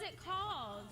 is it called?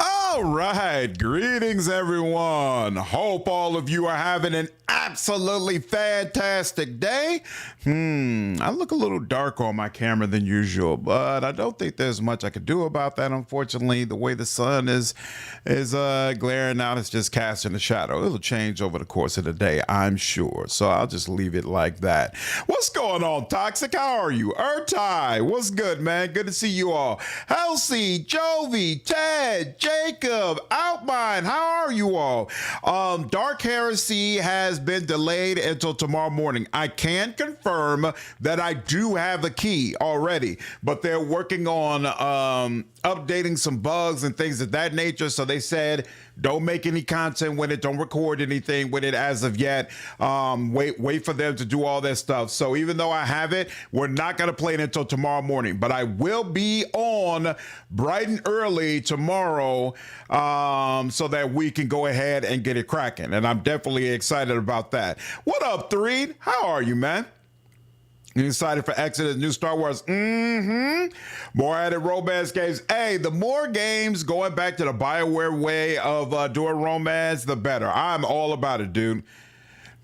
All right, greetings everyone. Hope all of you are having an absolutely fantastic day. I look a little dark on my camera than usual, but I don't think there's much I could do about that. Unfortunately, the way the sun is glaring out, it's just casting a shadow. It'll change over the course of the day, I'm sure. So I'll just leave it like that. What's going on, Toxic? How are you? Ertai, what's good, man? Good to see you all. Halsey, Jovi, Ted, Jacob, Outmine, how are you all? Dark Heresy has been delayed until tomorrow morning. I can confirm that I do have a key already, but they're working on updating some bugs and things of that nature. So they said, don't make any content with it. Don't record anything with it as of yet. Wait for them to do all that stuff. So even though I have it, we're not going to play it until tomorrow morning, but I will be on bright and early tomorrow so that we can go ahead and get it cracking. And I'm definitely excited about that. What up, Threed? How are you, man? You excited for Exodus, new Star Wars? More added romance games. Hey, the more games going back to the BioWare way of doing romance, the better. I'm all about it, dude.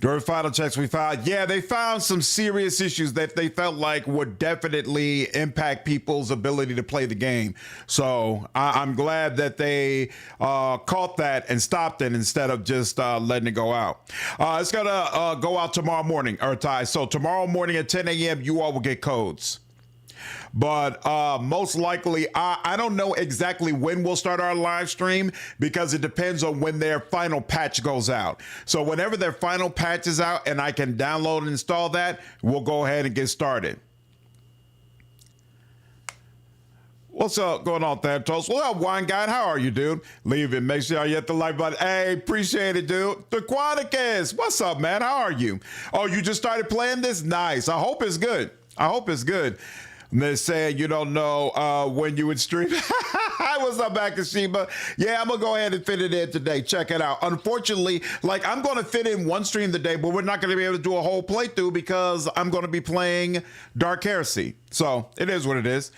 During final checks we found, yeah, they found some serious issues that they felt like would definitely impact people's ability to play the game. So I'm glad that they caught that and stopped it instead of just letting it go out. It's gonna go out tomorrow morning, Ertai. So tomorrow morning at 10 a.m. you all will get codes. But most likely, I don't know exactly when we'll start our live stream because it depends on when their final patch goes out. So whenever their final patch is out and I can download and install that, we'll go ahead and get started. What's up going on, Thantos? What up, Wine Guide? How are you, dude? Leave it. Make sure you hit the like button. Hey, appreciate it, dude. The Quanicus. What's up, man? How are you? Oh, you just started playing this? Nice. I hope it's good. I hope it's good. They're saying you don't know when you would stream. What's up, Akashima? Yeah, I'm going to go ahead and fit it in today. Check it out. Unfortunately, like I'm going to fit in one stream today, but we're not going to be able to do a whole playthrough because I'm going to be playing Dark Heresy. So it is what it is.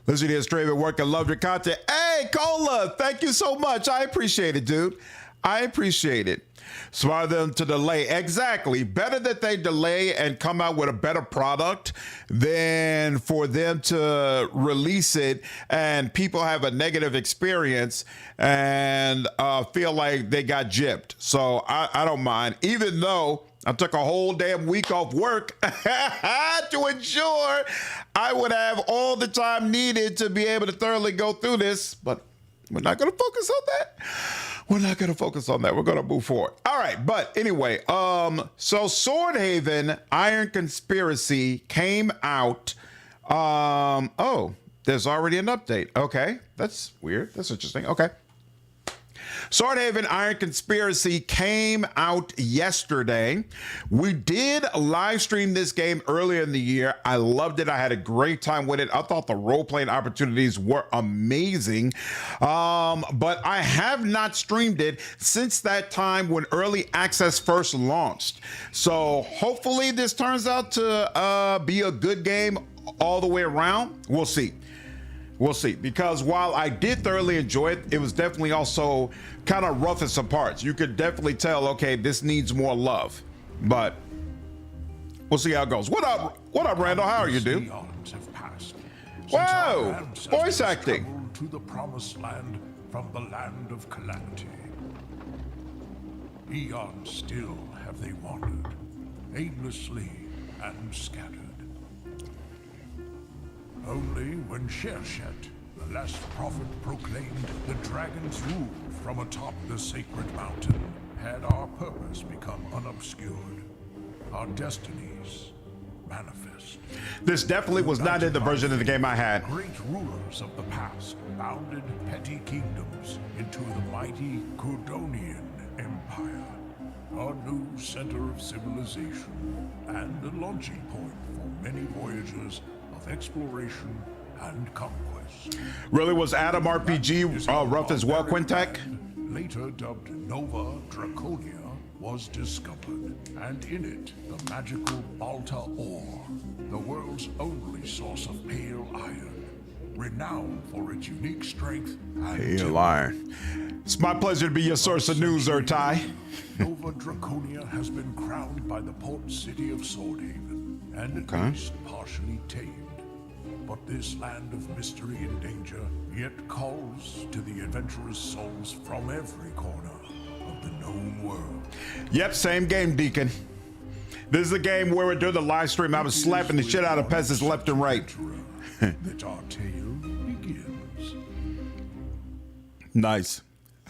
Listen to your stream at work and love your content. Hey, Cola, thank you so much. I appreciate it, dude. I appreciate it. Smart of them to delay. Exactly. Better that they delay and come out with a better product than for them to release it and people have a negative experience and feel like they got gypped. So I don't mind, even though I took a whole damn week off work to ensure I would have all the time needed to be able to thoroughly go through this. But we're not going to focus on that. We're not going to focus on that. We're going to move forward. All right. But anyway, so Swordhaven Iron Conspiracy came out. Oh, there's already an update. Okay. That's weird. That's interesting. Okay. Swordhaven Iron Conspiracy came out yesterday. We did live stream this game earlier in the year. I loved it. I had a great time with it. I thought the role-playing opportunities were amazing. But I have not streamed it since that time when early access first launched. So hopefully this turns out to be a good game all the way around. We'll see. We'll see, because while I did thoroughly enjoy it, it was definitely also kind of rough in some parts. You could definitely tell, okay, this needs more love, but we'll see how it goes. What up, Randall? How are you, dude? Whoa, voice acting. To the promised land from the land of calamity. Eons still have they wandered, aimlessly and scattered. Only when Shershet, the last prophet, proclaimed the dragon's rule from atop the sacred mountain, had our purpose become unobscured, our destinies manifest. This definitely was not in the version of the game I had. Great rulers of the past bounded petty kingdoms into the mighty Kurdonian Empire, our new center of civilization and a launching point for many voyages of exploration and conquest. Really, was Adam RPG rough as well, Quintek? Later dubbed Nova Draconia, was discovered, and in it the magical Balta ore, the world's only source of pale iron, renowned for its unique strength and pale iron. It's my pleasure to be your source of news, Urtai. Nova Draconia has been crowned by the port city of Swordhaven, and at least partially tamed. But this land of mystery and danger yet calls to the adventurous souls from every corner of the known world. Yep, same game, Deacon. This is a game where during the live stream I was slapping the shit out of peasants left and right. That our tale begins. Nice.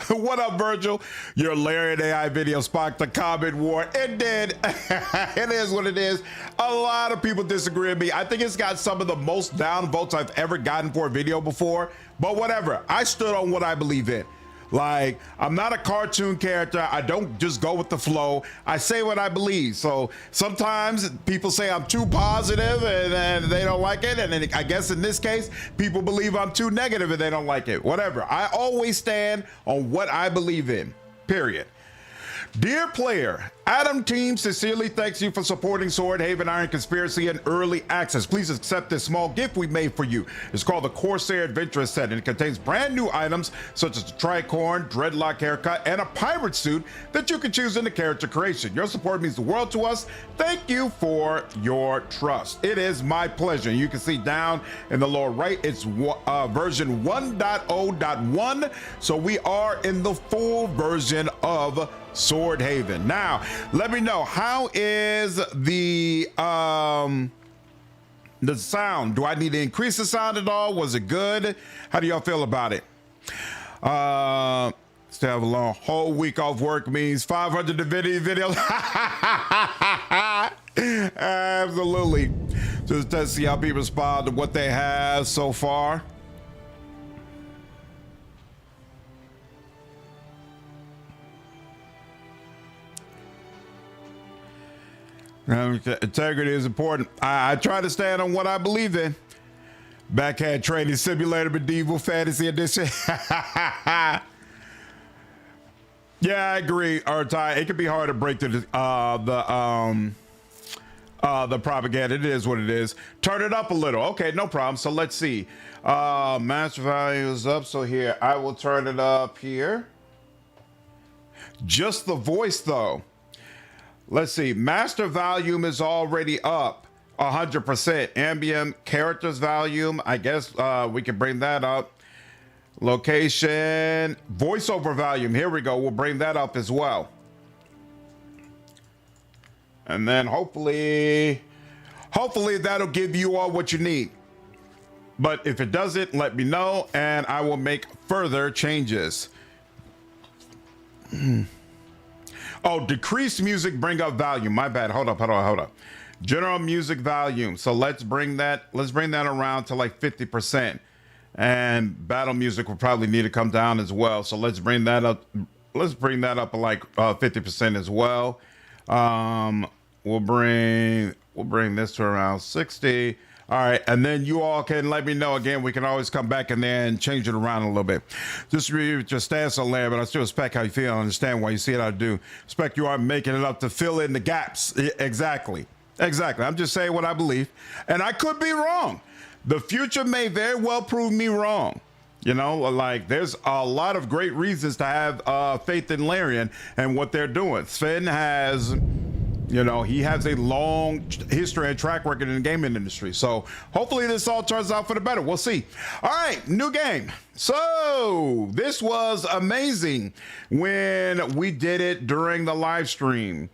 What up, Virgil? Your Lariat AI video sparked the comment war. It did. It is what it is. A lot of people disagree with me. I think it's got some of the most down votes I've ever gotten for a video before. But whatever. I stood on what I believe in. Like, I'm not a cartoon character. I don't just go with the flow. I say what I believe. So sometimes people say I'm too positive and they don't like it. And then I guess in this case, people believe I'm too negative and they don't like it. Whatever. I always stand on what I believe in, period. Dear player, Adam Team sincerely thanks you for supporting Swordhaven Iron Conspiracy in early access. Please accept this small gift we made for you. It's called the Corsair Adventurous Set, and it contains brand new items such as the tricorn, dreadlock haircut, and a pirate suit that you can choose in the character creation. Your support means the world to us. Thank you for your trust. It is my pleasure. You can see down in the lower right, it's version 1.0.1. So we are in the full version of Swordhaven. Now, let me know, how is the sound? Do I need to increase the sound at all? Was it good? How do y'all feel about it? Still have a long whole week off work means 500 Divinity videos. Absolutely. Just to see how people respond to what they have so far. Integrity is important. I try to stand on what I believe in. Backhand Training Simulator Medieval Fantasy Edition. Yeah, I agree, Urtai. It can be hard to break through the propaganda. It is what it is. Turn it up a little. Okay, no problem. So let's see. Master value is up. So here, I will turn it up here. Just the voice though. Let's see. Master volume is already up 100%. Ambient characters volume. I guess we can bring that up. Location, voiceover volume. Here we go. We'll bring that up as well. And then hopefully that'll give you all what you need. But if it doesn't, let me know and I will make further changes. Oh, decrease music, bring up volume. My bad. Hold up. General music volume. So let's bring that around to like 50%. And battle music will probably need to come down as well. So let's bring that up. Let's bring that up to like 50% as well. We'll bring this to around 60. All right, and then you all can let me know again. We can always come back and then change it around a little bit. Just read your stance on there, but I still respect how you feel. I understand why you see it. I do. Respect you are making it up to fill in the gaps. Exactly. I'm just saying what I believe, and I could be wrong. The future may very well prove me wrong. You know, like there's a lot of great reasons to have faith in Larian and what they're doing. Sven has, you know, he has a long history and track record in the gaming industry. So hopefully this all turns out for the better. We'll see. All right, new game. So this was amazing when we did it during the live stream.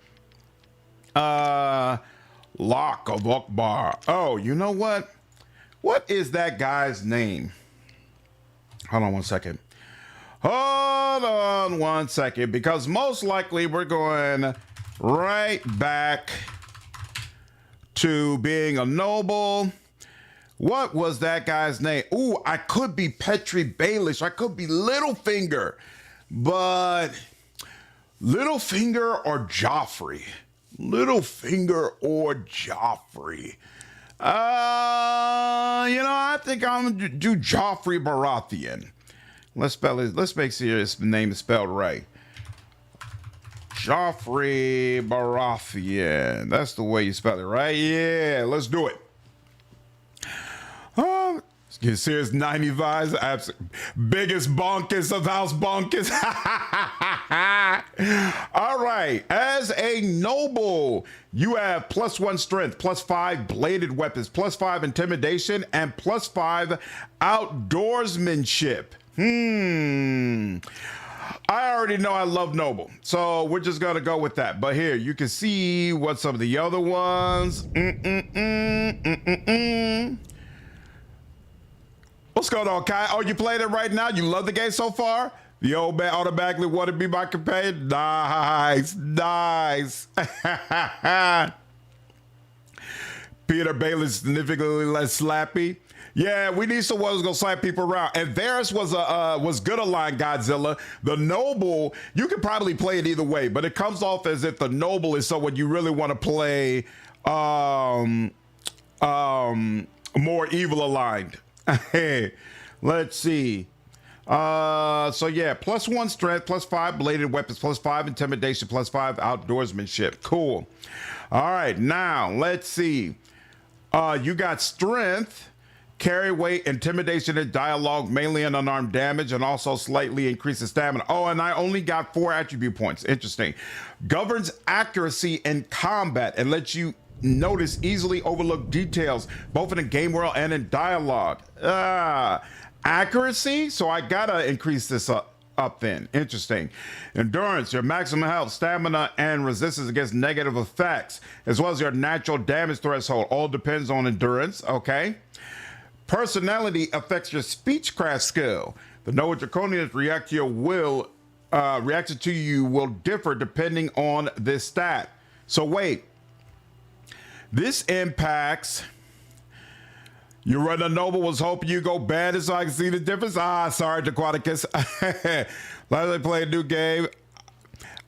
Lock of Akbar. Oh, you know what? What is that guy's name? Hold on one second. Because most likely we're going right back to being a noble. What was that guy's name? Ooh, I could be Petri Baelish. I could be Littlefinger. But Littlefinger or Joffrey? Littlefinger or Joffrey? You know, I think I'm gonna do Joffrey Baratheon. Let's spell it. Let's make sure his name is spelled right. Joffrey Baratheon. That's the way you spell it, right? Yeah, let's do it. You serious 90 vibes? Biggest bonkers of House Bonkers. All right. As a noble, you have +1 strength, +5 bladed weapons, +5 intimidation, and +5 outdoorsmanship. I already know I love noble, so we're just gonna go with that. But here, you can see what some of the other ones. What's going on, Kai? Oh, you played it right now? You love the game so far? The old man automatically want to be my companion? Nice. Peter Bailey is significantly less slappy. Yeah, we need someone who's gonna slap people around. And Varys was good aligned Godzilla. The noble, you could probably play it either way, but it comes off as if the noble is someone you really want to play more evil aligned. Hey, let's see. So yeah, +1 strength, +5 bladed weapons, +5 intimidation, +5 outdoorsmanship. Cool. All right, now let's see. You got strength, carry weight, intimidation, and dialogue, melee and unarmed damage, and also slightly increases stamina. Oh, and I only got 4 attribute points. Interesting. Governs accuracy in combat and lets you notice easily overlooked details, both in the game world and in dialogue. Accuracy, so I gotta increase this up then. Interesting. Endurance, your maximum health, stamina, and resistance against negative effects, as well as your natural damage threshold. All depends on endurance. Okay. Personality affects your speechcraft skill. The Noble Draconians reaction to you will differ depending on this stat. So wait. This impacts. You run a noble, was hoping you go bad so I can see the difference. Sorry, Aquaticus. Let's play a new game.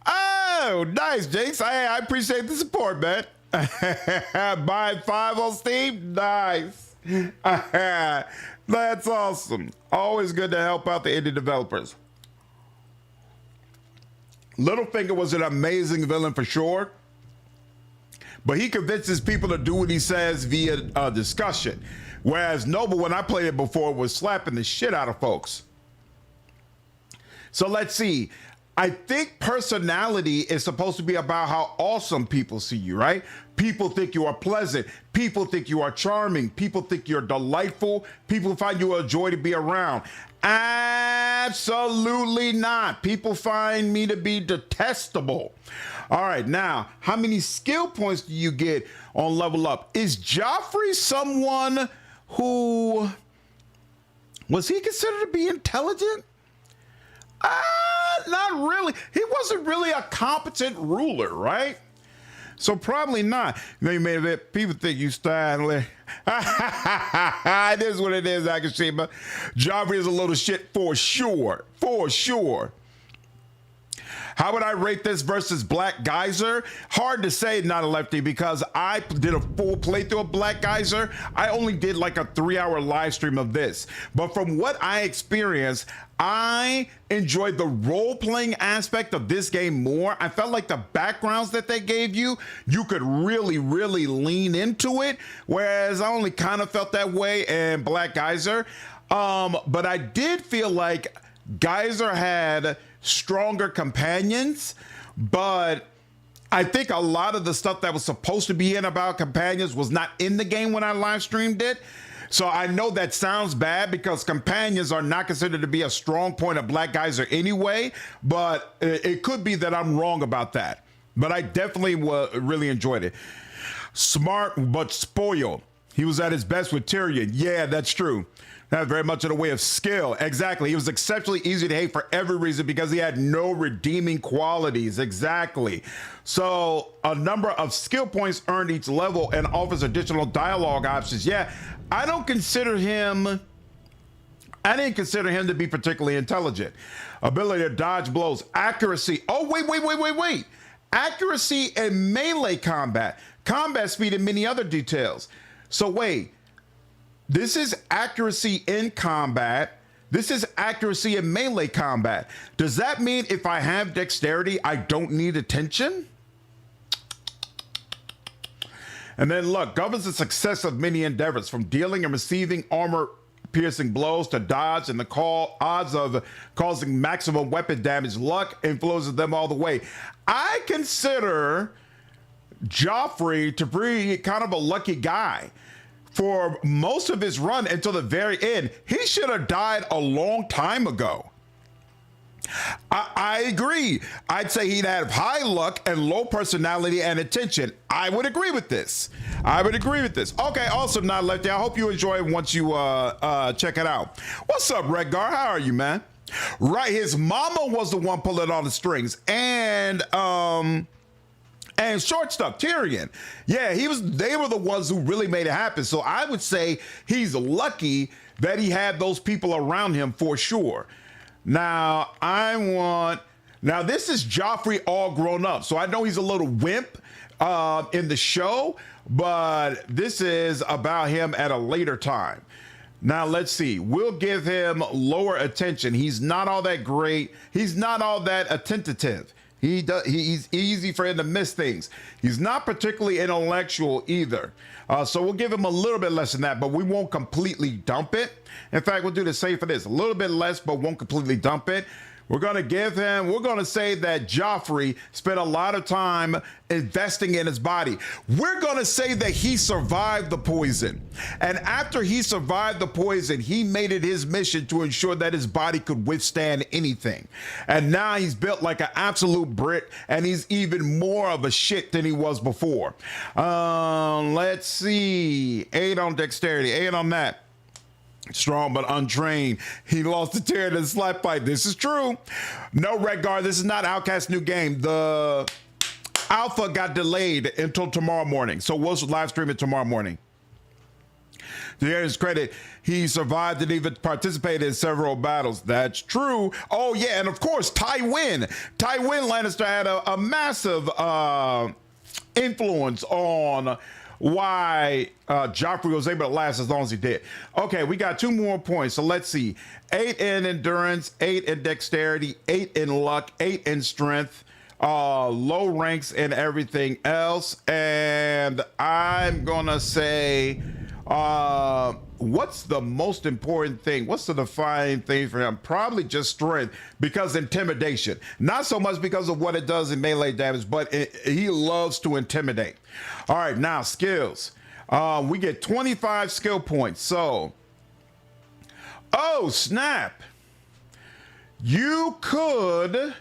Oh, nice, Jinx. Hey, I appreciate the support, man. Buying 5 on Steam? Nice. That's awesome. Always good to help out the indie developers. Littlefinger was an amazing villain for sure, but he convinces people to do what he says via discussion. Whereas Noble, when I played it before, was slapping the shit out of folks. So let's see. I think personality is supposed to be about how awesome people see you, right? People think you are pleasant. People think you are charming. People think you're delightful. People find you a joy to be around. Absolutely not. People find me to be detestable. All right, now, how many skill points do you get on level up? Is Joffrey someone who, was he considered to be intelligent? Not really. He wasn't really a competent ruler, right? So probably not. You know, you made it. People think you styling. It is what it is, Akashima. Joffrey is a little shit for sure. For sure. How would I rate this versus Black Geyser? Hard to say, not a lefty, because I did a full playthrough of Black Geyser. I only did like a 3-hour live stream of this. But from what I experienced, I enjoyed the role-playing aspect of this game more. I felt like the backgrounds that they gave you, you could really, really lean into it, whereas I only kind of felt that way in Black Geyser. But I did feel like Geyser had stronger companions, but I think a lot of the stuff that was supposed to be in about companions was not in the game when I live streamed it. So I know that sounds bad because companions are not considered to be a strong point of Black Geyser anyway, but it could be that I'm wrong about that. But I definitely really enjoyed it. Smart but spoiled. He was at his best with Tyrion. Yeah, that's true. That's very much in the way of skill. Exactly. He was exceptionally easy to hate for every reason because he had no redeeming qualities. Exactly. So a number of skill points earned each level and offers additional dialogue options. Yeah, I didn't consider him to be particularly intelligent. Ability to dodge blows, accuracy. Oh, wait. Accuracy in melee combat, combat speed, and many other details. So wait. This is accuracy in combat. This is accuracy in melee combat. Does that mean if I have dexterity, I don't need attention? And then look, governs the success of many endeavors, from dealing and receiving armor-piercing blows to dodge and the odds of causing maximum weapon damage. Luck influences them all the way. I consider Joffrey to be kind of a lucky guy. For most of his run until the very end, he should have died a long time ago. I agree. I'd say he'd have high luck and low personality and attention. I would agree with this. Okay, awesome, Not Lefty. I hope you enjoy it once you check it out. What's up, Redgar? How are you, man? Right, his mama was the one pulling all the strings. And short stuff, Tyrion. Yeah, they were the ones who really made it happen. So I would say he's lucky that he had those people around him for sure. Now this is Joffrey all grown up. So I know he's a little wimp in the show, but this is about him at a later time. Now let's see. We'll give him lower attention. He's not all that great. He's not all that attentive. He's easy for him to miss things. He's not particularly intellectual either. So we'll give him a little bit less than that, but we won't completely dump it. In fact, we'll do the same for this. A little bit less, but won't completely dump it. We're going to say that Joffrey spent a lot of time investing in his body. We're going to say that he survived the poison. And after he survived the poison, he made it his mission to ensure that his body could withstand anything. And now he's built like an absolute brick, and he's even more of a shit than he was before. Let's see. 8 on dexterity, 8 on that. Strong but untrained. He lost to Tyrion in the slap fight. This is true. No, Redguard, this is not Outcast's new game. The alpha got delayed until tomorrow morning. So we'll live stream it tomorrow morning. To his credit, he survived and even participated in several battles. That's true. Oh, yeah, and of course, Tywin. Tywin Lannister had a massive influence on why Joffrey was able to last as long as he did. Okay, we got 2 more points. So let's see. 8 in endurance, 8 in dexterity, 8 in luck, 8 in strength, low ranks in everything else. And I'm gonna say, what's the most important thing? What's the defining thing for him? Probably just strength, because intimidation. Not so much because of what it does in melee damage, but he loves to intimidate. All right, now skills. We get 25 skill points. So, oh snap! You can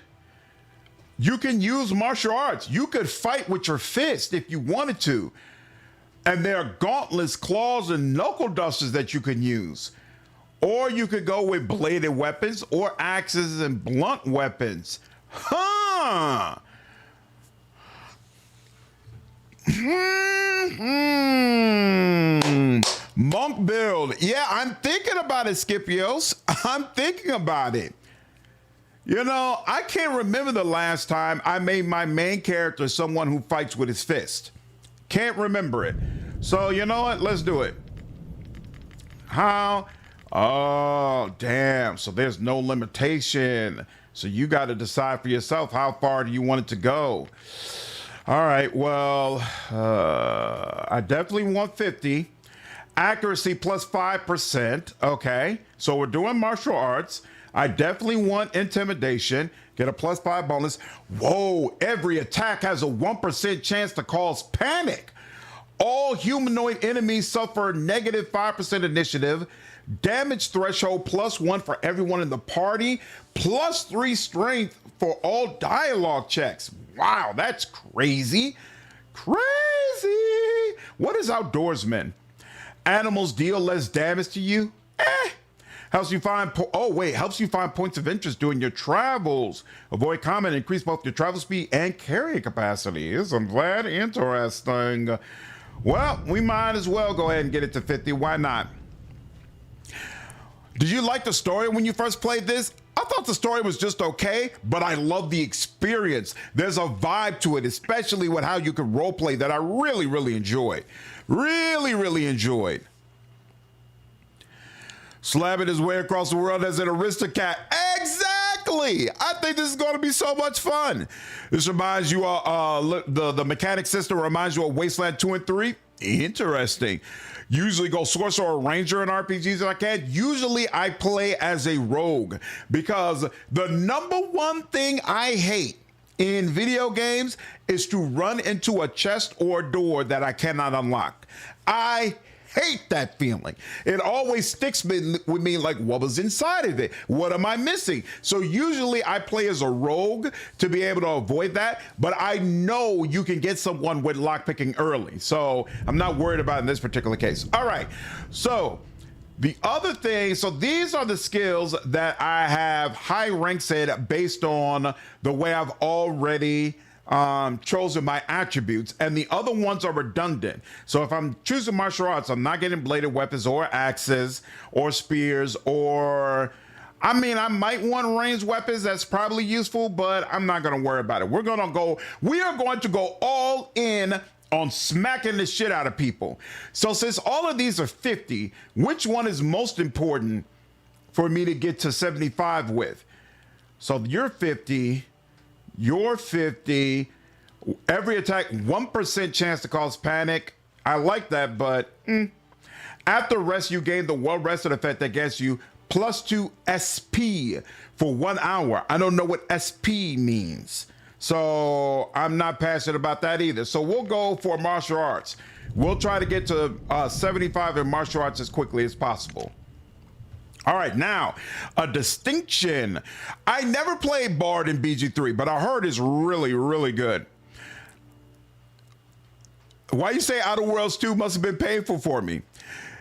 use martial arts. You could fight with your fist if you wanted to. And there are gauntlets, claws, and knuckle dusters that you can use. Or you could go with bladed weapons or axes and blunt weapons. Huh. Monk build. Yeah, I'm thinking about it, Scipios. I'm thinking about it. You know, I can't remember the last time I made my main character someone who fights with his fist. Can't remember it. So, you know what? Let's do it. How? Oh, damn. So there's no limitation. So you got to decide for yourself, how far do you want it to go? All right. Well, I definitely want 50. Accuracy plus 5%. Okay. So we're doing martial arts. I definitely want intimidation. Get a plus 5 bonus. Whoa, every attack has a 1% chance to cause panic. All humanoid enemies suffer negative 5% initiative. Damage threshold plus 1 for everyone in the party. Plus 3 strength for all dialogue checks. Wow, that's crazy. Crazy. What is outdoorsman? Animals deal less damage to you? Helps you find helps you find points of interest during your travels. Avoid combat, increase both your travel speed and carrying capacity. Isn't that interesting? Well, we might as well go ahead and get it to 50. Why not? Did you like the story when you first played this? I thought the story was just okay, but I love the experience. There's a vibe to it, especially with how you can roleplay that I really, really enjoyed. Really, really enjoyed. Slamming his way across the world as an aristocrat. Exactly! I think this is going to be so much fun. This reminds you of the mechanic system reminds you of Wasteland 2 and 3. Interesting. Usually go sorcerer or ranger in RPGs if I can. Usually I play as a rogue because the number one thing I hate in video games is to run into a chest or a door that I cannot unlock. I hate that feeling. It always sticks with me like, what was inside of it? What am I missing? So usually I play as a rogue to be able to avoid that, but I know you can get someone with lockpicking early. So I'm not worried about it in this particular case. All right, so the other thing, so these are the skills that I have high ranks in based on the way I've already chosen my attributes, and the other ones are redundant. So if I'm choosing martial arts, I'm not getting bladed weapons or axes or spears, or I mean, I might want ranged weapons. That's probably useful, but I'm not going to worry about it. We are going to go all in on smacking the shit out of people. So since all of these are 50, which one is most important for me to get to 75 with? So you're 50. You're 50. Every attack, 1% chance to cause panic. I like that, but after rest, you gain the well rested effect that gets you plus 2 SP for 1 hour. I don't know what SP means, so I'm not passionate about that either. So we'll go for martial arts. We'll try to get to 75 in martial arts as quickly as possible. All right, now, a distinction. I never played Bard in BG3, but I heard it's really, really good. Why you say Outer Worlds 2 must have been painful for me?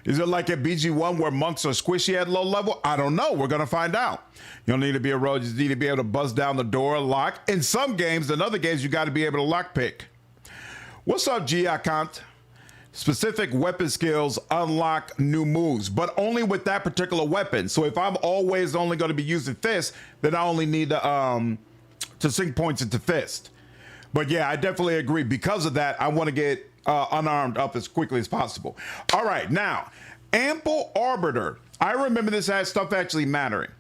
Is it like at BG1 where monks are squishy at low level? I don't know. We're going to find out. You don't need to be a rogue. You just need to be able to buzz down the door, lock. In some games, in other games, you got to be able to lockpick. What's up, G. Akant? Specific weapon skills unlock new moves, but only with that particular weapon. So if I'm always only going to be using fist, then I only need to sink points into fist. But yeah, I definitely agree. Because of that, I want to get unarmed up as quickly as possible. All right, now, Ample Arbiter. I remember this as stuff actually mattering.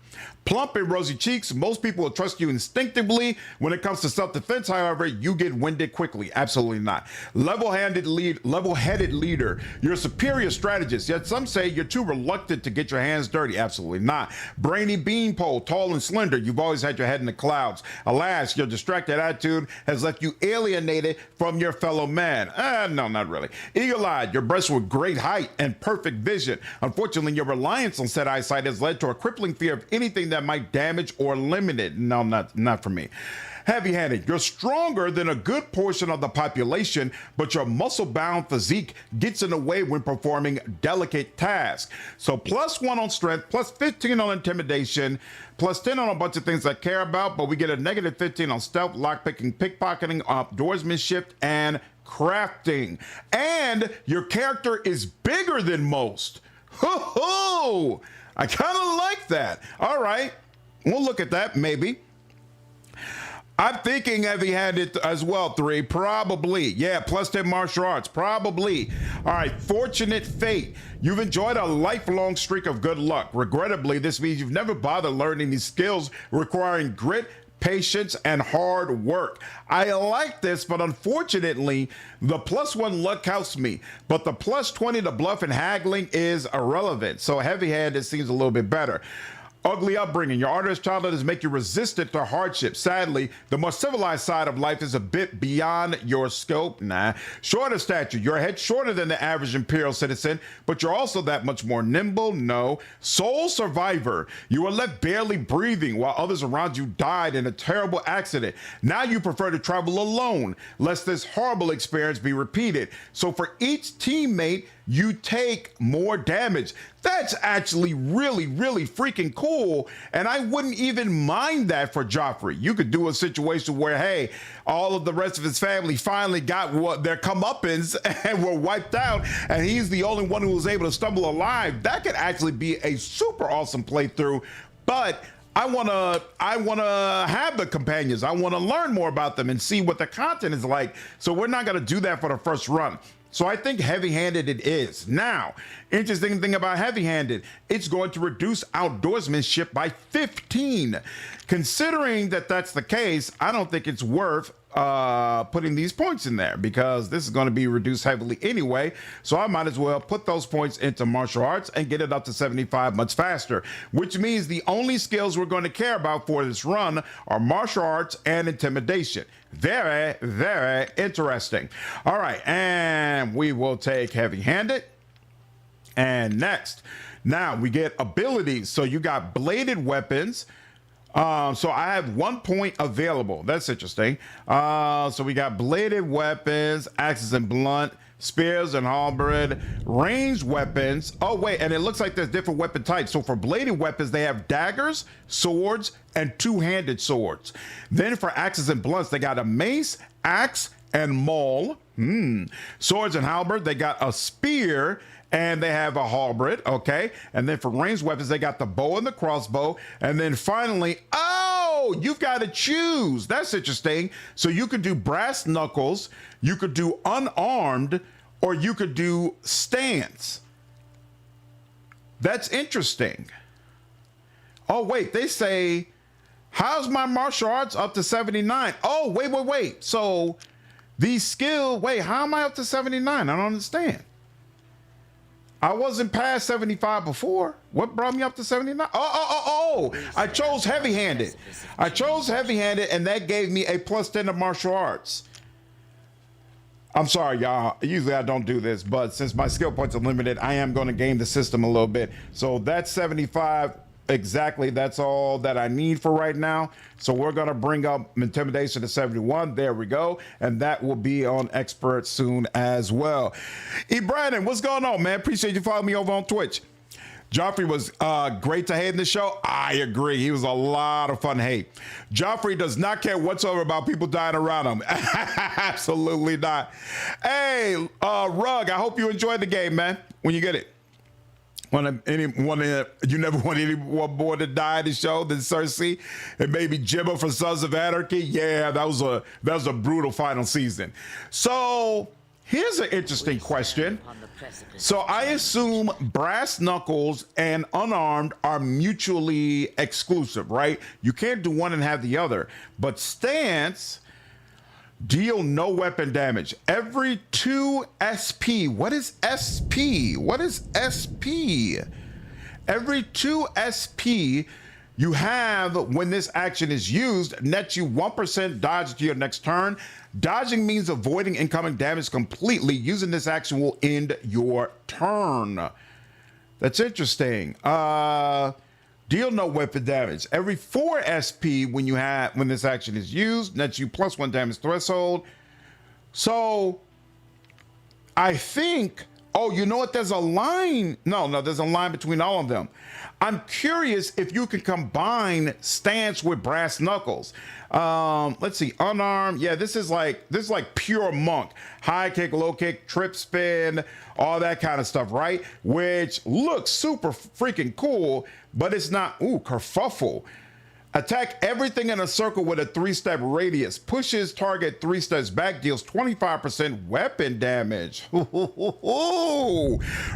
Plump and rosy cheeks, most people will trust you instinctively. When it comes to self-defense, however, you get winded quickly. Absolutely not. Level-headed leader, you're a superior strategist, yet some say you're too reluctant to get your hands dirty. Absolutely not. Brainy beanpole, tall and slender, you've always had your head in the clouds. Alas, your distracted attitude has left you alienated from your fellow man. No, not really. Eagle-eyed, you're blessed with great height and perfect vision. Unfortunately, your reliance on said eyesight has led to a crippling fear of anything that might damage or limit it. No, not for me. Heavy-handed, you're stronger than a good portion of the population, but your muscle-bound physique gets in the way when performing delicate tasks. So +1 on strength, +15 on intimidation, +10 on a bunch of things I care about, but we get a -15 on stealth, lockpicking, pickpocketing, outdoorsmanship, and crafting. And your character is bigger than most. Ho-ho! I kind of like that. All right, we'll look at that maybe. I'm thinking heavy-handed as well, 3, probably. Yeah, +10 martial arts, probably. All right, fortunate fate. You've enjoyed a lifelong streak of good luck. Regrettably, this means you've never bothered learning these skills requiring grit, patience, and hard work. I like this, but unfortunately, the +1 luck helps me, but the +20 to bluff and haggling is irrelevant. So heavy-handed seems a little bit better. Ugly upbringing. Your artist childhood has make you resistant to hardship. Sadly, the more civilized side of life is a bit beyond your scope. Nah. Shorter stature. You're a head shorter than the average imperial citizen, but you're also that much more nimble. No. Sole survivor. You were left barely breathing while others around you died in a terrible accident. Now you prefer to travel alone, lest this horrible experience be repeated. So for each teammate, you take more damage. That's actually really, really freaking cool. And I wouldn't even mind that for Joffrey. You could do a situation where, hey, all of the rest of his family finally got what their comeuppance and were wiped out, and he's the only one who was able to stumble alive. That could actually be a super awesome playthrough. But I wanna have the companions. I wanna learn more about them and see what the content is like. So we're not gonna do that for the first run. So I think heavy-handed it is. Now, interesting thing about heavy-handed, it's going to reduce outdoorsmanship by 15. Considering that that's the case, I don't think it's worth putting these points in there because this is going to be reduced heavily anyway. So I might as well put those points into martial arts and get it up to 75 much faster, which means the only skills we're going to care about for this run are martial arts and intimidation. Very, very interesting. All right, and we will take heavy-handed. And next, now we get abilities. So you got bladed weapons. So I have 1 point available. That's interesting. So we got bladed weapons, axes and blunt, spears and halberd, ranged weapons. Oh wait, and it looks like there's different weapon types. So for bladed weapons, they have daggers, swords, and two-handed swords. Then for axes and blunts, they got a mace, axe, and maul. Swords and halberd, they got a spear, and they have a halberd, okay? And then for ranged weapons, they got the bow and the crossbow. And then finally, oh, you've got to choose. That's interesting. So you could do brass knuckles, you could do unarmed, or you could do stance. That's interesting. Oh, wait, they say, how's my martial arts up to 79? Oh, wait. So these skills, wait, how am I up to 79? I don't understand. I wasn't past 75 before. What brought me up to 79? Oh, I chose heavy-handed. And that gave me a +10 to martial arts. I'm sorry, y'all. Usually I don't do this, but since my skill points are limited, I am going to game the system a little bit. So that's 75. Exactly. That's all that I need for right now. So we're going to bring up intimidation to 71. There we go. And that will be on expert soon as well. E. Brandon, what's going on, man? Appreciate you following me over on Twitch. Joffrey was great to hate in the show. I agree. He was a lot of fun to hate. Joffrey does not care whatsoever about people dying around him. Absolutely not. Hey, Rug, I hope you enjoyed the game, man, when you get it. You never want anyone more to die in the show than Cersei and maybe Jimmer for Sons of Anarchy. Yeah, that was a brutal final season. So Here's an interesting question. So I assume brass knuckles and unarmed are mutually exclusive, right? You can't do one and have the other. But stance, deal no weapon damage. Every 2 SP. What is SP? What is SP? Every 2 SP you have when this action is used nets you 1% dodge to your next turn. Dodging means avoiding incoming damage completely. Using this action will end your turn. That's interesting. Deal no weapon damage. Every 4 SP when this action is used, nets you +1 damage threshold. So I think, oh, you know what? There's a line. No, there's a line between all of them. I'm curious if you can combine stance with brass knuckles. Let's see, unarmed. Yeah, this is like pure monk. High kick, low kick, trip spin, all that kind of stuff, right? Which looks super freaking cool, but it's not. Ooh, kerfuffle. Attack everything in a circle with a 3-step radius. Pushes target 3 steps back. Deals 25% weapon damage.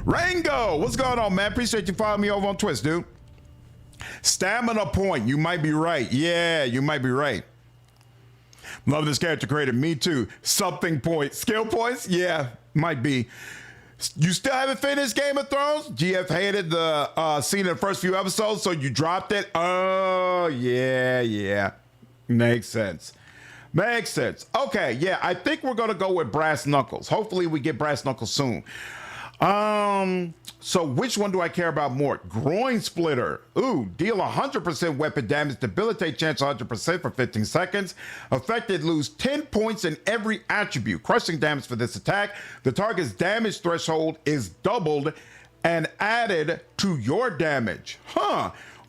Rango, what's going on, man? Appreciate you following me over on Twitch, dude. Stamina point. You might be right. Yeah, you might be right. Love this character created. Me too. Something point. Skill points? Yeah, might be. You still haven't finished Game of Thrones? GF hated the scene in the first few episodes, so you dropped it? Oh, yeah. Makes sense. Okay, yeah, I think we're going to go with brass knuckles. Hopefully we get brass knuckles soon. So which one do I care about more? Groin splitter. Ooh, deal 100% weapon damage, debilitate chance 100% for 15 seconds. Affected lose 10 points in every attribute. Crushing damage for this attack. The target's damage threshold is doubled and added to your damage.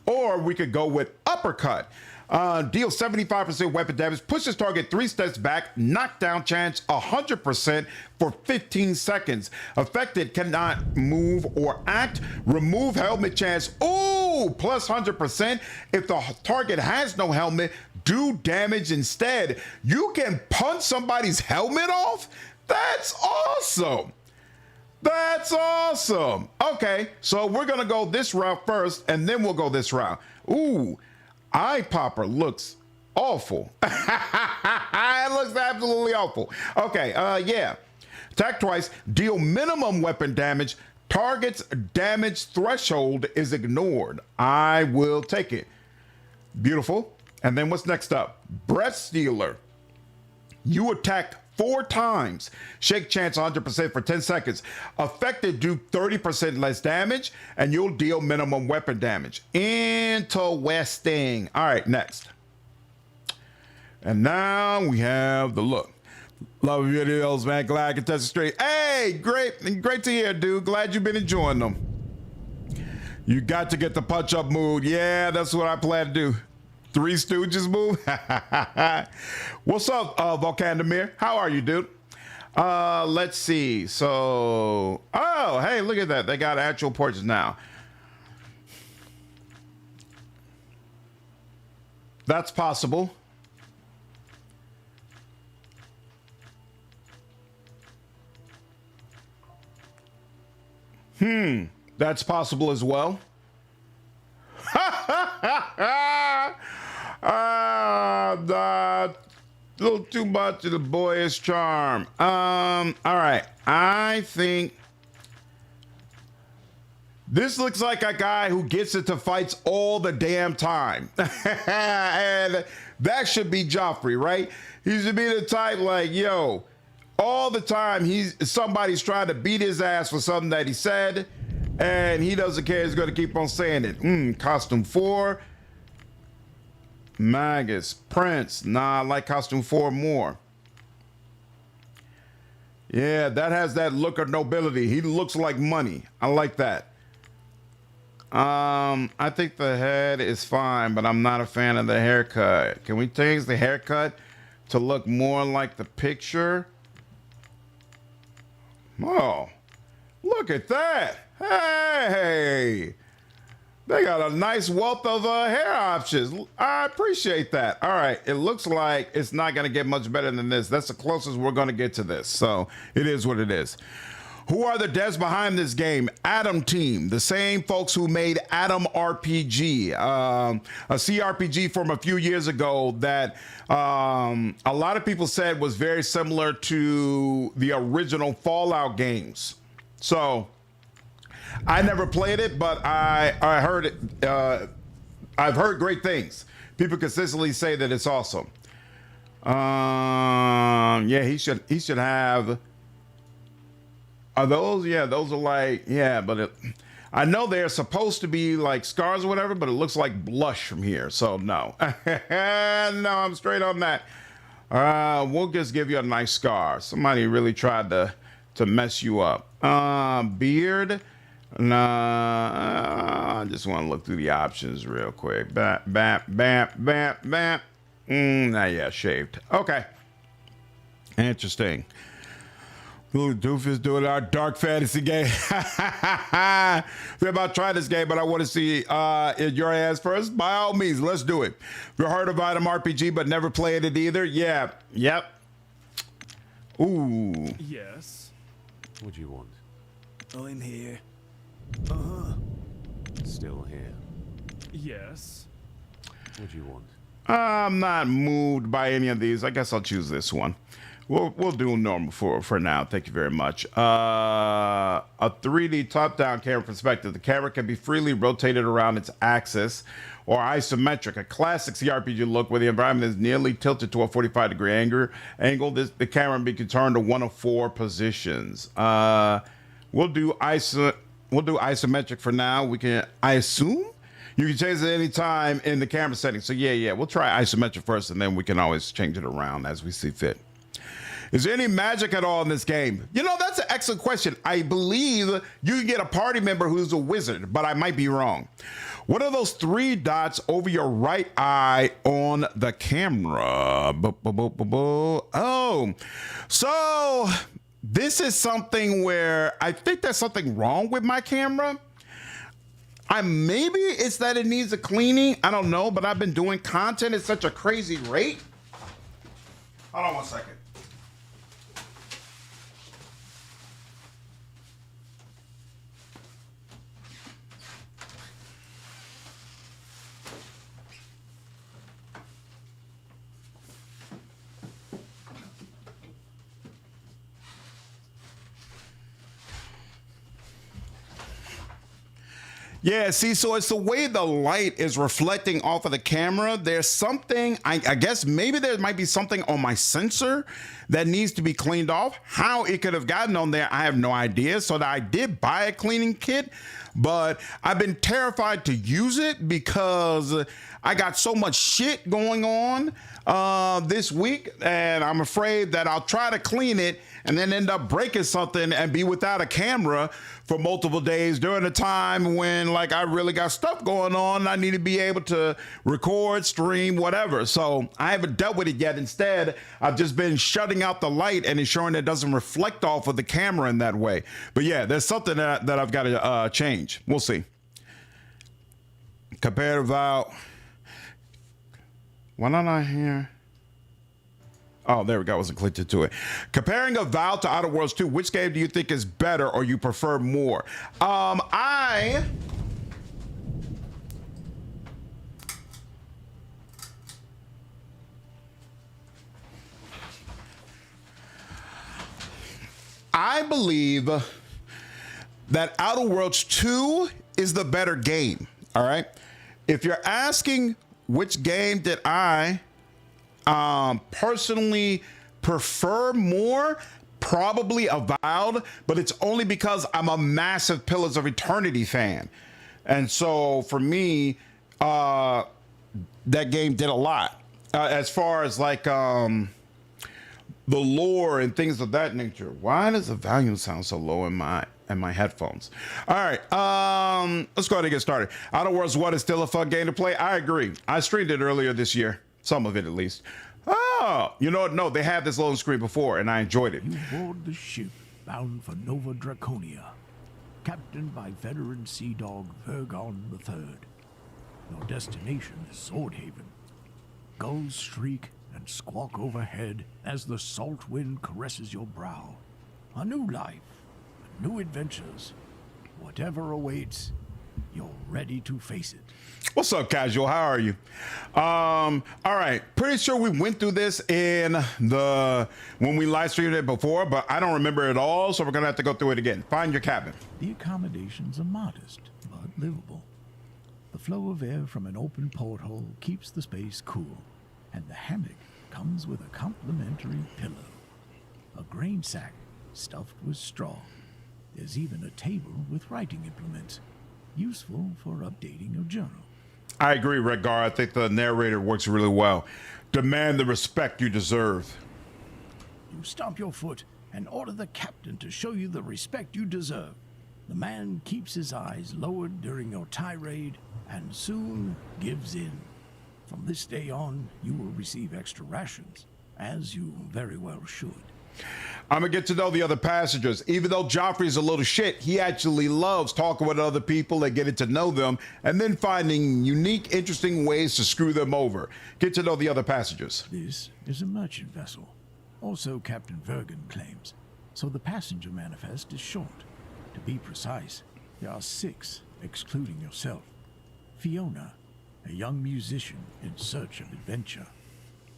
Or we could go with uppercut. Deal 75% weapon damage, pushes target 3 steps back, knockdown chance 100% for 15 seconds. Affected cannot move or act. Remove helmet chance, ooh, plus 100%. If the target has no helmet, do damage instead. You can punch somebody's helmet off? That's awesome. Okay, so we're gonna go this route first, and then we'll go this route. Ooh. Eye popper looks awful. It looks absolutely awful. Okay, yeah. Attack twice, deal minimum weapon damage. Target's damage threshold is ignored. I will take it. Beautiful. And then what's next up? Breath Stealer. You attack 4 times. Shake chance 100% for 10 seconds. Affected do 30% less damage, and you'll deal minimum weapon damage. Interesting. All right, next. And now we have the look. Love videos, man. Glad I can touch the straight. Hey, great to hear, dude. Glad you've been enjoying them. You got to get the punch-up mood. Yeah, that's what I plan to do. Three Stooges move. What's up, Volcandamir? How are you, dude? Let's see. So, oh, hey, look at that. They got actual portraits now. That's possible. That's possible as well. A little too much of the boyish charm. All right. I think this looks like a guy who gets into fights all the damn time. And that should be Joffrey, right? He should be the type like, yo, all the time somebody's trying to beat his ass for something that he said, and he doesn't care. He's going to keep on saying it. Costume 4. Magus, Prince. Nah, I like costume 4 more. Yeah, that has that look of nobility. He looks like money. I like that. I think the head is fine, but I'm not a fan of the haircut. Can we change the haircut to look more like the picture? Oh, look at that. Hey. They got a nice wealth of hair options. I appreciate that. All right, it looks like it's not going to get much better than this. That's the closest we're going to get to this. So it is what it is. Who are the devs behind this game? Atom Team, the same folks who made Atom RPG, a CRPG from a few years ago that a lot of people said was very similar to the original Fallout games. So I never played it, but I heard it. I've heard great things. People consistently say that it's awesome. Yeah, he should have. Are those? Yeah, those are like, yeah, but I know they're supposed to be like scars or whatever, but it looks like blush from here. So no, no, I'm straight on that. We'll just give you a nice scar. Somebody really tried to mess you up. Beard. Nah, I just want to look through the options real quick. Bap, bap, bap, bap, bap. Nah, yeah, shaved. Okay. Interesting. Ooh, Doofus doing our dark fantasy game. We're about to try this game, but I want to see your ass first. By all means, let's do it. You've heard of Item RPG, but never played it either? Yeah. Yep. Ooh. Yes. What do you want? I'm here. Still here. Yes. What do you want? I'm not moved by any of these. I guess I'll choose this one. We'll do normal for now. Thank you very much. A 3D top-down camera perspective. The camera can be freely rotated around its axis or isometric. A classic CRPG look where the environment is nearly tilted to a 45-degree angle. The camera can be turned to one of 4 positions. We'll do isometric for now. We can, I assume, you can change it any time in the camera settings. So yeah, we'll try isometric first, and then we can always change it around as we see fit. Is there any magic at all in this game? You know, that's an excellent question. I believe you can get a party member who's a wizard, but I might be wrong. What are those 3 dots over your right eye on the camera? Oh, so this is something where I think there's something wrong with my camera. Maybe it's that it needs a cleaning. I don't know, but I've been doing content at such a crazy rate. Hold on one second. Yeah, see, so it's the way the light is reflecting off of the camera. There's something, I guess maybe there might be something on my sensor that needs to be cleaned off. How it could have gotten on there, I have no idea. So I did buy a cleaning kit, but I've been terrified to use it because I got so much shit going on this week, and I'm afraid that I'll try to clean it and then end up breaking something and be without a camera for multiple days during a time when like I really got stuff going on. I need to be able to record, stream, whatever. So I haven't dealt with it yet. Instead, I've just been shutting out the light and ensuring it doesn't reflect off of the camera in that way. But yeah, there's something that I've got to change. We'll see. Comparative valve. Why not I hear? Oh, there we go. I wasn't clicked to it. Comparing a Valve to Outer Worlds 2, which game do you think is better or you prefer more? I believe that Outer Worlds 2 is the better game. All right. If you're asking which game did I personally prefer more, probably Avowed, but it's only because I'm a massive Pillars of Eternity fan. And so for me, that game did a lot as far as like the lore and things of that nature. Why does the volume sound so low in my headphones? All right, let's go ahead and get started. Outer Worlds 1 is still a fun game to play. I agree. I streamed it earlier this year. Some of it, at least. Oh, you know what? No, they had this loading screen before, and I enjoyed it. You board the ship bound for Nova Draconia. captained by veteran sea dog Vergon III. Your destination is Swordhaven. Gulls shriek and squawk overhead as the salt wind caresses your brow. A new life, new adventures. Whatever awaits, you're ready to face it. What's up, Casual? How are you? All right. Pretty sure we went through this when we live streamed it before, but I don't remember it all, so we're gonna have to go through it again. Find your cabin. The accommodations are modest, but livable. The flow of air from an open porthole keeps the space cool, and the hammock comes with a complimentary pillow. A grain sack stuffed with straw. There's even a table with writing implements, useful for updating your journal. I agree, Redgar. I think the narrator works really well. Demand the respect you deserve. You stomp your foot and order the captain to show you the respect you deserve. The man keeps his eyes lowered during your tirade and soon gives in. From this day on, you will receive extra rations, as you very well should. I'm gonna get to know the other passengers. Even though Joffrey's a little shit, he actually loves talking with other people and getting to know them, and then finding unique, interesting ways to screw them over. Get to know the other passengers. This is a merchant vessel, also Captain Vergon claims, so the passenger manifest is short. To be precise, there are 6, excluding yourself. Fiona, a young musician in search of adventure.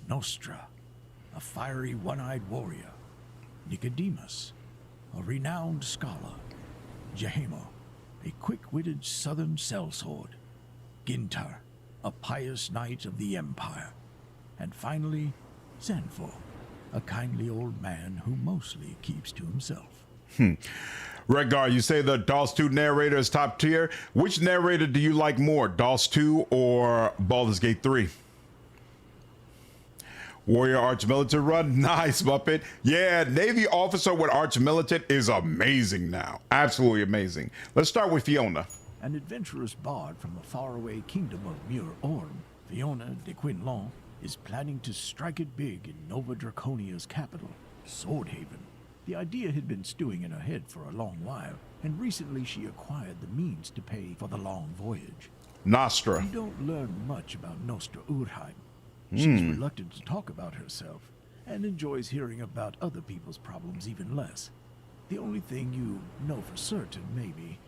Nostra, a fiery one-eyed warrior. Nicodemus, a renowned scholar. Jehemo, a quick-witted southern sellsword. Gintar, a pious knight of the Empire. And finally, Zanfor, a kindly old man who mostly keeps to himself. Redgar, you say the DOS 2 narrator is top tier. Which narrator do you like more, DOS 2 or Baldur's Gate 3? Warrior Arch Militant run? Nice, Muppet. Yeah, Navy officer with Arch Militant is amazing now. Absolutely amazing. Let's start with Fiona. An adventurous bard from the faraway kingdom of Muir-Orm, Fiona de Quinlan, is planning to strike it big in Nova Draconia's capital, Swordhaven. The idea had been stewing in her head for a long while, and recently she acquired the means to pay for the long voyage. Nostra. You don't learn much about Nostra Urheim. She's reluctant to talk about herself, and enjoys hearing about other people's problems even less. The only thing you know for certain, maybe,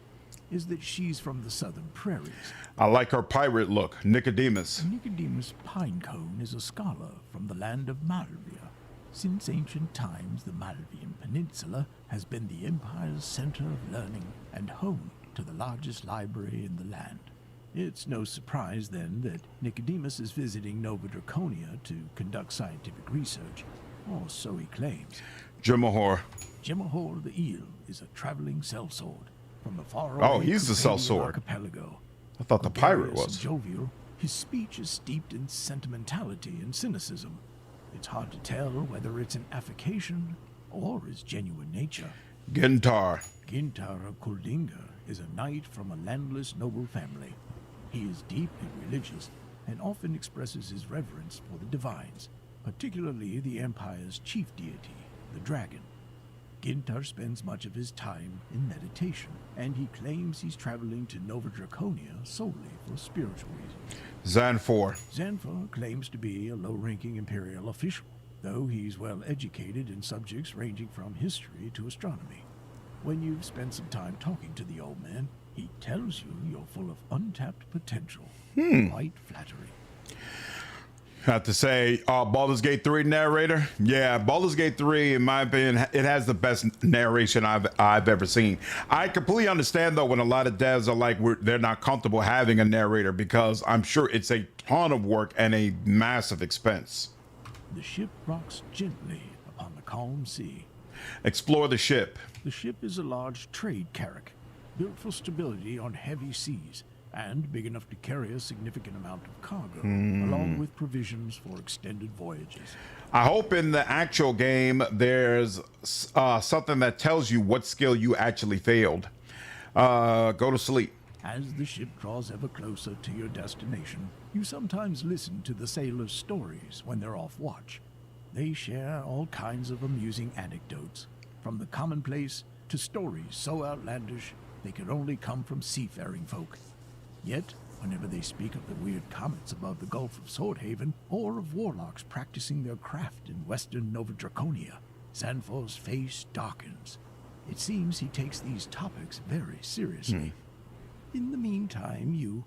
is that she's from the southern prairies. I like her pirate look. Nicodemus. Nicodemus Pinecone is a scholar from the land of Malvia. Since ancient times, the Malvian Peninsula has been the Empire's center of learning and home to the largest library in the land. It's no surprise, then, that Nicodemus is visiting Nova Draconia to conduct scientific research, or so he claims. Jimahor. Jimahor the Eel is a traveling sellsword from the faraway Oh, he's the Cupadian sellsword. archipelago. I thought the pirate Gregarious was. and jovial, his speech is steeped in sentimentality and cynicism. It's hard to tell whether it's an affectation or his genuine nature. Gintar. Gintar of Kuldinga is a knight from a landless noble family. He is deeply religious and often expresses his reverence for the divines, particularly the Empire's chief deity, the dragon. Gintar spends much of his time in meditation, and he claims he's traveling to Nova Draconia solely for spiritual reasons. Zanfor. Zanfor claims to be a low-ranking Imperial official, though he's well educated in subjects ranging from history to astronomy. When you've spent some time talking to the old man, he tells you you're full of untapped potential. Quite flattering. I have to say, Baldur's Gate 3 narrator. Yeah, Baldur's Gate 3, in my opinion, it has the best narration I've ever seen. I completely understand, though, when a lot of devs are like, they're not comfortable having a narrator, because I'm sure it's a ton of work and a massive expense. The ship rocks gently upon the calm sea. Explore the ship. The ship is a large trade carrack, built for stability on heavy seas, and big enough to carry a significant amount of cargo, along with provisions for extended voyages. I hope in the actual game there's something that tells you what skill you actually failed. Go to sleep. As the ship draws ever closer to your destination, you sometimes listen to the sailors' stories when they're off watch. They share all kinds of amusing anecdotes, from the commonplace to stories so outlandish they could only come from seafaring folk. Yet, whenever they speak of the weird comets above the Gulf of Swordhaven, or of warlocks practicing their craft in western Nova Draconia, Xanfor's face darkens. It seems he takes these topics very seriously. In the meantime, you...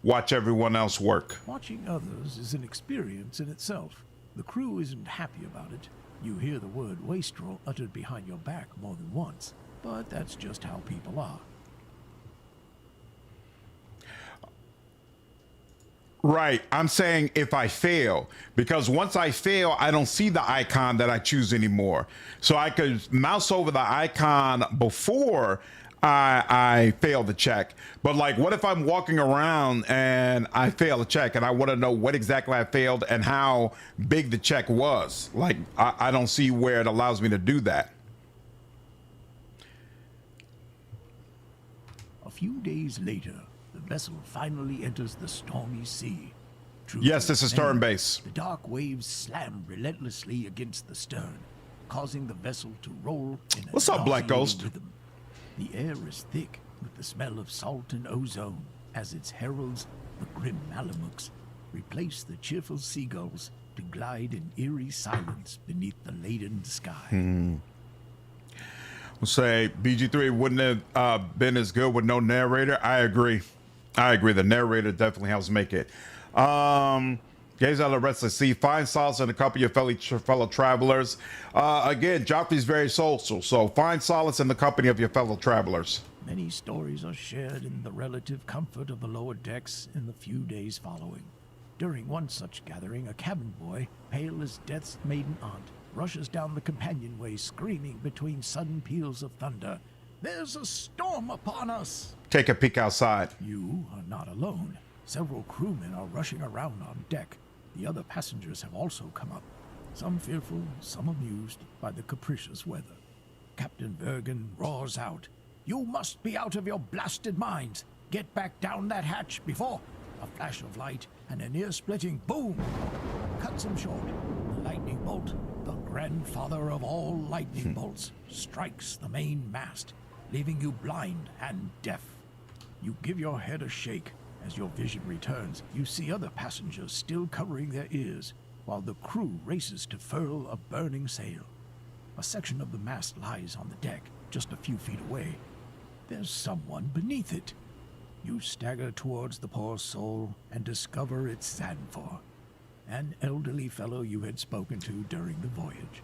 Watch everyone else work. Watching others is an experience in itself. The crew isn't happy about it. You hear the word wastrel uttered behind your back more than once, but that's just how people are. Right. I'm saying if I fail, because once I fail, I don't see the icon that I choose anymore. So I could mouse over the icon before I fail the check. But like, what if I'm walking around and I fail a check and I want to know what exactly I failed and how big the check was? Like, I don't see where it allows me to do that. A few days later, the vessel finally enters the stormy sea. True Yes, this is to the turn name, base. The dark waves slam relentlessly against the stern, causing the vessel to roll in a What's up, Black nauseating Ghost? rhythm. The air is thick with the smell of salt and ozone as its heralds, the grim Malamuks, replace the cheerful seagulls to glide in eerie silence beneath the laden sky. We'll say BG3 wouldn't have been as good with no narrator. I agree. The narrator definitely helps make it. Gaze out of the restless sea. Find solace in the company of fellow travelers. Again, Joffrey's very social, so find solace in the company of your fellow travelers. Many stories are shared in the relative comfort of the lower decks in the few days following. During one such gathering, a cabin boy, pale as death's maiden aunt, rushes down the companionway screaming between sudden peals of thunder, "There's a storm upon us!" Take a peek outside. You are not alone. Several crewmen are rushing around on deck. The other passengers have also come up, some fearful, some amused by the capricious weather. Captain Bergen roars out, "You must be out of your blasted minds! Get back down that hatch before..." A flash of light and an ear-splitting boom cuts him short. The lightning bolt, the grandfather of all lightning bolts, strikes the main mast, leaving you blind and deaf. You give your head a shake. As your vision returns, you see other passengers still covering their ears, while the crew races to furl a burning sail. A section of the mast lies on the deck, just a few feet away. There's someone beneath it. You stagger towards the poor soul and discover it's Xanfor, an elderly fellow you had spoken to during the voyage.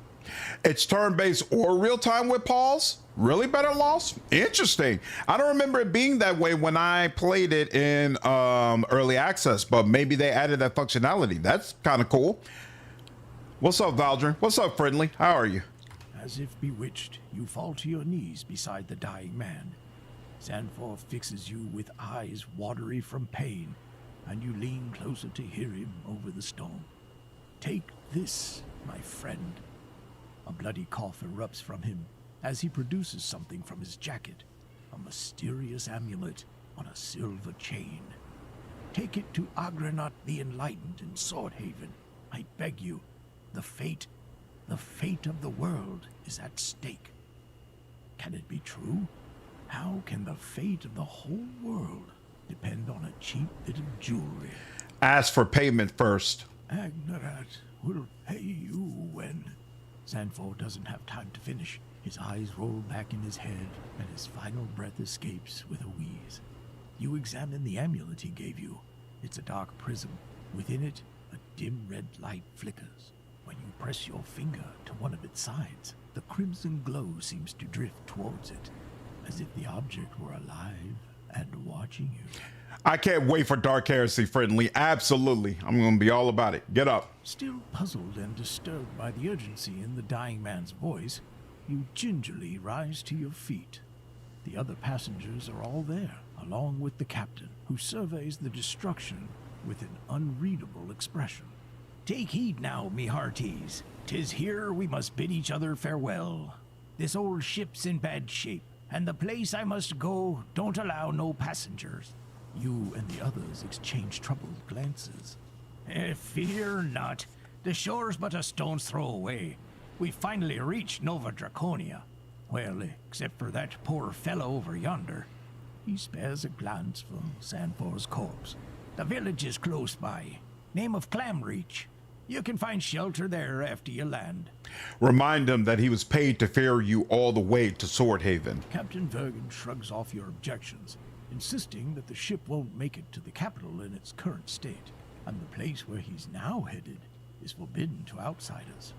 It's turn-based or real-time with pause. Really better loss? Interesting. I don't remember it being that way when I played it in early access, but maybe they added that functionality. That's kind of cool. What's up, Valdrin? What's up, Friendly? How are you? As if bewitched, you fall to your knees beside the dying man. Xanfor fixes you with eyes watery from pain, and you lean closer to hear him over the storm. "Take this, my friend." A bloody cough erupts from him as he produces something from his jacket, a mysterious amulet on a silver chain. "Take it to Agranat the Enlightened in Swordhaven. I beg you. The fate of the world is at stake." Can it be true? How can the fate of the whole world depend on a cheap bit of jewelry? Ask for payment first. Agnarat will pay you when... Xanfor doesn't have time to finish. His eyes roll back in his head, and his final breath escapes with a wheeze. You examine the amulet he gave you. It's a dark prism. Within it, a dim red light flickers. When you press your finger to one of its sides, the crimson glow seems to drift towards it, as if the object were alive and watching you. I can't wait for Dark Heresy, Friendly. Absolutely. I'm going to be all about it. Get up. Still puzzled and disturbed by the urgency in the dying man's voice, you gingerly rise to your feet. The other passengers are all there, along with the captain, who surveys the destruction with an unreadable expression. "Take heed now, me hearties. 'Tis here we must bid each other farewell. This old ship's in bad shape, and the place I must go don't allow no passengers." You and the others exchange troubled glances. Fear not. The shore's but a stone's throw away. We finally reached Nova Draconia. Well, except for that poor fellow over yonder. He spares a glance for Sanfor's corpse. The village is close by. Name of Clamreach. You can find shelter there after you land. Remind him that he was paid to ferry you all the way to Swordhaven. Captain Vergen shrugs off your objections, insisting that the ship won't make it to the capital in its current state, and the place where he's now headed is forbidden to outsiders.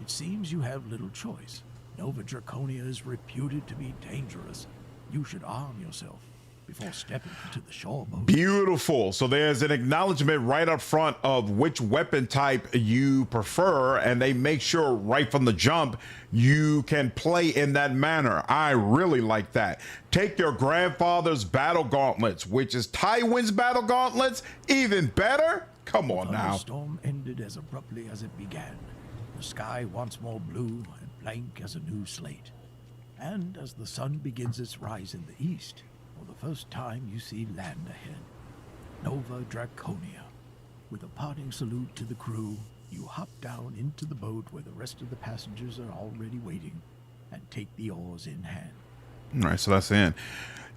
It seems you have little choice. Nova Draconia is reputed to be dangerous. You should arm yourself before stepping into the shore boat. Beautiful. So there's an acknowledgement right up front of which weapon type you prefer, and they make sure right from the jump you can play in that manner. I really like that. Take your grandfather's battle gauntlets, which is Tywin's battle gauntlets. Even better. Come on now. The storm ended as abruptly as it began. The sky once more blue and blank as a new slate. And as the sun begins its rise in the east, for the first time you see land ahead. Nova Draconia. With a parting salute to the crew, you hop down into the boat where the rest of the passengers are already waiting and take the oars in hand. All right, so that's the end.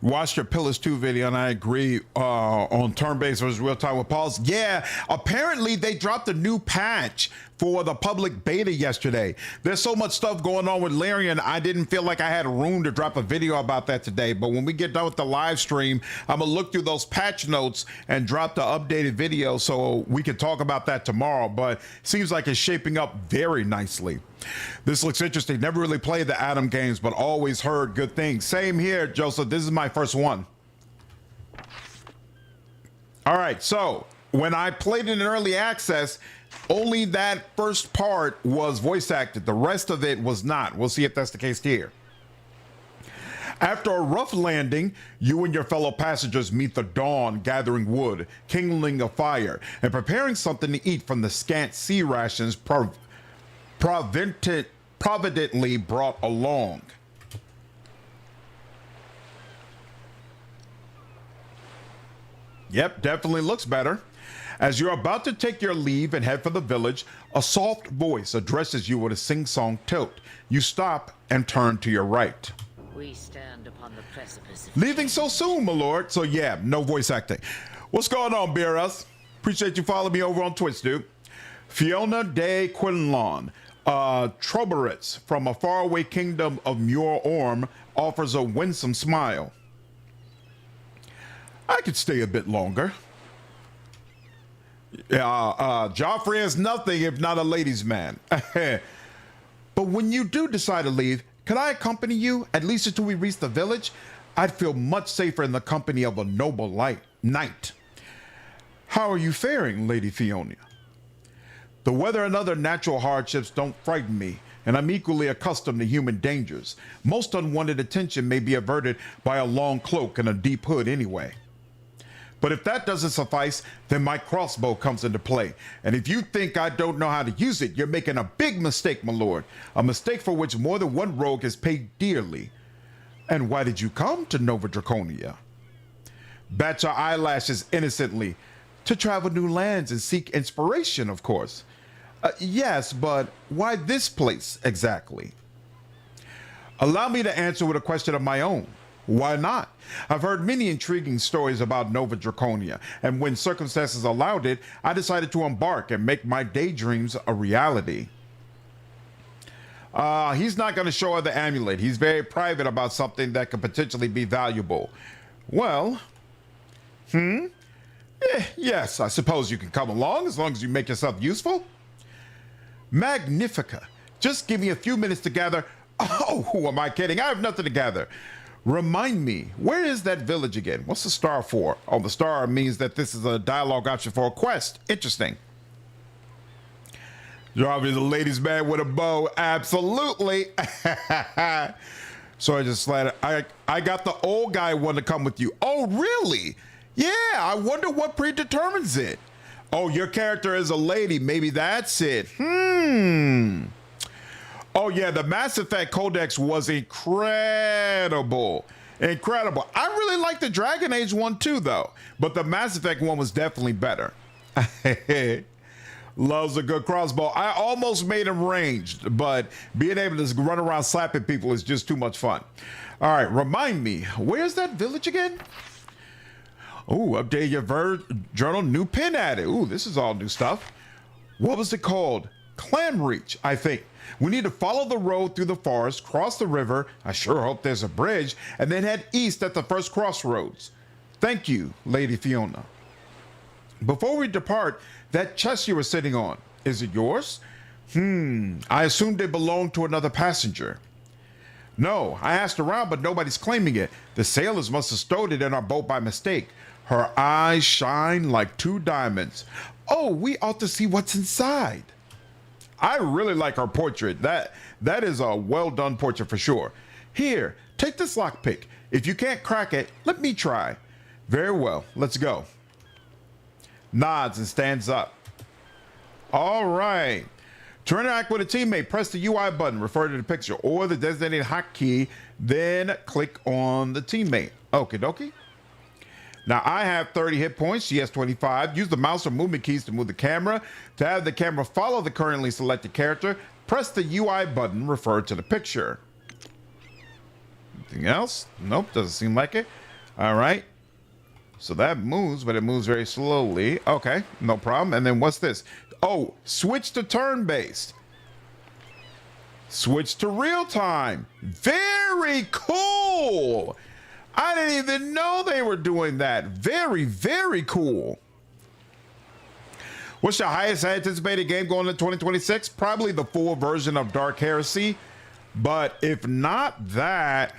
Watched your Pillars 2 video, and I agree on turn-based versus real-time with pause. Yeah, apparently they dropped a new patch for the public beta yesterday. There's so much stuff going on with Larian, I didn't feel like I had room to drop a video about that today. But when we get done with the live stream, I'm gonna look through those patch notes and drop the updated video so we can talk about that tomorrow. But seems like it's shaping up very nicely. This looks interesting. Never really played the Atom games, but always heard good things. Same here, Joseph. This is my first one. All right, so when I played it in early access, only that first part was voice acted. The rest of it was not. We'll see if that's the case here. After a rough landing, you and your fellow passengers meet the dawn, gathering wood, kindling a fire, and preparing something to eat from the scant sea rations providently brought along. Yep, definitely looks better. As you're about to take your leave and head for the village, a soft voice addresses you with a sing-song tilt. You stop and turn to your right. We stand upon the precipice of Leaving change. so soon, my lord. So yeah, no voice acting. What's going on, BRS? Appreciate you following me over on Twitch, dude. Fiona de Quinlan, Troberitz from a faraway kingdom of Muir Orm, offers a winsome smile. I could stay a bit longer. Joffrey is nothing if not a ladies' man. But when you do decide to leave, could I accompany you, at least until we reach the village? I'd feel much safer in the company of a noble knight. How are you faring, Lady Fiona? The weather and other natural hardships don't frighten me, and I'm equally accustomed to human dangers. Most unwanted attention may be averted by a long cloak and a deep hood anyway. But if that doesn't suffice, then my crossbow comes into play. And if you think I don't know how to use it, you're making a big mistake, my lord. A mistake for which more than one rogue has paid dearly. And why did you come to Nova Draconia? Bat your eyelashes innocently. To travel new lands and seek inspiration, of course. Yes, but why this place exactly? Allow me to answer with a question of my own. Why not? I've heard many intriguing stories about Nova Draconia, and when circumstances allowed it, I decided to embark and make my daydreams a reality. He's not going to show her the amulet. He's very private about something that could potentially be valuable. Well, yes, I suppose you can come along as long as you make yourself useful. Magnifica. Just give me a few minutes to gather. Oh, who am I kidding? I have nothing to gather. Remind me, where is that village again? What's the star for? Oh, the star means that this is a dialogue option for a quest. Interesting. You're obviously a ladies' man with a bow. Absolutely. So I just slatted. I got the old guy one to come with you. Oh, really? Yeah, I wonder what predetermines it. Oh, your character is a lady. Maybe that's it. Oh, yeah, the Mass Effect Codex was incredible. Incredible. I really like the Dragon Age one too, though. But the Mass Effect one was definitely better. loves a good crossbow. I almost made him ranged, but being able to run around slapping people is just too much fun. All right, remind me, where's that village again? Oh, update your journal, new pin added. Ooh, this is all new stuff. What was it called? Clan Reach, I think. We need to follow the road through the forest, cross the river. I sure hope there's a bridge, and then head east at the first crossroads. Thank you, Lady Fiona. Before we depart, that chest you were sitting on, is it yours? I assumed it belonged to another passenger. No, I asked around, but nobody's claiming it. The sailors must have stowed it in our boat by mistake. Her eyes shine like two diamonds. Oh, we ought to see what's inside. I really like her portrait. That is a well done portrait for sure. Here, take this lockpick. If you can't crack it, let me try. Very well, let's go. Nods and stands up. All right. To interact with a teammate, press the UI button, refer to the picture, or the designated hotkey, then click on the teammate. Okie dokie. Now I have 30 hit points, she has 25. Use the mouse or movement keys to move the camera. To have the camera follow the currently selected character, press the UI button, refer to the picture. Anything else? Nope, doesn't seem like it. All right. So that moves, but it moves very slowly. Okay, no problem. And then what's this? Oh, switch to turn-based. Switch to real time. Very cool. I didn't even know they were doing that. Very, very cool. What's your highest anticipated game going into 2026? Probably the full version of Dark Heresy. But if not that,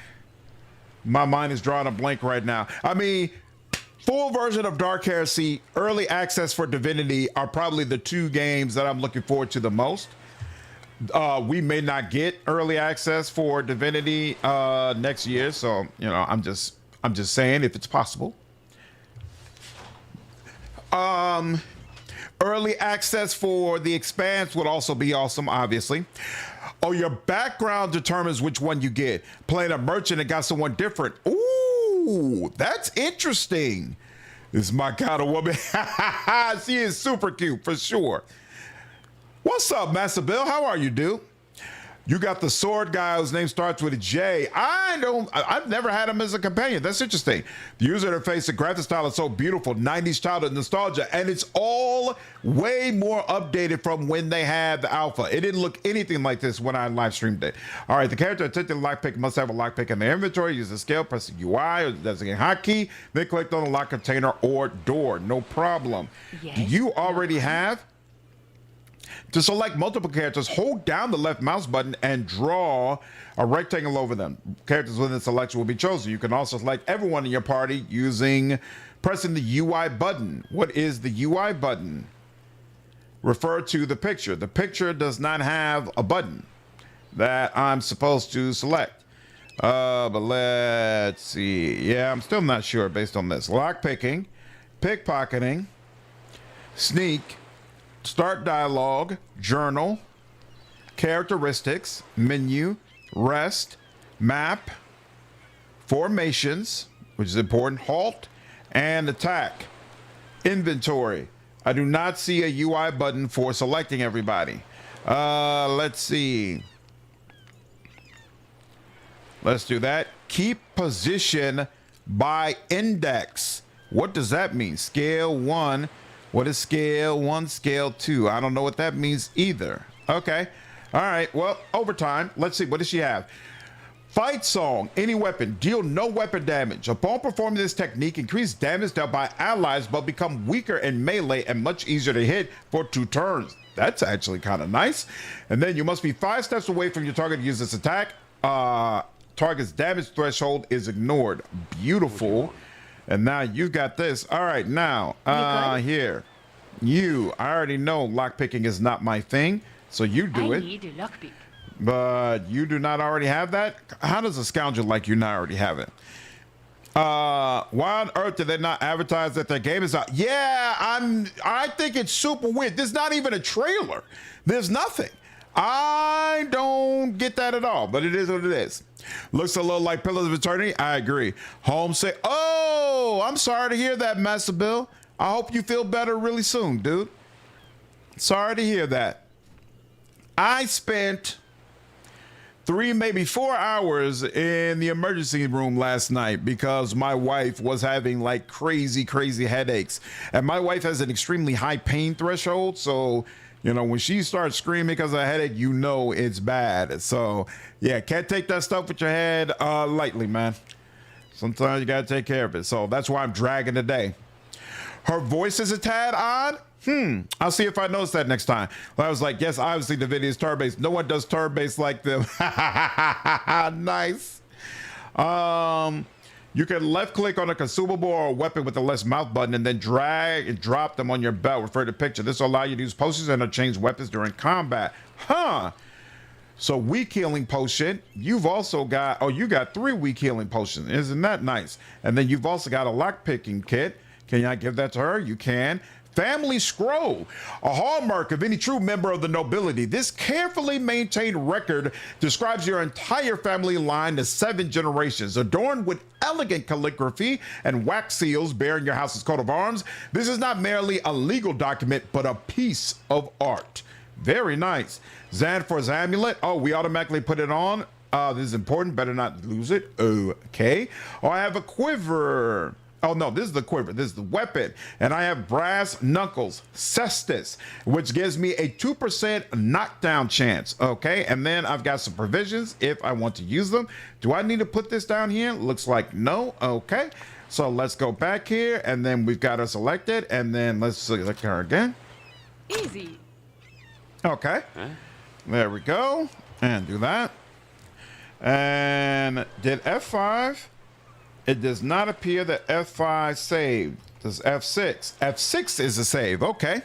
my mind is drawing a blank right now. I mean, full version of Dark Heresy, early access for Divinity are probably the two games that I'm looking forward to the most. We may not get early access for Divinity next year, so you know, I'm just saying if it's possible. Early access for The Expanse would also be awesome, obviously. Oh, your background determines which one you get. Playing a merchant and got someone different. Ooh, that's interesting. This is my kind of woman. She is super cute for sure. What's up, Master Bill? How are you, dude? You got the sword guy whose name starts with a J. I've never had him as a companion. That's interesting. The user interface and graphic style is so beautiful. 90s childhood nostalgia. And it's all way more updated from when they had the alpha. It didn't look anything like this when I live streamed it. All right, the character attempting the lockpick must have a lockpick in their inventory. Use the scale, press the UI or the designated hotkey, then click on the lock container or door. No problem. Yes. Do you already have? To select multiple characters, hold down the left mouse button and draw a rectangle over them. Characters within selection will be chosen. You can also select everyone in your party pressing the UI button. What is the UI button? Refer to the picture. The picture does not have a button that I'm supposed to select. But let's see. Yeah, I'm still not sure based on this. Lock picking, pickpocketing, sneak, start dialogue, journal, characteristics, menu, rest, map, formations, which is important, halt, and attack. Inventory. I do not see a UI button for selecting everybody. Let's see. Let's do that. Keep position by index. What does that mean? Scale 1. What is scale 1, scale 2? I don't know what that means either. Okay. All right. Well, overtime. Let's see. What does she have? Fight song. Any weapon. Deal no weapon damage. Upon performing this technique, increase damage dealt by allies, but become weaker in melee and much easier to hit for 2 turns. That's actually kind of nice. And then you must be 5 steps away from your target to use this attack. Target's damage threshold is ignored. Beautiful. And now you got this. All right, now, here. I already know lockpicking is not my thing, so you do it. Need a lockpick. But you do not already have that? How does a scoundrel like you not already have it? Why on earth did they not advertise that their game is out? Yeah, I think it's super weird. There's not even a trailer. There's nothing. I don't get that at all, but it is what it is. Looks a little like Pillars of Eternity. I agree. Holmes say, oh, I'm sorry to hear that, Master Bill. I hope you feel better really soon, dude. Sorry to hear that. I spent 3, maybe 4 hours in the emergency room last night because my wife was having like crazy headaches. And my wife has an extremely high pain threshold. So, you know, when she starts screaming because of a headache, you know it's bad. So, yeah, can't take that stuff with your head lightly, man. Sometimes you got to take care of it. So that's why I'm dragging today. Her voice is a tad odd. I'll see if I notice that next time. Well, I was like, yes, obviously the video is turn-based. No one does turn-based like them. Nice. You can left click on a consumable or a weapon with the left mouse button and then drag and drop them on your belt. Refer to picture. This will allow you to use potions and change weapons during combat. So weak healing potion. You've also got, you got 3 weak healing potions. Isn't that nice? And then you've also got a lock picking kit. Can I give that to her? You can. Family scroll, a hallmark of any true member of the nobility. This carefully maintained record describes your entire family line to 7 generations, adorned with elegant calligraphy and wax seals bearing your house's coat of arms. This is not merely a legal document, but a piece of art. Very nice. Xanfor's amulet. Oh, we automatically put it on. This is important. Better not lose it. Okay. Oh, I have a quiver. Oh, no, this is the quiver. This is the weapon. And I have brass knuckles, cestus, which gives me a 2% knockdown chance. Okay, and then I've got some provisions if I want to use them. Do I need to put this down here? Looks like no. Okay, so let's go back here, and then we've got her selected, and then let's select her again. Easy. Okay, there we go, and do that. And did F5? It does not appear that F5 saved. Does F6? F6 is a save. Okay.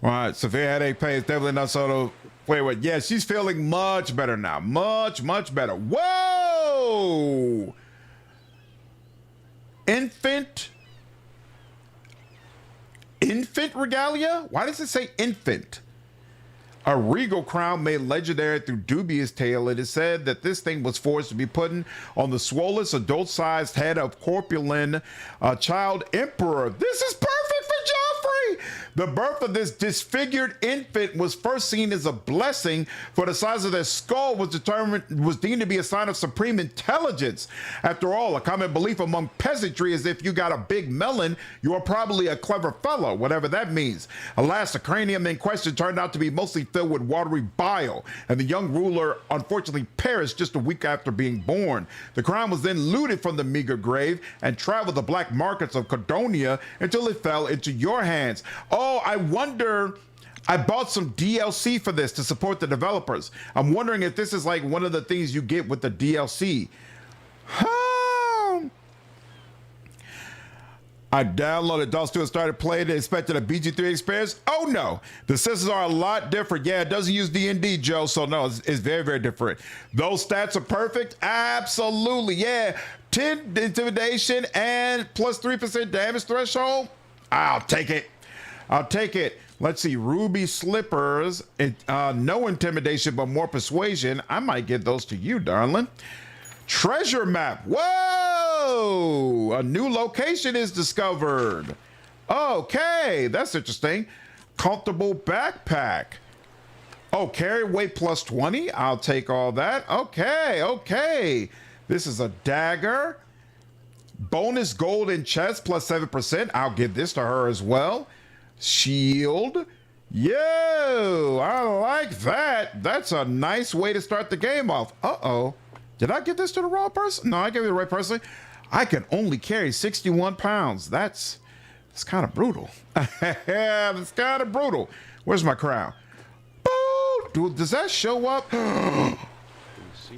All right. Severe headache pain is definitely not sort of. Wait. Yeah, she's feeling much better now. Much better. Whoa! Infant regalia? Why does it say infant? A regal crown made legendary through dubious tale. It is said that this thing was forced to be put on the swollen, adult-sized head of corpulent child emperor. This is perfect for Joffrey! The birth of this disfigured infant was first seen as a blessing, for the size of their skull was deemed to be a sign of supreme intelligence. After all, a common belief among peasantry is if you got a big melon, you are probably a clever fellow, whatever that means. Alas, the cranium in question turned out to be mostly filled with watery bile, and the young ruler unfortunately perished just a week after being born. The crown was then looted from the meager grave and traveled the black markets of Cordonia until it fell into your hands. Oh, I wonder, I bought some DLC for this to support the developers. I'm wondering if this is like one of the things you get with the DLC. I downloaded DOS 2 and started playing it, expected a BG3 experience. Oh no, the systems are a lot different. Yeah, it doesn't use D&D, Joe, so no, it's very different. Those stats are perfect? Absolutely, yeah. 10 intimidation and plus 3% damage threshold? I'll take it. Let's see, ruby slippers, no intimidation, but more persuasion. I might give those to you, darling. Treasure map. Whoa! A new location is discovered. Okay, that's interesting. Comfortable backpack. Oh, carry weight plus 20. I'll take all that. Okay. This is a dagger. Bonus gold in chest plus 7%. I'll give this to her as well. Shield. Yo, I like that. That's a nice way to start the game off. Uh-oh. Did I give this to the wrong person? No, I gave it to the right person. I can only carry 61 pounds. That's kind of brutal. That's kind of brutal. Where's my crown? Dude, does that show up?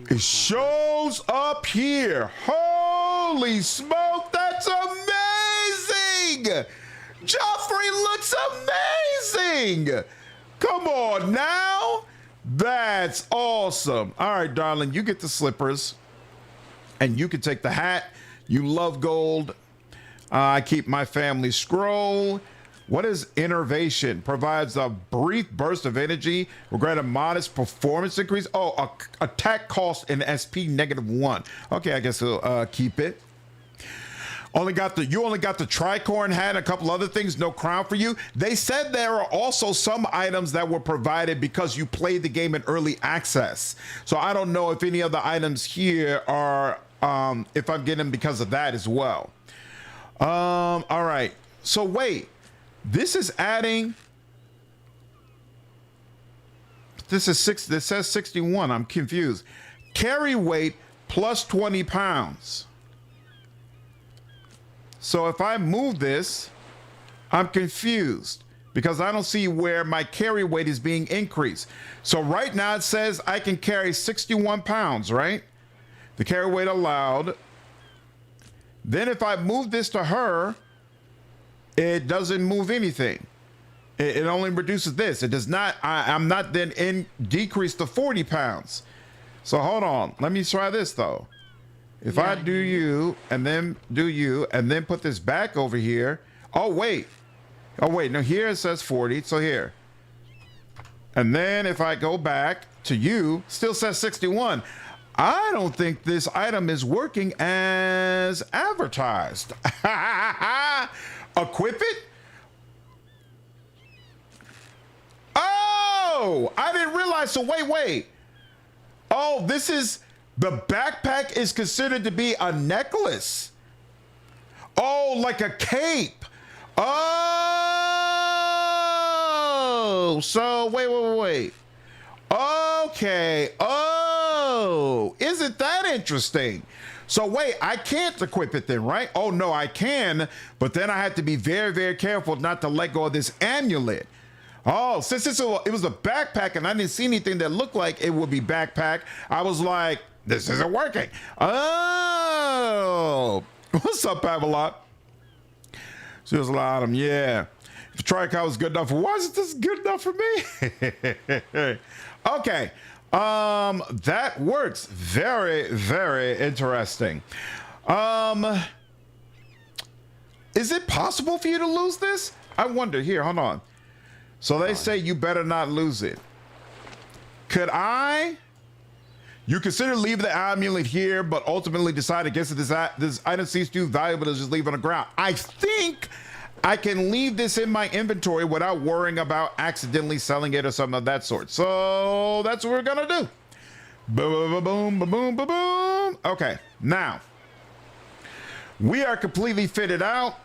It shows up here. Holy smoke, that's amazing! Joffrey looks amazing! Come on now. That's awesome. All right, darling, you get the slippers and you can take the hat. You love gold. I keep my family scroll. What is innervation? Provides a brief burst of energy. Will grant a modest performance increase. Oh, attack cost in SP -1. Okay, I guess we'll keep it. You only got the tricorn hat and a couple other things, no crown for you. They said there are also some items that were provided because you played the game in early access. So I don't know if any of the items here are if I'm getting them because of that as well. All right. So wait, this is adding. This says 61. I'm confused. Carry weight plus 20 pounds. So if I move this, I'm confused because I don't see where my carry weight is being increased. So right now it says I can carry 61 pounds, right? The carry weight allowed. Then if I move this to her, it doesn't move anything. It only reduces this. It does not, I'm not then decreased to 40 pounds. So hold on, let me try this though. If I do you and then do you and then put this back over here. Oh wait, no, here it says 40, so here. And then if I go back to you, still says 61. I don't think this item is working as advertised. Equip it? Oh, I didn't realize, so wait. Oh, this is, the backpack is considered to be a necklace. Oh, like a cape. Oh, so wait. Okay. Oh, isn't that interesting? So wait, I can't equip it then, right? Oh no, I can, but then I have to be very, very careful not to let go of this amulet. Oh, since it was a backpack and I didn't see anything that looked like it would be backpack, I was like, this isn't working. Oh, what's up, Avalot? She was a lot of them, yeah. If Tricot was good enough, why isn't this good enough for me? Okay, that works. Very, very interesting. Is it possible for you to lose this? I wonder. Here, hold on. So they say you better not lose it. Could I? You consider leaving the amulet here, but ultimately decide against it. This item seems too valuable to just leave on the ground. I think I can leave this in my inventory without worrying about accidentally selling it or something of that sort. So that's what we're gonna do. Boom, boom, boom, boom, boom, boom. Okay, now we are completely fitted out.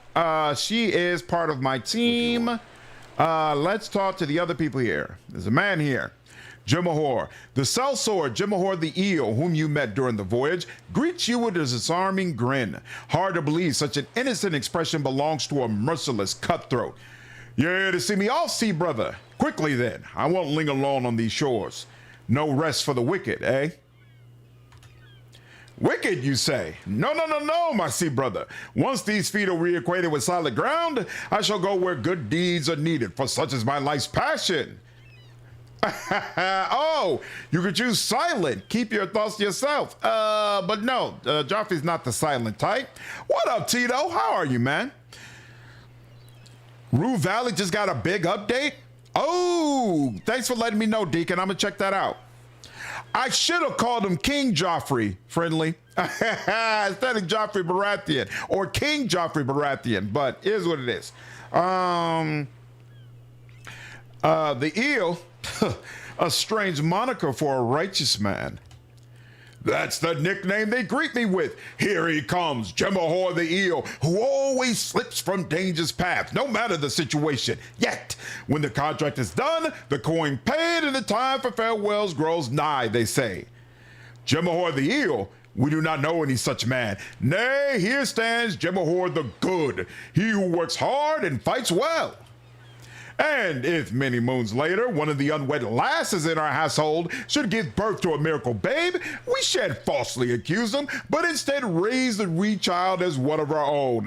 She is part of my team. Let's talk to the other people here. There's a man here. Jimahor, the sellsword, Jimahor the eel, whom you met during the voyage, greets you with a disarming grin. Hard to believe such an innocent expression belongs to a merciless cutthroat. You're here to see me off, sea brother. Quickly then, I won't linger long on these shores. No rest for the wicked, eh? Wicked, you say? No, my sea brother. Once these feet are reacquainted with solid ground, I shall go where good deeds are needed, for such is my life's passion. Oh, you could choose silent. Keep your thoughts to yourself. But no, Joffrey's not the silent type. What up, Tito? How are you, man? Rue Valley just got a big update. Oh, thanks for letting me know, Deacon. I'm gonna check that out. I should have called him King Joffrey, friendly, instead of Joffrey Baratheon or King Joffrey Baratheon. But here's what it is. The eel, a strange moniker for a righteous man. That's the nickname they greet me with. Here he comes, Jimahor the eel, who always slips from danger's path, no matter the situation. Yet, when the contract is done, the coin paid, and the time for farewells grows nigh, they say. Jimahor the eel, we do not know any such man. Nay, here stands Jimahor the good, he who works hard and fights well. And if many moons later, one of the unwed lasses in our household should give birth to a miracle babe, we shan't falsely accuse them, but instead raise the child as one of our own.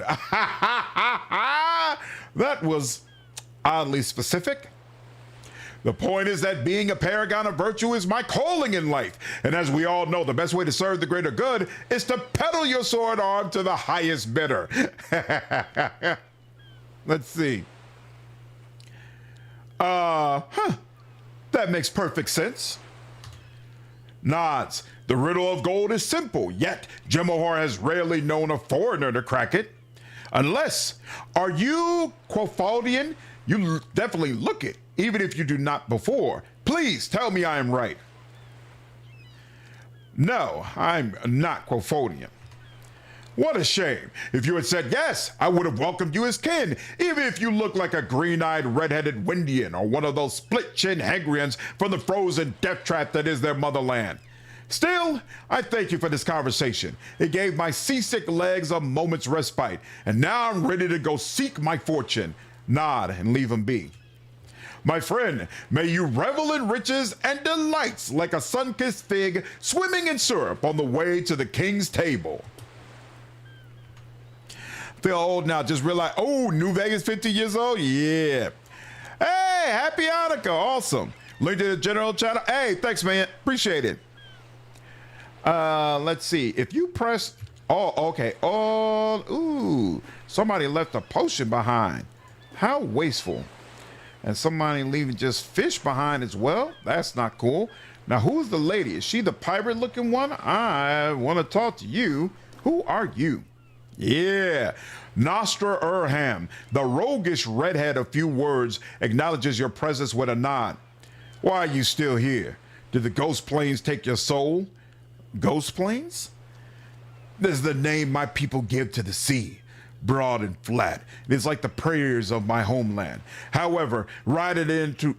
That was oddly specific. The point is that being a paragon of virtue is my calling in life. And as we all know, the best way to serve the greater good is to pedal your sword arm to the highest bidder. Let's see. That makes perfect sense. Nods. The riddle of gold is simple, yet Jimahor has rarely known a foreigner to crack it. Unless, are you Quothodian? You definitely look it, even if you do not before. Please tell me I am right. No, I'm not Quothodian. What a shame. If you had said yes, I would have welcomed you as kin, even if you look like a green-eyed, red-headed Windian or one of those split-chin Hagrians from the frozen death trap that is their motherland. Still, I thank you for this conversation. It gave my seasick legs a moment's respite, and now I'm ready to go seek my fortune. Nod and leave him be. My friend, may you revel in riches and delights like a sun-kissed fig swimming in syrup on the way to the king's table. Feel old now, just realize, oh, New Vegas 50 years old? Yeah. Hey, happy Hanukkah, awesome. Link to the general channel. Hey, thanks, man, appreciate it. Let's see, if you press, oh, okay, oh, ooh, somebody left a potion behind. How wasteful. And somebody leaving just fish behind as well? That's not cool. Now, who's the lady? Is she the pirate looking one? I want to talk to you. Who are you? Yeah, Nostra Urham, the roguish redhead of few words, acknowledges your presence with a nod. Why are you still here? Did the ghost planes take your soul? Ghost planes? This is the name my people give to the sea. Broad and flat. It is like the prairies of my homeland. However, ride into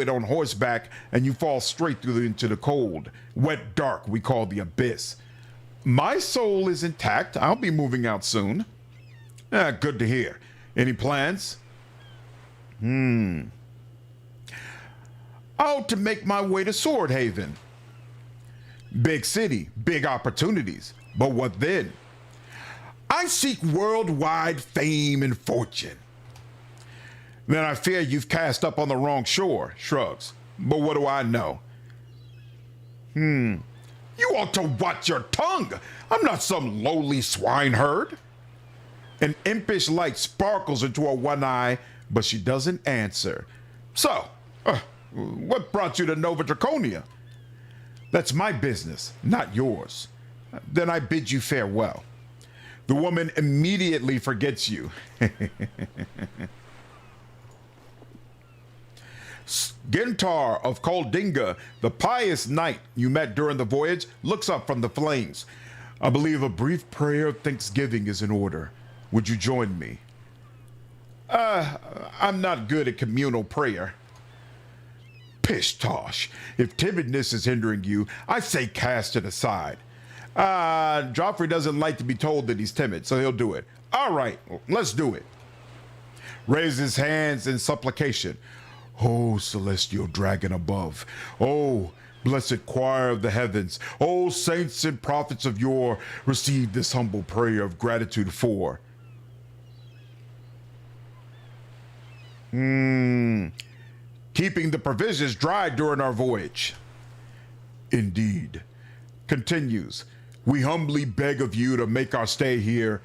it on horseback and you fall straight into the cold, wet dark we call the abyss. My soul is intact. I'll be moving out soon. Good to hear. Any plans? Oh, to make my way to Swordhaven. Big city, big opportunities. But what then? I seek worldwide fame and fortune. Then I fear you've cast up on the wrong shore, shrugs. But what do I know? You ought to watch your tongue. I'm not some lowly swineherd. An impish light sparkles into her one eye, but she doesn't answer. So, what brought you to Nova Draconia? That's my business, not yours. Then I bid you farewell. The woman immediately forgets you. Gentar of Koldinga, the pious knight you met during the voyage, looks up from the flames. I believe a brief prayer of thanksgiving is in order. Would you join me? I'm not good at communal prayer. Pish tosh. If timidness is hindering you, I say cast it aside. Joffrey doesn't like to be told that he's timid, so he'll do it. All right, let's do it. Raise his hands in supplication. Oh, celestial dragon above. Oh, blessed choir of the heavens. Oh, saints and prophets of yore, receive this humble prayer of gratitude for. Keeping the provisions dry during our voyage. Indeed. Continues. We humbly beg of you to make our stay here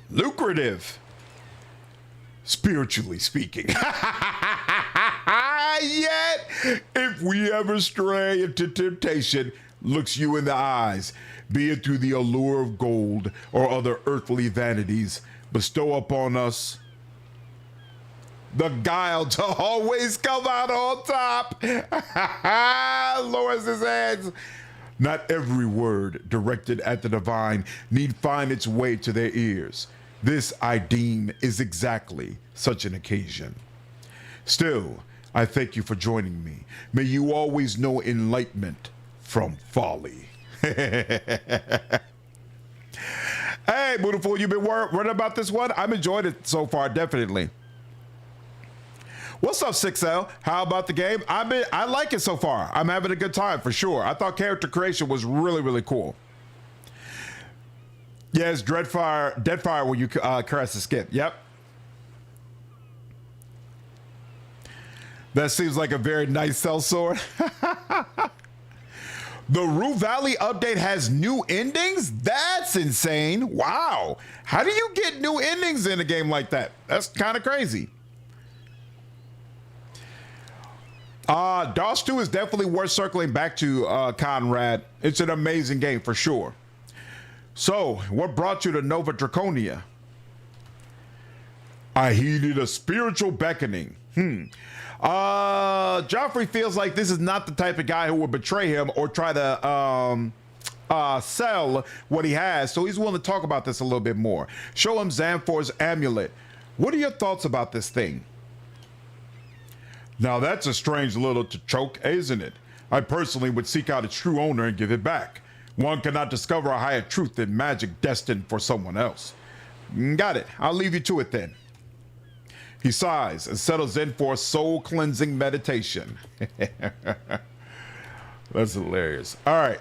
lucrative. Spiritually speaking. Yet, if we ever stray into temptation, looks you in the eyes, be it through the allure of gold or other earthly vanities, bestow upon us the guile to always come out on top. Lowers his hands. Not every word directed at the divine need find its way to their ears. This, I deem, is exactly such an occasion. Still, I thank you for joining me. May you always know enlightenment from folly. Hey, beautiful, you been worried about this one? I've enjoyed it so far, definitely. What's up, 6L? How about the game? I like it so far. I'm having a good time for sure. I thought character creation was really, really cool. Yes, Deadfire where you caress the skip. Yep. That seems like a very nice sellsword. The Rue Valley update has new endings? That's insane. Wow. How do you get new endings in a game like that? That's kind of crazy. DOS 2 is definitely worth circling back to, Conrad. It's an amazing game for sure. So, what brought you to Nova Draconia? I heeded a spiritual beckoning. Joffrey feels like this is not the type of guy who would betray him or try to sell what he has, so he's willing to talk about this a little bit more. Show him Xanfor's amulet. What are your thoughts about this thing? Now that's a strange little choke, isn't it? I personally would seek out its true owner and give it back. One cannot discover a higher truth than magic destined for someone else. Got it. I'll leave you to it then. He sighs and settles in for a soul-cleansing meditation. That's hilarious. All right.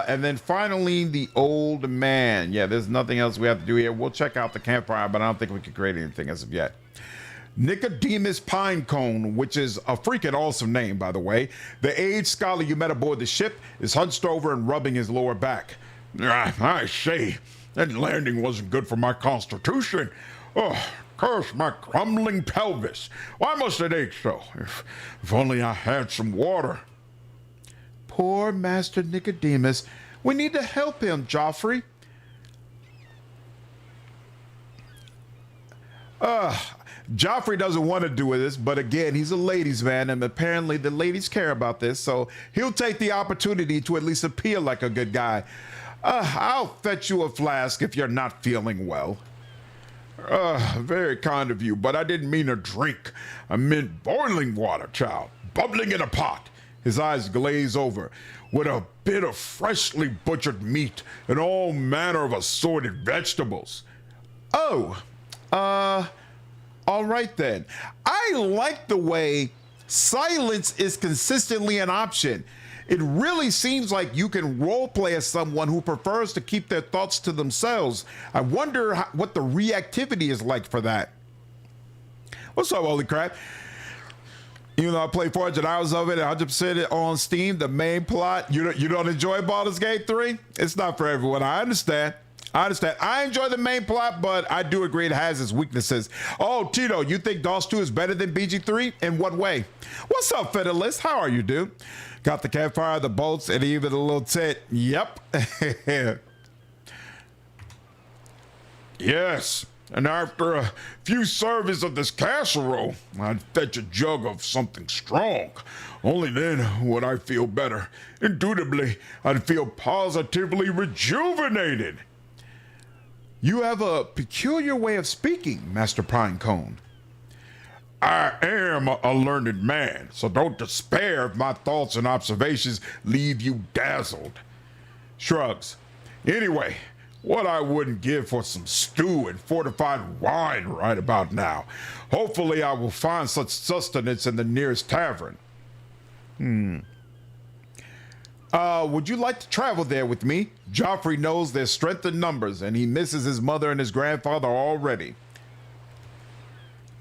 And then finally, the old man. Yeah, there's nothing else we have to do here. We'll check out the campfire, but I don't think we can create anything as of yet. Nicodemus Pinecone, which is a freaking awesome name, by the way. The aged scholar you met aboard the ship is hunched over and rubbing his lower back. I say, that landing wasn't good for my constitution. Oh, curse my crumbling pelvis. Why must it ache so? If only I had some water. Poor Master Nicodemus. We need to help him, Joffrey. Joffrey doesn't want to do this, but again, he's a ladies' man, and apparently the ladies care about this, so he'll take the opportunity to at least appear like a good guy. I'll fetch you a flask if you're not feeling well. Very kind of you, but I didn't mean a drink. I meant boiling water, child, bubbling in a pot. His eyes glaze over, with a bit of freshly butchered meat and all manner of assorted vegetables. Oh, all right then. I like the way silence is consistently an option. It really seems like you can roleplay as someone who prefers to keep their thoughts to themselves. I wonder what the reactivity is like for that. What's up, holy crap? Even though I played 400 hours of it, 100% on Steam, the main plot, you don't enjoy Baldur's Gate 3? It's not for everyone. I understand. I enjoy the main plot, but I do agree it has its weaknesses. Oh, Tito, you think DOS 2 is better than BG3? In what way? What's up, Fiddlelist? How are you, dude? Got the campfire, the bolts, and even a little tit. Yep. Yes. And after a few servings of this casserole, I'd fetch a jug of something strong. Only then would I feel better. Indubitably, I'd feel positively rejuvenated. You have a peculiar way of speaking, Master Pinecone. I am a learned man, so don't despair if my thoughts and observations leave you dazzled. Shrugs. Anyway, what I wouldn't give for some stew and fortified wine right about now. Hopefully I will find such sustenance in the nearest tavern. Would you like to travel there with me? Joffrey knows there's strength in numbers, and he misses his mother and his grandfather already.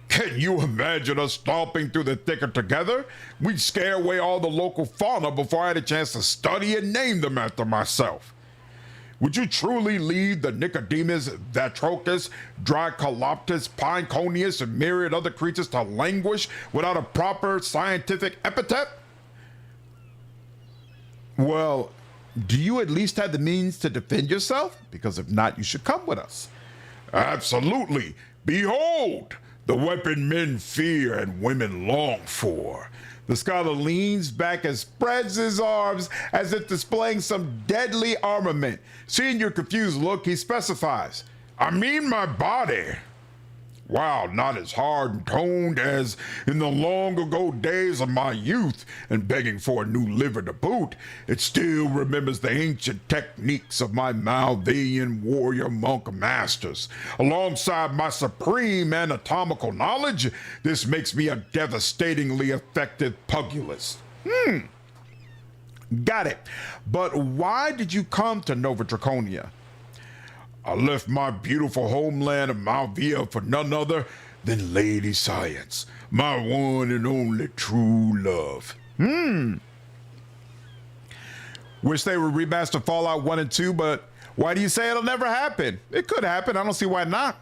Can you imagine us stomping through the thicket together? We'd scare away all the local fauna before I had a chance to study and name them after myself. Would you truly leave the Nicodemus, Vatrocus, Drycoloptus, Pineconius, and myriad other creatures to languish without a proper scientific epithet? Well, do you at least have the means to defend yourself? Because if not, you should come with us. Absolutely. Behold, the weapon men fear and women long for. The scholar leans back and spreads his arms as if displaying some deadly armament. Seeing your confused look, he specifies, I mean my body. While not as hard and toned as in the long ago days of my youth and begging for a new liver to boot, it still remembers the ancient techniques of my Malvavian warrior monk masters. Alongside my supreme anatomical knowledge, this makes me a devastatingly effective pugilist. Got it. But why did you come to Nova Draconia? I left my beautiful homeland of Malvia for none other than Lady Science, my one and only true love. Wish they would remaster Fallout 1 and 2, but why do you say it'll never happen? It could happen. I don't see why not.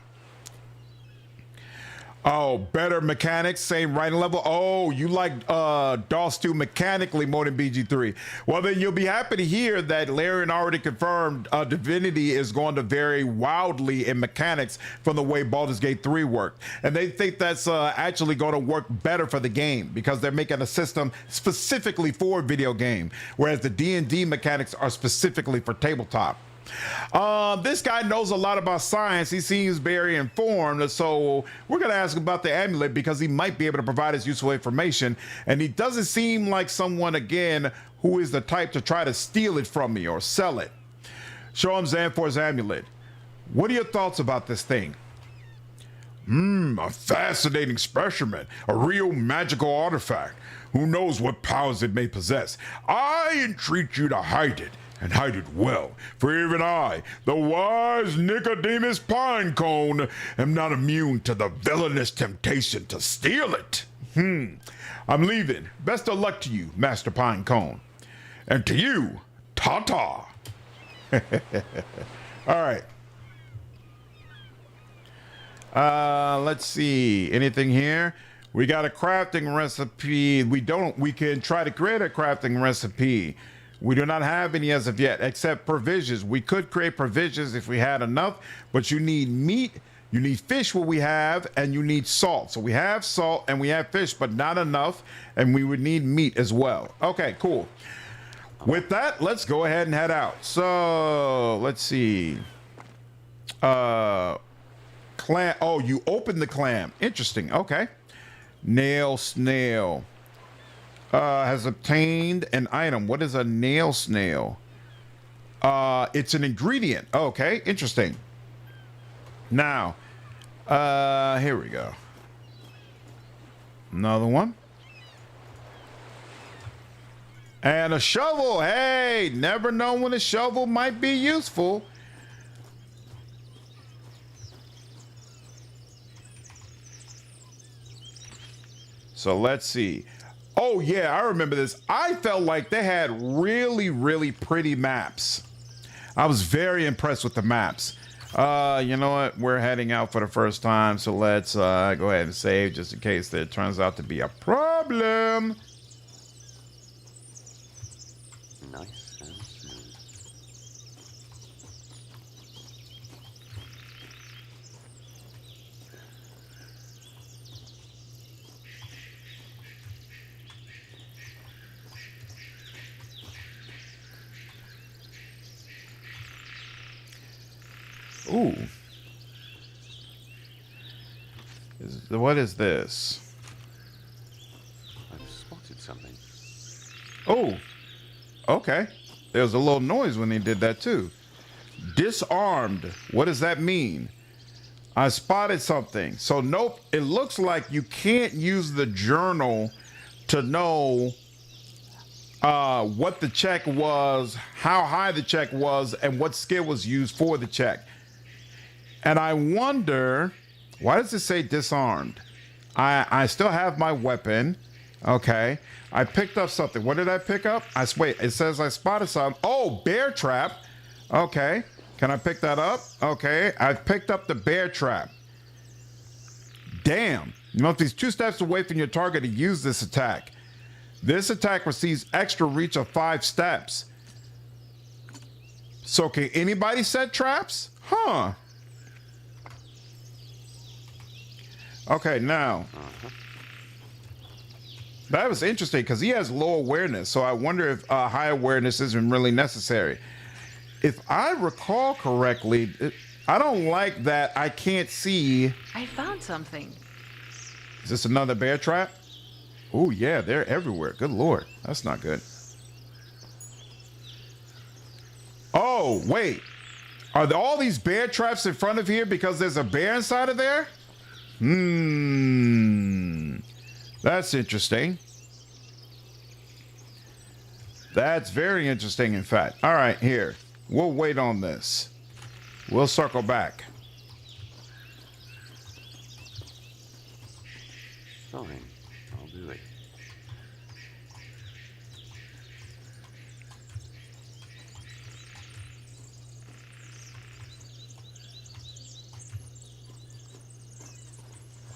Oh, better mechanics, same writing level. Oh, you like DOS 2 mechanically more than BG3. Well, then you'll be happy to hear that Larian already confirmed Divinity is going to vary wildly in mechanics from the way Baldur's Gate 3 worked. And they think that's actually going to work better for the game because they're making a system specifically for a video game, whereas the D&D mechanics are specifically for tabletop. This guy knows a lot about science. He seems very informed, so we're going to ask him about the amulet because he might be able to provide us useful information. And he doesn't seem like someone, again, who is the type to try to steal it from me or sell it. Show him Xanfor's amulet. What are your thoughts about this thing? A fascinating specimen, a real magical artifact. Who knows what powers it may possess? I entreat you to hide it. And hide it well, for even I, the wise Nicodemus Pinecone, am not immune to the villainous temptation to steal it. I'm leaving. Best of luck to you, Master Pinecone. And to you, ta-ta. All right. Let's see. Anything here? We got a crafting recipe. We can try to create a crafting recipe. We do not have any as of yet, except provisions. We could create provisions if we had enough, but you need meat, you need fish, what we have, and you need salt. So we have salt and we have fish, but not enough, and we would need meat as well. Okay, cool. With that, let's go ahead and head out. So let's see. Clam. Oh, you opened the clam. Interesting. Okay. Nail snail. Has obtained an item. What is a nail snail? It's an ingredient. Okay, interesting. Now, here we go. Another one. And a shovel. Hey, never know when a shovel might be useful. So let's see. Oh, yeah, I remember this. I felt like they had really, really pretty maps. I was very impressed with the maps. You know what? We're heading out for the first time, so let's go ahead and save just in case there turns out to be a problem. Nice and smooth. Ooh. What is this? I've spotted something. Oh, okay. There was a little noise when he did that too. Disarmed. What does that mean? I spotted something. So nope, it looks like you can't use the journal to know what the check was, how high the check was, and what skill was used for the check. And I wonder, why does it say disarmed? I still have my weapon. Okay. I picked up something. What did I pick up? Wait, it says I spotted something. Oh, bear trap. Okay. Can I pick that up? Okay. I picked up the bear trap. Damn. You must be 2 steps away from your target to use this attack. This attack receives extra reach of 5 steps. So can anybody set traps? Huh. Okay, now. That was interesting because he has low awareness. So I wonder if high awareness isn't really necessary. If I recall correctly, I don't like that I can't see. I found something. Is this another bear trap? Oh, yeah, they're everywhere. Good Lord. That's not good. Oh, wait. Are there all these bear traps in front of here because there's a bear inside of there? That's interesting. That's very interesting, in fact. All right, here. We'll wait on this. We'll circle back. Fine, I'll do it.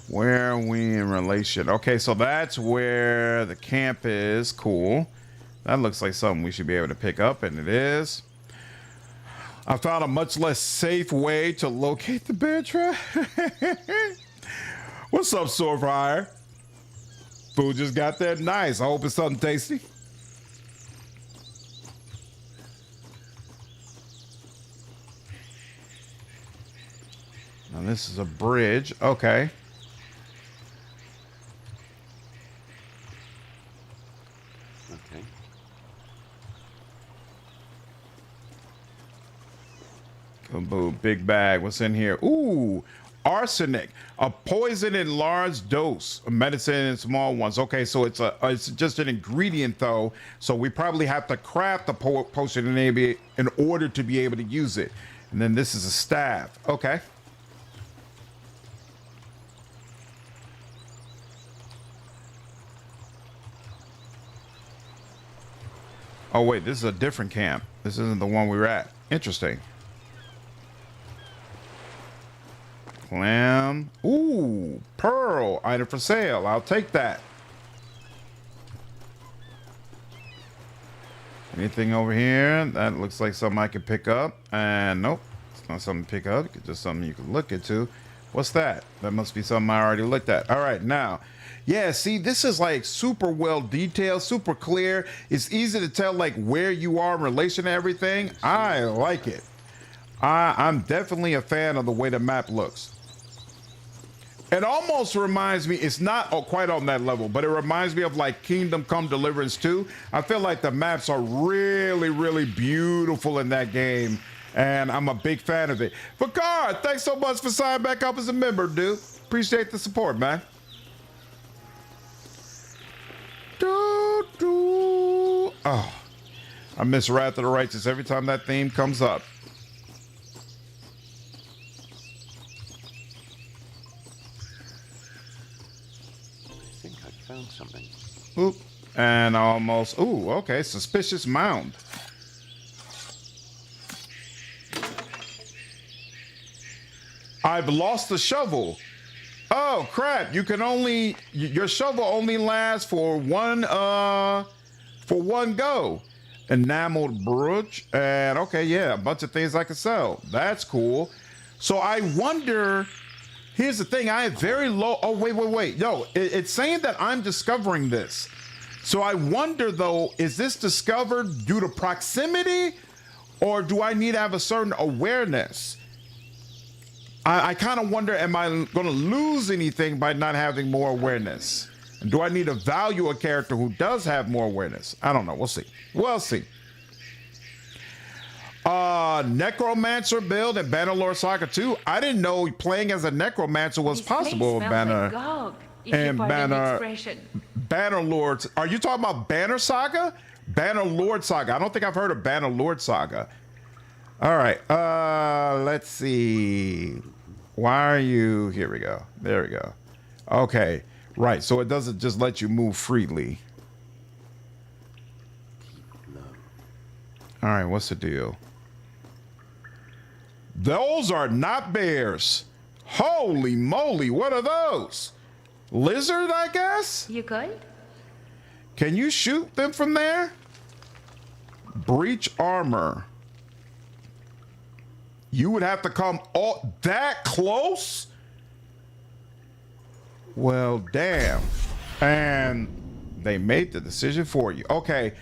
Where are we in relation? Okay, so that's where the camp is. Cool. That looks like something we should be able to pick up, and it is. I found a much less safe way to locate the bear trap. What's up, Sword Fire? Food just got there. Nice. I hope it's something tasty. Now this is a bridge. Okay. Okay. Kaboom. Big bag. What's in here? Ooh. Arsenic, a poison in large dose, medicine in small ones. Okay, so it's just an ingredient though, so we probably have to craft the potion in order to be able to use it. And then this is a staff. Okay. Oh wait, this is a different camp. This isn't the one we were at. Interesting. Clam. Ooh, pearl. Item for sale. I'll take that. Anything over here? That looks like something I could pick up. And nope, it's not something to pick up. It's just something you can look into. What's that? That must be something I already looked at. All right, now. Yeah, see, this is like super well detailed, super clear. It's easy to tell like where you are in relation to everything. I like it. I'm definitely a fan of the way the map looks. It almost reminds me, it's not quite on that level, but it reminds me of like Kingdom Come Deliverance 2. I feel like the maps are really, really beautiful in that game, and I'm a big fan of it. Picard, thanks so much for signing back up as a member, dude. Appreciate the support, man. Oh, I miss Wrath of the Righteous every time that theme comes up. Found something. Oop. And almost. Ooh, okay. Suspicious mound. I've lost the shovel. Oh crap! You can only your shovel only lasts for one go. Enameled brooch and okay, yeah, a bunch of things I can sell. That's cool. So I wonder. Here's the thing, I have very low, oh, wait. No, it's saying that I'm discovering this. So I wonder though, is this discovered due to proximity or do I need to have a certain awareness? I kind of wonder, am I gonna lose anything by not having more awareness? And do I need to value a character who does have more awareness? I don't know, we'll see. We'll see. Necromancer build in Bannerlord Saga 2. I didn't know playing as a Necromancer was possible in Bannerlord. Are you talking about Banner Saga? Bannerlord Saga. I don't think I've heard of Bannerlord Saga. All right. Let's see. Why are you? Here we go. There we go. Okay. Right. So it doesn't just let you move freely. All right. What's the deal? Those are not bears. Holy moly, what are those? Lizard, I guess? You good? Can you shoot them from there? Breach armor. You would have to come all that close? Well, damn. And they made the decision for you. Okay.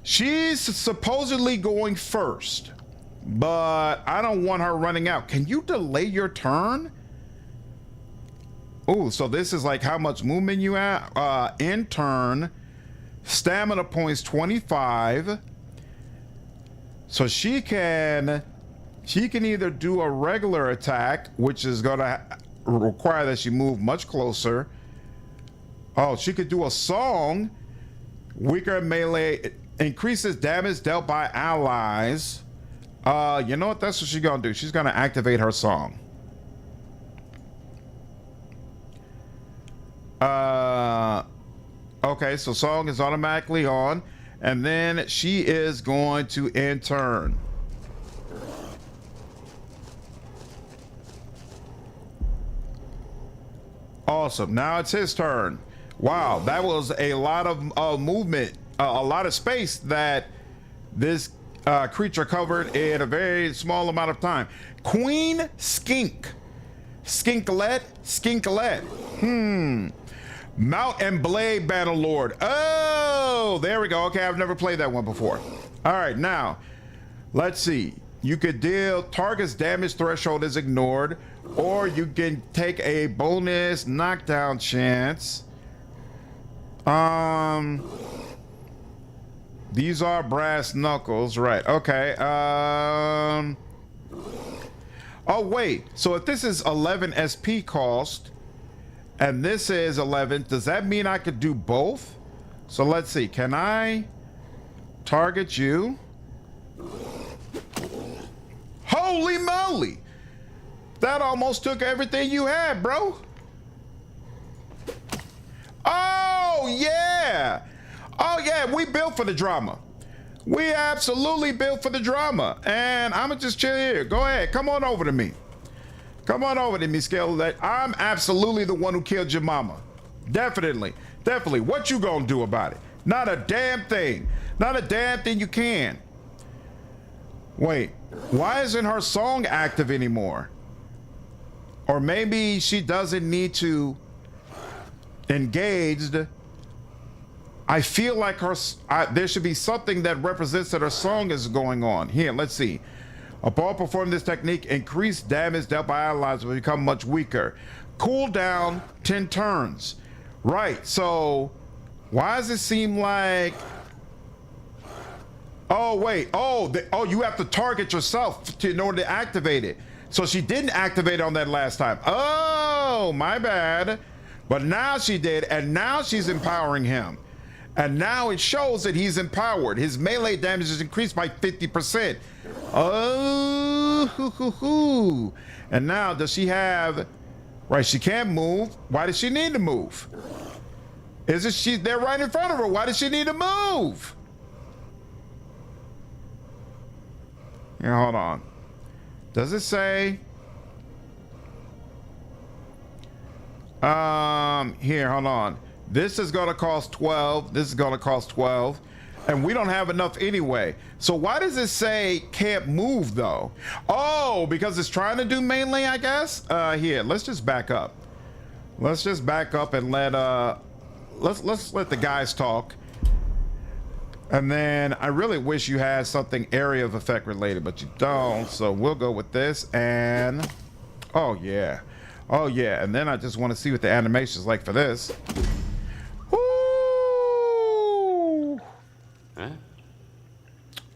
She's supposedly going first. But I don't want her running out. Can you delay your turn? Oh, so this is like how much movement you have. In turn, stamina points 25. So she can either do a regular attack, which is gonna require that she move much closer. Oh, she could do a song. Weaker melee increases damage dealt by allies. You know what? That's what she's gonna do. She's gonna activate her song. Okay, so song is automatically on, and then she is going to end turn. Awesome. Now it's his turn. Wow, that was a lot of movement, a lot of space that this creature covered in a very small amount of time. Queen Skink. Skinklet. Mount and Blade Bannerlord. Oh, there we go. Okay, I've never played that one before. All right, now, let's see. You could deal target's damage threshold is ignored, or you can take a bonus knockdown chance. These are brass knuckles, right? Okay. Oh wait. So if this is 11 SP cost, and this is 11, does that mean I could do both? So let's see. Can I target you? Holy moly! That almost took everything you had, bro. Oh yeah! Oh yeah, we built for the drama. We absolutely built for the drama. And I'ma just chill here. Go ahead, come on over to me. Come on over to me, Skeleton. I'm absolutely the one who killed your mama. Definitely. What you gonna do about it? Not a damn thing. Not a damn thing you can. Wait, why isn't her song active anymore? Or maybe she doesn't need to engage. I feel like there should be something that represents that her song is going on. Here, let's see. Upon performing this technique, increased damage dealt by allies will become much weaker. Cool down 10 turns. Right, so why does it seem like... Oh, wait. Oh, you have to target yourself in order to activate it. So she didn't activate it on that last time. Oh, my bad. But now she did, and now she's empowering him. And now it shows that he's empowered. His melee damage is increased by 50%. Oh, and now does she have... Right, she can't move. Why does she need to move? They're right in front of her. Why does she need to move? Here, hold on. Does it say? Here, hold on. This is gonna cost 12. This is gonna cost 12. And we don't have enough anyway. So why does it say can't move though? Oh, because it's trying to do melee, I guess? Here, let's just back up. Let's just back up and let let's let the guys talk. And then I really wish you had something area of effect related, but you don't. So we'll go with this and oh yeah. Oh yeah. And then I just want to see what the animation's like for this. Woo! Huh?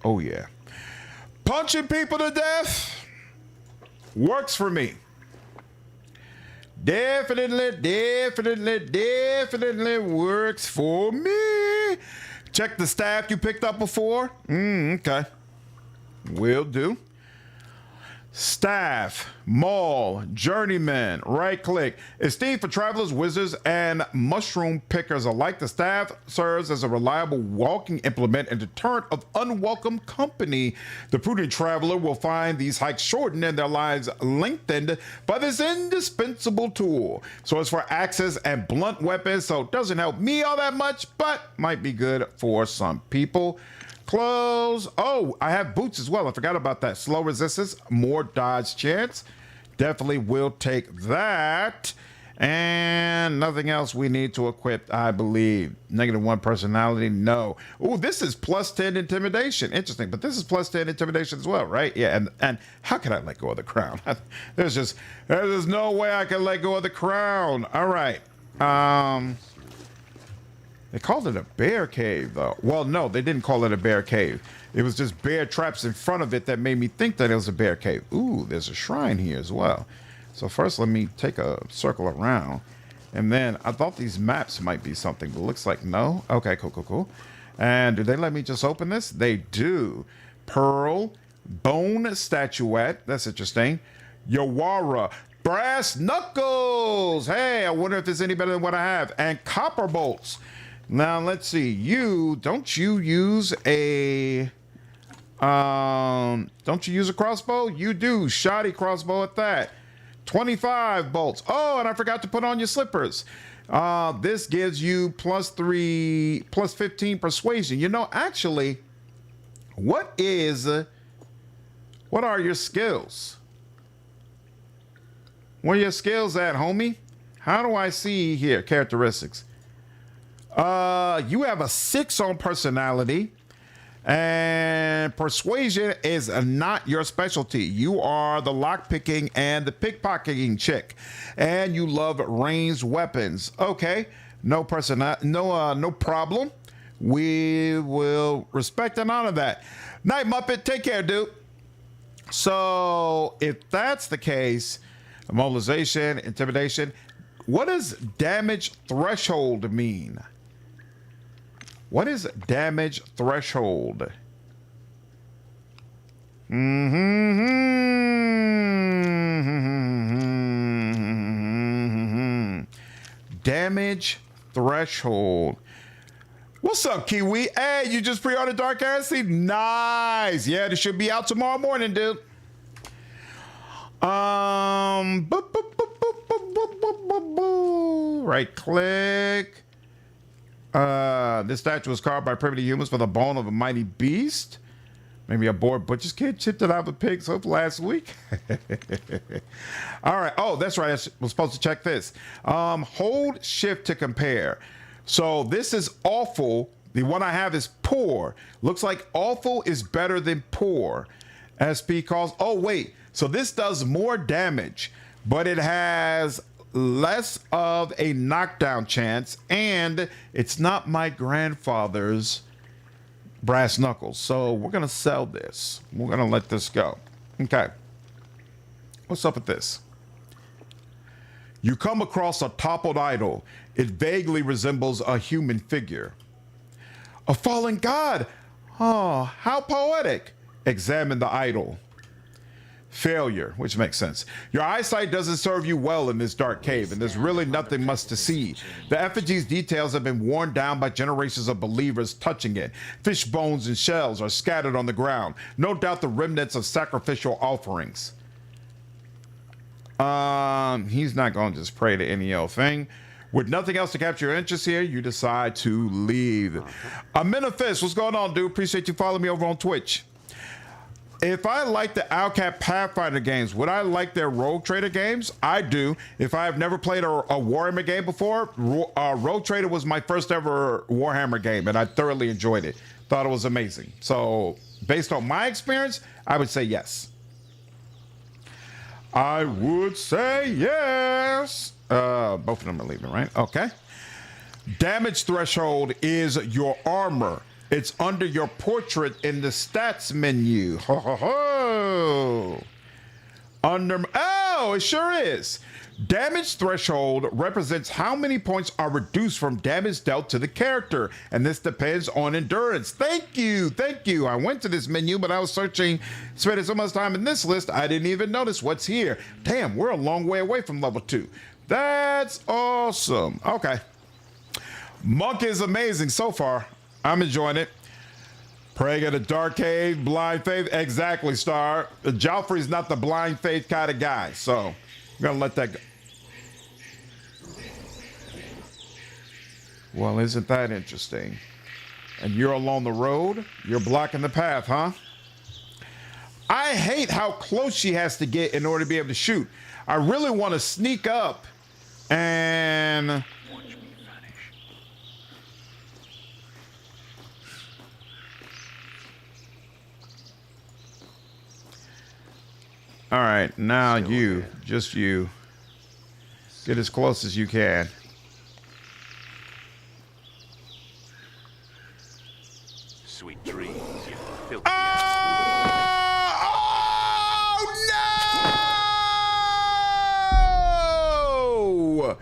Oh yeah. Punching people to death works for me. Definitely works for me. Check the staff you picked up before. Okay. Will do. Staff, Maul, Journeyman, right click. Esteemed for travelers, wizards, and mushroom pickers alike, the staff serves as a reliable walking implement and deterrent of unwelcome company. The prudent traveler will find these hikes shortened and their lives lengthened by this indispensable tool. So it's for axes and blunt weapons, so it doesn't help me all that much, but might be good for some people. Clothes. Oh, I have boots as well. I forgot about that. Slow resistance, more dodge chance. Definitely will take that. And nothing else we need to equip, I believe. -1 personality, no. Oh, this is +10 intimidation. Interesting, but this is +10 intimidation as well, right? Yeah, and how can I let go of the crown? There's no way I can let go of the crown. All right. They called it a bear cave, though. Well, no, they didn't call it a bear cave. It was just bear traps in front of it that made me think that it was a bear cave. Ooh, there's a shrine here as well. So first, let me take a circle around. And then I thought these maps might be something, but it looks like no. Okay, cool. And do they let me just open this? They do. Pearl, bone statuette. That's interesting. Yawara. Brass knuckles. Hey, I wonder if there's any better than what I have. And copper bolts. Now let's see. Don't you use a crossbow? You do. Shoddy crossbow at that. 25 bolts. Oh, and I forgot to put on your slippers. This gives you +3, +15 persuasion. You know, actually, what are your skills? Where are your skills at, homie? How do I see here? Characteristics. You have a 6 on personality, and persuasion is not your specialty. You are the lockpicking and the pickpocketing chick, and you love ranged weapons. Okay, no problem. We will respect and honor that. Night Muppet, take care, dude. So if that's the case, immobilization, intimidation. What does damage threshold mean? What is damage threshold? Damage threshold. What's up, Kiwi? Hey, you just pre-ordered Dark Heresy? Nice. Yeah, this should be out tomorrow morning, dude. Right click. This statue was carved by primitive humans for the bone of a mighty beast. Maybe a bored butcher's kid chipped it out of a pig's hoof last week. All right. Oh, that's right. I was supposed to check this. Hold shift to compare. So this is awful. The one I have is poor. Looks like awful is better than poor. SP calls. Oh, wait. So this does more damage, but it has less of a knockdown chance, and it's not my grandfather's brass knuckles. So we're going to sell this. We're going to let this go. Okay. What's up with this? You come across a toppled idol. It vaguely resembles a human figure. A fallen god. Oh, how poetic. Examine the idol. Failure, which makes sense. Your eyesight doesn't serve you well in this dark cave, and there's really nothing much to see. The effigy's details have been worn down by generations of believers touching it. Fish bones and shells are scattered on the ground. No doubt the remnants of sacrificial offerings. He's not going to just pray to any old thing. With nothing else to capture your interest here, you decide to leave. Amenaphis, what's going on, dude? Appreciate you following me over on Twitch. If I like the Owlcat Pathfinder games, would I like their Rogue Trader games? I do. If I have never played a Warhammer game before, Rogue Trader was my first ever Warhammer game, and I thoroughly enjoyed it. Thought it was amazing. So, based on my experience, I would say yes. I would say yes. Both of them are leaving, right? Okay. Damage threshold is your armor. It's under your portrait in the stats menu. Ho, ho, ho. Oh, it sure is. Damage threshold represents how many points are reduced from damage dealt to the character, and this depends on endurance. Thank you. I went to this menu, but I was searching, spending so much time in this list, I didn't even notice what's here. Damn, we're a long way away from level 2. That's awesome. Okay. Monk is amazing so far. I'm enjoying it. Praying at a dark cave, blind faith. Exactly, Star. Joffrey's not the blind faith kind of guy, so I'm gonna let that go. Well, isn't that interesting? And you're along the road? You're blocking the path, huh? I hate how close she has to get in order to be able to shoot. I really want to sneak up and... All right, now just you, get as close as you can. Sweet dreams, you filthy Oh no!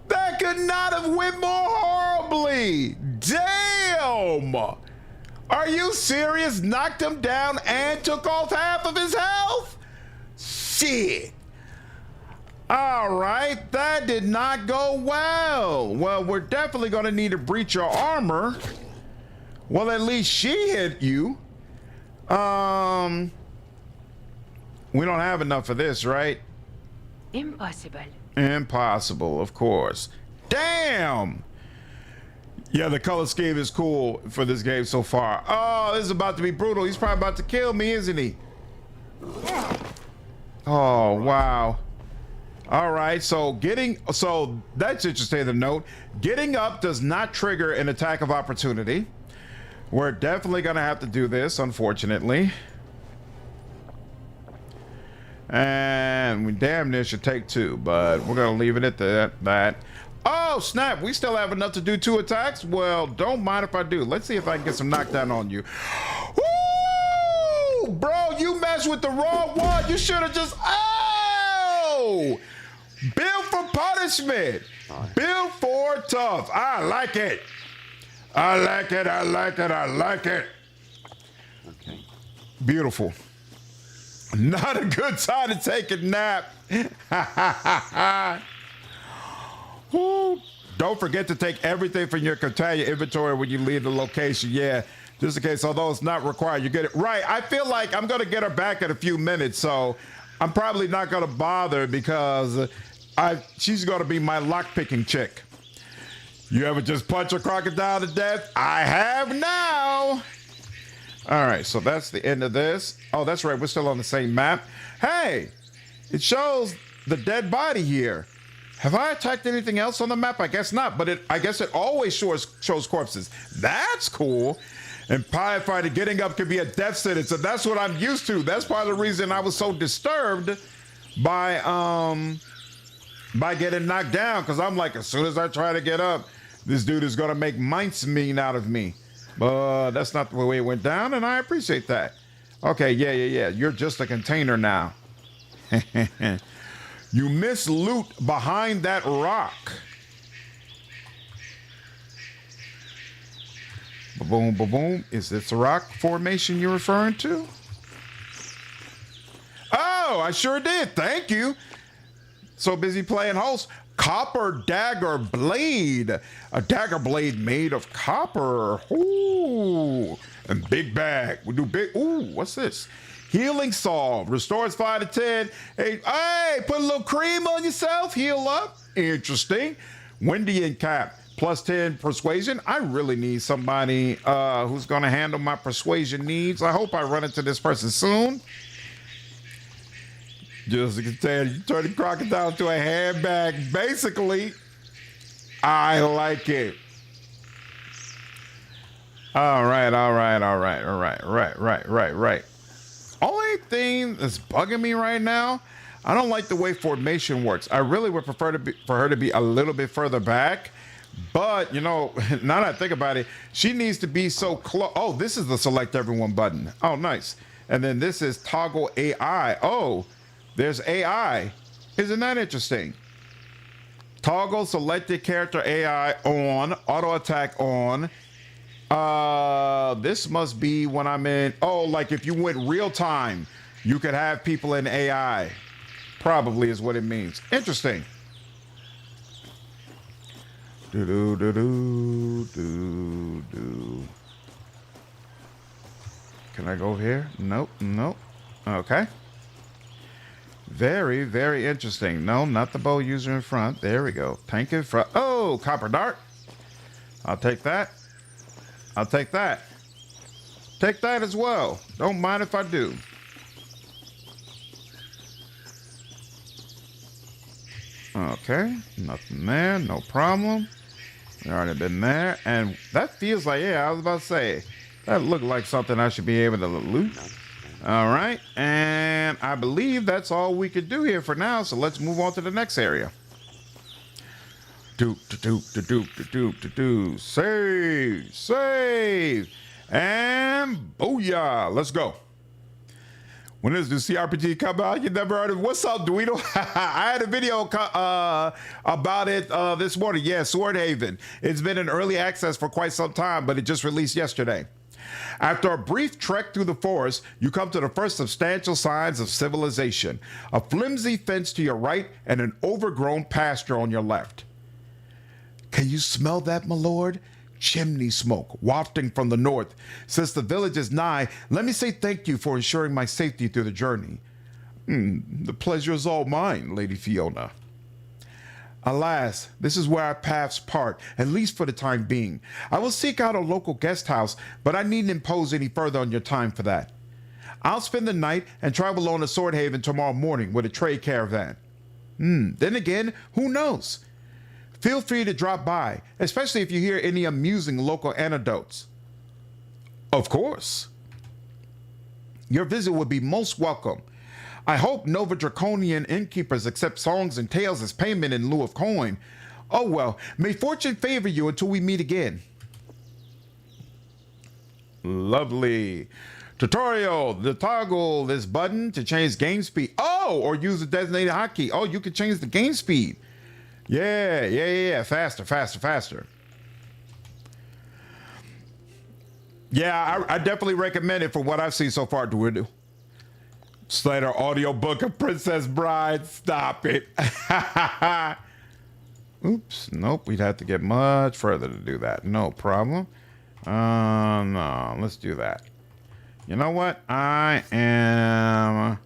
That could not have went more horribly. Damn! Are you serious? Knocked him down and took off half of his health? Shit. All right, that did not go well. Well, we're definitely going to need to breach your armor. Well, at least she hit you. We don't have enough of this, right? Impossible. Impossible, of course. Damn! Yeah, the color scheme is cool for this game so far. Oh, this is about to be brutal. He's probably about to kill me, isn't he? Oh, wow. All right, so that's interesting to note. Getting up does not trigger an attack of opportunity. We're definitely gonna have to do this, unfortunately. And we damn near should take 2, but we're gonna leave it at that. Oh, snap, we still have enough to do 2 attacks? Well, don't mind if I do. Let's see if I can get some knockdown on you. Woo! Bro, you messed with the wrong one. You should have just, oh! Build for punishment. Build for tough. I like it. I like it. I like it. I like it. Okay. Beautiful. Not a good time to take a nap. Woo. Don't forget to take everything from your Catania inventory when you leave the location. Yeah, just in case, although it's not required, you get it right. I feel like I'm going to get her back in a few minutes, so I'm probably not going to bother because she's going to be my lock-picking chick. You ever just punch a crocodile to death? I have now. All right, so that's the end of this. Oh, that's right. We're still on the same map. Hey, it shows the dead body here. Have I attacked anything else on the map? I guess not, but I guess it always shows corpses. That's cool. And firefighter getting up could be a death sentence, and that's what I'm used to. That's part of the reason I was so disturbed by getting knocked down, because I'm like, as soon as I try to get up, this dude is gonna make mincemeat out of me. But that's not the way it went down, and I appreciate that. Okay, yeah. You're just a container now. You miss loot behind that rock. Ba-boom, ba-boom. Is this a rock formation you're referring to? Oh, I sure did. Thank you. So busy playing host. Copper dagger blade. A dagger blade made of copper. Ooh. And big bag. We do big. Ooh, what's this? Healing salve. Restores 5 to 10. Hey, put a little cream on yourself. Heal up. Interesting. Wendy and Cap. Plus 10 persuasion. I really need somebody who's going to handle my persuasion needs. I hope I run into this person soon. Just to tell you, turn the crocodile into a handbag. Basically, I like it. All right. Only thing that's bugging me right now, I don't like the way formation works. I really would prefer for her to be a little bit further back. But, now that I think about it, she needs to be so close. Oh, this is the select everyone button. Oh, nice. And then this is toggle AI. Oh, there's AI. Isn't that interesting? Toggle selected character AI on, auto attack on. This must be when I'm in, like if you went real time, you could have people in AI. Probably is what it means. Interesting. Do. Can I go here? Nope. Okay. Very, very interesting. No, not the bow user in front. There we go. Tank in front. Oh, copper dart. I'll take that. Take that as well. Don't mind if I do. Okay, nothing there, no problem. We already been there, and that feels like, I was about to say, that looked like something I should be able to loot. All right, and I believe that's all we could do here for now, so let's move on to the next area. Save, and booyah, let's go. When does the CRPG come out? You never heard of it? What's up, Dweedle? I had a video about it this morning. Yeah, Swordhaven. It's been in early access for quite some time, but it just released yesterday. After a brief trek through the forest, you come to the first substantial signs of civilization. A flimsy fence to your right and an overgrown pasture on your left. Can you smell that, my lord? Chimney smoke wafting from the north. Since the village is nigh, let me say thank you for ensuring my safety through the journey. The pleasure is all mine, Lady Fiona. Alas, this is where our paths part, at least for the time being. I will seek out a local guest house, but I needn't impose any further on your time for that. I'll spend the night and travel on to Swordhaven tomorrow morning with a trade caravan. Then again, who knows? Feel free to drop by, especially if you hear any amusing local anecdotes. Of course. Your visit would be most welcome. I hope Nova Draconian innkeepers accept songs and tales as payment in lieu of coin. Oh well, may fortune favor you until we meet again. Lovely. Tutorial, toggle this button to change game speed. Oh, or use the designated hotkey. Oh, you can change the game speed. Yeah. Faster. Yeah, I definitely recommend it for what I've seen so far, Dwindle. Slater audiobook of Princess Bride. Stop it. Oops. Nope. We'd have to get much further to do that. No problem. No. Let's do that. You know what? I am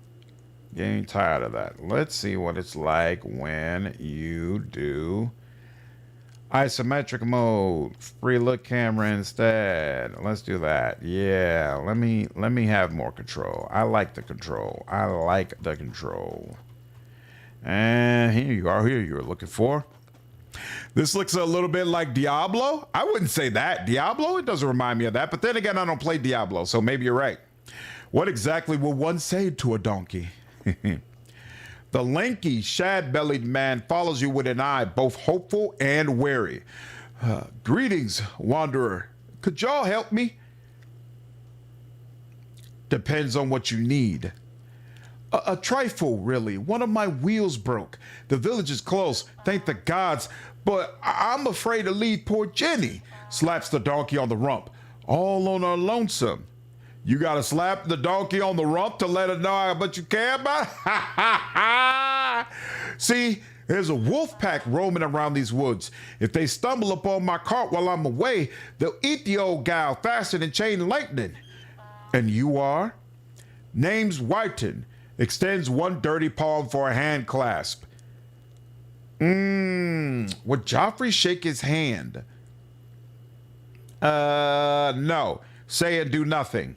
getting tired of that. Let's see what it's like when you do isometric mode. Free look camera instead. Let's do that. Yeah, let me have more control. I like the control. And here you are. Here you're looking for. This looks a little bit like Diablo. I wouldn't say that. Diablo? It doesn't remind me of that. But then again, I don't play Diablo, so maybe you're right. What exactly will one say to a donkey? The lanky, shad-bellied man follows you with an eye both hopeful and wary. Greetings, wanderer. Could y'all help me? Depends on what you need. A trifle, really. One of my wheels broke. The village is close, thank the gods, but I'm afraid to leave poor Jenny. Slaps the donkey on the rump. All on her lonesome. You gotta slap the donkey on the rump to let her know how much you care about it? See, there's a wolf pack roaming around these woods. If they stumble upon my cart while I'm away, they'll eat the old gal faster than chain lightning. And you are? Name's Whiten. Extends one dirty palm for a hand clasp. Would Joffrey shake his hand? No. Say and do nothing.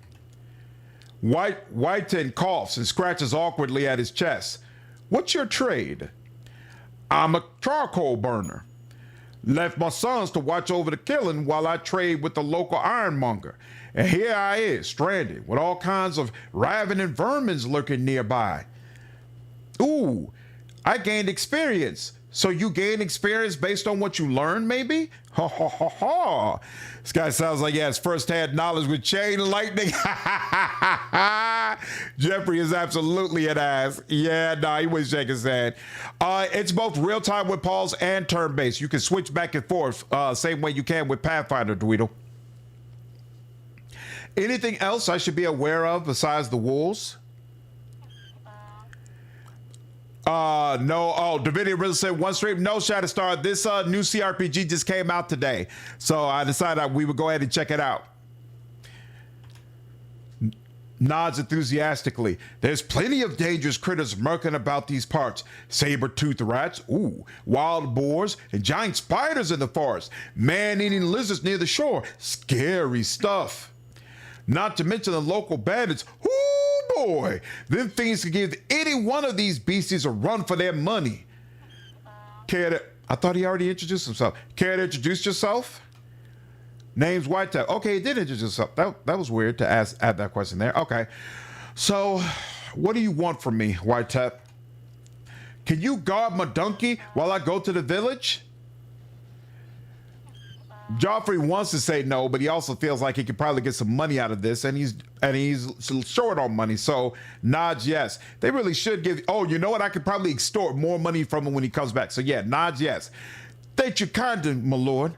Whiten coughs and scratches awkwardly at his chest. What's your trade? I'm a charcoal burner. Left my sons to watch over the killing while I trade with the local ironmonger. And here I is, stranded, with all kinds of ravening vermins lurking nearby. Ooh, I gained experience. So you gain experience based on what you learn, maybe? Ha ha ha ha. This guy sounds like he has first-hand knowledge with chain lightning. Jeffrey is absolutely an ass. Yeah, nah, he wouldn't shake his head. It's both real-time with pause and turn-based. You can switch back and forth, same way you can with Pathfinder, Dweedle. Anything else I should be aware of besides the wolves? No. Oh, Davidian really said one stream. No, Shatterstar. This new CRPG just came out today, so I decided we would go ahead and check it out. Nods enthusiastically. There's plenty of dangerous critters murking about these parts. Saber-toothed rats, wild boars, and giant spiders in the forest. Man-eating lizards near the shore. Scary stuff. Not to mention the local bandits. Ooh, boy. Them things could give any one of these beasties a run for their money. I thought he already introduced himself. Care to introduce yourself? Name's Whitetap. Okay, he did introduce himself. That was weird to add that question there. Okay. So, what do you want from me, Whitetap? Can you guard my donkey while I go to the village? Joffrey wants to say no, but he also feels like he could probably get some money out of this, and he's short on money, so nods yes. They really should give. Oh, you know what? I could probably extort more money from him when he comes back. So yeah, nods yes. Thank you kindly, my lord.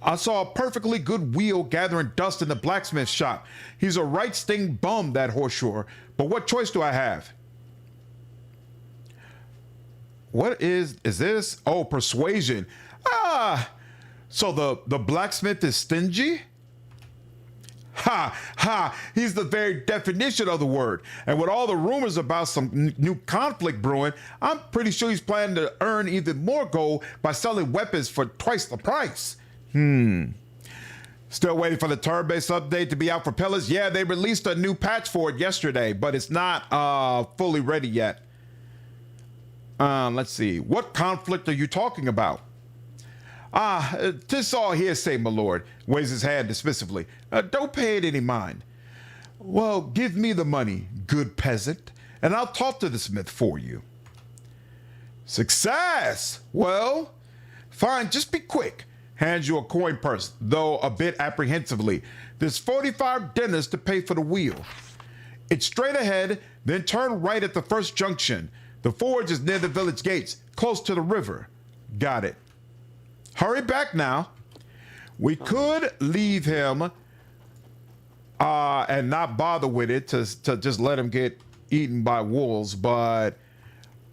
I saw a perfectly good wheel gathering dust in the blacksmith shop. He's a right sting bum, that horseshoer. But what choice do I have? What is this? Oh, persuasion. So the blacksmith is stingy? Ha, ha, he's the very definition of the word. And with all the rumors about some new conflict brewing, I'm pretty sure he's planning to earn even more gold by selling weapons for twice the price. Still waiting for the turn-based update to be out for pillars. Yeah, they released a new patch for it yesterday, but it's not fully ready yet. Let's see. What conflict are you talking about? Tis all hearsay, my lord. Waves his hand dismissively. Don't pay it any mind. Well, give me the money, good peasant, and I'll talk to the smith for you. Success! Well, fine, just be quick. Hands you a coin purse, though a bit apprehensively. There's 45 dinners to pay for the wheel. It's straight ahead, then turn right at the first junction. The forge is near the village gates, close to the river. Got it. Hurry back now. We could leave him and not bother with it to just let him get eaten by wolves, but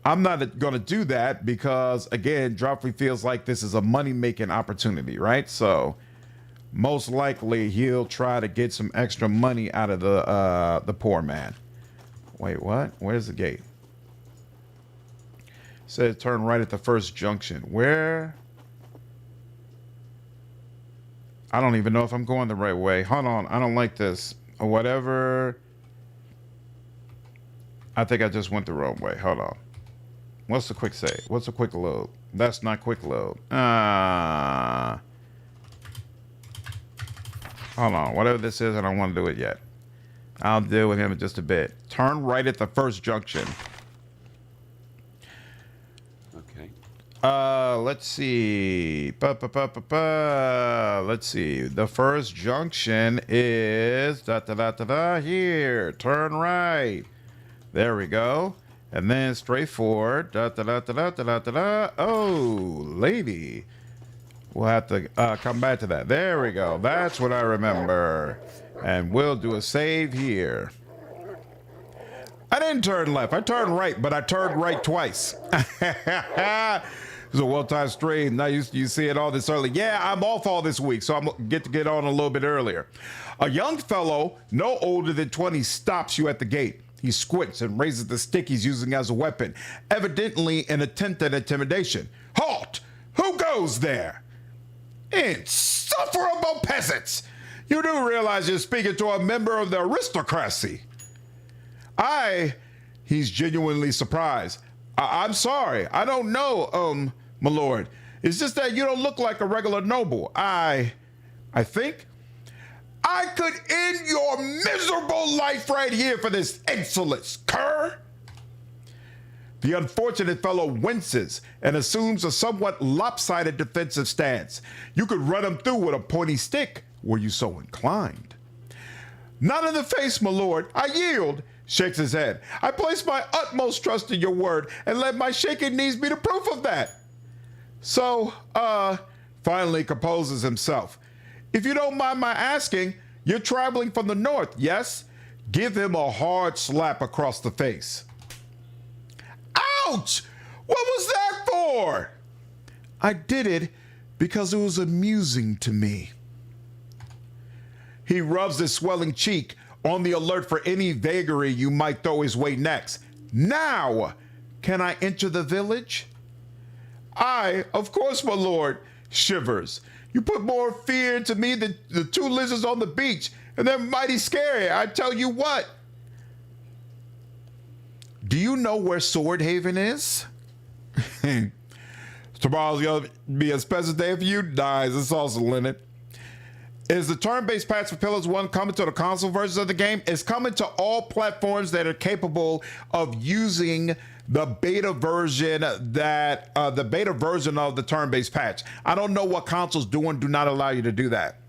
I'm not going to do that because, again, Joffrey feels like this is a money-making opportunity, right? So most likely he'll try to get some extra money out of the poor man. Wait, what? Where's the gate? Says turn right at the first junction. Where? I don't even know if I'm going the right way. Hold on. I don't like this. Or whatever. I think I just went the wrong way. Hold on. What's the quick save? What's a quick load? That's not quick load. Hold on. Whatever this is, I don't want to do it yet. I'll deal with him in just a bit. Turn right at the first junction. Okay. Let's see. Let's see. The first junction is here. Turn right. There we go. And then straight forward. Oh, lady. We'll have to come back to that. There we go. That's what I remember. And we'll do a save here. I didn't turn left. I turned right, but I turned right twice. It's a well-timed stream. Now you see it all this early. Yeah, I'm off all this week, so I'm get on a little bit earlier. A young fellow, no older than 20, stops you at the gate. He squints and raises the stick he's using as a weapon, evidently an attempt at intimidation. Halt! Who goes there? Insufferable peasants! You do realize you're speaking to a member of the aristocracy. He's genuinely surprised. I'm sorry. I don't know, my lord. It's just that you don't look like a regular noble. I think I could end your miserable life right here for this insolence, cur. The unfortunate fellow winces and assumes a somewhat lopsided defensive stance. You could run him through with a pointy stick, were you so inclined. Not in the face, my lord. I yield. Shakes his head. I place my utmost trust in your word and let my shaking knees be the proof of that. So, finally composes himself. If you don't mind my asking, you're traveling from the north, yes? Give him a hard slap across the face. Ouch! What was that for? I did it because it was amusing to me. He rubs his swelling cheek, on the alert for any vagary you might throw his way next. Now, can I enter the village? Aye, of course, my lord. Shivers. You put more fear into me than the two lizards on the beach, and they're mighty scary, I tell you what. Do you know where Swordhaven is? Tomorrow's gonna be a special day for you guys. It's also Leonard. Is the turn-based patch for Pillars 1 coming to the console versions of the game? It's coming to all platforms that are capable of using the beta version of the turn-based patch. I don't know what consoles do not allow you to do that.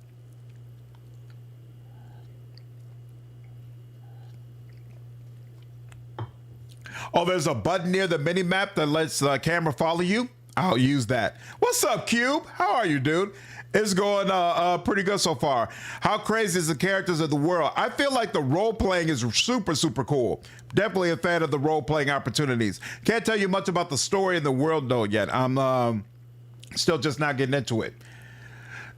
Oh, there's a button near the mini-map that lets the camera follow you. I'll use that. What's up, Cube? How are you, dude? It's going pretty good so far. How crazy is the characters of the world? I feel like the role-playing is super, super cool. Definitely a fan of the role-playing opportunities. Can't tell you much about the story in the world, though, yet. I'm still just not getting into it.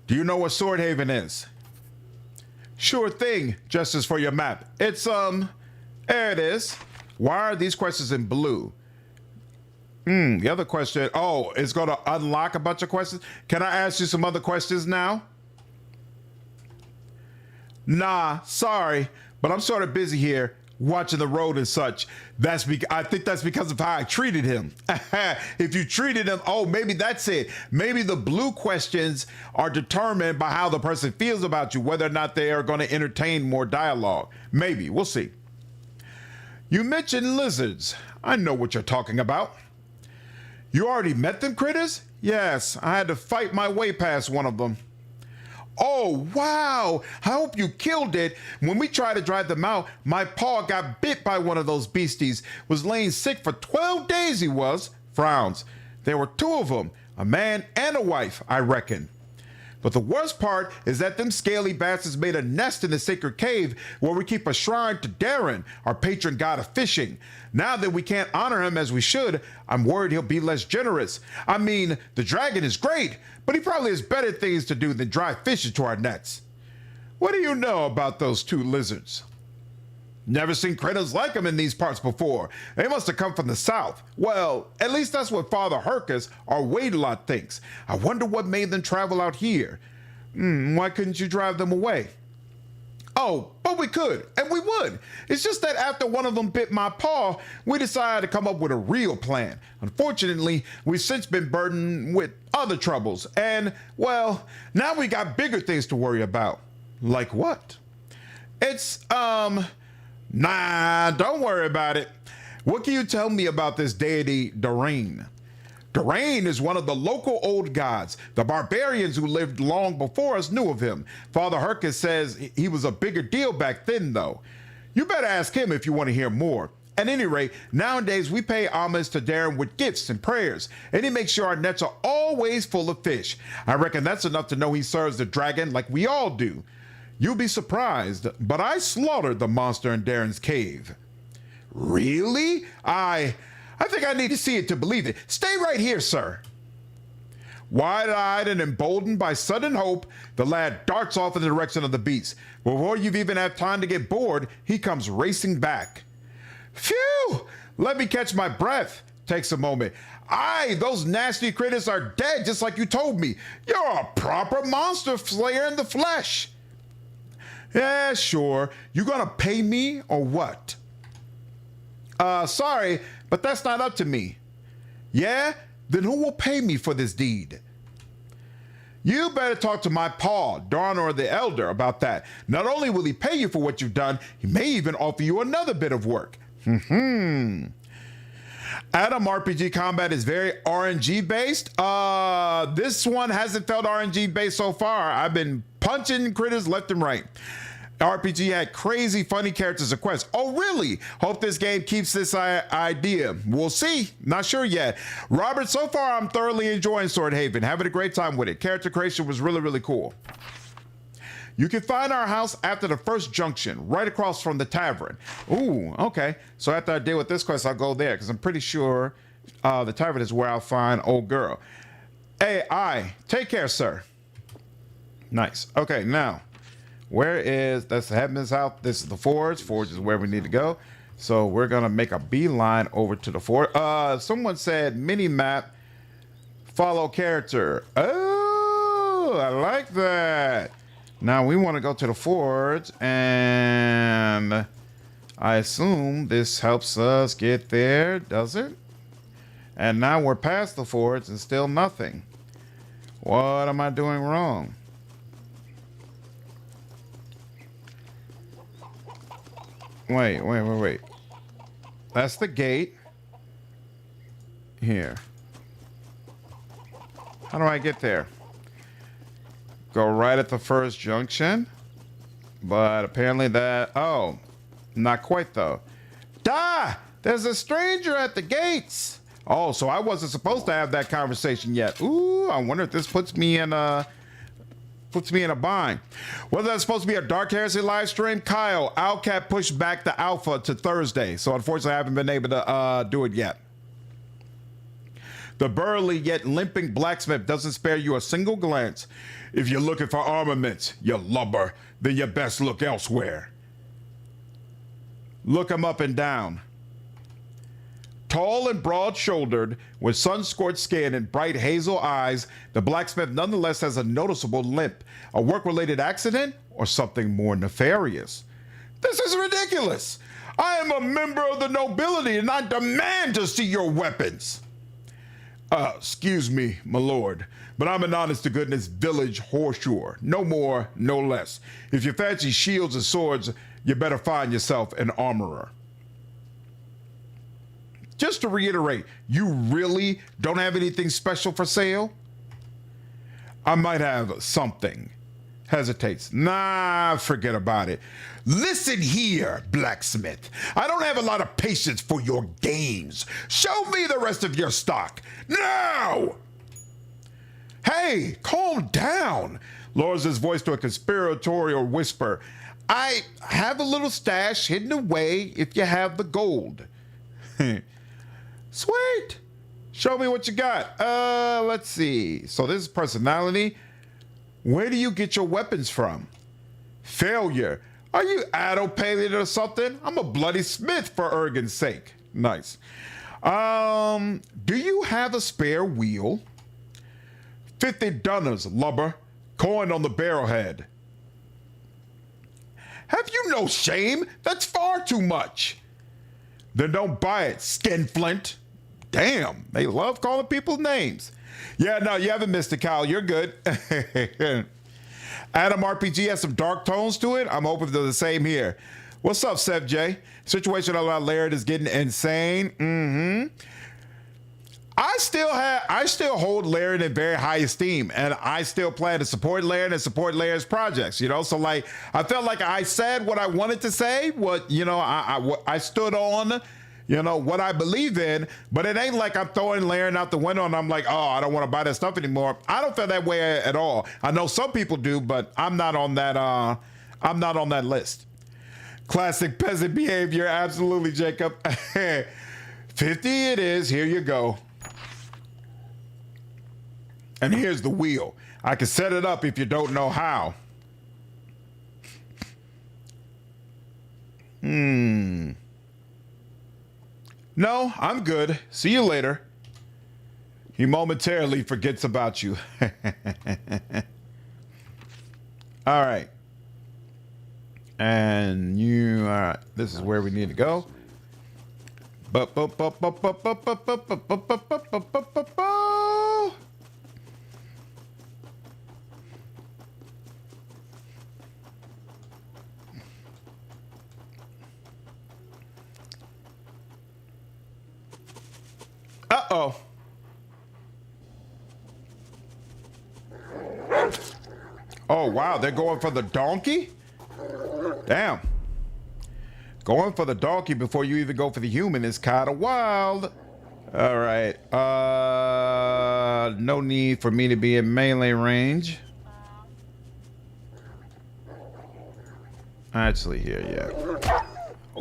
Do you know what Swordhaven is? Sure thing, Justice, for your map. It's, there it is. Why are these questions in blue? The other question, oh, it's going to unlock a bunch of questions. Can I ask you some other questions now? Nah, sorry, but I'm sort of busy here watching the road and such. I think that's because of how I treated him. If you treated him, oh, maybe that's it. Maybe the blue questions are determined by how the person feels about you, whether or not they are going to entertain more dialogue. Maybe, we'll see. You mentioned lizards. I know what you're talking about. You already met them critters? Yes, I had to fight my way past one of them. Oh, wow. I hope you killed it. When we tried to drive them out, my paw got bit by one of those beasties. Was laying sick for 12 days, he was. Frowns. There were two of them, a man and a wife, I reckon. But the worst part is that them scaly bastards made a nest in the sacred cave where we keep a shrine to Darren, our patron god of fishing. Now that we can't honor him as we should, I'm worried he'll be less generous. I mean, the dragon is great, but he probably has better things to do than drive fish into our nets. What do you know about those two lizards? Never seen critters like them in these parts before. They must have come from the south. Well, at least that's what Father Hercus, our Wade-lot, thinks. I wonder what made them travel out here. Why couldn't you drive them away? Oh, but we could, and we would. It's just that after one of them bit my paw, we decided to come up with a real plan. Unfortunately, we've since been burdened with other troubles, and, well, now we got bigger things to worry about. Like what? It's, Nah, don't worry about it. What can you tell me about this deity, Darain? Darain is one of the local old gods. The barbarians who lived long before us knew of him. Father Hercus says he was a bigger deal back then, though. You better ask him if you want to hear more. At any rate, nowadays we pay homage to Darren with gifts and prayers, and he makes sure our nets are always full of fish. I reckon that's enough to know he serves the dragon like we all do. You'll be surprised, but I slaughtered the monster in Darren's cave. Really? I think I need to see it to believe it. Stay right here, sir. Wide-eyed and emboldened by sudden hope, the lad darts off in the direction of the beast. Before you've even had time to get bored, he comes racing back. Phew! Let me catch my breath. Takes a moment. Aye, those nasty critters are dead just like you told me. You're a proper monster slayer in the flesh. Yeah, sure. You gonna pay me or what? Sorry, but that's not up to me. Yeah? Then who will pay me for this deed? You better talk to my paw, Darnor the Elder, about that. Not only will he pay you for what you've done, he may even offer you another bit of work. Adam RPG combat is very RNG based. This one hasn't felt RNG based so far. I've been punching critters left and right. RPG had crazy funny characters and quests. Oh, really? Hope this game keeps this idea. We'll see. Not sure yet. Robert, so far I'm thoroughly enjoying Swordhaven. Having a great time with it. Character creation was really, really cool. You can find our house after the first junction, right across from the tavern. Ooh, okay. So after I deal with this quest, I'll go there, because I'm pretty sure the tavern is where I'll find old girl. Hey, take care, sir. Nice. Okay, now, that's the Heaven's House. This is the Forge. Forge is where we need to go. So we're going to make a beeline over to the Forge. Someone said mini-map, follow character. Oh, I like that. Now we want to go to the Forge, and I assume this helps us get there, does it? And now we're past the Forge and still nothing. What am I doing wrong? Wait. That's the gate. Here. How do I get there? Go right at the first junction, but apparently not quite though. There's a stranger at the gates. Oh, so I wasn't supposed to have that conversation yet. Ooh, I wonder if this puts me in a bind. Whether that's supposed to be a Dark Heresy live stream, Kyle, Owlcat pushed back the alpha to Thursday, so unfortunately I haven't been able to do it yet. The burly yet limping blacksmith doesn't spare you a single glance. If you're looking for armaments, you lubber, then you best look elsewhere. Look him up and down. Tall and broad-shouldered, with sun-scorched skin and bright hazel eyes, the blacksmith nonetheless has a noticeable limp. A work-related accident or something more nefarious? This is ridiculous! I am a member of the nobility and I demand to see your weapons! Excuse me, my lord, but I'm an honest-to-goodness village horseshoer. No more, no less. If you fancy shields and swords, you better find yourself an armorer. Just to reiterate, you really don't have anything special for sale? I might have something. Hesitates. Nah, forget about it. Listen here, blacksmith. I don't have a lot of patience for your games. Show me the rest of your stock. Now! Hey, calm down, lowers his voice to a conspiratorial whisper. I have a little stash hidden away if you have the gold. Sweet. Show me what you got. Let's see. So this is personality. Where do you get your weapons from? Failure. Are you addle-pated or something? I'm a bloody smith for Ergin's sake. Nice. Do you have a spare wheel? 50 dunners, lubber. Coin on the barrelhead. Have you no shame? That's far too much. Then don't buy it, skinflint. Damn, they love calling people names. Yeah, no, you haven't missed it, Kyle. You're good. Adam RPG has some dark tones to it. I'm hoping they're the same here. What's up, Seth J? Situation about Laird is getting insane. I still hold Laird in very high esteem, and I still plan to support Laird and support Laird's projects, you know? So, like, I felt like I said what I wanted to say, what, you know, I stood on, you know, what I believe in, but it ain't like I'm throwing Laird out the window and I'm like, oh, I don't want to buy that stuff anymore. I don't feel that way at all. I know some people do, but I'm not on that list. Classic peasant behavior. Absolutely, Jacob. 50 it is. Here you go. And here's the wheel. I can set it up if you don't know how. No, I'm good. See you later. He momentarily forgets about you. All right. And you, all right. This is where we need to go. Uh-oh. Oh, wow. They're going for the donkey? Damn. Going for the donkey before you even go for the human is kind of wild. All right. No need for me to be in melee range. Actually, here, yeah.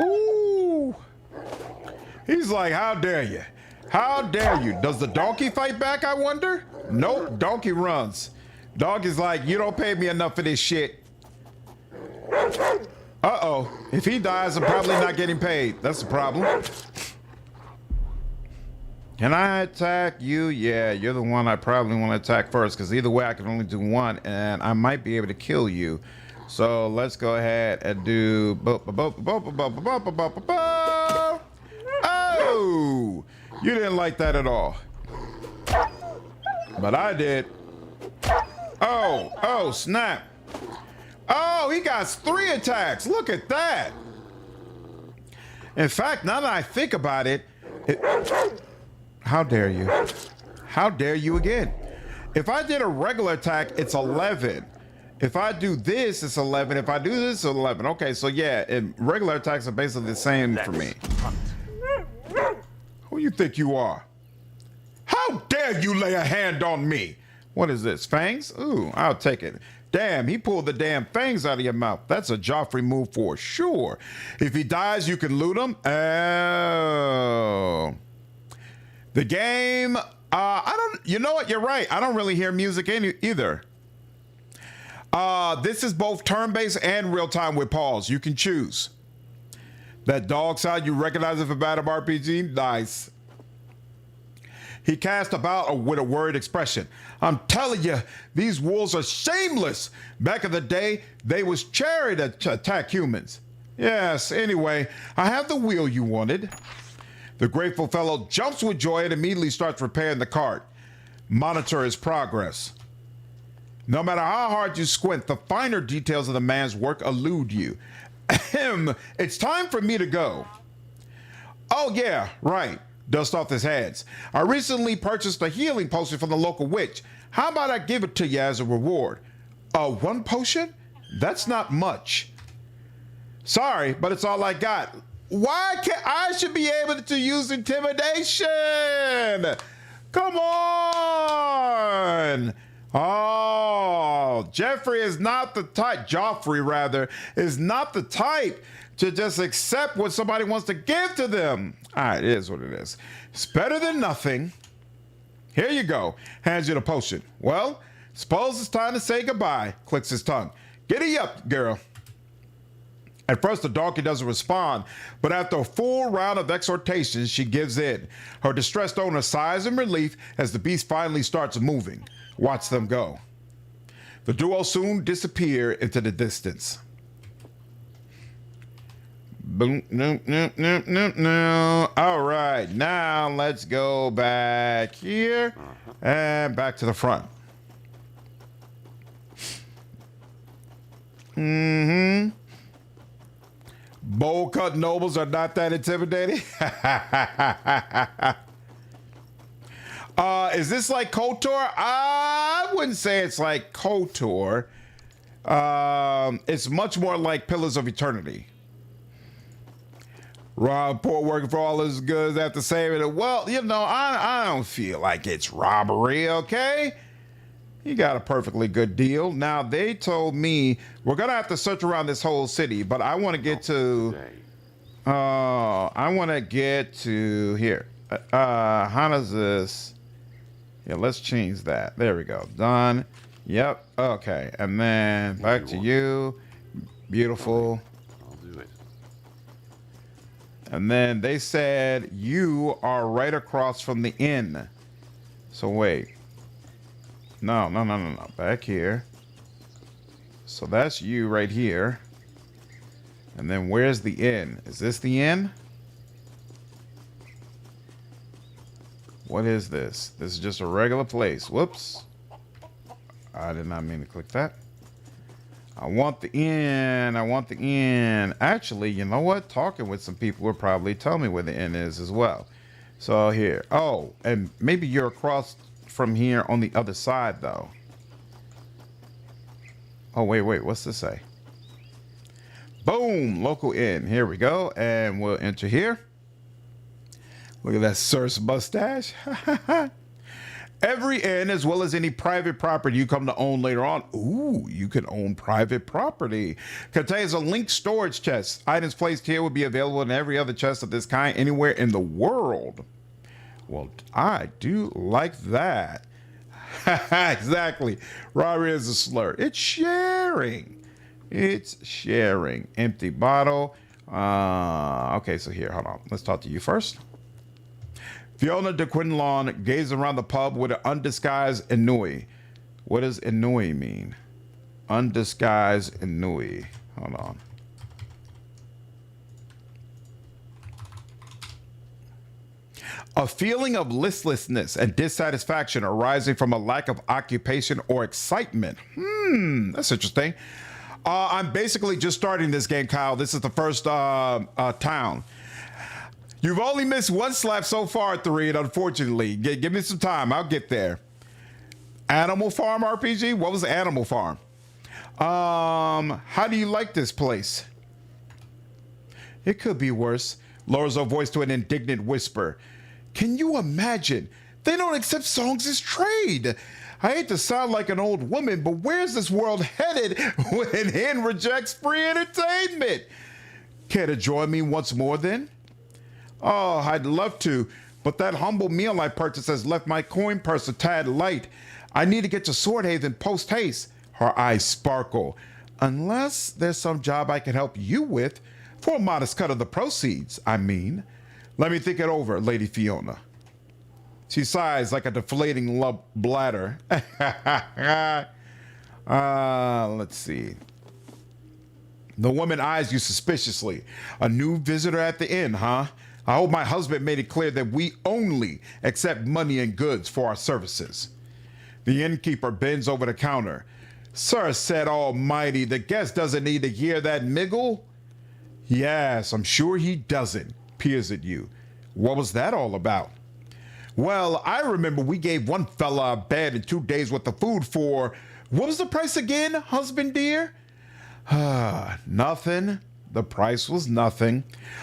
Ooh. He's like, how dare you? How dare you? Does the donkey fight back, I wonder? Nope, donkey runs. Donkey's like, you don't pay me enough for this shit. Uh-oh. If he dies, I'm probably not getting paid. That's the problem. Can I attack you? Yeah, you're the one I probably want to attack first, because either way I can only do one, and I might be able to kill you. So let's go ahead and do... Oh! You didn't like that at all. But I did. Oh, snap. Oh, he got 3 attacks. Look at that. In fact, now that I think about it, how dare you? How dare you again? If I did a regular attack, it's 11. If I do this, it's 11. If I do this, it's 11. Okay, so yeah, and regular attacks are basically the same for me. Who you think you are? How dare you lay a hand on me? What is this, fangs? Ooh, I'll take it. Damn, he pulled the damn fangs out of your mouth. That's a Joffrey move for sure. If he dies, you can loot him. Oh. The game I don't, you know what? You're right. I don't really hear music either. This is both turn-based and real-time with pause. You can choose. That dog sound, you recognize it for Battle RPG? Nice. He cast about with a word expression. I'm telling you, these wolves are shameless. Back in the day, they was charioted to attack humans. Yes, anyway, I have the wheel you wanted. The grateful fellow jumps with joy and immediately starts repairing the cart. Monitor his progress. No matter how hard you squint, the finer details of the man's work elude you. It's time for me to go. Oh yeah, right. Dust off his hands. I recently purchased a healing potion from the local witch. How about I give it to you as a reward? One potion? That's not much. Sorry, but it's all I got. Why can't I should be able to use intimidation? Come on. Oh, Joffrey is not the type is not the type to just accept what somebody wants to give to them. All right, it is what it is. It's better than nothing. Here you go. Hands you the potion. Well, suppose it's time to say goodbye. Clicks his tongue. Giddy up, girl. At first, the donkey doesn't respond, but after a full round of exhortations, she gives in. Her distressed owner sighs in relief as the beast finally starts moving. Watch them go. The duo soon disappear into the distance. Boom, no, no, no, no, no. All right, now let's go back here and back to the front. Bowl cut nobles are not that intimidating. Is this like KOTOR? I wouldn't say it's like KOTOR. It's much more like Pillars of Eternity. Rob Poor working for all his goods after saving it. Well, you know, I don't feel like it's robbery, okay? He got a perfectly good deal. Now, they told me we're going to have to search around this whole city, but I want to get to... I want to get to here. How does this... Yeah, let's change that. There we go. Done. Yep. Okay. And then back to you. Beautiful. I'll do it. And then they said you are right across from the inn. So wait. No. Back here. So that's you right here. And then where's the inn? Is this the inn? What is this? This is just a regular place. Whoops. I did not mean to click that. I want the inn. I want the inn. Actually, you know what? Talking with some people will probably tell me where the inn is as well. So here. Oh, and maybe you're across from here on the other side, though. Oh, wait. What's this say? Boom. Local inn. Here we go. And we'll enter here. Look at that Sir's mustache. Every inn, as well as any private property you come to own later on. Ooh, you can own private property. Contains a linked storage chest. Items placed here will be available in every other chest of this kind anywhere in the world. Well, I do like that. Exactly. Robbery is a slur. It's sharing. It's sharing. Empty bottle. Okay, so here, hold on. Let's talk to you first. Fiona de Quinlan gazed around the pub with an undisguised ennui. What does ennui mean? Undisguised ennui. Hold on. A feeling of listlessness and dissatisfaction arising from a lack of occupation or excitement. That's interesting. I'm basically just starting this game, Kyle. This is the first town. You've only missed one slap so far, 3, and unfortunately. Give me some time. I'll get there. Animal Farm RPG? What was Animal Farm? How do you like this place? It could be worse. Lowers her voice to an indignant whisper. Can you imagine? They don't accept songs as trade. I hate to sound like an old woman, but where's this world headed when Hen rejects free entertainment? Care to join me once more then? Oh, I'd love to, but that humble meal I purchased has left my coin purse a tad light. I need to get to Swordhaven post haste. Her eyes sparkle. Unless there's some job I can help you with for a modest cut of the proceeds, I mean. Let me think it over, Lady Fiona. She sighs like a deflating bladder. Let's see. The woman eyes you suspiciously. A new visitor at the inn, huh? I hope my husband made it clear that we only accept money and goods for our services. The innkeeper bends over the counter. Sir, said Almighty, the guest doesn't need to hear that miggle. Yes, I'm sure he doesn't. Peers at you. What was that all about? Well, I remember we gave one fella a bed and 2 days worth of food for, what was the price again, husband dear? Nothing. The price was nothing.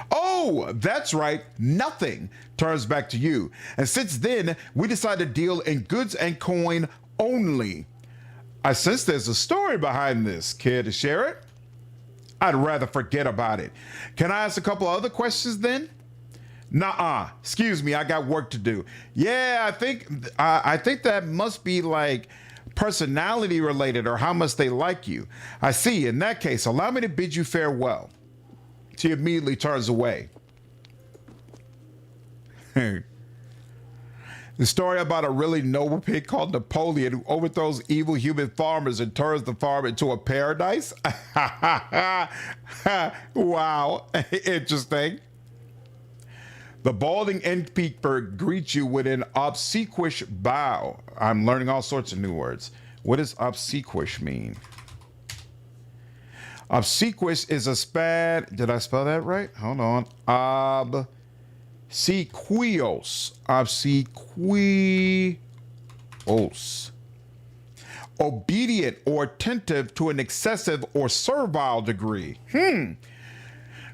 Oh, that's right, nothing. Turns back to you. And since then, we decided to deal in goods and coin only. I sense there's a story behind this. Care to share it? I'd rather forget about it. Can I ask a couple other questions then? Nuh-uh. Excuse me, I got work to do. Yeah, I think that must be like personality related or how much they like you. I see. In that case, allow me to bid you farewell. She immediately turns away. The story about a really noble pig called Napoleon who overthrows evil human farmers and turns the farm into a paradise? Wow. Interesting. The balding innkeeper greets you with an obsequious bow. I'm learning all sorts of new words. What does obsequious mean? Obsequious is a spad. Did I spell that right? Hold on. Obsequious. Obsequious. Obedient or attentive to an excessive or servile degree.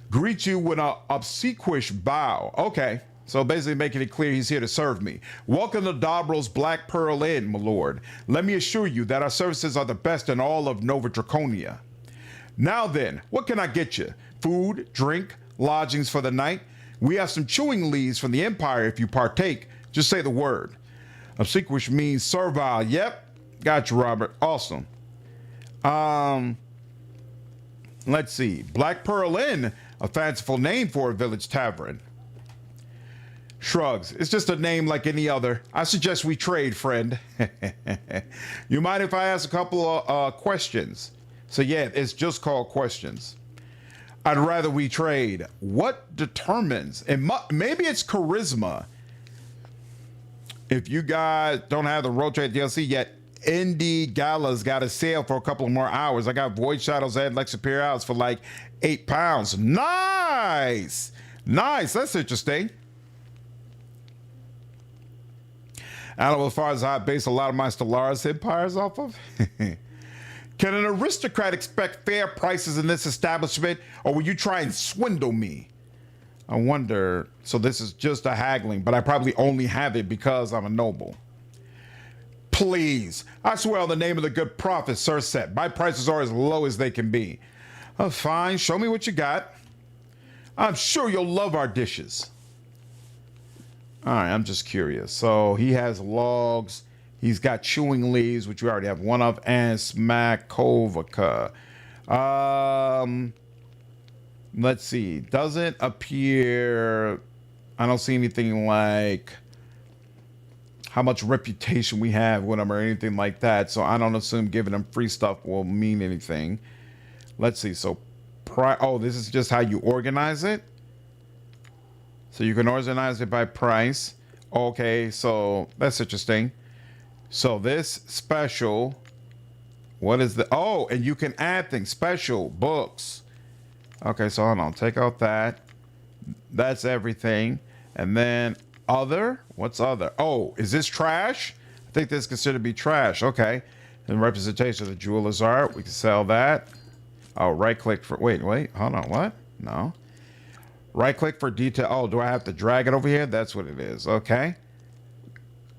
Greet you with an obsequious bow. Okay, so basically making it clear he's here to serve me. Welcome to Dobro's Black Pearl Inn, my lord. Let me assure you that our services are the best in all of Nova Draconia. Now then, what can I get you? Food, drink, lodgings for the night? We have some chewing leaves from the Empire if you partake. Just say the word. Obsequious means servile. Yep, got you, Robert. Awesome. Let's see. Black Pearl Inn, a fanciful name for a village tavern. Shrugs. It's just a name like any other. I suggest we trade, friend. You mind if I ask a couple of questions? So yeah, it's just called questions. I'd rather we trade. What determines, and maybe it's charisma. If you guys don't have the Road Trade DLC yet, Indie Gala's got a sale for a couple of more hours. I got Void Shadows and Lex Superior Hours for like £8. Nice. Nice. That's interesting. I don't know as far as I base a lot of my Stellaris empires off of. Can an aristocrat expect fair prices in this establishment, or will you try and swindle me? I wonder. So this is just a haggling, but I probably only have it because I'm a noble. Please, I swear on the name of the good prophet, Sir Set, my prices are as low as they can be. Oh, fine, show me what you got. I'm sure you'll love our dishes. All right, I'm just curious. So he has logs. He's got chewing leaves, which we already have one of, and Smakovica. Let's see. Doesn't appear. I don't see anything like how much reputation we have with them or anything like that. So I don't assume giving them free stuff will mean anything. Let's see. So, oh, this is just how you organize it. So you can organize it by price. Okay, so that's interesting. So this special, what is the, oh, and you can add things, special, books. Okay, so hold on, take out that. That's everything. And then other, what's other? Oh, is this trash? I think this is considered to be trash. Okay. And representation of the jeweler's art, we can sell that. Oh, right click for, wait, hold on, what? No. Right click for detail. Oh, do I have to drag it over here? That's what it is. Okay.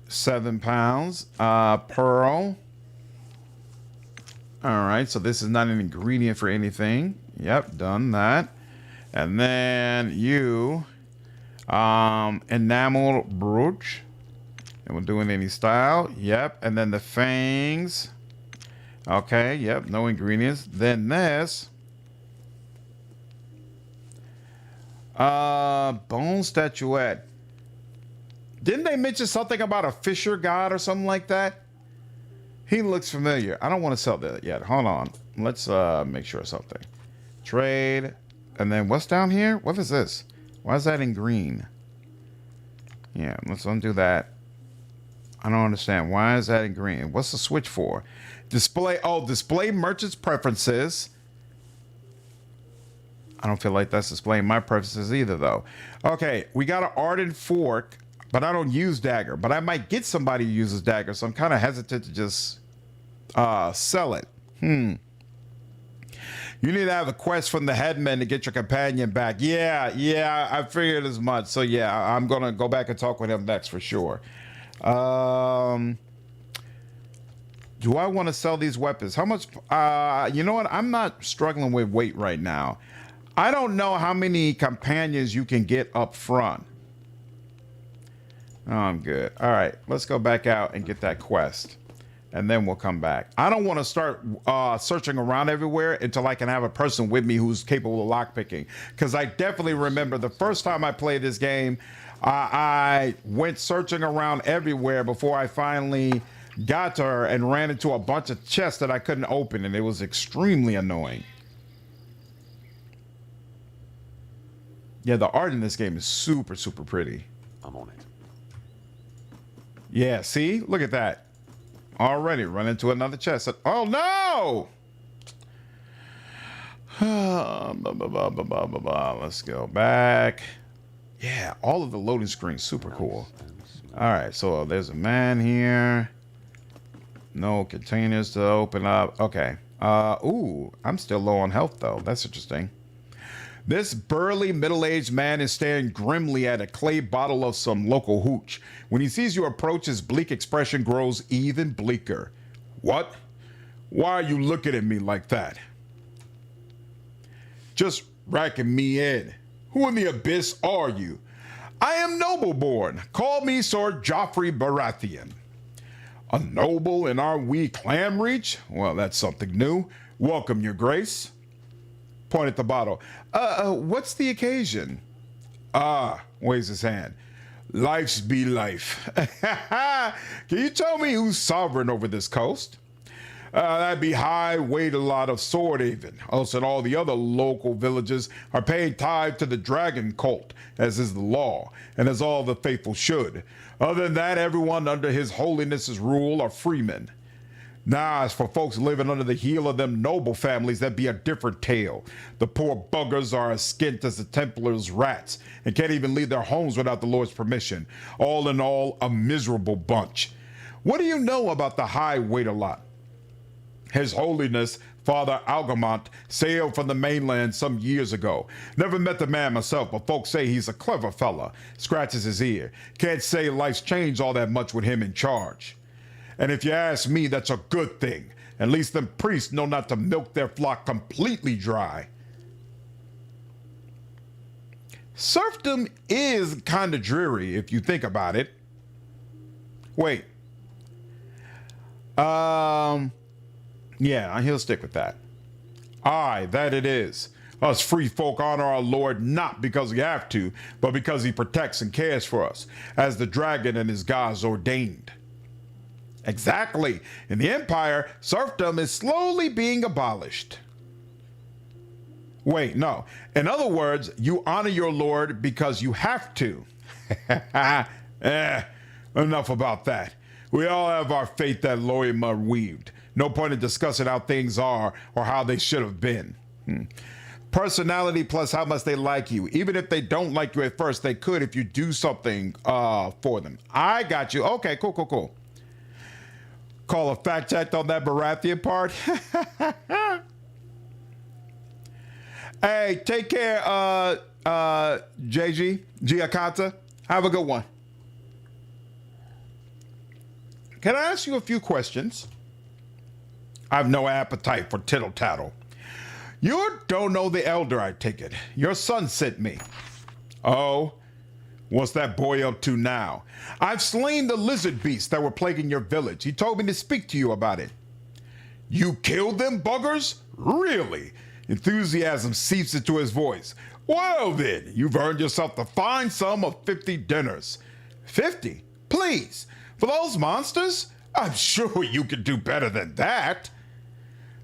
£7. Pearl. All right. So this is not an ingredient for anything. Yep. Done that. And then you, Enamel brooch. And we're doing any style. Yep. And then the fangs. Okay. Yep. No ingredients. Then this. Bone statuette. Didn't they mention something about a fisher god or something like that? He looks familiar. I don't want to sell that yet. Hold on. Let's make sure of something. Trade. And then what's down here? What is this? Why is that in green? Yeah, let's undo that. I don't understand. Why is that in green? What's the switch for? Display. Oh, display merchant's preferences. I don't feel like that's displaying my preferences either, though. Okay, we got an ardent fork, but I don't use dagger. But I might get somebody who uses dagger, so I'm kind of hesitant to just sell it. You need to have a quest from the headman to get your companion back. Yeah, I figured as much. So yeah, I'm gonna go back and talk with him next for sure. Do I want to sell these weapons? How much? You know what? I'm not struggling with weight right now. I don't know how many companions you can get up front. Oh, I'm good. All right, let's go back out and get that quest. And then we'll come back. I don't want to start searching around everywhere until I can have a person with me who's capable of lockpicking. Because I definitely remember the first time I played this game, I went searching around everywhere before I finally got to her and ran into a bunch of chests that I couldn't open, and it was extremely annoying. Yeah, the art in this game is super, super pretty. I'm on it. Yeah, see? Look at that. Already run into another chest. Oh no! Let's go back. Yeah, all of the loading screens super cool. All right, so there's a man here. No containers to open up. Okay. Ooh, I'm still low on health though. That's interesting. This burly middle-aged man is staring grimly at a clay bottle of some local hooch. When he sees you approach, his bleak expression grows even bleaker. What? Why are you looking at me like that? Just racking me in. Who in the abyss are you? I am noble-born. Call me Sir Joffrey Baratheon. A noble in our wee clam reach? Well, that's something new. Welcome, your grace. Point at the bottle. What's the occasion? Waves his hand. Life's be life. Can you tell me who's sovereign over this coast? That'd be High Wait-A-Lot of Swordhaven. Us and all the other local villages are paying tithe to the dragon cult, as is the law, and as all the faithful should. Other than that, everyone under his holiness's rule are freemen. Now, as for folks living under the heel of them noble families, that'd be a different tale. The poor buggers are as skint as the Templars' rats and can't even leave their homes without the Lord's permission. All in all, a miserable bunch. What do you know about the High Wait-A-Lot? His Holiness, Father Algamont, sailed from the mainland some years ago. Never met the man myself, but folks say he's a clever fella. Scratches his ear. Can't say life's changed all that much with him in charge. And if you ask me, that's a good thing. At least them priests know not to milk their flock completely dry. Serfdom is kind of dreary if you think about it. Wait. Yeah, he'll stick with that. Aye, that it is. Us free folk honor our Lord not because we have to, but because he protects and cares for us, as the dragon and his gods ordained. Exactly. In the Empire, serfdom is slowly being abolished. Wait, no. In other words, you honor your Lord because you have to. Enough about that. We all have our fate that Loima weaved. No point in discussing how things are or how they should have been. Personality plus how much they like you. Even if they don't like you at first, they could if you do something for them. I got you. Okay, cool. Call a fact check on that Baratheon part. Hey, take care, JG, Giacata. Have a good one. Can I ask you a few questions? I have no appetite for tittle-tattle. You don't know the elder, I take it. Your son sent me. Oh, What's that boy up to now? I've slain the lizard beasts that were plaguing your village. He told me to speak to you about it. You killed them buggers? Really? Enthusiasm seeps into his voice. Well then, you've earned yourself the fine sum of 50 dinners. 50? Please. For those monsters? I'm sure you could do better than that.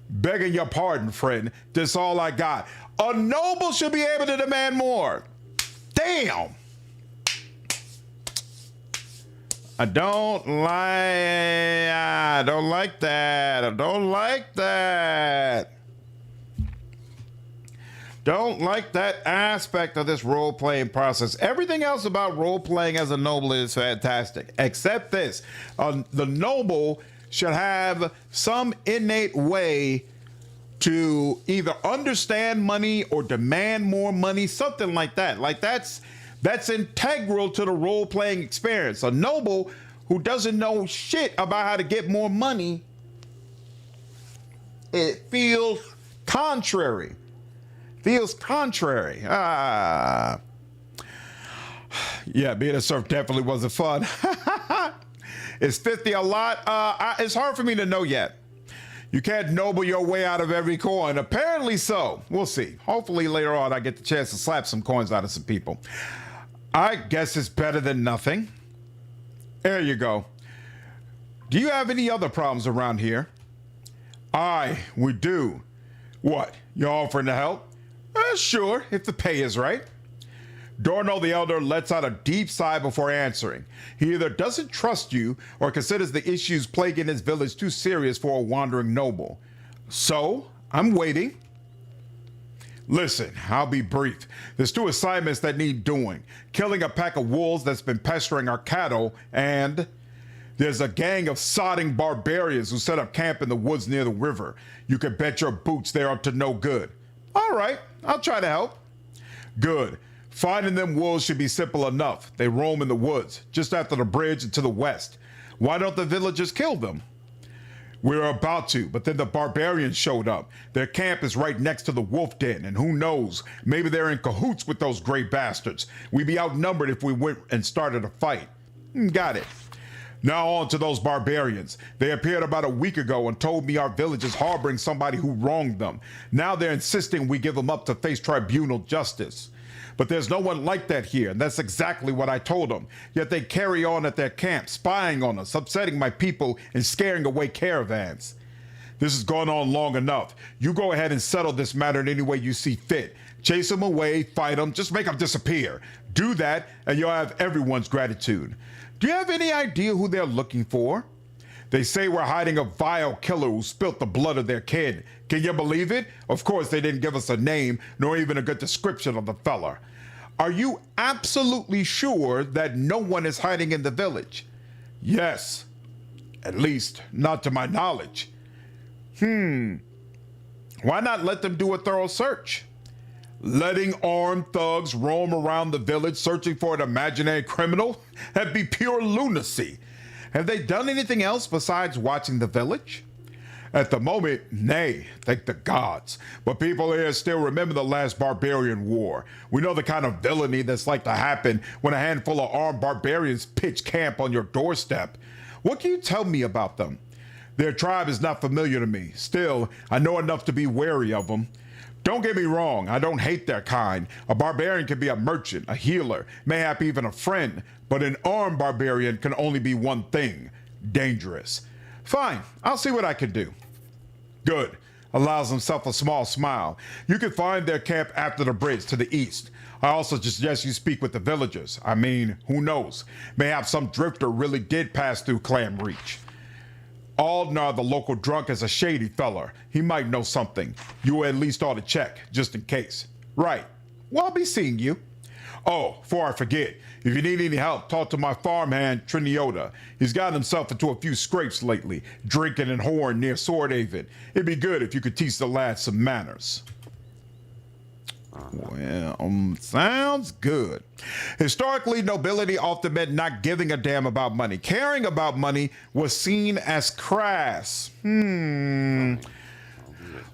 Begging your pardon, friend. This all I got. A noble should be able to demand more. Damn. I don't like that. I don't like that. Don't like that aspect of this role-playing process. Everything else about role-playing as a noble is fantastic, except this. The noble should have some innate way to either understand money or demand more money, something like that. Like that's integral to the role-playing experience. A noble who doesn't know shit about how to get more money, it feels contrary. Yeah, being a serf definitely wasn't fun. Is 50 a lot? It's hard for me to know yet. You can't noble your way out of every coin. Apparently so. We'll see. Hopefully later on I get the chance to slap some coins out of some people. I guess it's better than nothing. There you go. Do you have any other problems around here? Aye, we do. What? You offering to help? Sure, if the pay is right. Dorno the Elder lets out a deep sigh before answering. He either doesn't trust you or considers the issues plaguing his village too serious for a wandering noble. So, I'm waiting. Listen, I'll be brief. There's 2 assignments that need doing. Killing a pack of wolves that's been pestering our cattle, and there's a gang of sodding barbarians who set up camp in the woods near the river. You can bet your boots they're up to no good. All right, I'll try to help. Good. Finding them wolves should be simple enough. They roam in the woods, just after the bridge and to the west. Why don't the villagers kill them? We were about to, but then the barbarians showed up. Their camp is right next to the wolf den, and who knows, maybe they're in cahoots with those gray bastards. We'd be outnumbered if we went and started a fight. Got it. Now on to those barbarians. They appeared about a week ago and told me our village is harboring somebody who wronged them. Now they're insisting we give them up to face tribunal justice. But there's no one like that here, and that's exactly what I told them. Yet they carry on at their camp, spying on us, upsetting my people, and scaring away caravans. This has gone on long enough. You go ahead and settle this matter in any way you see fit. Chase them away, fight them, just make them disappear. Do that, and you'll have everyone's gratitude. Do you have any idea who they're looking for? They say we're hiding a vile killer who spilt the blood of their kid. Can you believe it? Of course, they didn't give us a name, nor even a good description of the fella. Are you absolutely sure that no one is hiding in the village? Yes. At least, not to my knowledge. Why not let them do a thorough search? Letting armed thugs roam around the village searching for an imaginary criminal? That'd be pure lunacy. Have they done anything else besides watching the village? At the moment, nay, thank the gods. But people here still remember the last barbarian war. We know the kind of villainy that's like to happen when a handful of armed barbarians pitch camp on your doorstep. What can you tell me about them? Their tribe is not familiar to me. Still, I know enough to be wary of them. Don't get me wrong, I don't hate their kind. A barbarian can be a merchant, a healer, mayhap even a friend, but an armed barbarian can only be one thing: dangerous. Fine, I'll see what I can do. Good. Allows himself a small smile. You can find their camp after the bridge to the east. I also suggest you speak with the villagers. I mean, who knows? Mayhap some drifter really did pass through Clam Reach. Aldnar, the local drunk, is a shady feller. He might know something. You at least ought to check, just in case. Right. Well, I'll be seeing you. Oh, before I forget, if you need any help, talk to my farmhand, Triniota. He's gotten himself into a few scrapes lately, drinking and whoring near Swordhaven. It'd be good if you could teach the lad some manners. Well, sounds good. Historically, nobility often meant not giving a damn about money. Caring about money was seen as crass.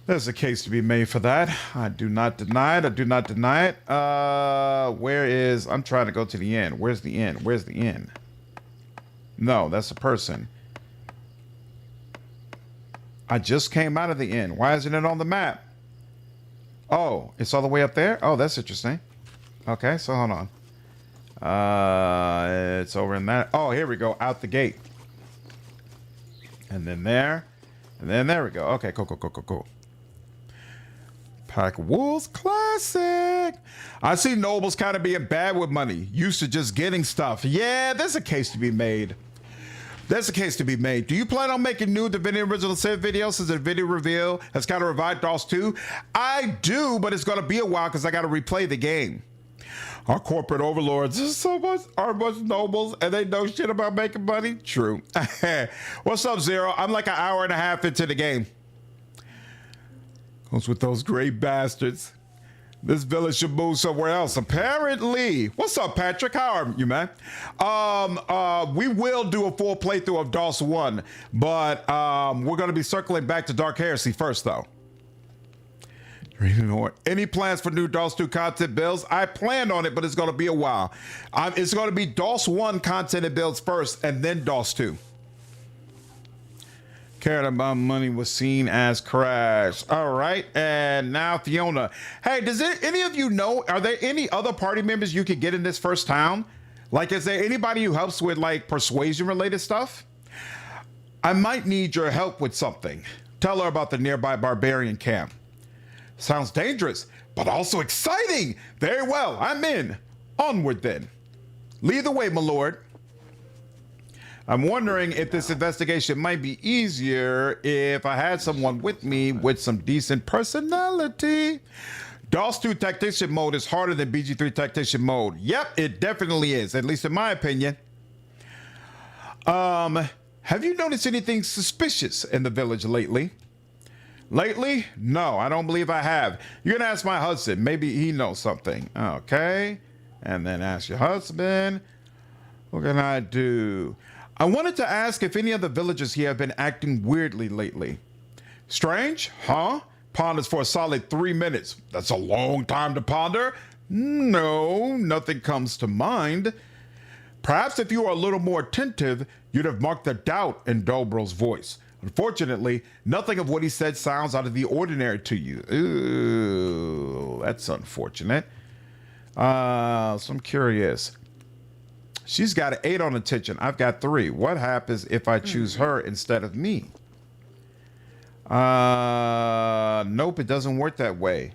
There's a case to be made for that. I do not deny it. I do not deny it. Where is... I'm trying to go to the end. Where's the end? Where's the end? No, that's a person. I just came out of the end. Why isn't it on the map? Oh, it's all the way up there? Oh, that's interesting. Okay, so hold on. It's over in that. Oh, here we go. Out the gate. And then there. And then there we go. Okay, cool. Pack of Wolves Classic. I see nobles kind of being bad with money. Used to just getting stuff. Yeah, there's a case to be made. There's a case to be made. Do you plan on making new Divinity Original Sin videos since the video reveal has kind of revived DOS 2? I do, but it's going to be a while because I got to replay the game. Our corporate overlords are much nobles and they know shit about making money. True. What's up, Zero? I'm like an hour and a half into the game. What's with those great bastards? This village should move somewhere else, apparently. What's up, Patrick? How are you, man? We will do a full playthrough of DOS 1, but we're going to be circling back to Dark Heresy first, though. Any plans for new DOS 2 content builds? I planned on it, but it's going to be a while. It's going to be DOS 1 content and builds first, and then DOS 2. Cared about money was seen as crash. All right, and now Fiona. Hey, does any of you know, are there any other party members you could get in this first town? Like, is there anybody who helps with, like, persuasion-related stuff? I might need your help with something. Tell her about the nearby barbarian camp. Sounds dangerous, but also exciting. Very well, I'm in. Onward, then. Lead the way, my lord. I'm wondering if this investigation might be easier if I had someone with me with some decent personality. DOS 2 Tactician mode is harder than BG3 Tactician mode. Yep, it definitely is, at least in my opinion. Have you noticed anything suspicious in the village lately? Lately? No, I don't believe I have. You're gonna ask my husband. Maybe he knows something. Okay. And then ask your husband. What can I do? I wanted to ask if any of the villagers here have been acting weirdly lately. Strange? Huh? Ponders for a solid 3 minutes. That's a long time to ponder. No, nothing comes to mind. Perhaps if you were a little more attentive, you'd have marked the doubt in Dobral's voice. Unfortunately, nothing of what he said sounds out of the ordinary to you. Ooh, that's unfortunate. So I'm curious. She's got an 8 on attention. I've got 3. What happens if I choose her instead of me? Nope, it doesn't work that way.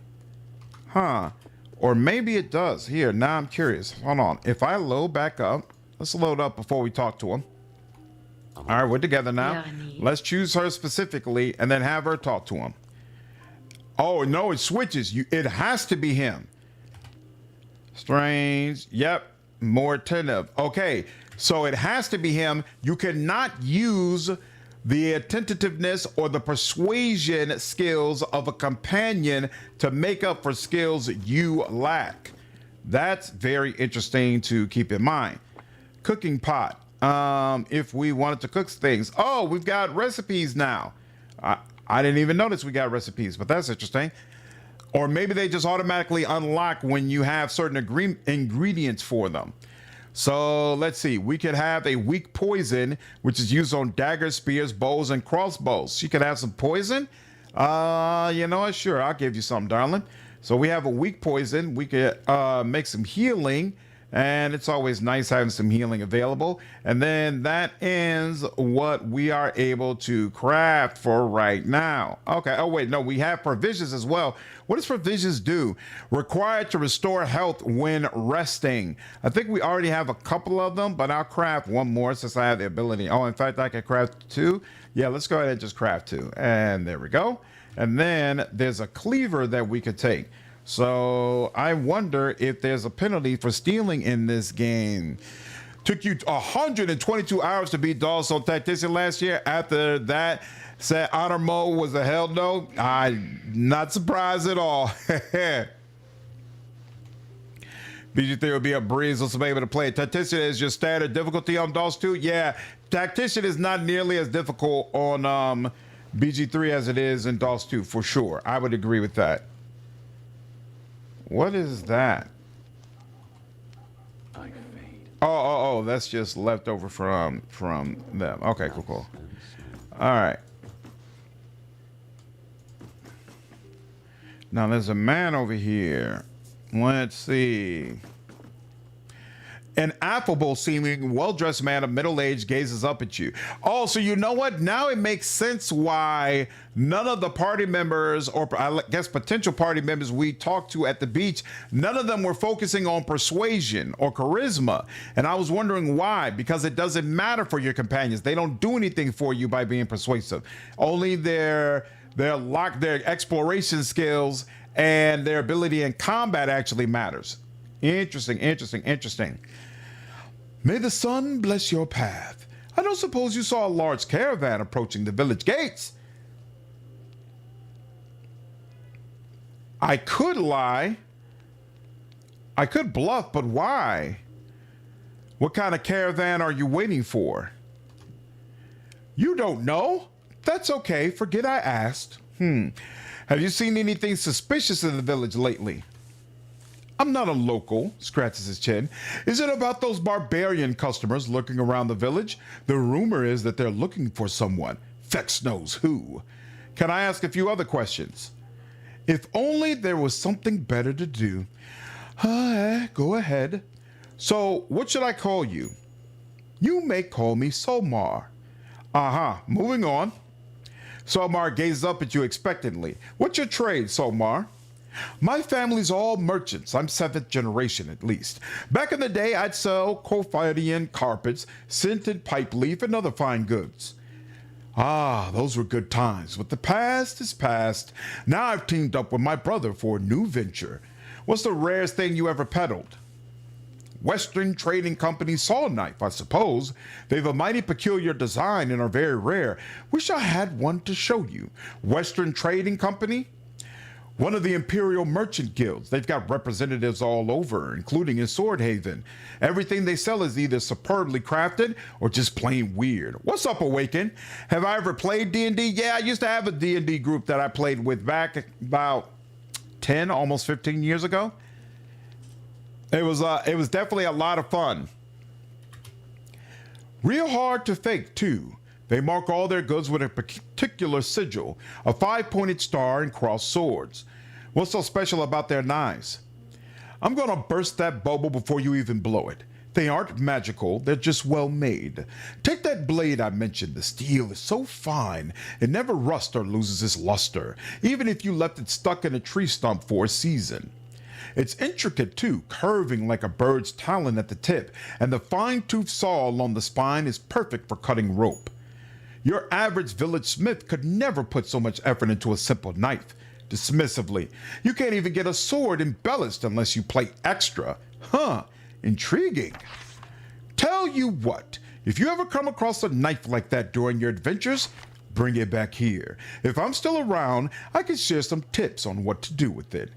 Huh. Or maybe it does. Here, now I'm curious. Hold on. If I load back up, let's load up before we talk to him. All right, we're together now. Let's choose her specifically and then have her talk to him. Oh, no, it switches. It has to be him. Strange. Yep. More attentive. Okay, so it has to be him. You cannot use the attentiveness or the persuasion skills of a companion to make up for skills you lack. That's very interesting to keep in mind. Cooking pot. If we wanted to cook things. Oh, we've got recipes now. I didn't even notice we got recipes, but that's interesting. Or maybe they just automatically unlock when you have certain ingredients for them. So let's see. We could have a weak poison, which is used on daggers, spears, bows, and crossbows. She could have some poison. You know what? Sure, I'll give you some, darling. So we have a weak poison. We could make some healing. And it's always nice having some healing available. And then that ends what we are able to craft for right now. Okay. Oh, wait. No, we have provisions as well. What does provisions do? Required to restore health when resting. I think we already have a couple of them, but I'll craft one more since I have the ability. Oh, in fact, I can craft 2. Yeah, let's go ahead and just craft 2. And there we go. And then there's a cleaver that we could take. So I wonder if there's a penalty for stealing in this game. Took you 122 hours to beat DOS on Tactician last year. After that, said honor mode was a hell no. I'm not surprised at all. BG3 would be a breeze. Let's be able to play. Tactician is your standard difficulty on DOS 2. Yeah, Tactician is not nearly as difficult on BG3 as it is in DOS 2, for sure. I would agree with that. What is that? Oh, that's just leftover from them. Okay, cool. All right. Now there's a man over here. Let's see. An affable seeming, well-dressed man of middle age gazes up at you. Oh, so you know what? Now it makes sense why none of the party members, or I guess potential party members we talked to at the beach, none of them were focusing on persuasion or charisma. And I was wondering why, because it doesn't matter for your companions. They don't do anything for you by being persuasive. Only their exploration skills and their ability in combat actually matters. Interesting. May the sun bless your path. I don't suppose you saw a large caravan approaching the village gates. I could lie. I could bluff, but why? What kind of caravan are you waiting for? You don't know? That's okay. Forget I asked. Have you seen anything suspicious in the village lately? I'm not a local, scratches his chin. Is it about those barbarian customers lurking around the village? The rumor is that they're looking for someone. Fex knows who. Can I ask a few other questions? If only there was something better to do. Go ahead. So, what should I call you? You may call me Solmar. Moving on. Solmar gazes up at you expectantly. What's your trade, Solmar? My family's all merchants. I'm 7th generation at least. Back in the day, I'd sell Corfidian carpets, scented pipe leaf, and other fine goods. Those were good times, but the past is past. Now I've teamed up with my brother for a new venture. What's the rarest thing you ever peddled? Western Trading Company saw knife, I suppose. They've a mighty peculiar design and are very rare. Wish I had one to show you. Western Trading Company? One of the Imperial Merchant Guilds. They've got representatives all over, including in Swordhaven. Everything they sell is either superbly crafted or just plain weird. What's up, Awaken? Have I ever played D&D? Yeah, I used to have a D&D group that I played with back about 10, almost 15 years ago. It was definitely a lot of fun. Real hard to fake, too. They mark all their goods with a particular sigil, a 5-pointed star and crossed swords. What's so special about their knives? I'm gonna burst that bubble before you even blow it. They aren't magical, they're just well made. Take that blade I mentioned. The steel is so fine, it never rusts or loses its luster, even if you left it stuck in a tree stump for a season. It's intricate too, curving like a bird's talon at the tip, and the fine-toothed saw along the spine is perfect for cutting rope. Your average village smith could never put so much effort into a simple knife. Dismissively, you can't even get a sword embellished unless you play extra. Intriguing. Tell you what, if you ever come across a knife like that during your adventures, bring it back here. If I'm still around, I can share some tips on what to do with it.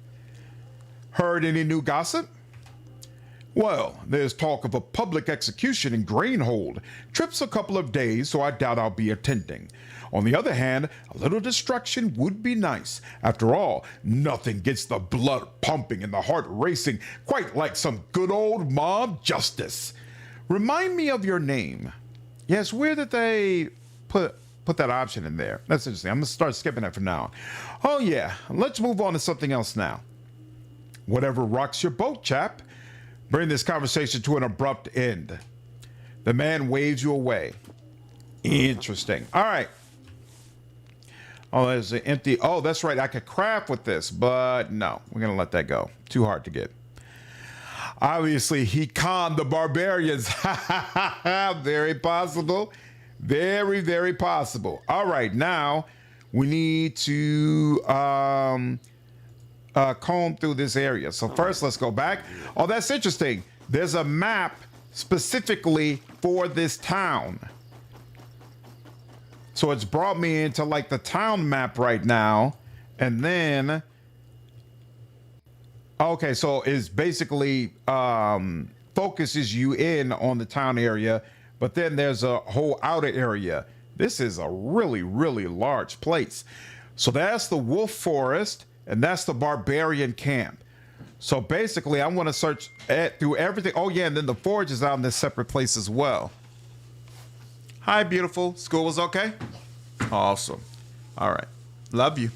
Heard any new gossip? Well, there's talk of a public execution in Grainhold. Trip's a couple of days, so I doubt I'll be attending. On the other hand, a little distraction would be nice. After all, nothing gets the blood pumping and the heart racing quite like some good old mob justice. Remind me of your name. Yeah, it's weird that they put that option in there. That's interesting. I'm going to start skipping that for now. Oh yeah, let's move on to something else now. Whatever rocks your boat, chap. Bring this conversation to an abrupt end. The man waves you away. Interesting. All right. Oh, there's an empty. Oh, that's right. I could craft with this, but no, we're going to let that go. Too hard to get. Obviously, he conned the barbarians. Very possible. Very, very possible. All right. Now we need to comb through this area. So first, let's go back. Oh, that's interesting. There's a map specifically for this town. So it's brought me into like the town map right now. And then, okay, so it's basically focuses you in on the town area, but then there's a whole outer area This is a really, really large place. So that's the wolf forest, and that's the barbarian camp. So basically, I want to search through everything. Oh, yeah, and then the forge is out in this separate place as well. Hi, beautiful. School was okay? Awesome. All right. Love you.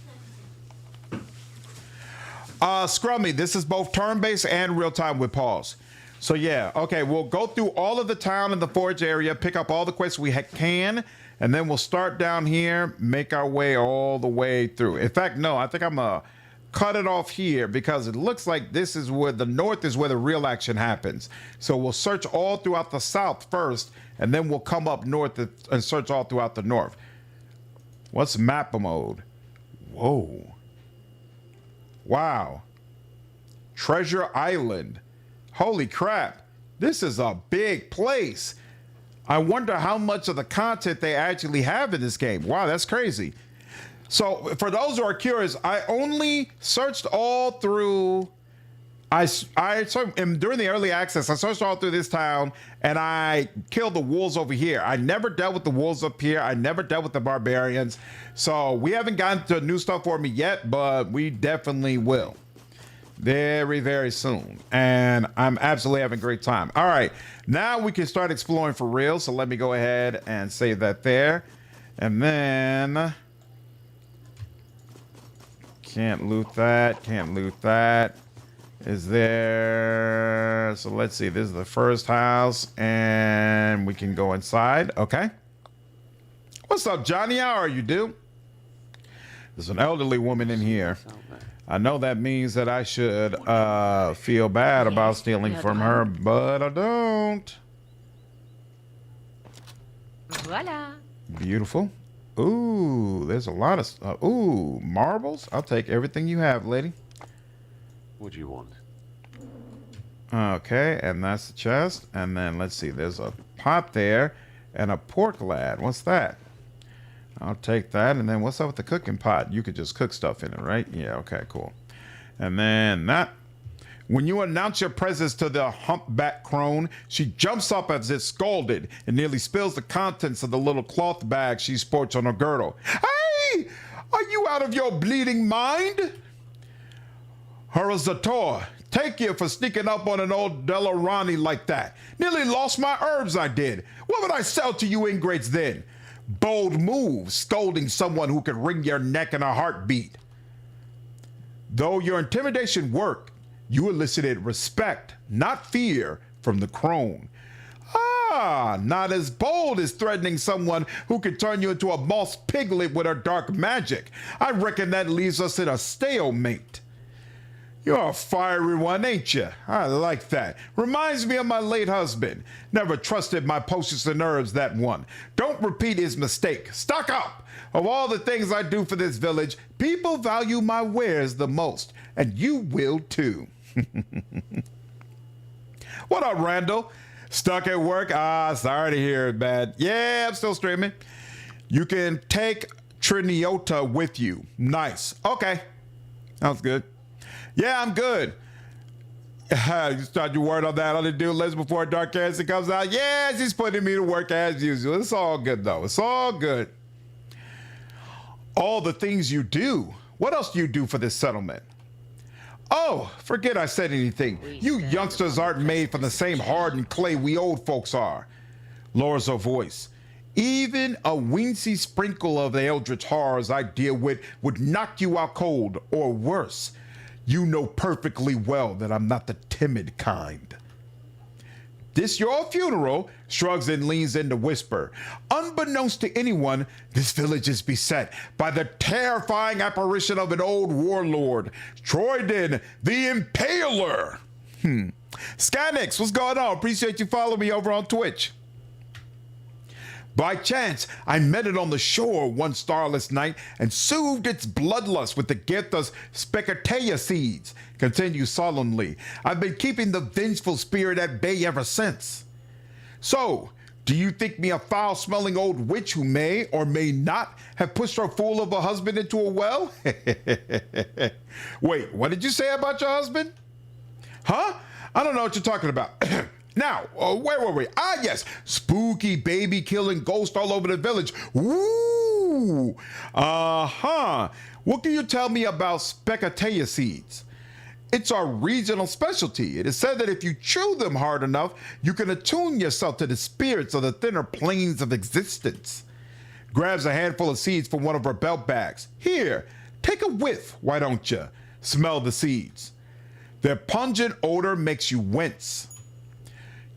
Scrummy, this is both turn-based and real-time with pause. So, yeah. Okay, we'll go through all of the town and the forge area, pick up all the quests we can, and then we'll start down here, make our way all the way through. In fact, no, I think I'm going to cut it off here because it looks like this is where the north is where the real action happens. So we'll search all throughout the south first, and then we'll come up north and search all throughout the north. What's map mode? Whoa. Wow. Treasure Island. Holy crap. This is a big place. I wonder how much of the content they actually have in this game. Wow, that's crazy. So for those who are curious, I only searched all through, during the early access, I searched all through this town and I killed the wolves over here. I never dealt with the wolves up here. I never dealt with the barbarians. So we haven't gotten to new stuff for me yet, but we definitely will. Very, very soon. And I'm absolutely having a great time. All right, now we can start exploring for real. So let me go ahead and save that there. And then... Can't loot that. Can't loot that. Is there... So let's see. This is the first house. And we can go inside. Okay. What's up, Johnny? How are you, dude? There's an elderly woman in here. I know that means that I should feel bad about stealing from her, but I don't. Voila. Beautiful. Ooh, there's a lot of ooh, marbles. I'll take everything you have, lady. What do you want? Okay, and that's the chest. And then let's see, there's a pot there and a pork lad. What's that? I'll take that. And then what's up with the cooking pot? You could just cook stuff in it, right? Yeah, okay, cool. And then that. When you announce your presence to the humpback crone, she jumps up as if scalded and nearly spills the contents of the little cloth bag she sports on her girdle. Hey! Are you out of your bleeding mind? Harazator, take you for sneaking up on an old Delarani like that. Nearly lost my herbs, I did. What would I sell to you ingrates then? Bold move, scolding someone who could wring your neck in a heartbeat. Though your intimidation worked, you elicited respect, not fear, from the crone. Ah, not as bold as threatening someone who could turn you into a moss piglet with her dark magic. I reckon that leaves us in a stalemate. You're a fiery one, ain't you? I like that. Reminds me of my late husband. Never trusted my potions and herbs, that one. Don't repeat his mistake. Stock up! Of all the things I do for this village, people value my wares the most. And you will too. What up, Randall? Stuck at work? Ah, sorry to hear it, man. Yeah, I'm still streaming. You can take Triniota with you. Nice. Okay. Sounds good. Yeah, I'm good. You start your word on that other dude list before Dark Cancer comes out. Yeah, she's putting me to work as usual. It's all good, though. It's all good. All the things you do. What else do you do for this settlement? Oh, forget I said anything. You youngsters aren't made from the same hardened clay we old folks are. Lowers her voice. Even a weensy sprinkle of the eldritch horrors I deal with would knock you out cold, or worse. You know perfectly well that I'm not the timid kind. This your funeral? Shrugs and leans in to whisper. Unbeknownst to anyone, this village is beset by the terrifying apparition of an old warlord, Troyden the Impaler. Scanix, what's going on? Appreciate you following me over on Twitch. By chance, I met it on the shore one starless night and soothed its bloodlust with the gift of Specatea seeds. Continues solemnly. I've been keeping the vengeful spirit at bay ever since. So, do you think me a foul-smelling old witch who may or may not have pushed her fool of a husband into a well? Wait, what did you say about your husband? Huh? I don't know what you're talking about. Now, where were we? Ah, yes, spooky baby killing ghost all over the village. Woo! What can you tell me about Specatea seeds? It's our regional specialty. It is said that if you chew them hard enough, you can attune yourself to the spirits of the thinner planes of existence. Grabs a handful of seeds from one of her belt bags. Here, take a whiff, why don't you? Smell the seeds. Their pungent odor makes you wince.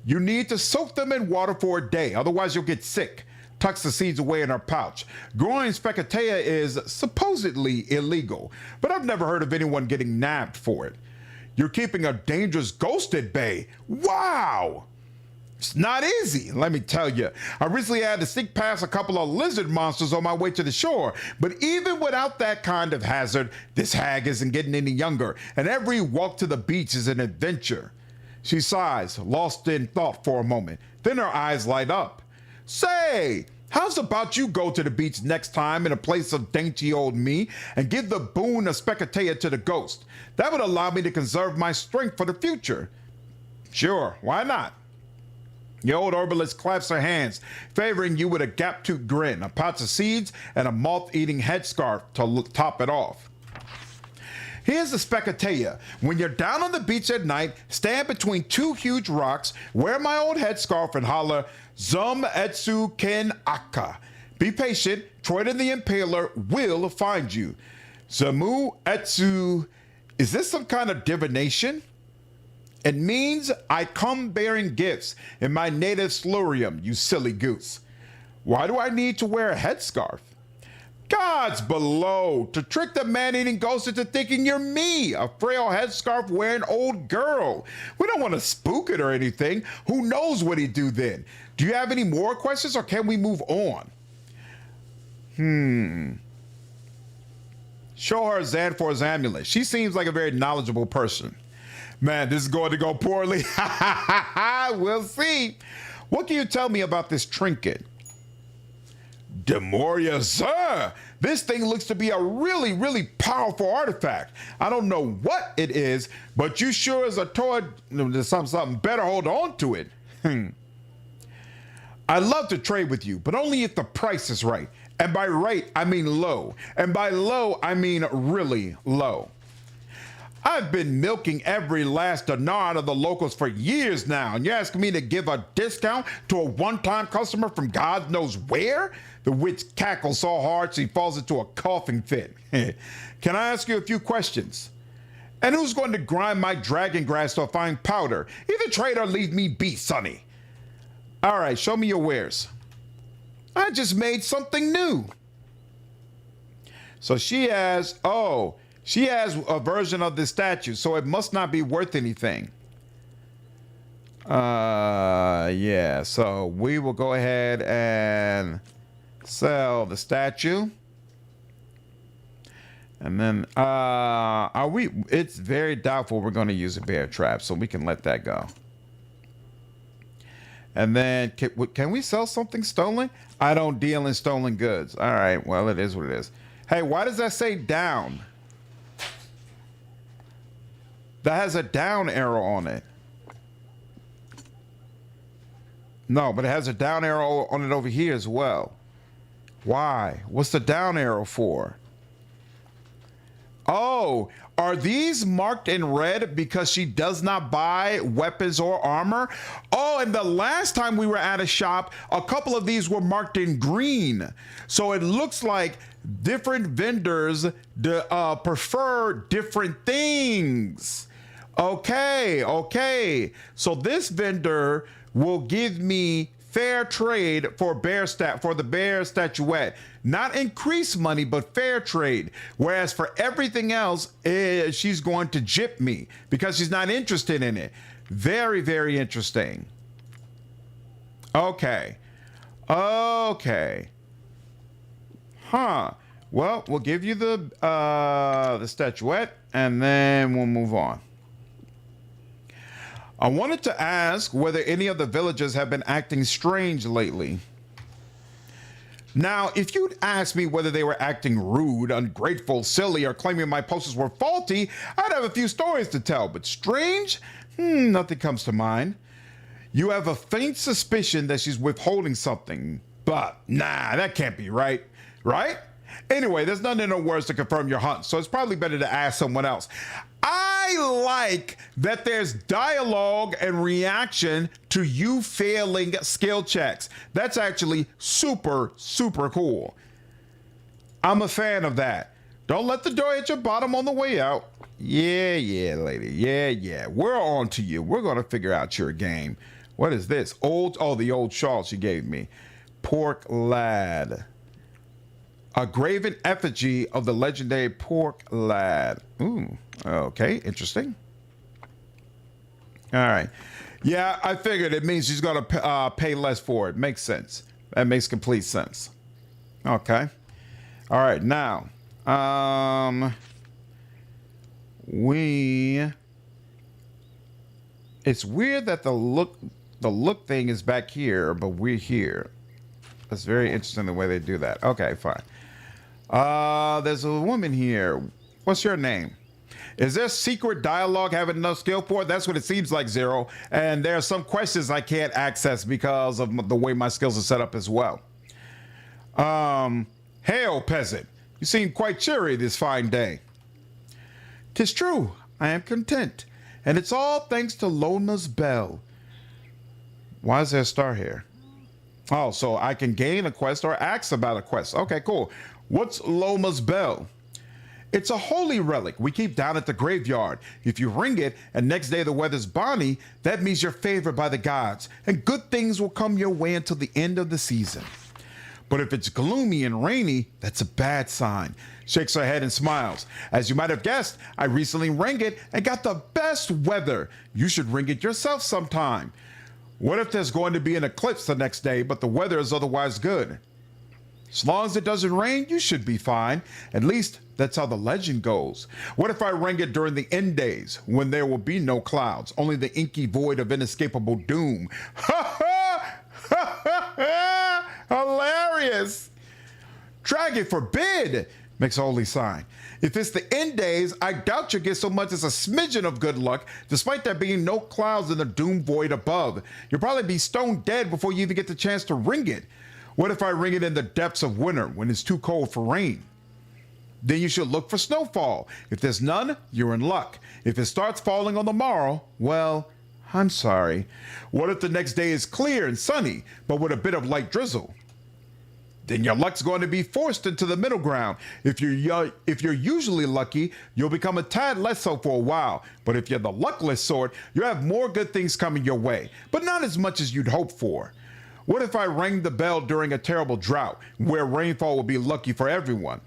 You need to soak them in water for a day, otherwise you'll get sick. Tucks the seeds away in her pouch. Growing Specatea is supposedly illegal, but I've never heard of anyone getting nabbed for it. You're keeping a dangerous ghost at bay. Wow! It's not easy, let me tell you. I recently had to sneak past a couple of lizard monsters on my way to the shore, but even without that kind of hazard, this hag isn't getting any younger, and every walk to the beach is an adventure. She sighs, lost in thought for a moment. Then her eyes light up. Say, how's about you go to the beach next time in a place of dainty old me and give the boon of Specatea to the ghost? That would allow me to conserve my strength for the future. Sure, why not? The old herbalist claps her hands, favoring you with a gap-toothed grin, a pouch of seeds, and a moth-eating headscarf to top it off. Here's the Specatea. When you're down on the beach at night, stand between two huge rocks, wear my old headscarf, and holler, Zum Etsu Ken Akka. Be patient, Troyden the Impaler will find you. Zamu Etsu. Is this some kind of divination? It means I come bearing gifts in my native slurium, you silly goose. Why do I need to wear a headscarf? Gods below, to trick the man-eating ghost into thinking you're me, a frail headscarf wearing old girl. We don't want to spook it or anything. Who knows what he'd do then? Do you have any more questions or can we move on? Show her Xanfor's amulet. She seems like a very knowledgeable person. Man, this is going to go poorly. We'll see. What can you tell me about this trinket? Demoria, sir! This thing looks to be a really, really powerful artifact. I don't know what it is, but you sure as a toy, there's something better hold on to it. I'd love to trade with you, but only if the price is right. And by right, I mean low. And by low, I mean really low. I've been milking every last dinar out of the locals for years now, and you're asking me to give a discount to a one-time customer from God knows where? The witch cackles so hard she falls into a coughing fit. Can I ask you a few questions? And who's going to grind my dragon grass to a fine powder? Either trade or leave me be, sonny. All right, show me your wares. I just made something new. So she has a version of this statue, so it must not be worth anything. Yeah, so we will go ahead and sell the statue. And then, it's very doubtful we're going to use a bear trap, so we can let that go. And then, can we sell something stolen? I don't deal in stolen goods. All right, well, it is what it is. Hey, why does that say down? That has a down arrow on it. No, but it has a down arrow on it over here as well. Why? What's the down arrow for? Oh, are these marked in red because she does not buy weapons or armor? Oh, and the last time we were at a shop, a couple of these were marked in green. So it looks like different vendors prefer different things. Okay. So this vendor will give me fair trade for the bear statuette. Not increased money, but fair trade. Whereas for everything else, she's going to gyp me because she's not interested in it. Very, very interesting. Okay. Huh. Well, we'll give you the statuette and then we'll move on. I wanted to ask whether any of the villagers have been acting strange lately. Now, if you'd asked me whether they were acting rude, ungrateful, silly, or claiming my posters were faulty, I'd have a few stories to tell, but strange? Nothing comes to mind. You have a faint suspicion that she's withholding something, but nah, that can't be right, right? Anyway, there's nothing in her words to confirm your hunch, so it's probably better to ask someone else. I like that there's dialogue and reaction to you failing skill checks. That's actually super, super cool. I'm a fan of that. Don't let the door hit your bottom on the way out. Yeah, lady. Yeah. We're on to you. We're going to figure out your game. What is this? The old shawl she gave me. Pork lad. A graven effigy of the legendary Pork lad. Ooh, okay, interesting. All right. Yeah, I figured it means she's going to pay less for it. Makes sense. That makes complete sense. Okay. All right, now. It's weird that the look thing is back here, but we're here. That's very interesting the way they do that. Okay, fine. There's a woman here. What's your name? Is there secret dialogue having enough skill for it? That's what it seems like, Zero. And there are some questions I can't access because of the way my skills are set up as well. Hail, peasant. You seem quite cheery this fine day. 'Tis true, I am content, and it's all thanks to Loma's bell. Why is there a star here? Oh, so I can gain a quest or ask about a quest. Okay, cool. What's Loma's bell? It's a holy relic we keep down at the graveyard. If you ring it and next day the weather's bonny, that means you're favored by the gods, and good things will come your way until the end of the season. But if it's gloomy and rainy, that's a bad sign. Shakes her head and smiles. As you might have guessed, I recently rang it and got the best weather. You should ring it yourself sometime. What if there's going to be an eclipse the next day, but the weather is otherwise good? As long as it doesn't rain, you should be fine. At least that's how the legend goes. What if I ring it during the end days, when there will be no clouds, only the inky void of inescapable doom? Ha ha! Ha ha ha! Hilarious! Dragon forbid! Makes a holy sign. If it's the end days, I doubt you'll get so much as a smidgen of good luck, despite there being no clouds in the doom void above. You'll probably be stone dead before you even get the chance to ring it. What if I ring it in the depths of winter when it's too cold for rain? Then you should look for snowfall. If there's none, you're in luck. If it starts falling on the morrow, well, I'm sorry. What if the next day is clear and sunny, but with a bit of light drizzle? Then your luck's going to be forced into the middle ground. If you're usually lucky, you'll become a tad less so for a while. But if you're the luckless sort, you have more good things coming your way, but not as much as you'd hope for. What if I rang the bell during a terrible drought, where rainfall will be lucky for everyone?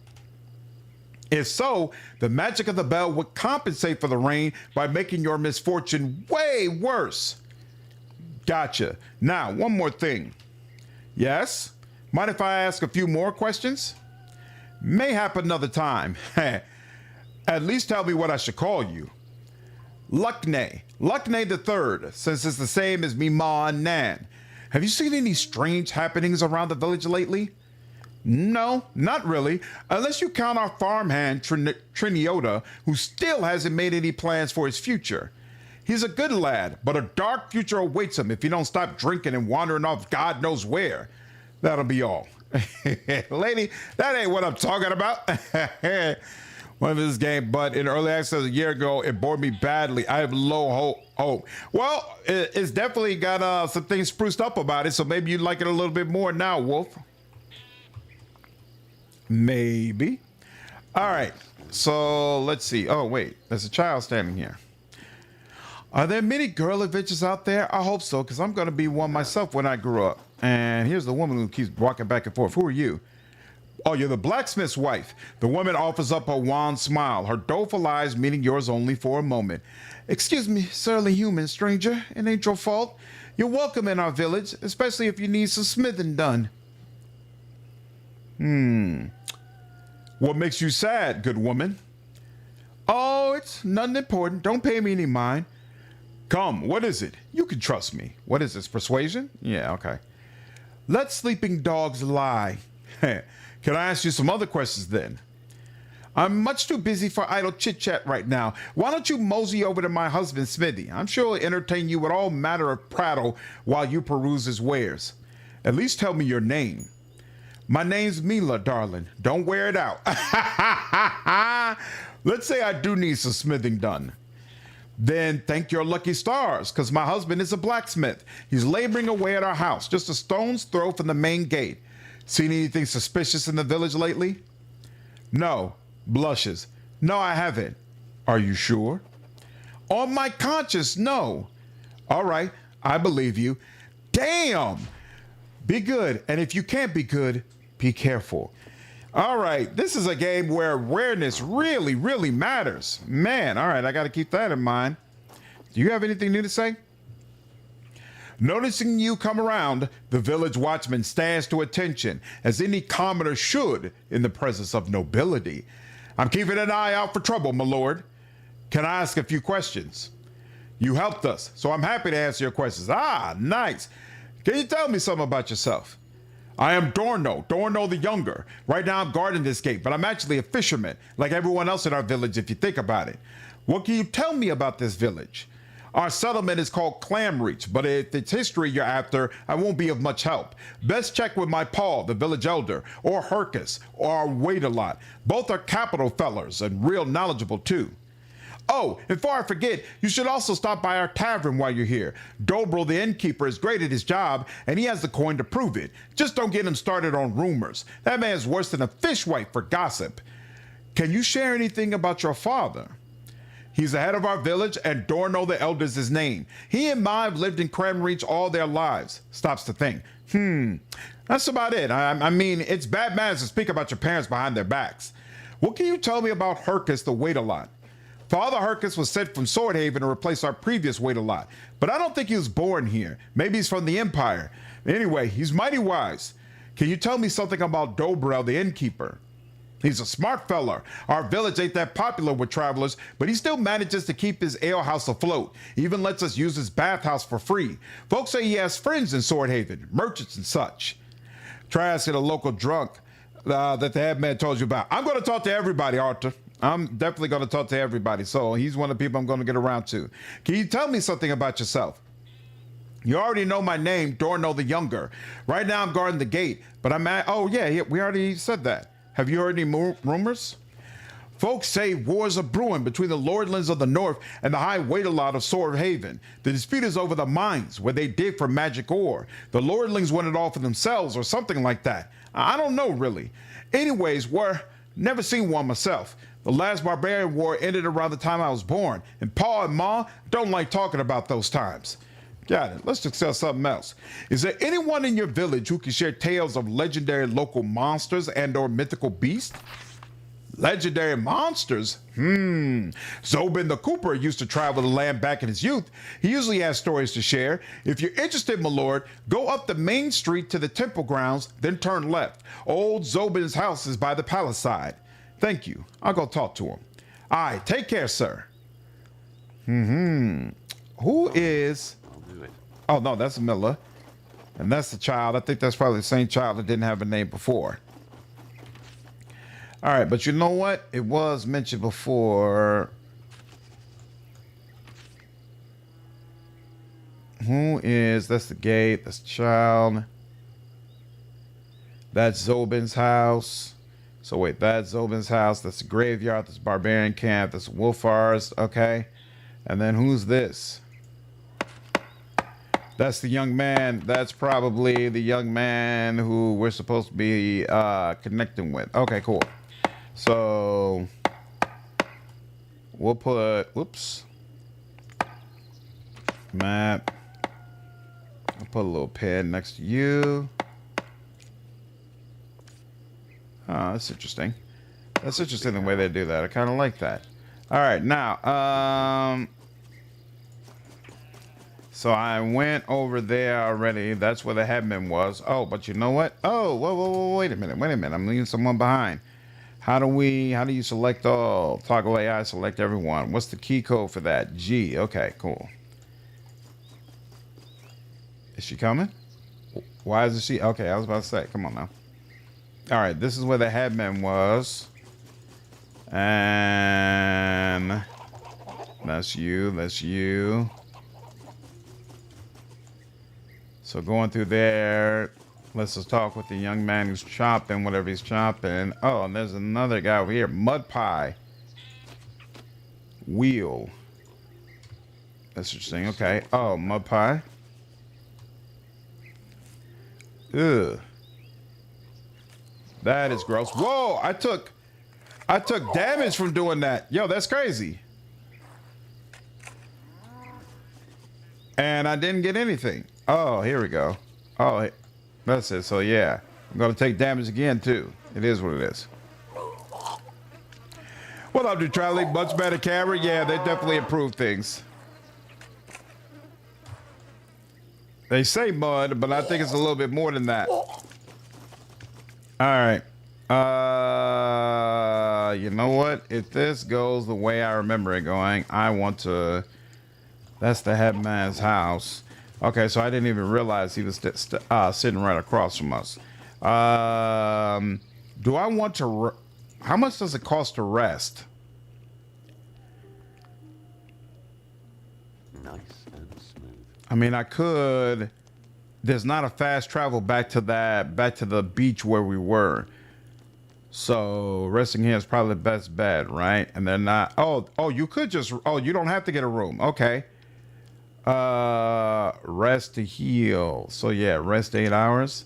If so, the magic of the bell would compensate for the rain by making your misfortune way worse. Gotcha. Now, one more thing. Yes? Mind if I ask a few more questions? Mayhap another time. At least tell me what I should call you. Luckney the Third, since it's the same as me Ma and Nan. Have you seen any strange happenings around the village lately? No, not really, unless you count our farmhand Triniota, who still hasn't made any plans for his future. He's a good lad, but a dark future awaits him if he don't stop drinking and wandering off God knows where. That'll be all. Lady, that ain't what I'm talking about. One of this game, but in early access a year ago, it bored me badly. I have low hope. Well, it's definitely got some things spruced up about it, so maybe you'd like it a little bit more now, Wolf. Maybe. All right, so let's see. Oh, wait, there's a child standing here. Are there many girl adventures out there? I hope so, because I'm going to be one myself when I grow up. And here's the woman who keeps walking back and forth. Who are you? Oh, you're the blacksmith's wife. The woman offers up a wan smile, her doleful eyes meeting yours only for a moment. Excuse me, surly human stranger. It ain't your fault. You're welcome in our village, especially if you need some smithing done. What makes you sad, good woman? Oh, it's nothing important. Don't pay me any mind. Come, what is it? You can trust me. What is this, persuasion? Yeah, okay. Let sleeping dogs lie. Can I ask you some other questions then? I'm much too busy for idle chit-chat right now. Why don't you mosey over to my husband's smithy? I'm sure he'll entertain you with all manner of prattle while you peruse his wares. At least tell me your name. My name's Mila, darling. Don't wear it out. Let's say I do need some smithing done. Then thank your lucky stars, because my husband is a blacksmith. He's laboring away at our house, just a stone's throw from the main gate. Seen anything suspicious in the village lately? No. Blushes. No, I haven't. Are you sure? On my conscience, no. All right, I believe you. Damn! Be good, and if you can't be good, be careful. All right, this is a game where awareness really, really matters. Man, all right, I got to keep that in mind. Do you have anything new to say? Noticing you come around, the village watchman stands to attention, as any commoner should in the presence of nobility. I'm keeping an eye out for trouble, my lord. Can I ask a few questions? You helped us, so I'm happy to answer your questions. Ah, nice. Can you tell me something about yourself? I am Dorno the Younger. Right now I'm guarding this gate, but I'm actually a fisherman, like everyone else in our village if you think about it. What can you tell me about this village? Our settlement is called Clamreach, but if it's history you're after, I won't be of much help. Best check with my Paul, the village elder, or Hercus, or our wait-a-lot. Both are capital fellers and real knowledgeable too. Oh, and before I forget, you should also stop by our tavern while you're here. Dobro, the innkeeper, is great at his job, and he has the coin to prove it. Just don't get him started on rumors. That man's worse than a fishwife for gossip. Can you share anything about your father? He's the head of our village, and Dorno the Elder is his name. He and Ma have lived in Cramreach all their lives. Stops to think. That's about it. I mean, it's bad manners to speak about your parents behind their backs. What can you tell me about Hercus the wait-a-lot? Father Hercus was sent from Swordhaven to replace our previous wait-a-lot, but I don't think he was born here. Maybe he's from the Empire. Anyway, he's mighty wise. Can you tell me something about Dobrel the innkeeper? He's a smart feller. Our village ain't that popular with travelers, but he still manages to keep his alehouse afloat. He even lets us use his bathhouse for free. Folks say he has friends in Swordhaven, merchants and such. Try asking a local drunk that the headman told you about. I'm going to talk to everybody, Arthur. I'm definitely going to talk to everybody. So he's one of the people I'm going to get around to. Can you tell me something about yourself? You already know my name, Dorno the Younger. Right now I'm guarding the gate, but I'm at, oh yeah, we already said that. Have you heard any rumors? Folks say wars are brewing between the lordlings of the north and the high wait-a-lot of Swordhaven. The dispute is over the mines where they dig for magic ore. The lordlings want it all for themselves or something like that. I don't know really. Anyways, never seen one myself. The last barbarian war ended around the time I was born, and Pa and Ma don't like talking about those times. Got it. Let's discuss something else. Is there anyone in your village who can share tales of legendary local monsters and or mythical beasts? Legendary monsters? Zobin the Cooper used to travel the land back in his youth. He usually has stories to share. If you're interested, my lord, go up the main street to the temple grounds, then turn left. Old Zobin's house is by the palace side. Thank you. I'll go talk to him. All right, take care, sir. Who is... Oh, no, that's Miller. And that's the child. I think that's probably the same child that didn't have a name before. All right, but you know what? It was mentioned before. That's the gate. That's the child. That's Zobin's house. So wait, that's Zobin's house. That's the graveyard. That's barbarian camp. That's wolf forest. Okay. And then who's this? That's the young man. That's probably the young man who we're supposed to be connecting with. Okay, cool. So we'll put, whoops, map. I'll put a little pin next to you. Oh, that's interesting. That's interesting the way they do that. I kind of like that. All right, now, so I went over there already. That's where the headman was. Oh, but you know what? Oh, whoa, wait a minute. I'm leaving someone behind. How do you select all? Toggle AI, select everyone. What's the key code for that? G. Okay, cool. Is she coming? Why isn't she? Okay, I was about to say, come on now. All right, this is where the headman was. And that's you. So going through there, let's just talk with the young man who's chopping whatever he's chopping. Oh, and there's another guy over here. Mud pie. Wheel. That's interesting. Okay. Oh, mud pie. Ugh. That is gross. Whoa, I took damage from doing that. Yo, that's crazy. And I didn't get anything. Oh, here we go. Oh, that's it. So yeah, I'm gonna take damage again too. It is what it is. What up, Charlie? Much better camera. Yeah, they definitely improved things. They say mud, but I think it's a little bit more than that. All right. You know what? If this goes the way I remember it going, I want to. That's the headman's house. Okay, so I didn't even realize he was sitting right across from us. Do I want to? How much does it cost to rest? Nice and smooth. I mean, I could. There's not a fast travel back to the beach where we were. So resting here is probably the best bet, right? And they're not. Oh, you could just. Oh, you don't have to get a room. Okay. Rest to heal. So yeah, rest 8 hours.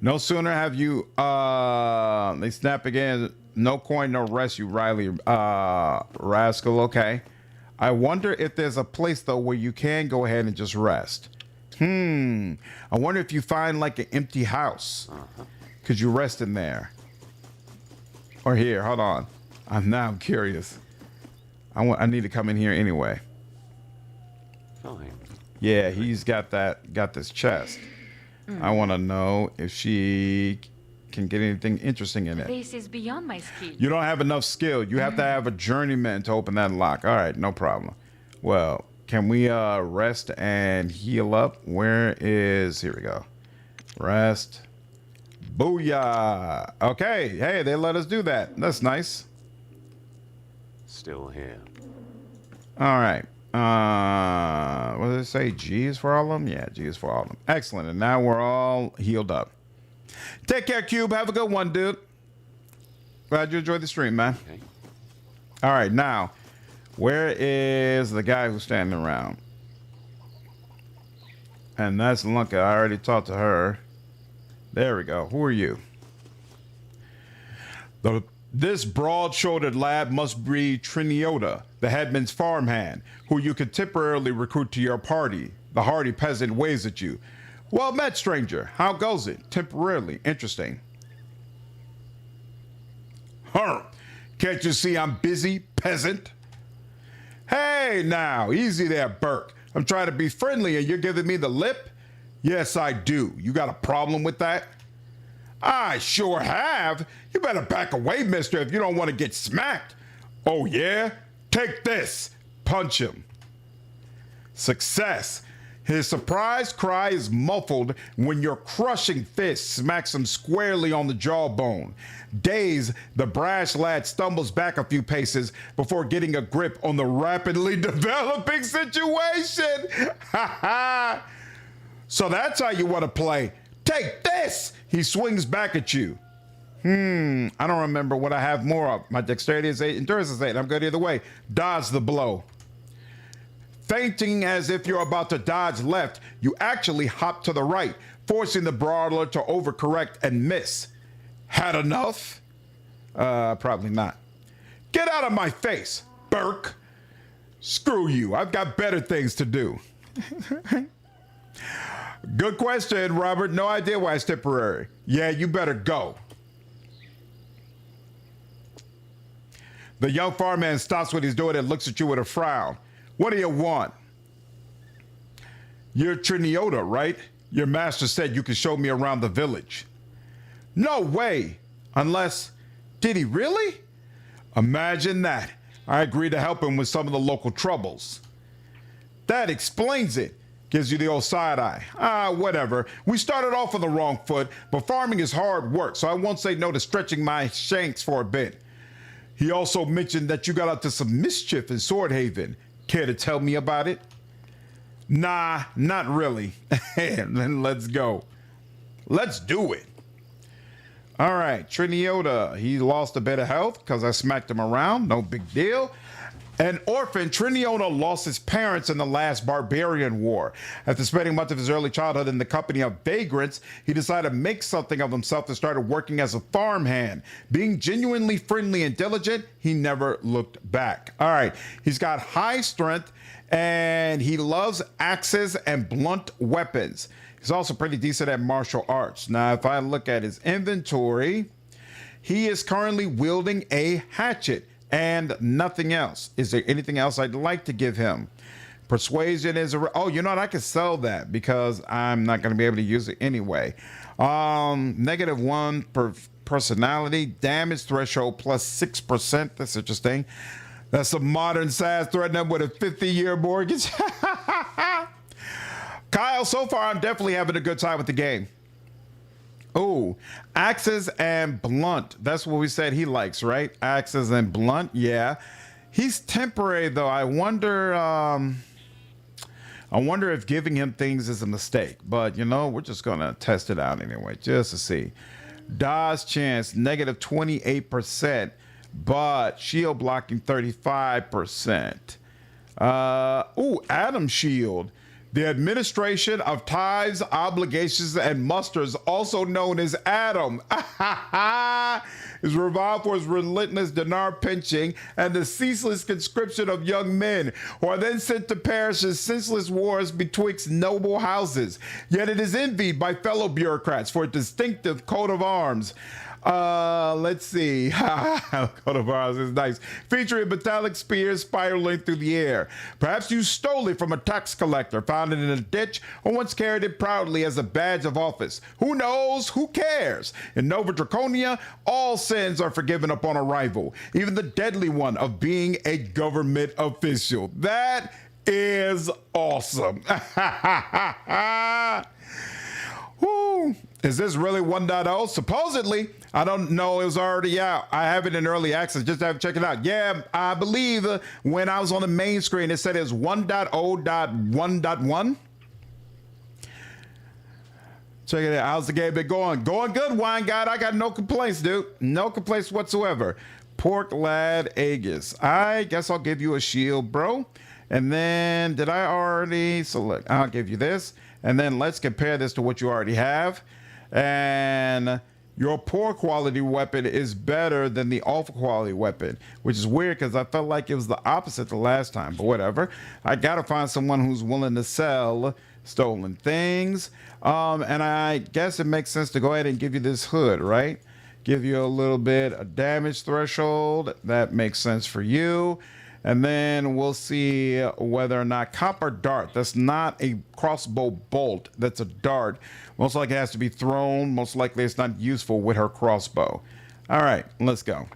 No sooner have you. They snap again. No coin, no rest. You Riley, rascal. Okay. I wonder if there's a place though where you can go ahead and just rest. I wonder if you find like an empty house. Could you rest in there? Or here, hold on. I'm curious. I need to come in here anyway. Fine. Yeah, he's got this chest. I want to know if she can get anything interesting in it. This is beyond my skill. You don't have enough skill. You have to have a journeyman to open that lock. All right, no problem. Well, can we rest and heal up? Where is... Here we go. Rest. Booyah. Okay. Hey, they let us do that. That's nice. Still here. All right. What did it say? G is for all of them? Yeah, G is for all of them. Excellent. And now we're all healed up. Take care, Cube. Have a good one, dude. Glad you enjoyed the stream, man. Okay. All right, now, where is the guy who's standing around? And that's Lunka. I already talked to her. There we go. Who are you? This broad-shouldered lad must be Triniota, the headman's farmhand, who you could temporarily recruit to your party. The hardy peasant waves at you. Well met, stranger. How goes it? Temporarily. Interesting. Can't you see I'm busy, peasant? Hey, now. Easy there, Burke. I'm trying to be friendly and you're giving me the lip? Yes, I do. You got a problem with that? I sure have. You better back away, mister, if you don't want to get smacked. Oh, yeah? Take this. Punch him. Success. His surprised cry is muffled when your crushing fist smacks him squarely on the jawbone. Dazed, the brash lad stumbles back a few paces before getting a grip on the rapidly developing situation. Ha ha! So that's how you want to play. Take this! He swings back at you. I don't remember what I have more of. My dexterity is 8, endurance is 8. I'm good either way. Dodge the blow. Feinting as if you're about to dodge left, you actually hop to the right, forcing the brawler to overcorrect and miss. Had enough? Probably not. Get out of my face, Burke. Screw you. I've got better things to do. Good question, Robert. No idea why it's temporary. Yeah, you better go. The young farmman stops what he's doing and looks at you with a frown. What do you want? You're Triniota, right? Your master said you could show me around the village. No way. Unless, did he really? Imagine that. I agreed to help him with some of the local troubles. That explains it. Gives you the old side eye. Whatever. We started off on the wrong foot, but farming is hard work, so I won't say no to stretching my shanks for a bit. He also mentioned that you got up to some mischief in Swordhaven. Care to tell me about it? Nah, not really. Then let's go. Let's do it. All right, Triniota, he lost a bit of health because I smacked him around. No big deal. An orphan, Triniota lost his parents in the last Barbarian War. After spending much of his early childhood in the company of vagrants, he decided to make something of himself and started working as a farmhand. Being genuinely friendly and diligent, he never looked back. All right, he's got high strength and he loves axes and blunt weapons. He's also pretty decent at martial arts. Now, if I look at his inventory, he is currently wielding a hatchet and nothing else. Is there anything else I'd like to give him? Persuasion is a... Oh, you know what? I could sell that because I'm not going to be able to use it anyway. -1 per personality. Damage threshold plus 6%. That's interesting. That's a modern size threatening him with a 50-year mortgage. Kyle, so far I'm definitely having a good time with the game. Oh, axes and blunt. That's what we said he likes, right? Axes and blunt. Yeah. He's temporary though. I wonder if giving him things is a mistake. But you know, we're just gonna test it out anyway, just to see. Dodge chance -28%, but shield blocking 35%. Ooh, Adam shield. The administration of tithes, obligations, and musters, also known as Adam, is reviled for his relentless dinar pinching and the ceaseless conscription of young men, who are then sent to perish in senseless wars betwixt noble houses. Yet it is envied by fellow bureaucrats for a distinctive coat of arms. Let's see. Coat of arms is nice. Featuring metallic spears spiraling through the air. Perhaps you stole it from a tax collector, found it in a ditch, or once carried it proudly as a badge of office. Who knows? Who cares? In Nova Draconia, all sins are forgiven upon arrival, even the deadly one of being a government official. That is awesome. Woo. Is this really 1.0? Supposedly. I don't know. It was already out. I have it in early access. Just have to check it out. Yeah, I believe when I was on the main screen, it said it was 1.0.1.1. Check it out. How's the game been going? Going good, Wine God. I got no complaints, dude. No complaints whatsoever. Pork Lad Aegis. I guess I'll give you a shield, bro. And then, did I already select? I'll give you this. And then let's compare this to what you already have. And your poor quality weapon is better than the awful quality weapon, which is weird because I felt like it was the opposite the last time, but whatever. I gotta find someone who's willing to sell stolen things. And I guess it makes sense to go ahead and give you this hood, right? Give you a little bit of damage threshold. That makes sense for you. And then we'll see whether or not copper dart. That's not a crossbow bolt. That's a dart. Most likely it has to be thrown. Most likely it's not useful with her crossbow. All right, let's go.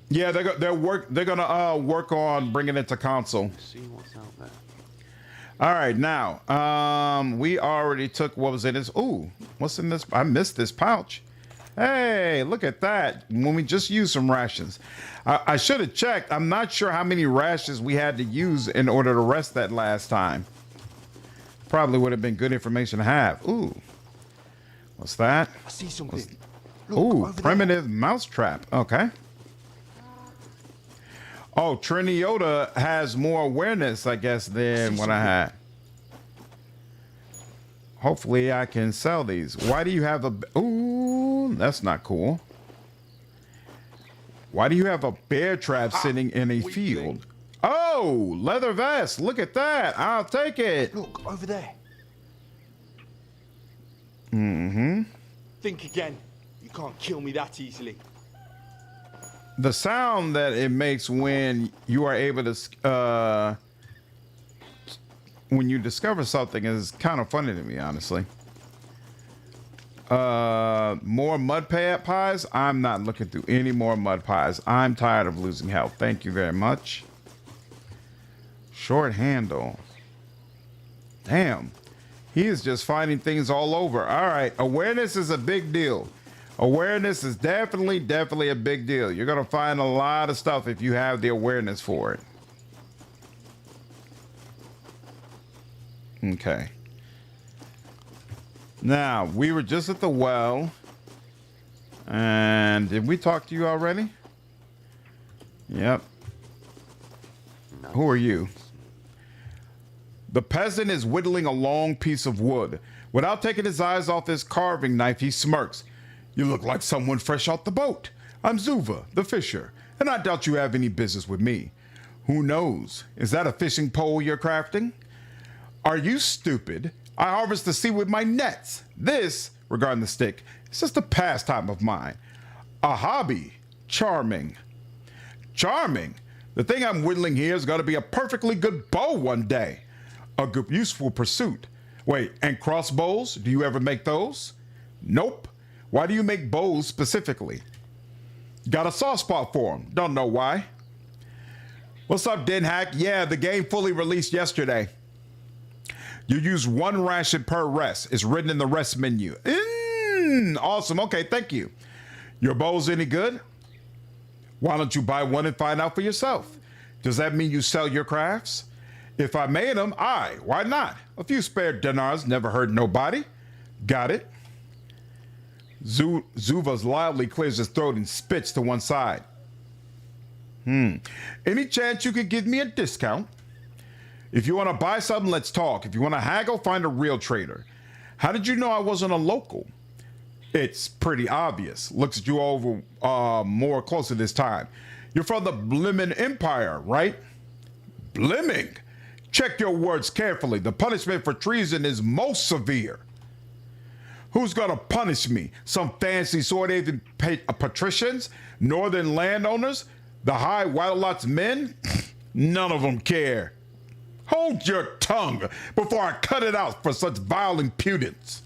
Yeah, they're gonna work on bringing it to console. See what's out there. All right, now we already took what was in this. Ooh, what's in this? I missed this pouch. Hey, look at that. When we just used some rations. I should have checked. I'm not sure how many rations we had to use in order to rest that last time. Probably would have been good information to have. Ooh. What's that? I see something. Ooh, primitive mousetrap. Okay. Oh, Triniota has more awareness, I guess, than what I had. Hopefully I can sell these. Why do you have a... Ooh, that's not cool. Why do you have a bear trap sitting in a field? Oh, leather vest. Look at that. I'll take it. Look, over there. Mm-hmm. Think again. You can't kill me that easily. The sound that it makes when you are able to... when you discover something is kind of funny to me, honestly. More mud pies. I'm not looking through any more mud pies. I'm tired of losing health. Thank you very much. Short handle. Damn. He is just finding things all over. All right. Awareness is a big deal. Awareness is definitely a big deal. You're going to find a lot of stuff if you have the awareness for it. Okay. Now, we were just at the well. And did we talk to you already? Yep. Who are you? The peasant is whittling a long piece of wood. Without taking his eyes off his carving knife, he smirks. You look like someone fresh off the boat. I'm Zuva, the fisher, and I doubt you have any business with me. Who knows? Is that a fishing pole you're crafting? Are you stupid? I harvest the sea with my nets. This, regarding the stick, is just a pastime of mine. A hobby. Charming. Charming? The thing I'm whittling here is going to be a perfectly good bow one day. A good, useful pursuit. Wait, and crossbows? Do you ever make those? Nope. Why do you make bows specifically? Got a soft spot for them. Don't know why. What's up, Den Hack? Yeah, the game fully released yesterday. You use 1 ration per rest. It's written in the rest menu. Awesome. Okay, thank you. Your bow's any good? Why don't you buy one and find out for yourself? Does that mean you sell your crafts? If I made them, why not? A few spare dinars never hurt nobody. Got it. Zuvas loudly clears his throat and spits to one side. Any chance you could give me a discount? If you want to buy something, let's talk. If you want to haggle, find a real trader. How did you know I wasn't a local? It's pretty obvious. Looks at you over more closer this time. You're from the Blimmin Empire, right? Blimming? Check your words carefully. The punishment for treason is most severe. Who's gonna punish me? Some fancy Swordhaven patricians? Northern landowners? The High Wildlot's men? None of them care. Hold your tongue before I cut it out for such vile impudence.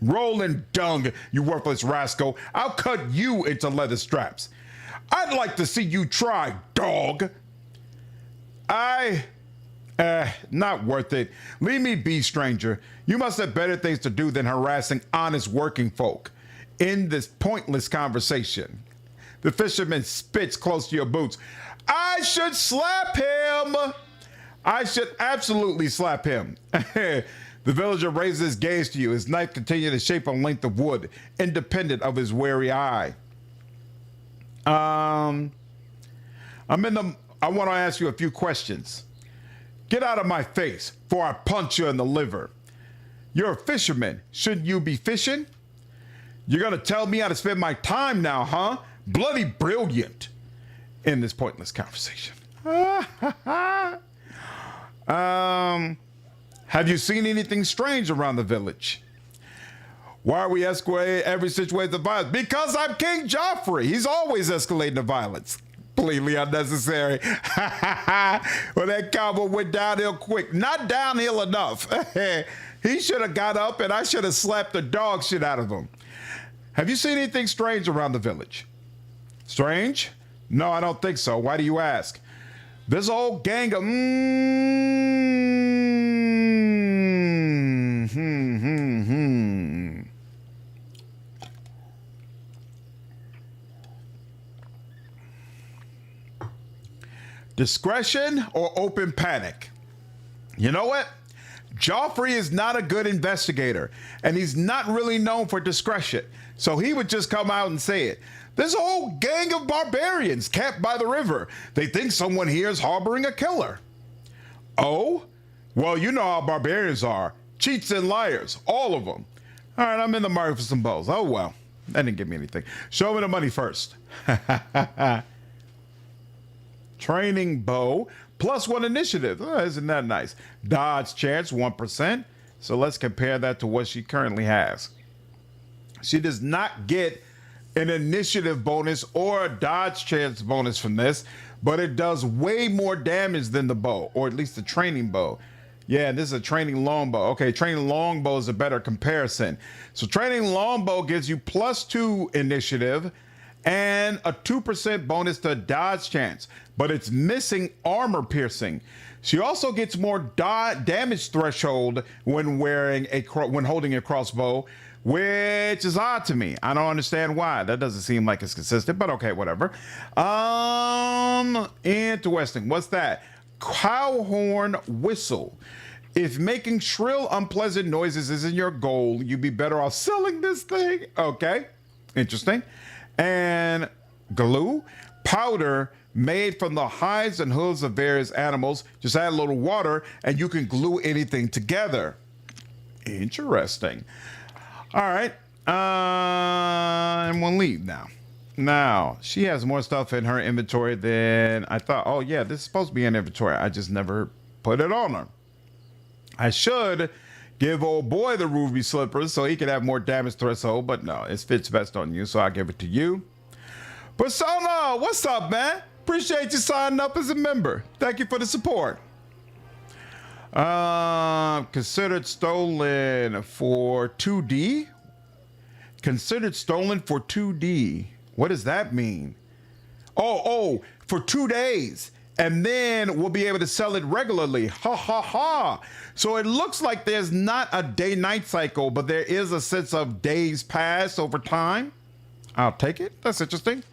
Rolling dung, you worthless rascal. I'll cut you into leather straps. I'd like to see you try, dog. Not worth it. Leave me be, stranger. You must have better things to do than harassing honest working folk. End this pointless conversation. The fisherman spits close to your boots. I should slap him. I should absolutely slap him. The villager raises his gaze to you. His knife continues to shape a length of wood, independent of his wary eye. I want to ask you a few questions. Get out of my face before I punch you in the liver. You're a fisherman. Shouldn't you be fishing? You're going to tell me how to spend my time now, huh? Bloody brilliant. In this pointless conversation. Have you seen anything strange around the village? Why are we escalating every situation of violence? Because I'm King Joffrey. He's always escalating the violence. Completely unnecessary. Well, that combo went downhill quick. Not downhill enough. He should have got up and I should have slapped the dog shit out of him. Have you seen anything strange around the village? Strange? No, I don't think so. Why do you ask? This old gang of Discretion or open panic? You know what? Joffrey is not a good investigator, and he's not really known for discretion. So he would just come out and say it. There's a whole gang of barbarians camped by the river. They think someone here is harboring a killer. Oh? Well, you know how barbarians are. Cheats and liars. All of them. All right, I'm in the market for some bows. Oh, well. That didn't give me anything. Show me the money first. Training bow. +1 initiative. Oh, isn't that nice? Dodge chance, 1%. So let's compare that to what she currently has. She does not get an initiative bonus or a dodge chance bonus from this, but it does way more damage than the bow, or at least the training bow. Yeah, this is a training longbow. Okay, training longbow is a better comparison. So training longbow gives you +2 initiative and a 2% bonus to dodge chance, but it's missing armor piercing. She also gets more damage threshold when holding a crossbow, which is odd to me. I don't understand why. That doesn't seem like it's consistent, but okay, whatever. Interesting. What's that? Cow horn whistle. If making shrill, unpleasant noises isn't your goal, you'd be better off selling this thing. Okay, interesting. And glue, powder made from the hides and hooves of various animals. Just add a little water and you can glue anything together. Interesting. All right, and we'll leave now. Now, she has more stuff in her inventory than I thought. Oh yeah, this is supposed to be an inventory. I just never put it on her. I should give old boy the ruby slippers so he could have more damage threshold, but no, it fits best on you, so I'll give it to you. Persona, what's up, man? Appreciate you signing up as a member. Thank you for the support. Considered stolen for 2D? Considered stolen for 2D. What does that mean? Oh, for 2 days. And then we'll be able to sell it regularly. Ha ha ha. So it looks like there's not a day-night cycle, but there is a sense of days pass over time. I'll take it. That's interesting.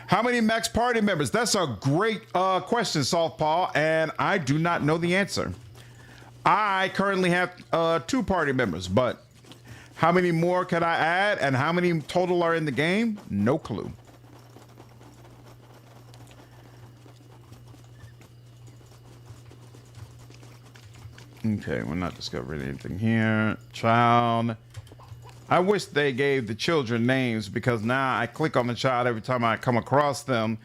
How many max party members? That's a great question, Softpaw, and I do not know the answer. I currently have 2 party members, but how many more could I add and how many total are in the game? No clue. Okay, we're not discovering anything here. Child. I wish they gave the children names because now I click on the child every time I come across them,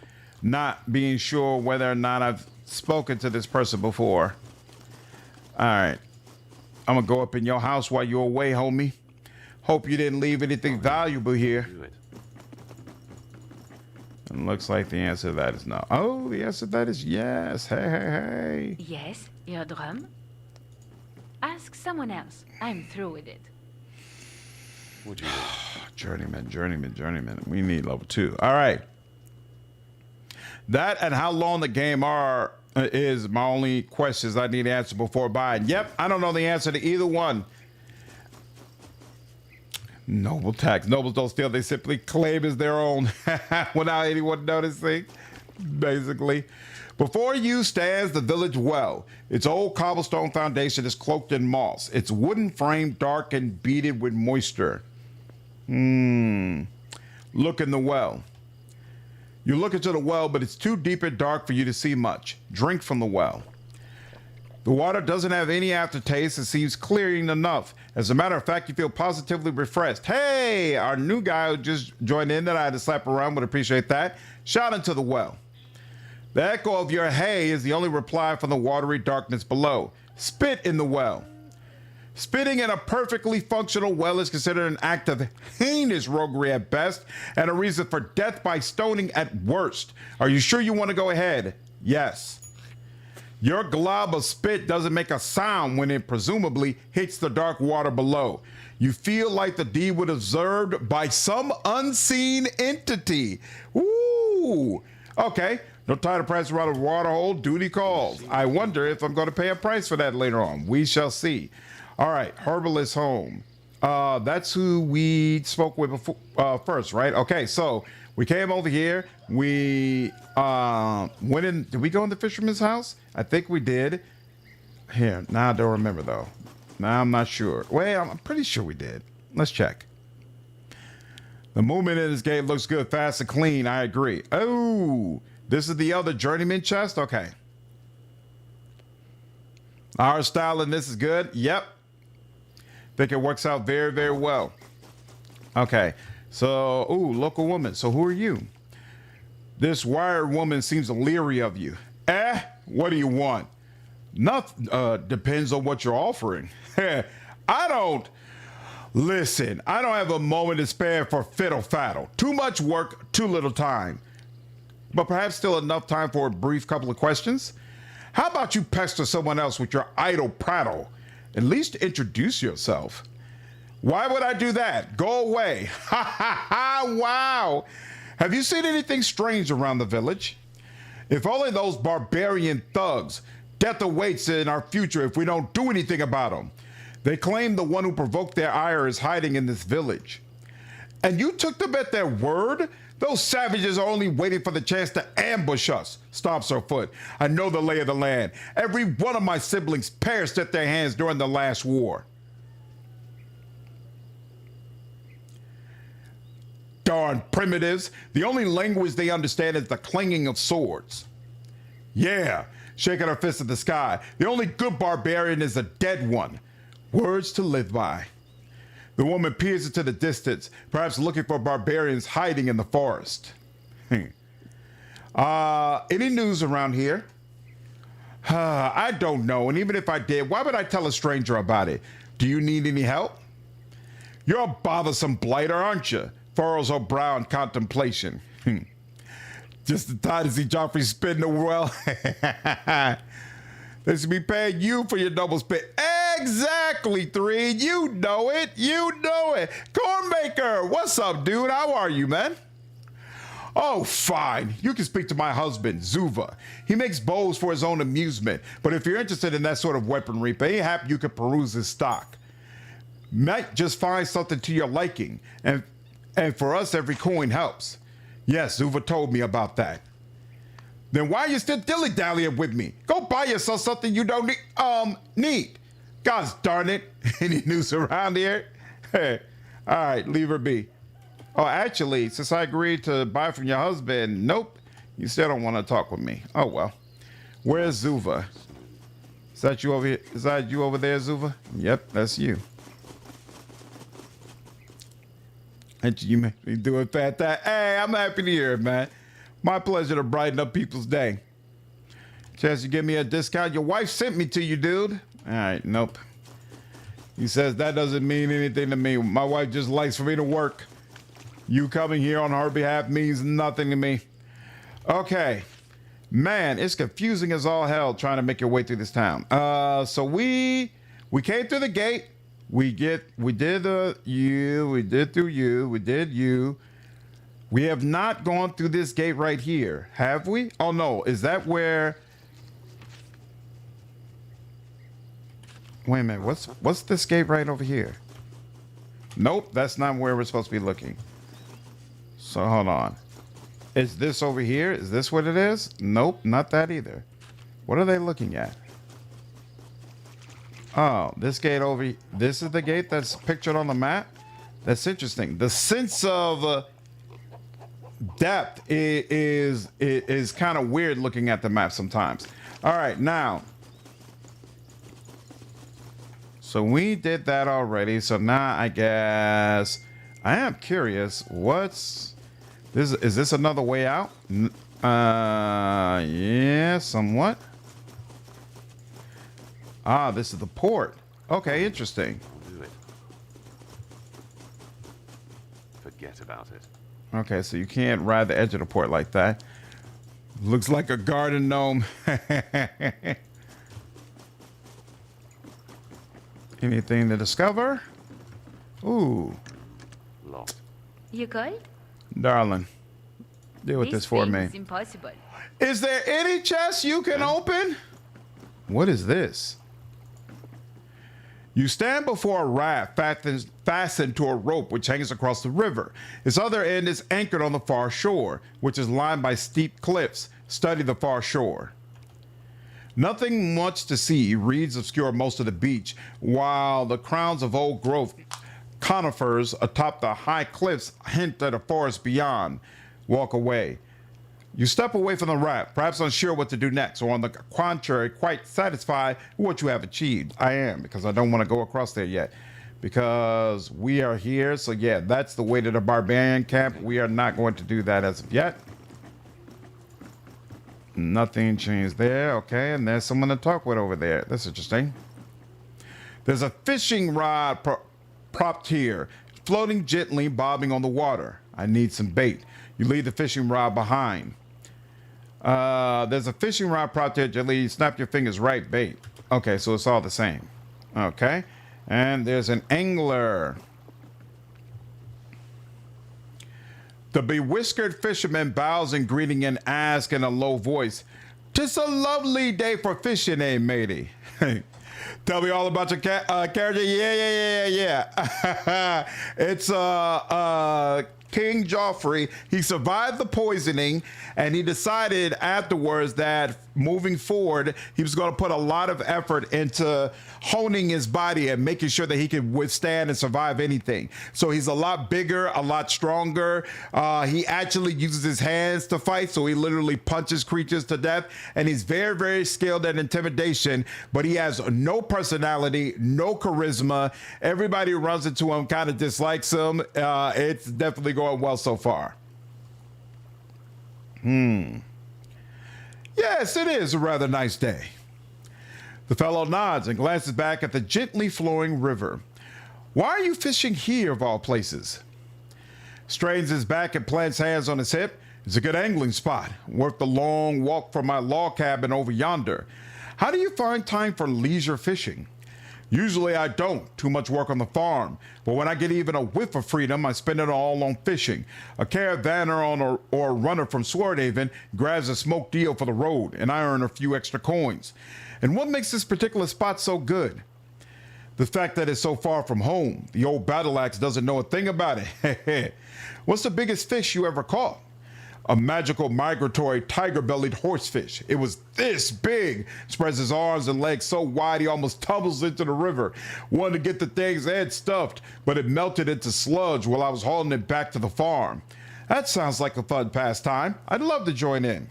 not being sure whether or not I've spoken to this person before. All right. I'm going to go up in your house while you're away, homie. Hope you didn't leave anything valuable here. Do it. And looks like the answer to that is no. Oh, the answer to that is yes. Hey. Yes, your drum? Ask someone else. I'm through with it. Would you? Journeyman. We need level 2. All right. That and how long the game is my only questions I need to answer before buying. Yep, I don't know the answer to either one. Noble tax. Nobles don't steal. They simply claim as their own without anyone noticing, basically. Before you stands the village well. Its old cobblestone foundation is cloaked in moss. Its wooden frame dark and beaded with moisture. Look in the well. You look into the well, but it's too deep and dark for you to see much. Drink from the well. The water doesn't have any aftertaste. It seems clearing enough. As a matter of fact, you feel positively refreshed. Hey, our new guy who just joined in that I had to slap around, would appreciate that. Shout into the well. The echo of your hey is the only reply from the watery darkness below. Spit in the well. Spitting in a perfectly functional well is considered an act of heinous roguery at best and a reason for death by stoning at worst. Are you sure you want to go ahead? Yes. Your glob of spit doesn't make a sound when it presumably hits the dark water below. You feel like the deed was observed by some unseen entity. Ooh. Okay. No time to price around a water hole. Duty calls. I wonder if I'm going to pay a price for that later on. We shall see. All right. Herbalist home. That's who we spoke with before, first, right? Okay. So we came over here. We went in. Did we go in the fisherman's house? I think we did. Here. Now I don't remember, though. Now I'm not sure. Well, I'm pretty sure we did. Let's check. The movement in this game looks good, fast and clean. I agree. Oh. This is the other journeyman chest? Okay. Our style in this is good? Yep. Think it works out very, very well. Okay. So, ooh, local woman. So who are you? This wired woman seems leery of you. What do you want? Nothing. Depends on what you're offering. I don't have a moment to spare for fiddle faddle. Too much work, too little time. But perhaps still enough time for a brief couple of questions. How about you pester someone else with your idle prattle? At least introduce yourself. Why would I do that? Go away. Ha ha ha, wow. Have you seen anything strange around the village? If only those barbarian thugs. Death awaits in our future if we don't do anything about them. They claim the one who provoked their ire is hiding in this village. And you took them at their word? Those savages are only waiting for the chance to ambush us. Stomps her foot. I know the lay of the land. Every one of my siblings perished at their hands during the last war. Darn primitives. The only language they understand is the clanging of swords. Yeah, shaking her fist at the sky. The only good barbarian is a dead one. Words to live by. The woman peers into the distance, perhaps looking for barbarians hiding in the forest. Any news around here? I don't know, and even if I did, why would I tell a stranger about it? Do you need any help? You're a bothersome blighter, aren't you? Furrows her brow in contemplation. Just in time to see Joffrey spin the well. They should be paying you for your double spit. Exactly, 3. You know it. You know it. Cornmaker, what's up, dude? How are you, man? Oh, fine. You can speak to my husband, Zuva. He makes bows for his own amusement. But if you're interested in that sort of weaponry, be happy you can peruse his stock. Might just find something to your liking. And for us, every coin helps. Yes, Zuva told me about that. Then why are you still dilly-dallying with me? Go buy yourself something you don't need. Gosh darn it. Any news around here? Hey, all right, leave her be. Oh, actually, since I agreed to buy from your husband, nope. You still don't want to talk with me. Oh, well. Where's Zuva? Is that you over here? Is that you over there, Zuva? Yep, that's you. And you make me do it fantastic. Hey, I'm happy to hear it, man. My pleasure to brighten up people's day. Chance you give me a discount? Your wife sent me to you, dude. All right, nope. He says that doesn't mean anything to me. My wife just likes for me to work. You coming here on her behalf means nothing to me. Okay. Man, it's confusing as all hell trying to make your way through this town. So we came through the gate. We did you. We have not gone through this gate right here, have we? Oh no, is that where? Wait a minute, what's this gate right over here? Nope, that's not where we're supposed to be looking. So hold on. Is this over here? Is this what it is? Nope, not that either. What are they looking at? Oh, this gate over here. This is the gate that's pictured on the map? That's interesting. The sense of depth is kind of weird looking at the map sometimes. All right, now. So we did that already. So now I guess I am curious. What's this? Is this another way out? Yeah, somewhat. Ah, this is the port. Okay, interesting. I'll do it. Forget about it. Okay, so you can't ride the edge of the port like that. Looks like a garden gnome. Anything to discover? Ooh. Locked. You good? Darling, deal with this for me. Is impossible. Is there any chest you can open? What is this? You stand before a raft fastened to a rope which hangs across the river. Its other end is anchored on the far shore, which is lined by steep cliffs. Study the far shore. Nothing much to see. Reeds obscure most of the beach, while the crowns of old growth conifers atop the high cliffs hint at a forest beyond. Walk away. You step away from the raft, perhaps unsure what to do next, or on the contrary, quite satisfied with what you have achieved. I am, because I don't want to go across there yet. Because we are here, so yeah, that's the way to the barbarian camp. We are not going to do that as of yet. Nothing changed there, okay, and there's someone to talk with over there. That's interesting. There's a fishing rod propped here, floating gently, bobbing on the water. I need some bait. You leave the fishing rod behind. There's a fishing rod propped here, gently. Snap your fingers, right bait. Okay, so it's all the same. Okay, and there's an angler. The bewhiskered fisherman bows in greeting and asks in a low voice, "'Tis a lovely day for fishing, eh, matey?" Tell me all about your character. Yeah. It's King Joffrey. He survived the poisoning, and he decided afterwards that moving forward, he was going to put a lot of effort into honing his body and making sure that he could withstand and survive anything. So he's a lot bigger, a lot stronger. He actually uses his hands to fight, so he literally punches creatures to death, and he's very, very skilled at intimidation, but he has no personality, no charisma. Everybody who runs into him kind of dislikes him. It's definitely going well so far. Yes, it is a rather nice day. The fellow nods and glances back at the gently flowing river. Why are you fishing here, of all places? Strains his back and plants hands on his hip. It's a good angling spot, worth the long walk from my log cabin over yonder. How do you find time for leisure fishing? Usually I don't. Too much work on the farm. But when I get even a whiff of freedom, I spend it all on fishing. A caravaner or a runner from Swordhaven grabs a smoked deal for the road, and I earn a few extra coins. And what makes this particular spot so good? The fact that it's so far from home. The old battle axe doesn't know a thing about it. What's the biggest fish you ever caught? A magical migratory tiger-bellied horsefish. It was this big, spreads his arms and legs so wide he almost tumbles into the river. Wanted to get the thing's head stuffed, but it melted into sludge while I was hauling it back to the farm. That sounds like a fun pastime. I'd love to join in.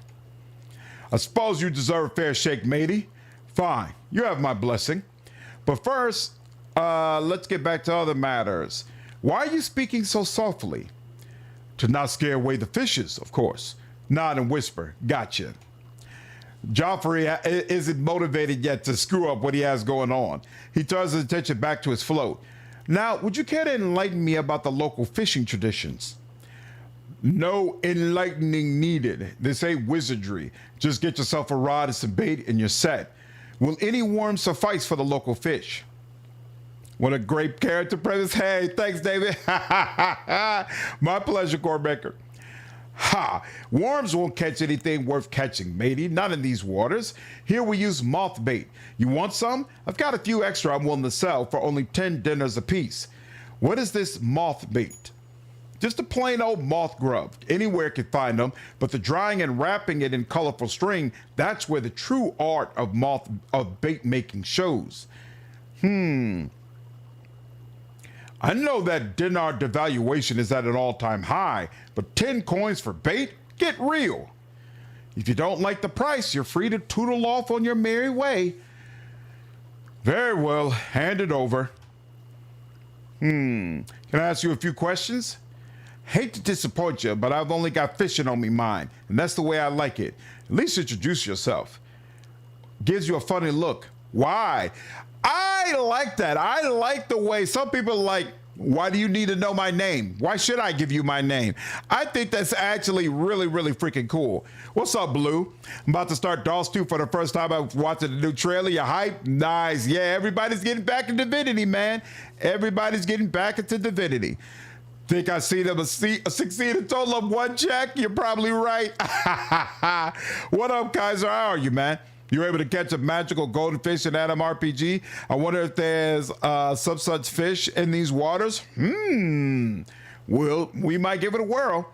I suppose you deserve a fair shake, matey. Fine, you have my blessing. But first, let's get back to other matters. Why are you speaking so softly? To not scare away the fishes, of course. Nod and whisper, gotcha. Joffrey isn't motivated yet to screw up what he has going on. He turns his attention back to his float. Now, would you care to enlighten me about the local fishing traditions? No enlightening needed. This ain't wizardry. Just get yourself a rod and some bait and you're set. Will any worm suffice for the local fish? What a great character presence. Hey, thanks, David. My pleasure, Corbecker. Ha! Worms won't catch anything worth catching, matey. Not in these waters. Here we use moth bait. You want some? I've got a few extra I'm willing to sell for only 10 dinners apiece. What is this moth bait? Just a plain old moth grub. Anywhere can find them, but the drying and wrapping it in colorful string, that's where the true art of bait making shows. I know that dinar devaluation is at an all-time high, but 10 coins for bait? Get real. If you don't like the price, you're free to tootle off on your merry way. Very well, hand it over. Can I ask you a few questions? Hate to disappoint you, but I've only got fishing on me mind, and that's the way I like it. At least introduce yourself. Gives you a funny look. Why? I like that. I like the way some people are like, why do you need to know my name? Why should I give you my name? I think that's actually really, really freaking cool. What's up, Blue? I'm about to start Doss 2 for the first time. I'm watching the new trailer. You hype? Nice. Yeah, everybody's getting back into Divinity, man. Everybody's getting back into Divinity. Think I see them succeed a total of 1 check? You're probably right. What up, Kaiser? How are you, man? You're able to catch a magical golden fish in Adam RPG. I wonder if there's some such fish in these waters. Well, we might give it a whirl.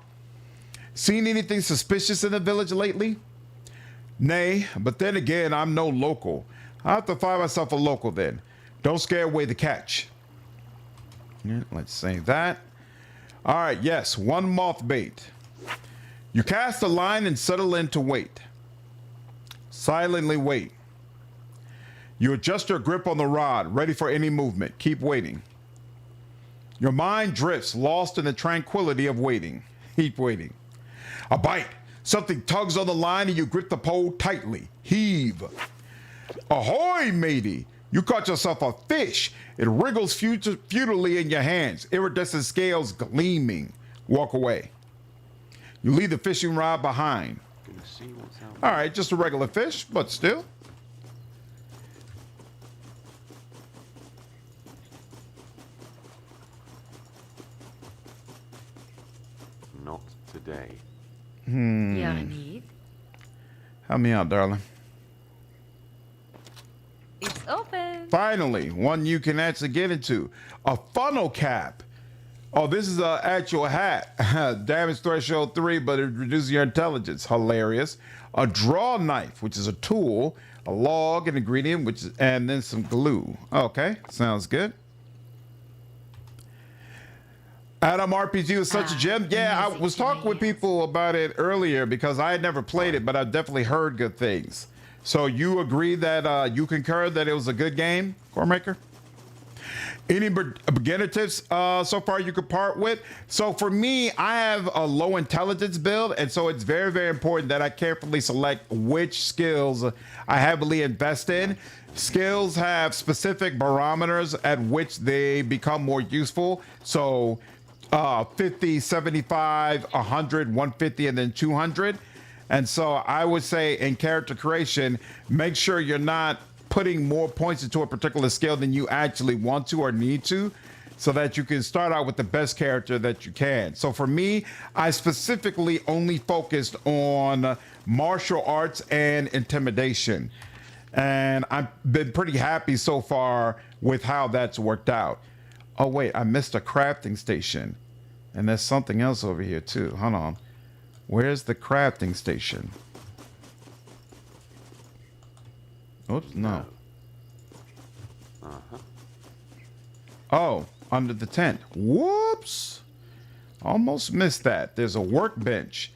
Seen anything suspicious in the village lately? Nay, but then again, I'm no local. I'll have to find myself a local then. Don't scare away the catch. Yeah, let's save that. All right, yes, 1 moth bait. You cast a line and settle in to wait. Silently wait. You adjust your grip on the rod, ready for any movement. Keep waiting. Your mind drifts, lost in the tranquility of waiting. Keep waiting. A bite. Something tugs on the line and you grip the pole tightly. Heave. Ahoy, matey. You caught yourself a fish. It wriggles futilely in your hands, iridescent scales gleaming. Walk away. You leave the fishing rod behind. All right, just a regular fish, but still. Not today. Your need? Help me out, darling. It's open. Finally, one you can actually get into. A funnel cap. Oh, this is an actual hat. Damage threshold 3, but it reduces your intelligence. Hilarious. A draw knife, which is a tool. A log, an ingredient, and then some glue. Okay, sounds good. Adam RPG was such a gem. Yeah, I was talking with people about it earlier because I had never played it, but I've definitely heard good things. So you agree that you concur that it was a good game, Coremaker? Any beginner tips so far you could part with? So for me, I have a low intelligence build, and so it's very, very important that I carefully select which skills I heavily invest in. Skills have specific barometers at which they become more useful. So 50, 75, 100, 150, and then 200. And so I would say in character creation, make sure you're not putting more points into a particular skill than you actually want to or need to, so that you can start out with the best character that you can. So for me, I specifically only focused on martial arts and intimidation. And I've been pretty happy so far with how that's worked out. Oh wait, I missed a crafting station. And there's something else over here too. Hold on. Where's the crafting station? Oops, no. Oh, under the tent. Whoops. Almost missed that. There's a workbench.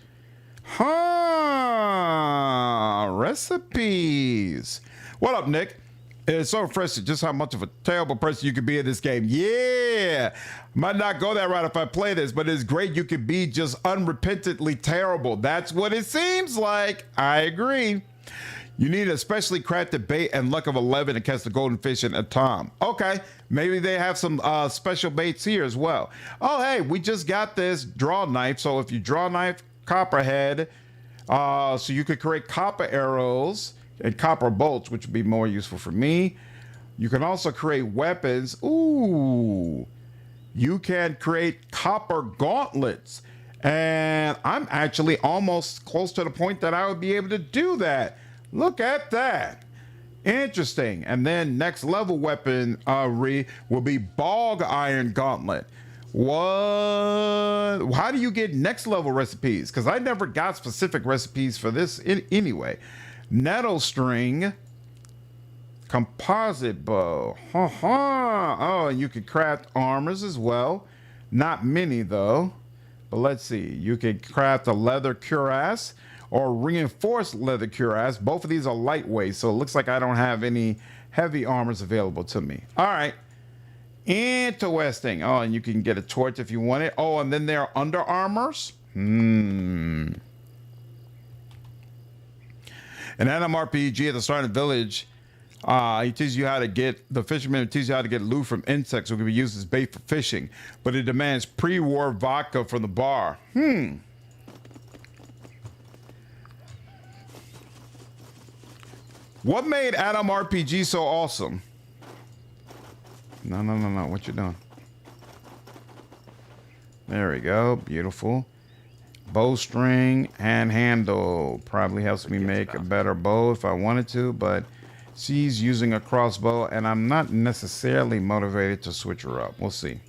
Recipes. What up, Nick? It's so refreshing just how much of a terrible person you could be in this game. Yeah. Might not go that route if I play this, but it's great you could be just unrepentantly terrible. That's what it seems like. I agree. You need a specially crafted bait and luck of 11 to catch the golden fish in a time. Okay, maybe they have some special baits here as well. Oh, hey, we just got this draw knife. So if you draw knife, copperhead, so you could create copper arrows and copper bolts, which would be more useful for me. You can also create weapons. Ooh, you can create copper gauntlets. And I'm actually almost close to the point that I would be able to do that. Look at that. Interesting. And then next level weapon will be bog iron gauntlet. What? How do you get next level recipes? Because I never got specific recipes for this anyway. Nettle string. Composite bow. Oh, and you can craft armors as well. Not many though. But let's see. You can craft a leather cuirass or reinforced leather cuirass. Both of these are lightweight, so it looks like I don't have any heavy armors available to me. All right. Interesting. Oh, and you can get a torch if you want it. Oh, and then there are under armors. In Adam RPG at the start of the village, he teaches you how to get, the fisherman teaches you how to get loot from insects, which can be used as bait for fishing, but it demands pre-war vodka from the bar. What made Adam RPG so awesome? No. What you doing? There we go. Beautiful. Bowstring and handle. Probably helps me make a better bow if I wanted to, but she's using a crossbow, and I'm not necessarily motivated to switch her up. We'll see.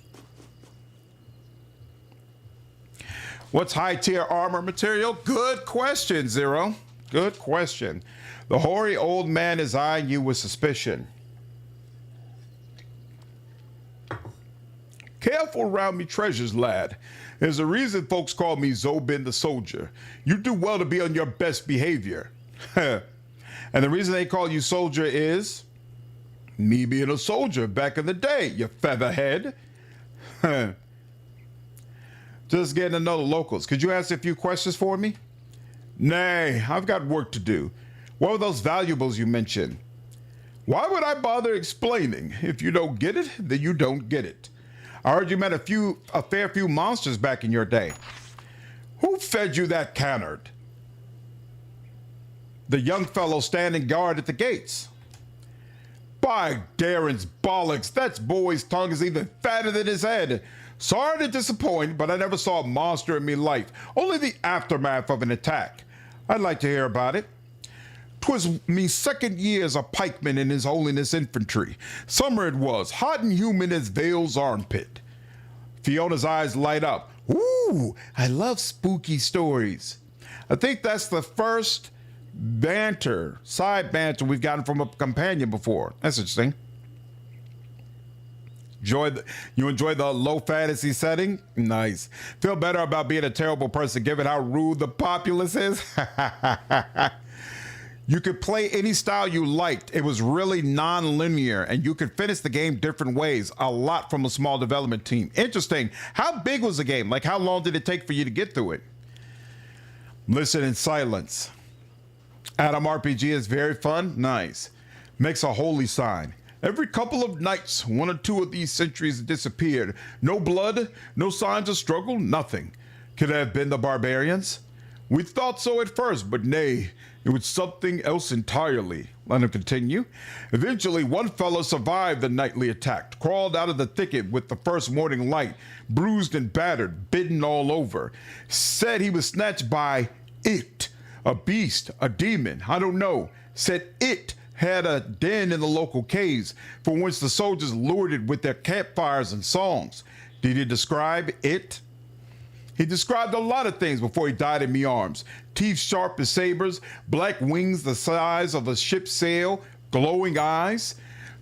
What's high tier armor material? Good question, Zero. Good question. The hoary old man is eyeing you with suspicion. Careful around me treasures, lad. There's a reason folks call me Zobin the soldier. You do well to be on your best behavior. And the reason they call you soldier is me being a soldier back in the day, you featherhead. Just getting to know the locals. Could you ask a few questions for me? Nay, I've got work to do. What were those valuables you mentioned? Why would I bother explaining? If you don't get it, then you don't get it. I heard you met a fair few monsters back in your day. Who fed you that canard? The young fellow standing guard at the gates. By Darren's bollocks, that boy's tongue is even fatter than his head. Sorry to disappoint, but I never saw a monster in me life. Only the aftermath of an attack. I'd like to hear about it. 'Twas me second year as a pikeman in His Holiness Infantry. Summer it was, hot and humid as Vale's armpit. Fiona's eyes light up. Ooh, I love spooky stories. I think that's the first side banter we've gotten from a companion before. That's interesting. You enjoy the low fantasy setting? Nice. Feel better about being a terrible person given how rude the populace is? You could play any style you liked. It was really non-linear, and you could finish the game different ways, a lot from a small development team. Interesting. How big was the game? Like, how long did it take for you to get through it? Listen in silence. Adam RPG is very fun. Nice. Makes a holy sign. Every couple of nights, one or two of these sentries disappeared. No blood, no signs of struggle, nothing. Could it have been the barbarians? We thought so at first, but nay, it was something else entirely. Let him continue. Eventually, one fellow survived the nightly attack, crawled out of the thicket with the first morning light, bruised and battered, bitten all over. Said he was snatched by it, a beast, a demon, I don't know. Said it had a den in the local caves from whence the soldiers lured it with their campfires and songs. Did he describe it? He described a lot of things before he died in me arms. Teeth sharp as sabers, black wings the size of a ship's sail, glowing eyes.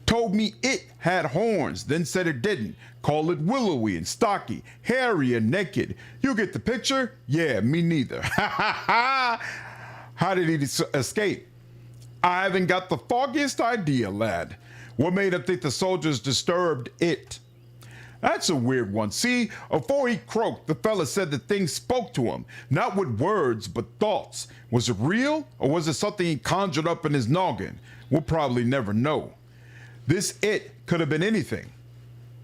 Told me it had horns, then said it didn't. Called it willowy and stocky, hairy and naked. You get the picture? Yeah, me neither. How did he escape? I haven't got the foggiest idea, lad. What made him think the soldiers disturbed it? That's a weird one. See, before he croaked, the fella said the thing spoke to him, not with words, but thoughts. Was it real, or was it something he conjured up in his noggin? We'll probably never know. This it could have been anything.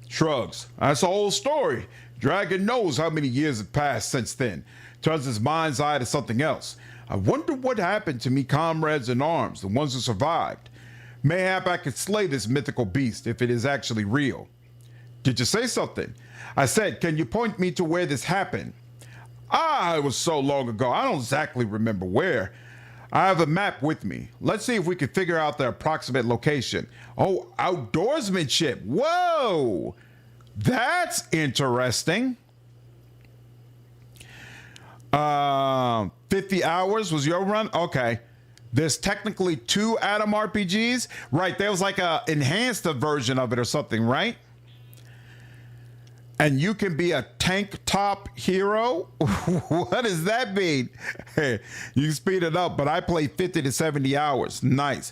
Shrugs. That's the whole story. Dragon knows how many years have passed since then. Turns his mind's eye to something else. I wonder what happened to me comrades in arms, the ones who survived. Mayhap I could slay this mythical beast if it is actually real. Did you say something? I said, can you point me to where this happened? It was so long ago, I don't exactly remember where. I have a map with me. Let's see if we can figure out the approximate location. Oh, outdoorsmanship. Whoa! That's interesting. 50 hours was your run? Okay. There's technically 2 Adam RPGs. Right, there was like a enhanced version of it or something, right? And you can be a tank top hero? What does that mean? Hey, you can speed it up, but I play 50 to 70 hours. Nice.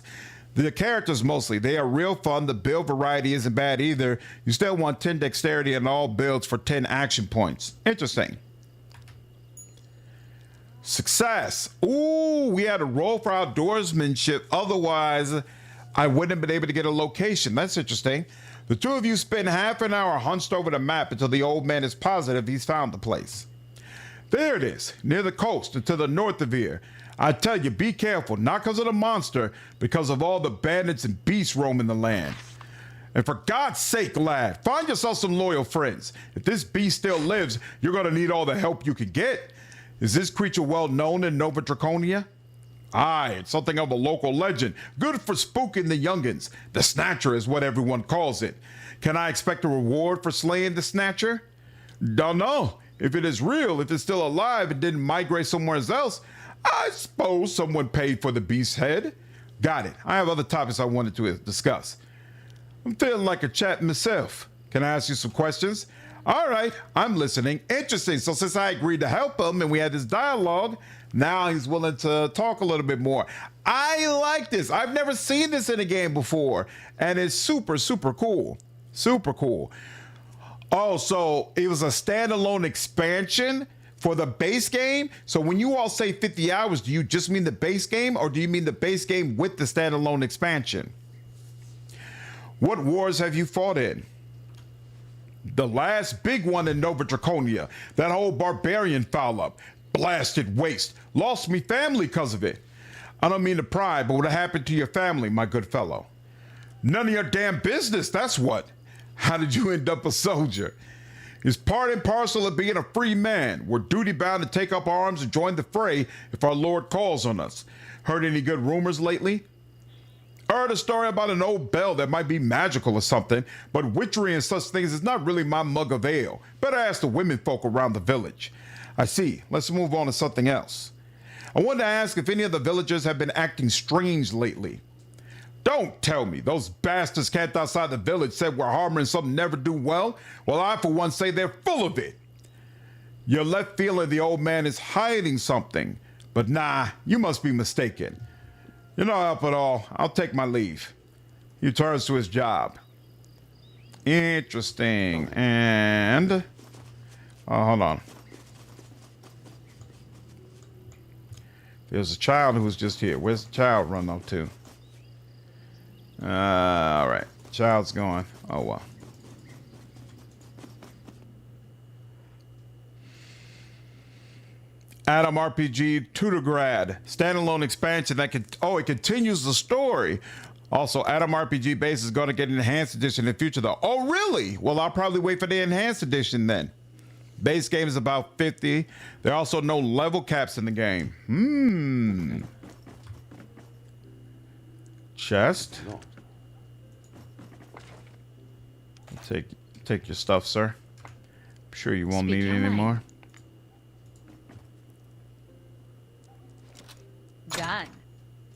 The characters mostly, they are real fun. The build variety isn't bad either. You still want 10 dexterity in all builds for 10 action points. Interesting. Success. Ooh, we had a roll for outdoorsmanship. Otherwise, I wouldn't have been able to get a location. That's interesting. The two of you spend half an hour hunched over the map until the old man is positive he's found the place. There it is, near the coast and to the north of here. I tell you, be careful, not because of the monster, because of all the bandits and beasts roaming the land. And for God's sake, lad, find yourself some loyal friends. If this beast still lives, you're going to need all the help you can get. Is this creature well known in Nova Draconia? Aye, it's something of a local legend, good for spooking the youngins. The Snatcher is what everyone calls it. Can I expect a reward for slaying the Snatcher? Don't know. If it is real, if it's still alive and didn't migrate somewhere else, I suppose someone paid for the beast's head. Got it. I have other topics I wanted to discuss. I'm feeling like a chat myself. Can I ask you some questions? All right, I'm listening. Interesting. So since I agreed to help him and we had this dialogue, now he's willing to talk a little bit more. I like this. I've never seen this in a game before. And it's super, super cool. Super cool. Oh, so it was a standalone expansion for the base game? So when you all say 50 hours, do you just mean the base game or do you mean the base game with the standalone expansion? What wars have you fought in? The last big one in Nova Draconia. That whole barbarian foul up. Blasted waste. Lost me family because of it. I don't mean to pry, but what happened to your family, my good fellow? None of your damn business, that's what. How did you end up a soldier? It's part and parcel of being a free man. We're duty bound to take up arms and join the fray if our Lord calls on us. Heard any good rumors lately? Heard a story about an old bell that might be magical or something, but witchery and such things is not really my mug of ale. Better ask the women folk around the village. I see. Let's move on to something else. I wanted to ask if any of the villagers have been acting strange lately. Don't tell me those bastards camped outside the village said we're harboring something never do well. Well, I for one say they're full of it. You're left feeling the old man is hiding something, but nah, you must be mistaken. You're no help at all. I'll take my leave. He turns to his job. Interesting. And hold on. There's a child who's just here. Where's the child run off to? All right. Child's gone. Oh, well. Adam RPG Tutorgrad. Standalone expansion that can... Oh, it continues the story. Also, Adam RPG base is going to get an enhanced edition in the future, though. Oh, really? Well, I'll probably wait for the enhanced edition then. Base game is about 50. There are also no level caps in the game. Chest. Take your stuff, sir. I'm sure you won't need it anymore. Done.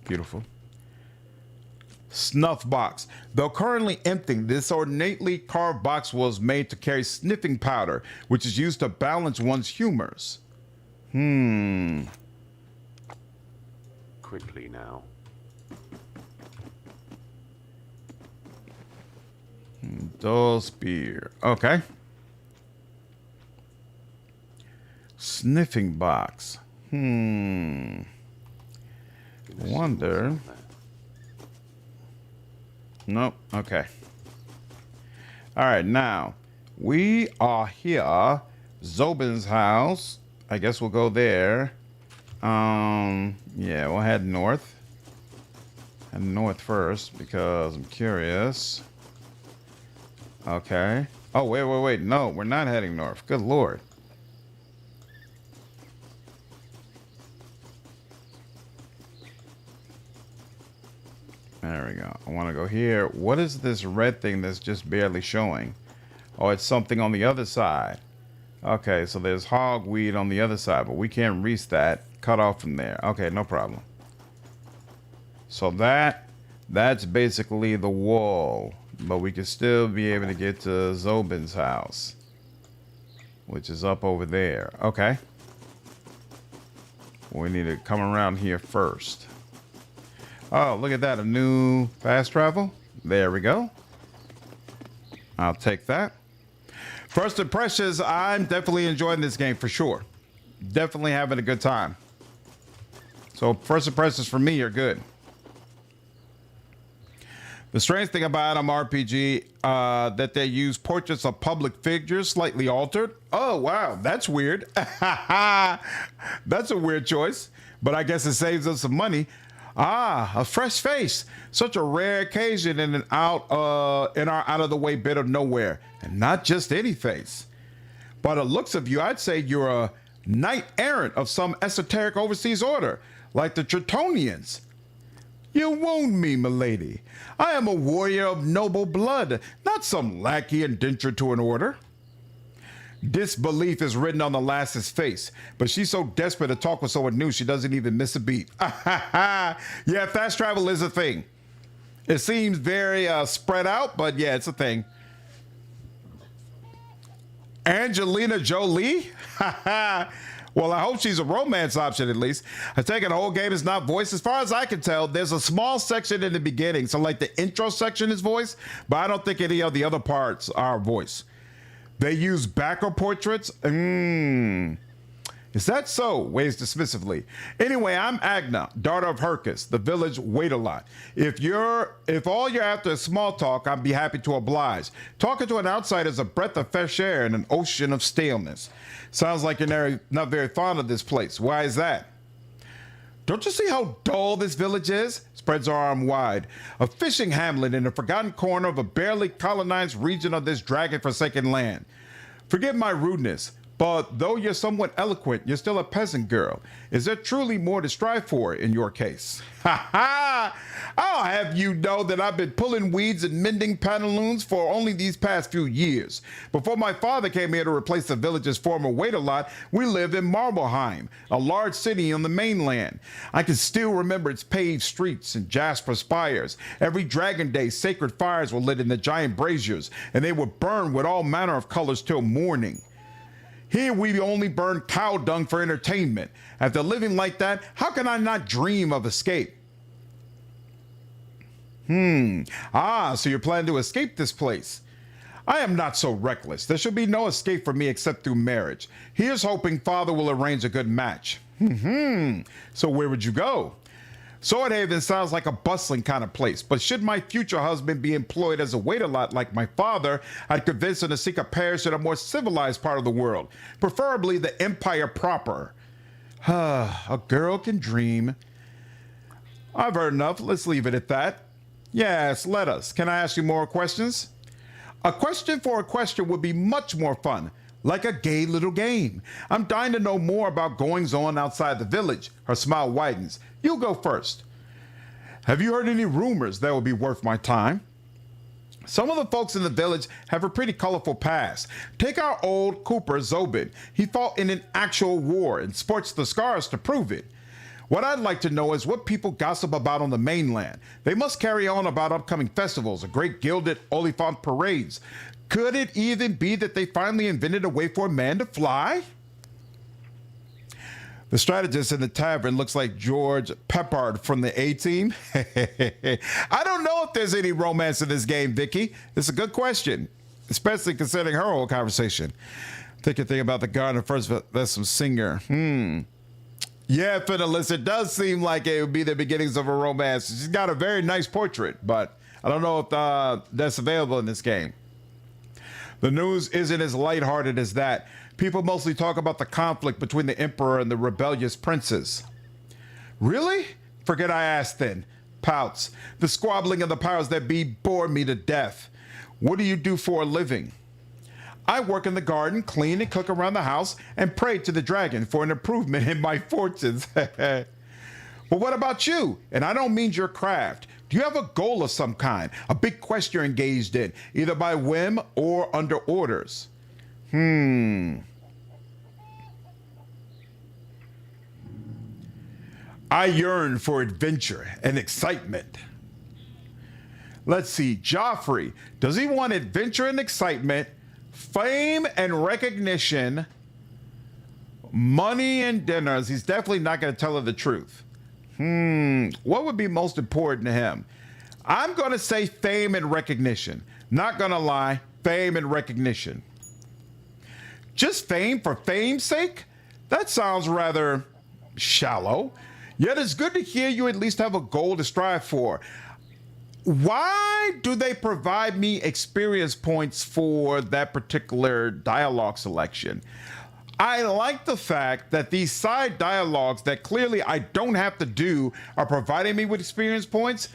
Beautiful. Snuff box. Though currently empty, this ornately carved box was made to carry sniffing powder, which is used to balance one's humors. Quickly now. Dull spear. Okay. Sniffing box. Wonder. Nope. Okay. All right. Now we are here. Zobin's house. I guess we'll go there. Yeah, we'll head north. Head north first because I'm curious. Okay. Oh, wait. No, we're not heading north. Good Lord. There we go. I want to go here. What is this red thing that's just barely showing? Oh, it's something on the other side. Okay, so there's hogweed on the other side, but we can't reach that. Cut off from there. Okay, no problem. So that's basically the wall. But we can still be able to get to Zobin's house, which is up over there. Okay. We need to come around here first. Oh, look at that. A new fast travel. There we go. I'll take that. First impressions, I'm definitely enjoying this game for sure. Definitely having a good time. So first impressions for me are good. The strange thing about Adam RPG, that they use portraits of public figures slightly altered. Oh, wow. That's weird. That's a weird choice, but I guess it saves us some money. Ah, a fresh face. Such a rare occasion in our out of the way bit of nowhere, and not just any face. By the looks of you, I'd say you're a knight errant of some esoteric overseas order, like the Tritonians. You wound me, milady. I am a warrior of noble blood, not some lackey indentured to an order. Disbelief is written on the lass's face, but she's so desperate to talk with someone new she doesn't even miss a beat. Yeah, fast travel is a thing. It seems very spread out, but yeah, it's a thing. Angelina Jolie? Well, I hope she's a romance option at least. I take it the whole game is not voiced. As far as I can tell, there's a small section in the beginning. So like the intro section is voiced, but I don't think any of the other parts are voiced. They use backer portraits. Is that so? Waves dismissively. Anyway, I'm Agna, daughter of Hercus, the village Wait-A-Lot. If all you're after is small talk, I'd be happy to oblige. Talking to an outsider is a breath of fresh air in an ocean of staleness. Sounds like you're not very fond of this place. Why is that? Don't you see how dull this village is? Spreads her arm wide. A fishing hamlet in a forgotten corner of a barely colonized region of this dragon-forsaken land. Forgive my rudeness, But though you're somewhat eloquent, you're still a peasant girl. Is there truly more to strive for in your case? Ha ha! I'll have you know that I've been pulling weeds and mending pantaloons for only these past few years. Before my father came here to replace the village's former waiter lot, we lived in Marbleheim, a large city on the mainland. I can still remember its paved streets and jasper spires. Every Dragon Day, sacred fires were lit in the giant braziers, and they would burn with all manner of colors till morning. Here we only burn cow dung for entertainment. After living like that, how can I not dream of escape? So you're planning to escape this place. I am not so reckless. There should be no escape for me except through marriage. Here's hoping father will arrange a good match. So where would you go? Swordhaven sounds like a bustling kind of place, but should my future husband be employed as a waiter lot like my father, I'd convince him to seek a parish in a more civilized part of the world, preferably the Empire proper. A girl can dream. I've heard enough. Let's leave it at that. Yes, let us. Can I ask you more questions? A question for a question would be much more fun, like a gay little game. I'm dying to know more about goings-on outside the village. Her smile widens. You go first. Have you heard any rumors that would be worth my time? Some of the folks in the village have a pretty colorful past. Take our old Cooper Zobin. He fought in an actual war and sports the scars to prove it. What I'd like to know is what people gossip about on the mainland. They must carry on about upcoming festivals, a great gilded Oliphant parades. Could it even be that they finally invented a way for a man to fly? The strategist in the tavern looks like George Peppard from the A-Team. I don't know if there's any romance in this game, Vicky. It's a good question, especially considering her whole conversation. Take a thing about the gardener first, that's some singer. Yeah, Fidelis, it does seem like it would be the beginnings of a romance. She's got a very nice portrait, but I don't know if that's available in this game. The news isn't as lighthearted as that. People mostly talk about the conflict between the emperor and the rebellious princes. Really? Forget I asked then. Pouts. The squabbling of the powers that be bore me to death. What do you do for a living? I work in the garden, clean and cook around the house, and pray to the dragon for an improvement in my fortunes. But what about you? And I don't mean your craft. Do you have a goal of some kind? A big quest you're engaged in, either by whim or under orders? I yearn for adventure and excitement. Let's see, Joffrey, does he want adventure and excitement, fame and recognition, money and dinners? He's definitely not going to tell her the truth. What would be most important to him? I'm going to say fame and recognition. Not going to lie, fame and recognition. Just fame for fame's sake? That sounds rather shallow. Yet it's good to hear you at least have a goal to strive for. Why do they provide me experience points for that particular dialogue selection? I like the fact that these side dialogues that clearly I don't have to do are providing me with experience points,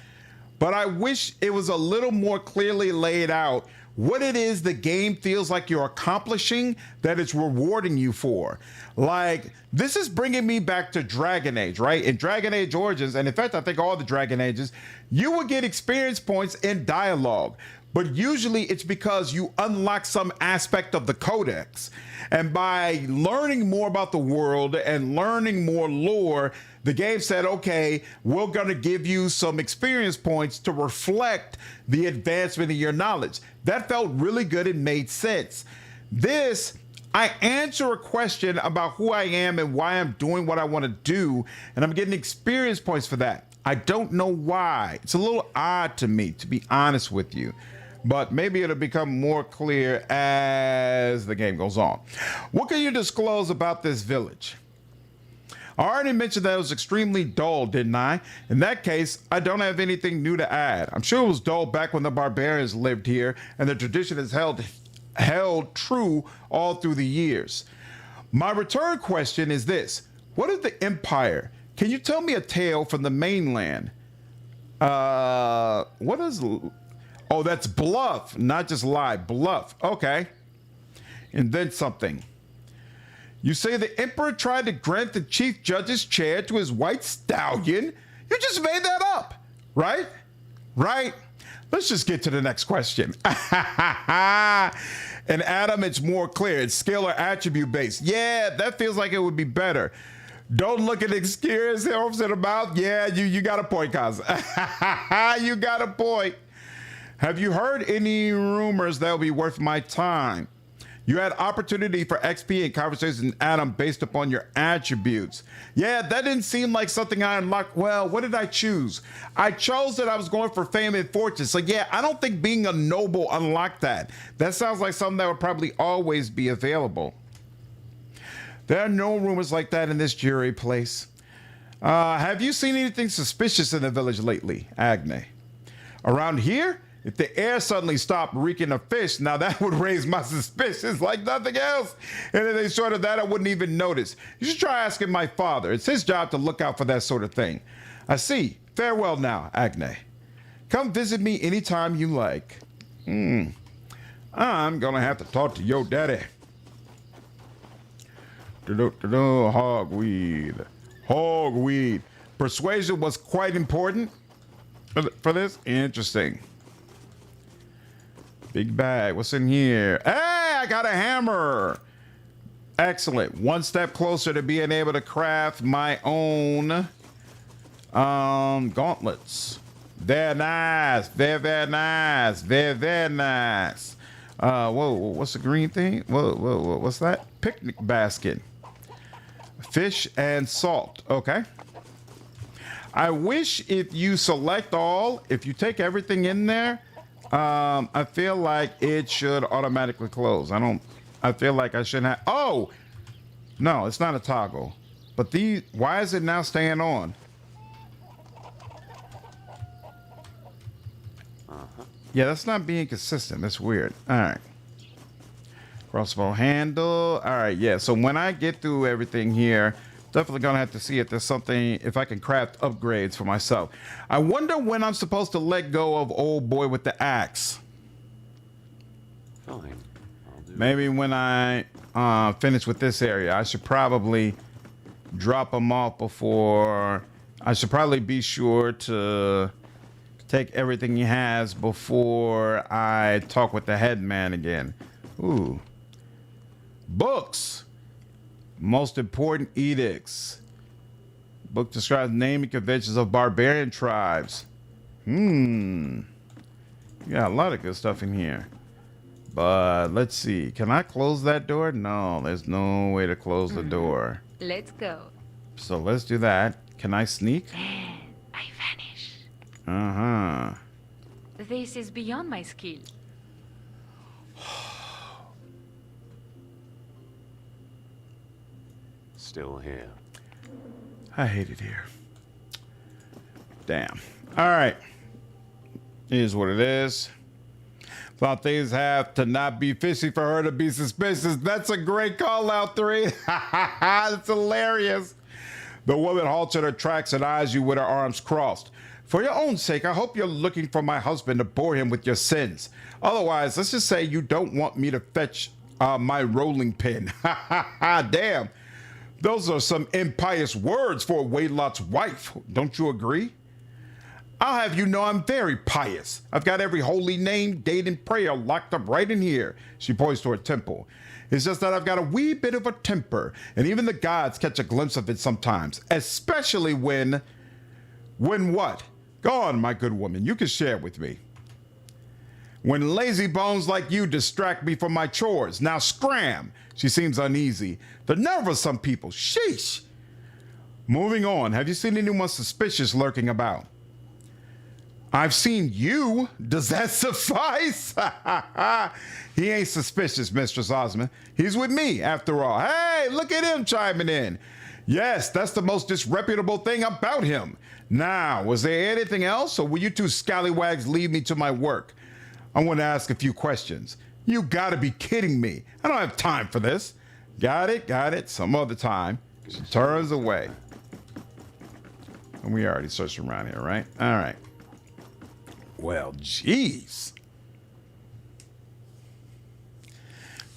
but I wish it was a little more clearly laid out what it is the game feels like you're accomplishing that it's rewarding you for. Like, this is bringing me back to Dragon Age, right? In Dragon Age Origins, and in fact, I think all the Dragon Ages, you would get experience points in dialogue, but usually it's because you unlock some aspect of the codex. And by learning more about the world and learning more lore, the game said, okay, we're going to give you some experience points to reflect the advancement of your knowledge. That felt really good and made sense. This, I answer a question about who I am and why I'm doing what I want to do, and I'm getting experience points for that. I don't know why. It's a little odd to me, to be honest with you. But maybe it'll become more clear as the game goes on. What can you disclose about this village? I already mentioned that it was extremely dull, didn't I? In that case, I don't have anything new to add. I'm sure it was dull back when the barbarians lived here, and the tradition has held true all through the years. My return question is this. What is the Empire? Can you tell me a tale from the mainland? What is... Oh, that's bluff, not just lie. Bluff. Okay. Invent something. You say the Emperor tried to grant the Chief Judge's chair to his white stallion? You just made that up, right? Right? Let's just get to the next question. And Adam, it's more clear. It's skill or attribute based. Yeah, that feels like it would be better. Don't look at exterior selves in the mouth. Yeah, you got a point, Kaz. You got a point. Have you heard any rumors that will be worth my time? You had opportunity for XP and conversation, Adam, based upon your attributes. Yeah, that didn't seem like something I unlocked. Well, what did I choose? I chose that I was going for fame and fortune. So yeah, I don't think being a noble unlocked that. That sounds like something that would probably always be available. There are no rumors like that in this jury place. Have you seen anything suspicious in the village lately, Agne? Around here? If the air suddenly stopped reeking of fish, now that would raise my suspicions like nothing else. Anything short of that, I wouldn't even notice. You should try asking my father. It's his job to look out for that sort of thing. I see. Farewell now, Agne. Come visit me anytime you like. I'm gonna have to talk to your daddy. Hogweed. Hogweed. Persuasion was quite important for this. Interesting. Big bag. What's in here? Hey, I got a hammer. Excellent. One step closer to being able to craft my own gauntlets. Very nice. Very, very nice. Very, very nice. Whoa, what's the green thing? Whoa, what's that? Picnic basket. Fish and salt. Okay. I wish if you select all, if you take everything in there, I feel like it should automatically close. I feel like I shouldn't have. Oh, no, it's not a toggle. But why is it now staying on? Yeah, that's not being consistent. That's weird. All right. Crossbow handle. All right, yeah. So when I get through everything here, definitely gonna have to see if there's something, if I can craft upgrades for myself. I wonder when I'm supposed to let go of old boy with the axe. Fine. I'll do Maybe when I finish with this area. I should probably drop him off before. I should probably be sure to take everything he has before I talk with the head man again. Ooh. Books. Most important edicts. Book describes naming conventions of barbarian tribes. You got a lot of good stuff in here. But let's see. Can I close that door? No, there's no way to close the door. Let's go. So let's do that. Can I sneak? And I vanish. Uh-huh. This is beyond my skill. Still here. I hate it here. Damn. All right. Here's what it is. Thought things have to not be fishy for her to be suspicious. That's a great call out, 3. That's hilarious. The woman halts in her tracks and eyes you with her arms crossed. For your own sake, I hope you're looking for my husband to bore him with your sins. Otherwise, let's just say you don't want me to fetch my rolling pin. Damn. Those are some impious words for a Waylot's wife. Don't you agree? I'll have you know I'm very pious. I've got every holy name, date, and prayer locked up right in here. She points to her temple. It's just that I've got a wee bit of a temper, and even the gods catch a glimpse of it sometimes, especially when what? Go on, my good woman, you can share with me. When lazy bones like you distract me from my chores. Now scram. She seems uneasy. The nerve of some people. Sheesh. Moving on. Have you seen anyone suspicious lurking about? I've seen you. Does that suffice? He ain't suspicious, Mistress Osmond. He's with me, after all. Hey, look at him chiming in. Yes, that's the most disreputable thing about him. Now, was there anything else, or will you two scallywags leave me to my work? I want to ask a few questions. You gotta be kidding me. I don't have time for this. Got it. Some other time. She turns away. And we already searched around here, right? All right. Well, jeez.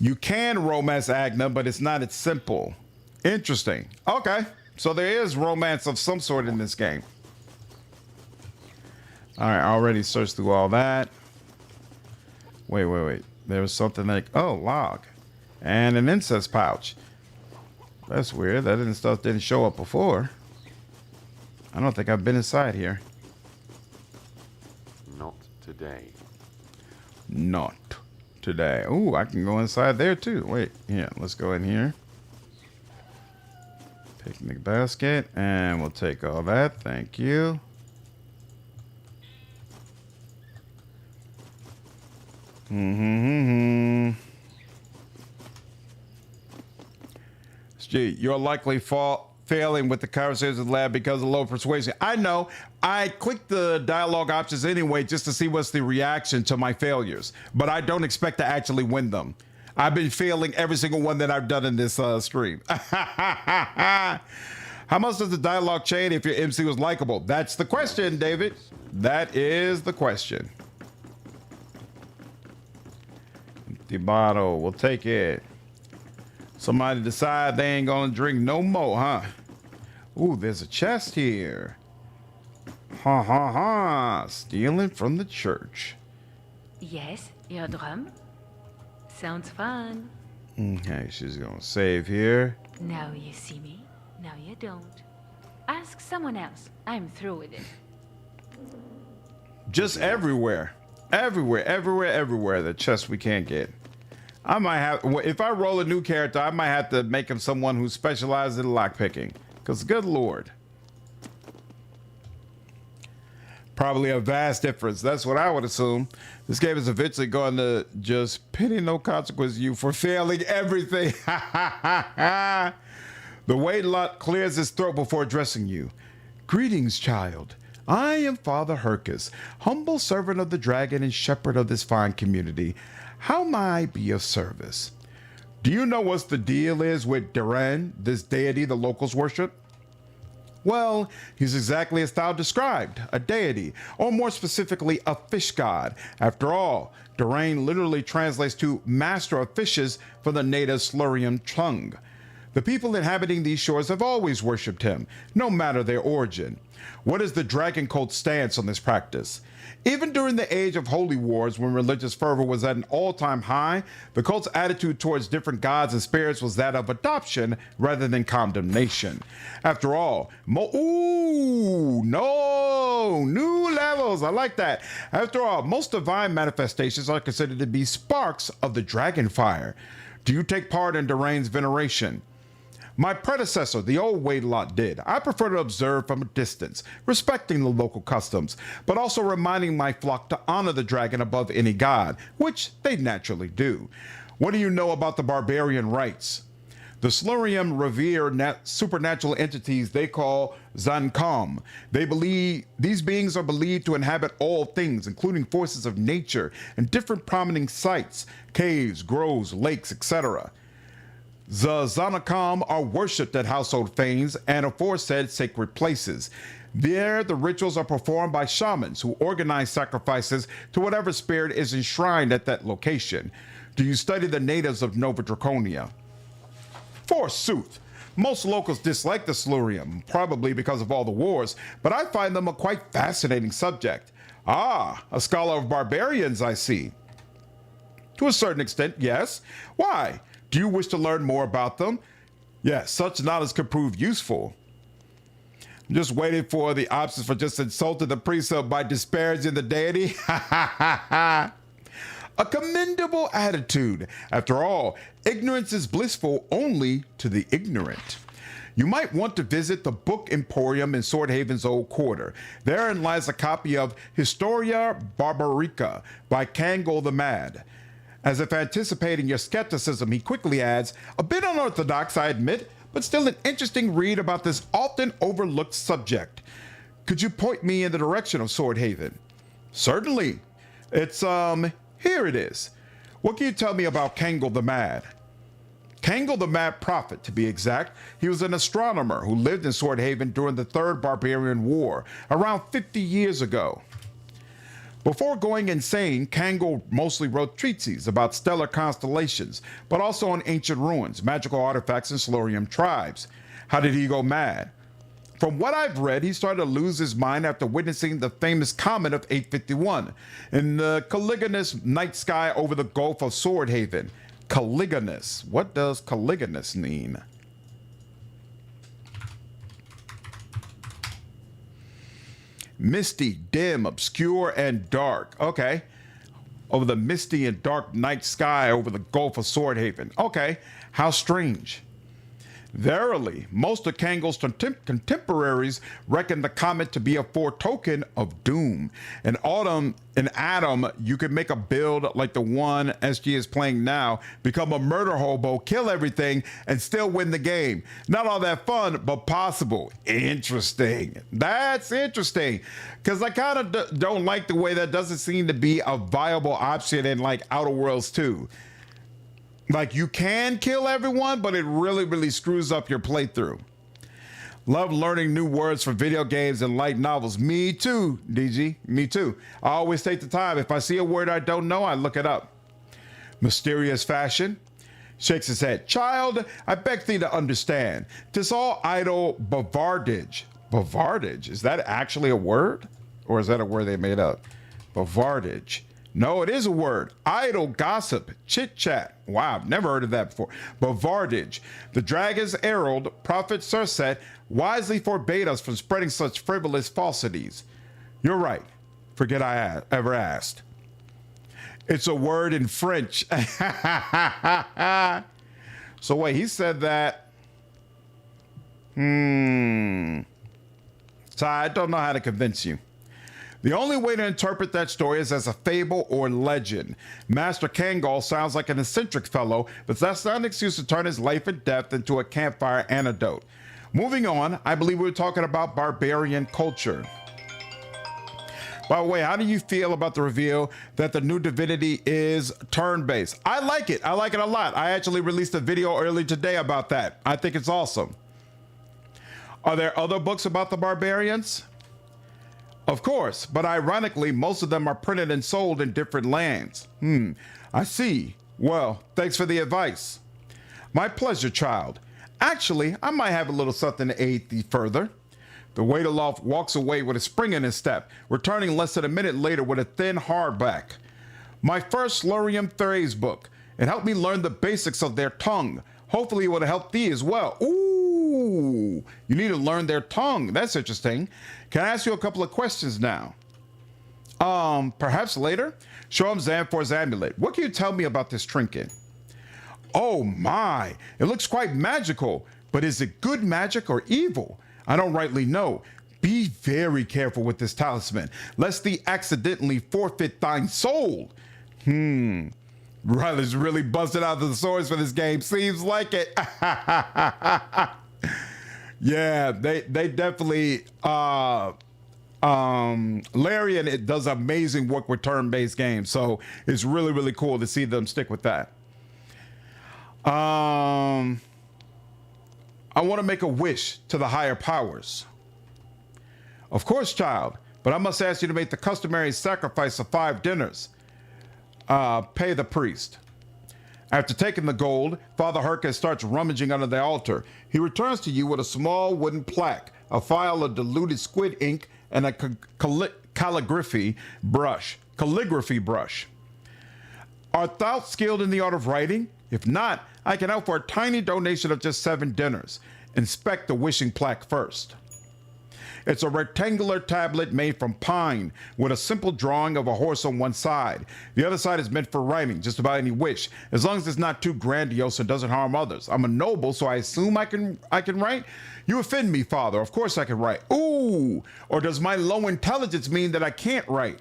You can romance Agna, but it's not as simple. Interesting. Okay, so there is romance of some sort in this game. All right, I already searched through all that. Wait. There was something like, oh, log. And an incest pouch. That's weird. That stuff didn't show up before. I don't think I've been inside here. Not today. Not today. Ooh, I can go inside there too. Wait, yeah, let's go in here. Picnic basket, and we'll take all that. Thank you. Gee, you're likely failing with the conversation lab because of low persuasion. I know. I click the dialogue options anyway just to see what's the reaction to my failures, but I don't expect to actually win them. I've been failing every single one that I've done in this stream. How much does the dialogue change if your MC was likable? That's the question, David. That is the question. Empty bottle. We'll take it. Somebody decide they ain't gonna drink no more, huh? Ooh, there's a chest here. Ha ha ha. Stealing from the church. Yes, your drum. Sounds fun. Okay, she's gonna save here. Now you see me, now you don't. Ask someone else. I'm through with it. Just everywhere. Everywhere. The chest we can't get. I might have, if I roll a new character, I might have to make him someone who specializes in lockpicking. Because good Lord. Probably a vast difference. That's what I would assume. This game is eventually going to just pity no consequence you for failing everything. The Waylock clears his throat before addressing you. Greetings, child. I am Father Hercus, humble servant of the dragon and shepherd of this fine community. How may I be of service? Do you know what the deal is with Duran, this deity the locals worship? Well, he's exactly as thou described, a deity, or more specifically, a fish god. After all, Duran literally translates to master of fishes from the native Slurian tongue. The people inhabiting these shores have always worshipped him, no matter their origin. What is the dragon cult's stance on this practice? Even during the age of holy wars, when religious fervor was at an all-time high, the cult's attitude towards different gods and spirits was that of adoption rather than condemnation. After all, new levels. I like that. After all, most divine manifestations are considered to be sparks of the dragon fire. Do you take part in Duran's veneration? My predecessor, the old Waylock, did. I prefer to observe from a distance, respecting the local customs, but also reminding my flock to honor the dragon above any god, which they naturally do. What do you know about the barbarian rites? The Slurium revere supernatural entities they call Zancom. These beings are believed to inhabit all things, including forces of nature and different prominent sites, caves, groves, lakes, etc. The Zanakam are worshipped at household fanes and aforesaid sacred places. There, the rituals are performed by shamans who organize sacrifices to whatever spirit is enshrined at that location. Do you study the natives of Nova Draconia? Forsooth. Most locals dislike the Slurium, probably because of all the wars, but I find them a quite fascinating subject. Ah, a scholar of barbarians, I see. To a certain extent, yes. Why? Do you wish to learn more about them? Yes, such knowledge could prove useful. I'm just waiting for the options for just insulting the priesthood by disparaging the deity. A commendable attitude. After all, ignorance is blissful only to the ignorant. You might want to visit the Book Emporium in Swordhaven's Old Quarter. Therein lies a copy of Historia Barbarica by Kangol the Mad. As if anticipating your skepticism, he quickly adds, a bit unorthodox, I admit, but still an interesting read about this often overlooked subject. Could you point me in the direction of Swordhaven? Certainly. It's, here it is. What can you tell me about Kangol the Mad? Kangol the Mad Prophet, to be exact. He was an astronomer who lived in Swordhaven during the Third Barbarian War, around 50 years ago. Before going insane, Kangol mostly wrote treatises about stellar constellations, but also on ancient ruins, magical artifacts, and Silurian tribes. How did he go mad? From what I've read, he started to lose his mind after witnessing the famous comet of 851 in the Caligonous night sky over the Gulf of Swordhaven. Caligonous. What does Caligonous mean? Misty, dim, obscure, and dark. Okay. Over the misty and dark night sky over the Gulf of Swordhaven. Okay. How strange. Verily, most of Kangol's contemporaries reckon the comet to be a foretoken of doom. In Adam, you could make a build like the one SG is playing now, become a murder hobo, kill everything, and still win the game. Not all that fun, but possible. Interesting. That's interesting. Because I kind of don't like the way that doesn't seem to be a viable option in like Outer Worlds 2. Like, you can kill everyone, but it really, really screws up your playthrough. Love learning new words for video games and light novels. Me too, DG. Me too. I always take the time. If I see a word I don't know, I look it up. Mysterious fashion. Shakes his head. Child, I beg thee to understand. 'Tis all idle bavardage. Bavardage? Is that actually a word? Or is that a word they made up? Bavardage. No, it is a word. Idle gossip, chit-chat. Wow, I've never heard of that before. Bavardage. The dragon's herald, Prophet Surset, wisely forbade us from spreading such frivolous falsities. You're right. Forget I ever asked. It's a word in French. So wait, he said that. So I don't know how to convince you. The only way to interpret that story is as a fable or legend. Master Kangol sounds like an eccentric fellow, but that's not an excuse to turn his life and death into a campfire anecdote. Moving on, I believe we were talking about barbarian culture. By the way, how do you feel about the reveal that the new divinity is turn-based? I like it. I like it a lot. I actually released a video early today about that. I think it's awesome. Are there other books about the barbarians? Of course, but ironically, most of them are printed and sold in different lands. I see. Well, thanks for the advice. My pleasure, child. Actually, I might have a little something to aid thee further. The waiter-loft walks away with a spring in his step, returning less than a minute later with a thin hardback. My first Silurian phrase book. It helped me learn the basics of their tongue. Hopefully it would help thee as well. Ooh, you need to learn their tongue. That's interesting. Can I ask you a couple of questions now? Perhaps later? Show him Xanfor's amulet. What can you tell me about this trinket? Oh my, it looks quite magical, but is it good magic or evil? I don't rightly know. Be very careful with this talisman, lest thee accidentally forfeit thine soul. Riley's really busted out the swords for this game. Seems like it. Yeah, they definitely Larian, it does amazing work with turn-based games, so it's really, really cool to see them stick with that. I want to make a wish to the higher powers. Of course, child, but I must ask you to make the customary sacrifice of 5 dinners. Pay the priest. After taking the gold, Father Hercus starts rummaging under the altar. He returns to you with a small wooden plaque, a phial of diluted squid ink, and a calligraphy brush. Art thou skilled in the art of writing? If not, I can help for a tiny donation of just 7 dinners. Inspect the wishing plaque first. It's a rectangular tablet made from pine with a simple drawing of a horse on one side. The other side is meant for writing, just about any wish, as long as it's not too grandiose and doesn't harm others. I'm a noble, so I assume I can write? You offend me, Father. Of course I can write. Ooh! Or does my low intelligence mean that I can't write?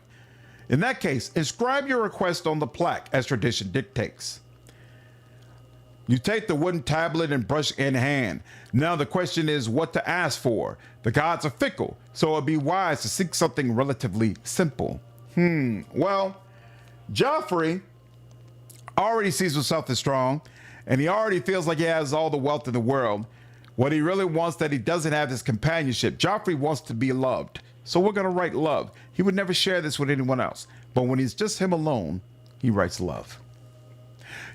In that case, inscribe your request on the plaque, as tradition dictates. You take the wooden tablet and brush in hand. Now the question is what to ask for. The gods are fickle, so it'd be wise to seek something relatively simple. Well, Joffrey already sees himself as strong, and he already feels like he has all the wealth in the world. What he really wants that he doesn't have is companionship. Joffrey wants to be loved. So we're going to write love. He would never share this with anyone else. But when he's just him alone, he writes love.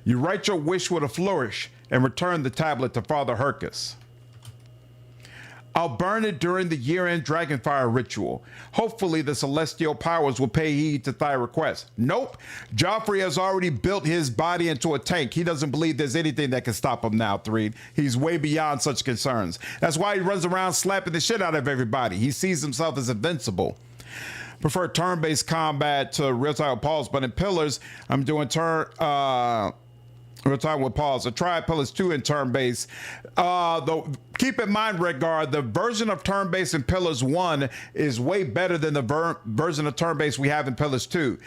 You write your wish with a flourish and return the tablet to Father Hercus. I'll burn it during the year-end Dragonfire ritual. Hopefully the celestial powers will pay heed to thy request. Nope. Joffrey has already built his body into a tank. He doesn't believe there's anything that can stop him now, Threed. He's way beyond such concerns. That's why he runs around slapping the shit out of everybody. He sees himself as invincible. Prefer turn-based combat to real-time pause, but in Pillars, I'm doing real-time with pause. I tried Pillars 2 in turn-based. Though keep in mind, Redguard, the version of turn-based in Pillars 1 is way better than the version of turn-based we have in Pillars 2.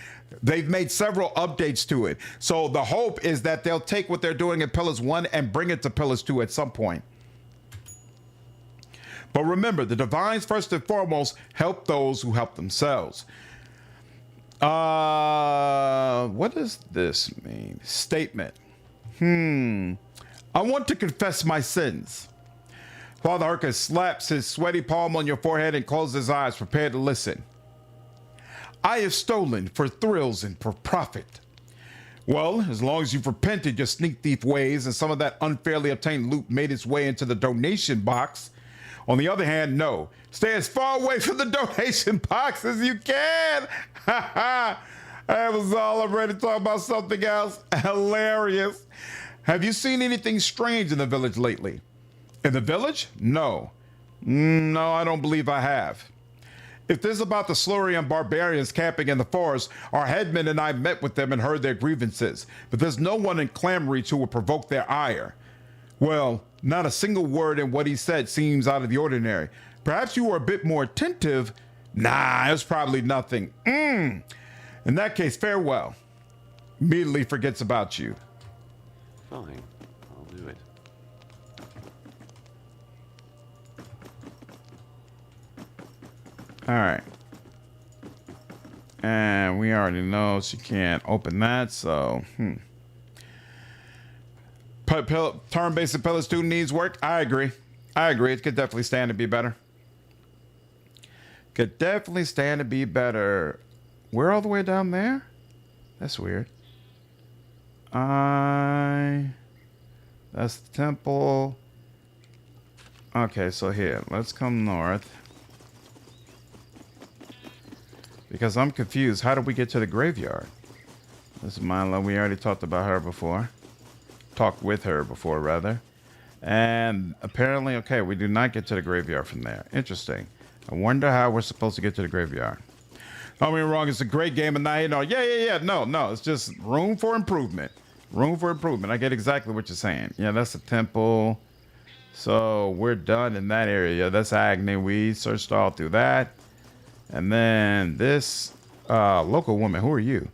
They've made several updates to it. So the hope is that they'll take what they're doing in Pillars 1 and bring it to Pillars 2 at some point. But remember, the Divines, first and foremost, help those who help themselves. What does this mean? Statement. I want to confess my sins. Father Hercus slaps his sweaty palm on your forehead and closes his eyes, prepared to listen. I have stolen for thrills and for profit. Well, as long as you've repented your sneak thief ways and some of that unfairly obtained loot made its way into the donation box. On the other hand, no. Stay as far away from the donation box as you can. That was all. I'm ready to talk about something else. Hilarious. Have you seen anything strange in the village lately? In the village? No. No, I don't believe I have. If this is about the Silurian barbarians camping in the forest, our headman and I met with them and heard their grievances, but there's no one in Clamreach who will provoke their ire. Well, not a single word in what he said seems out of the ordinary. Perhaps you were a bit more attentive. Nah, it's probably nothing. In that case, farewell. Immediately forgets about you. Fine, I'll do it. All right. And we already know she can't open that, so turn-based in Pillars 2 needs work. I agree. It could definitely stand to be better. Could definitely stand to be better. We're all the way down there? That's weird. That's the temple. Okay, so here, let's come north. Because I'm confused. How did we get to the graveyard? This is Milo. We already talked about her before. Talked with her before, rather. And apparently, okay, we do not get to the graveyard from there. Interesting. I wonder how we're supposed to get to the graveyard. Don't get me wrong, it's a great game, and I know, yeah. No, it's just room for improvement. Room for improvement. I get exactly what you're saying. Yeah, that's a temple. So we're done in that area. That's Agni. We searched all through that. And then this local woman, who are you?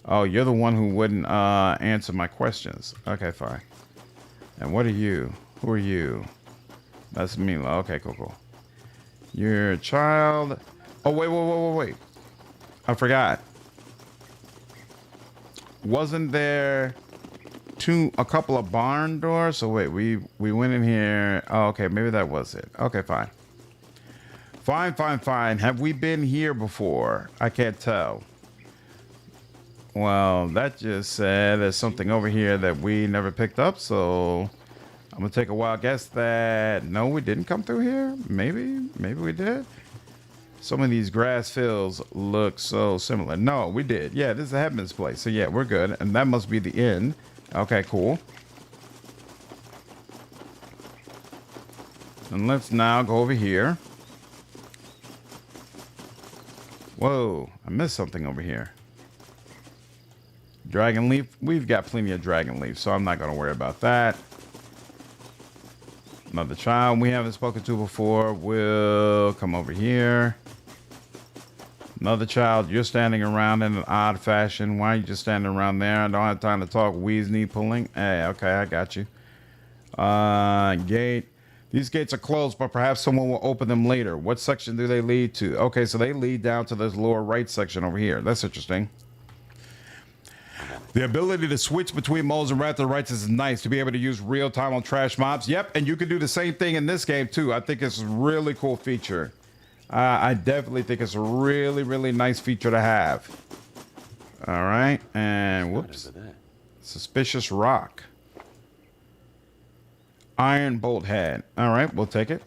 Oh, you're the one who wouldn't answer my questions. Okay, fine. And what are you? Who are you? That's Mila. Okay, cool. You're a child. Oh, wait. I forgot. Wasn't there a couple of barn doors? So wait, we went in here. Oh, okay, maybe that was it. Okay, fine. Fine. Have we been here before? I can't tell. Well, that just said there's something over here that we never picked up, so I'm gonna take a wild guess that no, we didn't come through here. Maybe we did. Some of these grass fields look so similar. No, we did. Yeah, this is the Headman's place. So yeah, we're good. And that must be the inn. Okay, cool. And let's now go over here. Whoa, I missed something over here. Dragon leaf. We've got plenty of dragon leaf, so I'm not going to worry about that. Another child we haven't spoken to before will come over here. Another child, you're standing around in an odd fashion. Why are you just standing around there? I don't have time to talk. Weasley pulling. Hey, okay, I got you. Gate. These gates are closed, but perhaps someone will open them later. What section do they lead to? Okay, so they lead down to this lower right section over here. That's interesting. The ability to switch between modes and Wrath of the Righteous is nice. To be able to use real time on trash mobs. Yep, and you can do the same thing in this game too. I think it's a really cool feature. I definitely think it's a really, really nice feature to have. All right, and whoops. Over there. Suspicious rock. Iron bolt head. All right, we'll take it.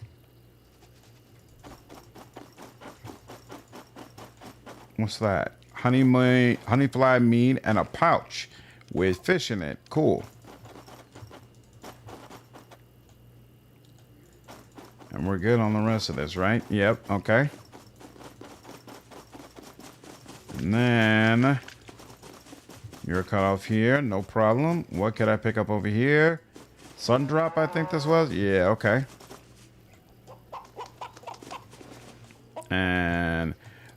What's that? Honeyfly meat and a pouch with fish in it. Cool. And we're good on the rest of this, right? Yep, okay. And then you're cut off here, no problem. What could I pick up over here? Sun drop, I think this was. Yeah, okay. And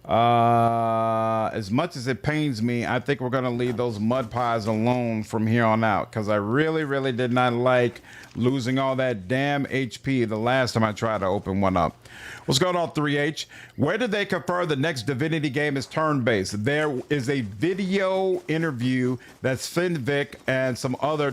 as much as it pains me, I think we're gonna leave those mud pies alone from here on out, because I really, really did not like losing all that damn HP the last time I tried to open one up. What's going on, 3H? Where did they confirm the next Divinity game is turn-based? There is a video interview that Finvic and some other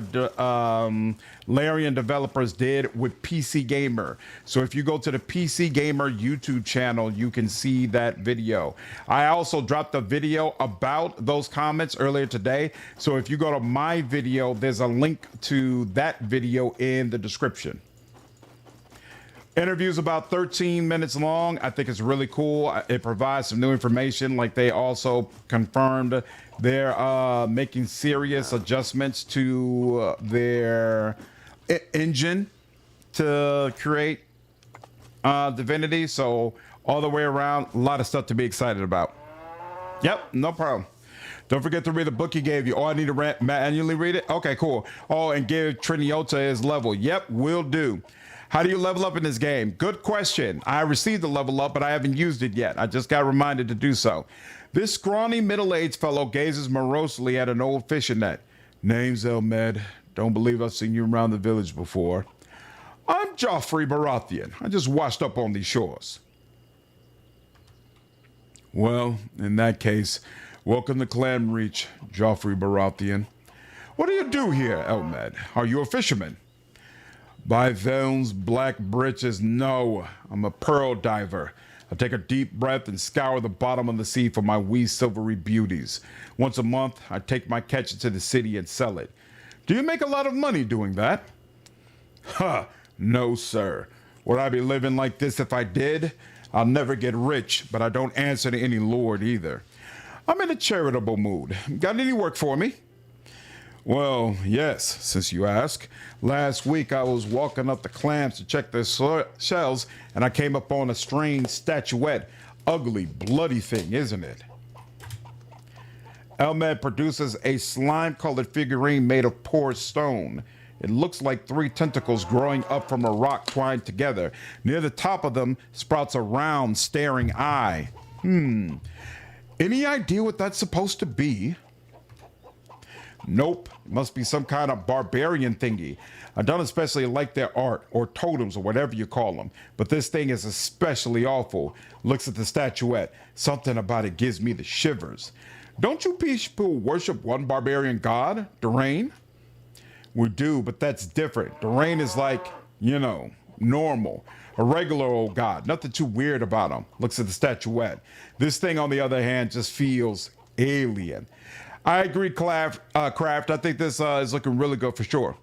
Larian developers did with PC Gamer. So if you go to the PC Gamer YouTube channel, you can see that video. I also dropped a video about those comments earlier today. So if you go to my video, there's a link to that video in the description. Interview's about 13 minutes long. I think it's really cool. It provides some new information. Like, they also confirmed they're making serious adjustments to their engine to create Divinity. So all the way around, a lot of stuff to be excited about. Yep, no problem. Don't forget to read the book he gave you. Oh, I need to manually read it? Okay, cool. Oh, and give Triniota his level. Yep, will do. How do you level up in this game? Good question. I received the level up, but I haven't used it yet. I just got reminded to do so. This scrawny middle-aged fellow gazes morosely at an old fishing net. Name's Elmed. Don't believe I've seen you around the village before. I'm Joffrey Baratheon. I just washed up on these shores. Well, in that case, welcome to Clan Reach, Joffrey Baratheon. What do you do here, Elmed? Are you a fisherman? By Veln's black breeches, no. I'm a pearl diver. I take a deep breath and scour the bottom of the sea for my wee silvery beauties. Once a month, I take my catch into the city and sell it. Do you make a lot of money doing that? Ha! No, sir. Would I be living like this if I did? I'll never get rich, but I don't answer to any lord either. I'm in a charitable mood. Got any work for me? Well, yes, since you ask. Last week I was walking up the clams to check their shells, and I came upon a strange statuette. Ugly, bloody thing, isn't it? Elmed produces a slime-colored figurine made of poured stone. It looks like 3 tentacles growing up from a rock twined together. Near the top of them sprouts a round, staring eye. Any idea what that's supposed to be? Nope. It must be some kind of barbarian thingy. I don't especially like their art, or totems, or whatever you call them, but this thing is especially awful. Looks at the statuette. Something about it gives me the shivers. Don't you people worship one barbarian god, Durain? We do, but that's different. Durain is like, you know, normal. A regular old god. Nothing too weird about him. Looks at the statuette. This thing, on the other hand, just feels alien. I agree, Craft. I think this is looking really good for sure.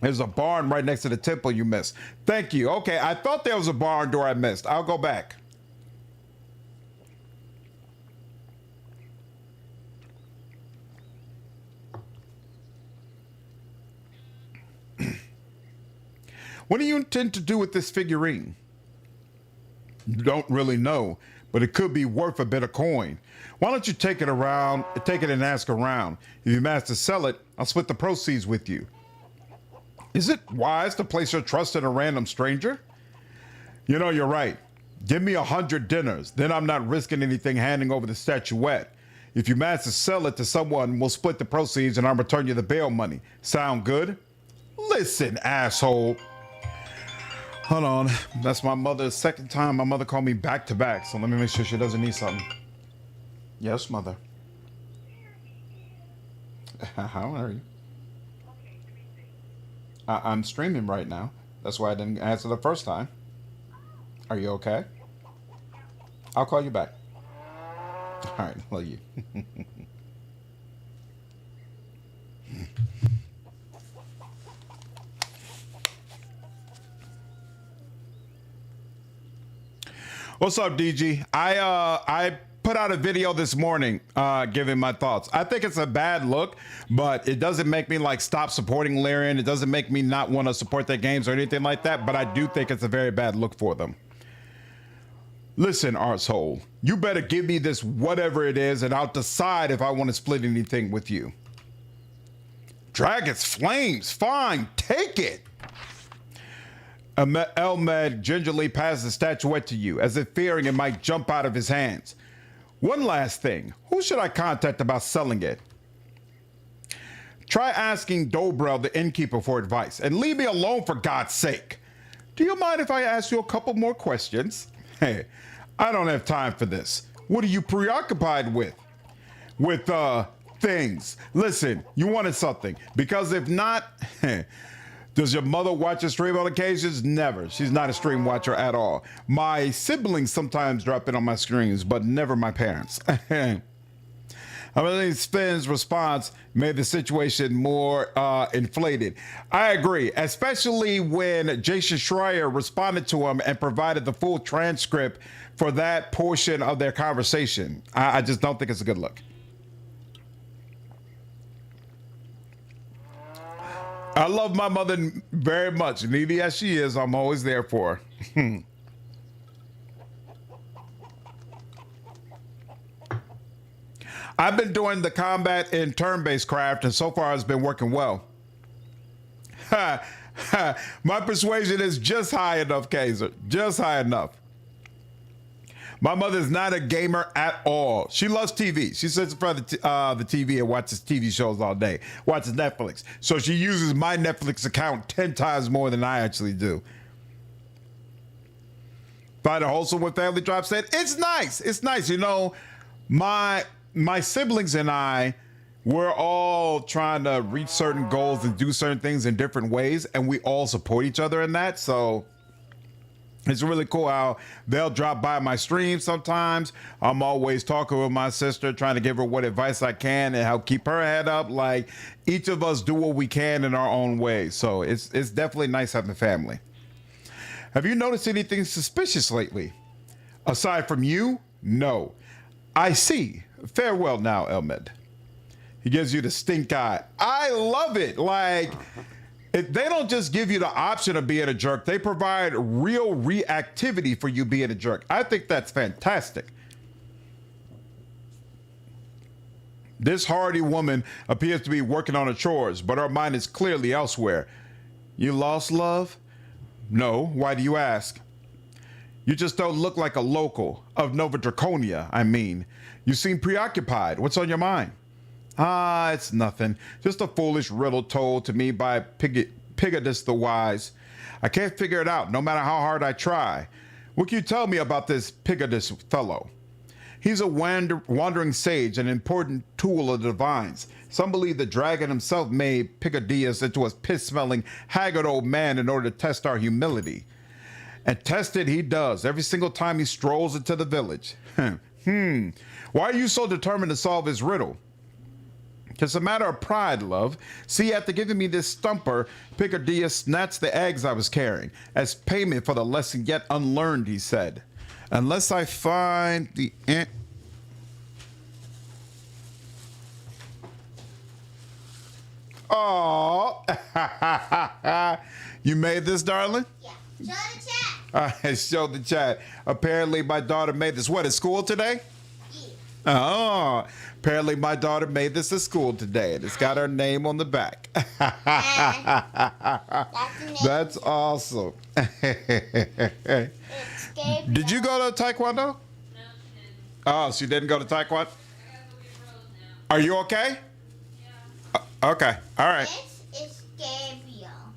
There's a barn right next to the temple you missed. Thank you. Okay, I thought there was a barn door I missed. I'll go back. What do you intend to do with this figurine? Don't really know, but it could be worth a bit of coin. Why don't you take it and ask around? If you manage to sell it, I'll split the proceeds with you. Is it wise to place your trust in a random stranger? You know, you're right. Give me 100 dinners, then I'm not risking anything handing over the statuette. If you manage to sell it to someone, we'll split the proceeds and I'll return you the bail money. Sound good? Listen, asshole. Hold on. That's my mother's second time my mother called me back to back, so let me make sure she doesn't need something. Yes, mother. How are you? I'm streaming right now. That's why I didn't answer the first time. Are you okay? I'll call you back. All right, love you. What's up, DG? I put out a video this morning giving my thoughts. I think it's a bad look, but it doesn't make me like stop supporting Lyrian. It doesn't make me not want to support their games or anything like that, but I do think it's a very bad look for them. Listen, arsehole, you better give me this whatever it is, and I'll decide if I want to split anything with you. Dragon's flames, fine, take it. Elmed gingerly passes the statuette to you, as if fearing it might jump out of his hands. One last thing, who should I contact about selling it? Try asking Dobrel, the innkeeper, for advice, and leave me alone for God's sake. Do you mind if I ask you a couple more questions? Hey, I don't have time for this. What are you preoccupied with? With, things. Listen, you wanted something, because if not, does your mother watch a stream on occasions? Never. She's not a stream watcher at all. My siblings sometimes drop in on my streams, but never my parents. I believe Finn's response made the situation more inflated. I agree, especially when Jason Schreier responded to him and provided the full transcript for that portion of their conversation. I just don't think it's a good look. I love my mother very much. Needy as she is, I'm always there for her. I've been doing the combat in turn-based craft, and so far it's been working well. My persuasion is just high enough, Kaiser. Just high enough. My mother's not a gamer at all. She loves TV. She sits in front of the TV and watches TV shows all day. Watches Netflix. So she uses my Netflix account 10 times more than I actually do. Find a wholesome when family drop said, it's nice. It's nice. You know, my siblings and I, we're all trying to reach certain goals and do certain things in different ways. And we all support each other in that. So it's really cool how they'll drop by my stream sometimes. I'm always talking with my sister, trying to give her what advice I can and how keep her head up. Like, each of us do what we can in our own way. So it's definitely nice having family. Have you noticed anything suspicious lately? Aside from you, no. I see. Farewell now, Elmed. He gives you the stink eye. I love it. Like, they don't just give you the option of being a jerk. They provide real reactivity for you being a jerk. I think that's fantastic. This hardy woman appears to be working on her chores, but her mind is clearly elsewhere. You lost love? No. Why do you ask? You just don't look like a local of Nova Draconia, I mean. You seem preoccupied. What's on your mind? Ah, it's nothing. Just a foolish riddle told to me by Pigadus the Wise. I can't figure it out, no matter how hard I try. What can you tell me about this Pigadus fellow? He's a wandering sage, an important tool of the divines. Some believe the dragon himself made Picadius into a piss-smelling, haggard old man in order to test our humility. And test it he does, every single time he strolls into the village. Why are you so determined to solve his riddle? It's a matter of pride, love. See, after giving me this stumper, Picadius snatched the eggs I was carrying, as payment for the lesson yet unlearned, he said. Unless I find the... Oh, you made this, darling? Yeah. Show the chat. All right, show the chat. Apparently, my daughter made this. What, at school today? Yeah. Oh, apparently my daughter made this at school today, and it's got her name on the back. That's awesome. Did you go to Taekwondo? No, she didn't. Oh, she didn't go to Taekwondo? I gotta go get Rose now. Are you okay? Yeah. Okay, all right. It's Gabriel.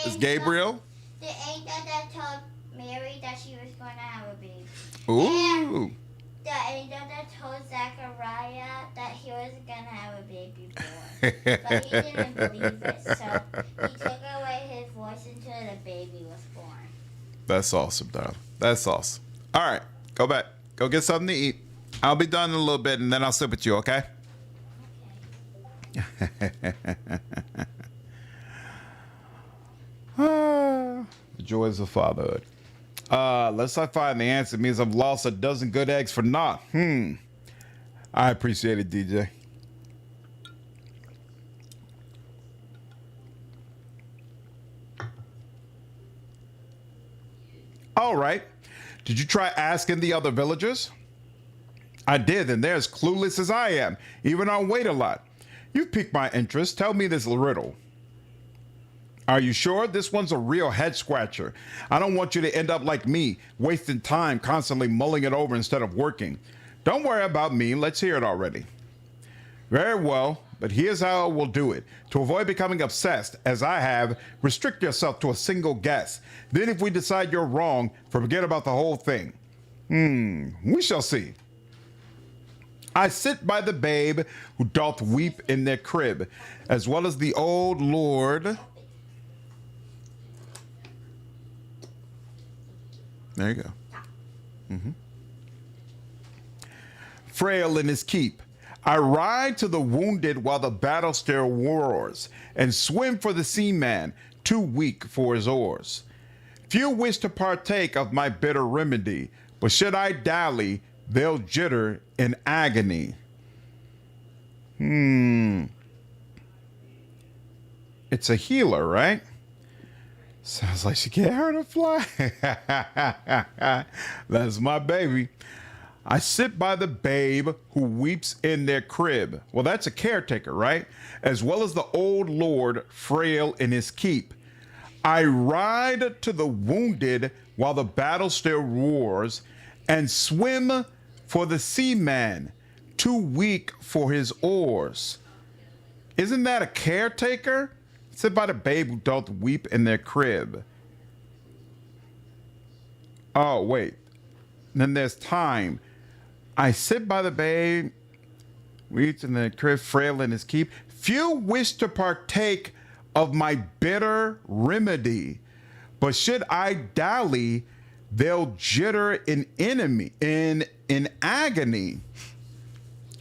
It's Gabriel? The angel that told Mary that she was going to have a baby. Ooh. And the angel that told Zachariah that he was going to have a baby boy. But he didn't believe it, so he took away his voice until the baby was born. That's awesome, darling. That's awesome. All right. Go back. Go get something to eat. I'll be done in a little bit, and then I'll sit with you, okay? The joys of fatherhood. Unless I find the answer, it means I've lost a dozen good eggs for naught. I appreciate it, DJ. All right. Did you try asking the other villagers? I did, and they're as clueless as I am, even on wait a lot. You've piqued my interest. Tell me this riddle. Are you sure? This one's a real head scratcher. I don't want you to end up like me, wasting time constantly mulling it over instead of working. Don't worry about me. Let's hear it already. Very well, but here's how we'll do it. To avoid becoming obsessed, as I have, restrict yourself to a single guess. Then if we decide you're wrong, forget about the whole thing. We shall see. I sit by the babe who doth weep in their crib, as well as the old lord. There you go. Frail in his keep. I ride to the wounded while the battle still roars, and swim for the seaman, too weak for his oars. Few wish to partake of my bitter remedy, but should I dally, they'll jitter in agony. It's a healer, right? Sounds like she can't hurt a fly. That's my baby. I sit by the babe who weeps in their crib. Well, that's a caretaker, right? As well as the old lord, frail in his keep. I ride to the wounded while the battle still roars, and swim for the seaman, too weak for his oars. Isn't that a caretaker? Sit by the babe who doth weep in their crib. Oh, wait. Then there's time. I sit by the babe, weeps in the crib, frail in his keep. Few wish to partake of my bitter remedy, but should I dally, they'll jitter in agony.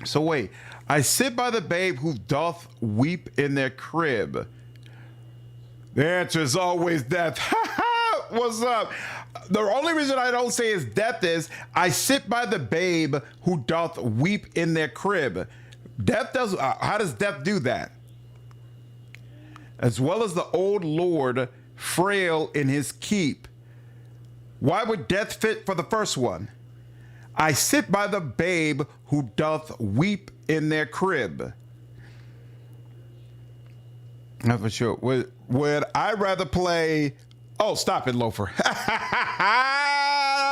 So wait, I sit by the babe who doth weep in their crib. The answer is always death. What's up? The only reason I don't say is death is I sit by the babe who doth weep in their crib. Death does. How does death do that? As well as the old lord, frail in his keep. Why would death fit for the first one? I sit by the babe who doth weep in their crib. Not for sure. Would I rather play? Oh, stop it, Loafer.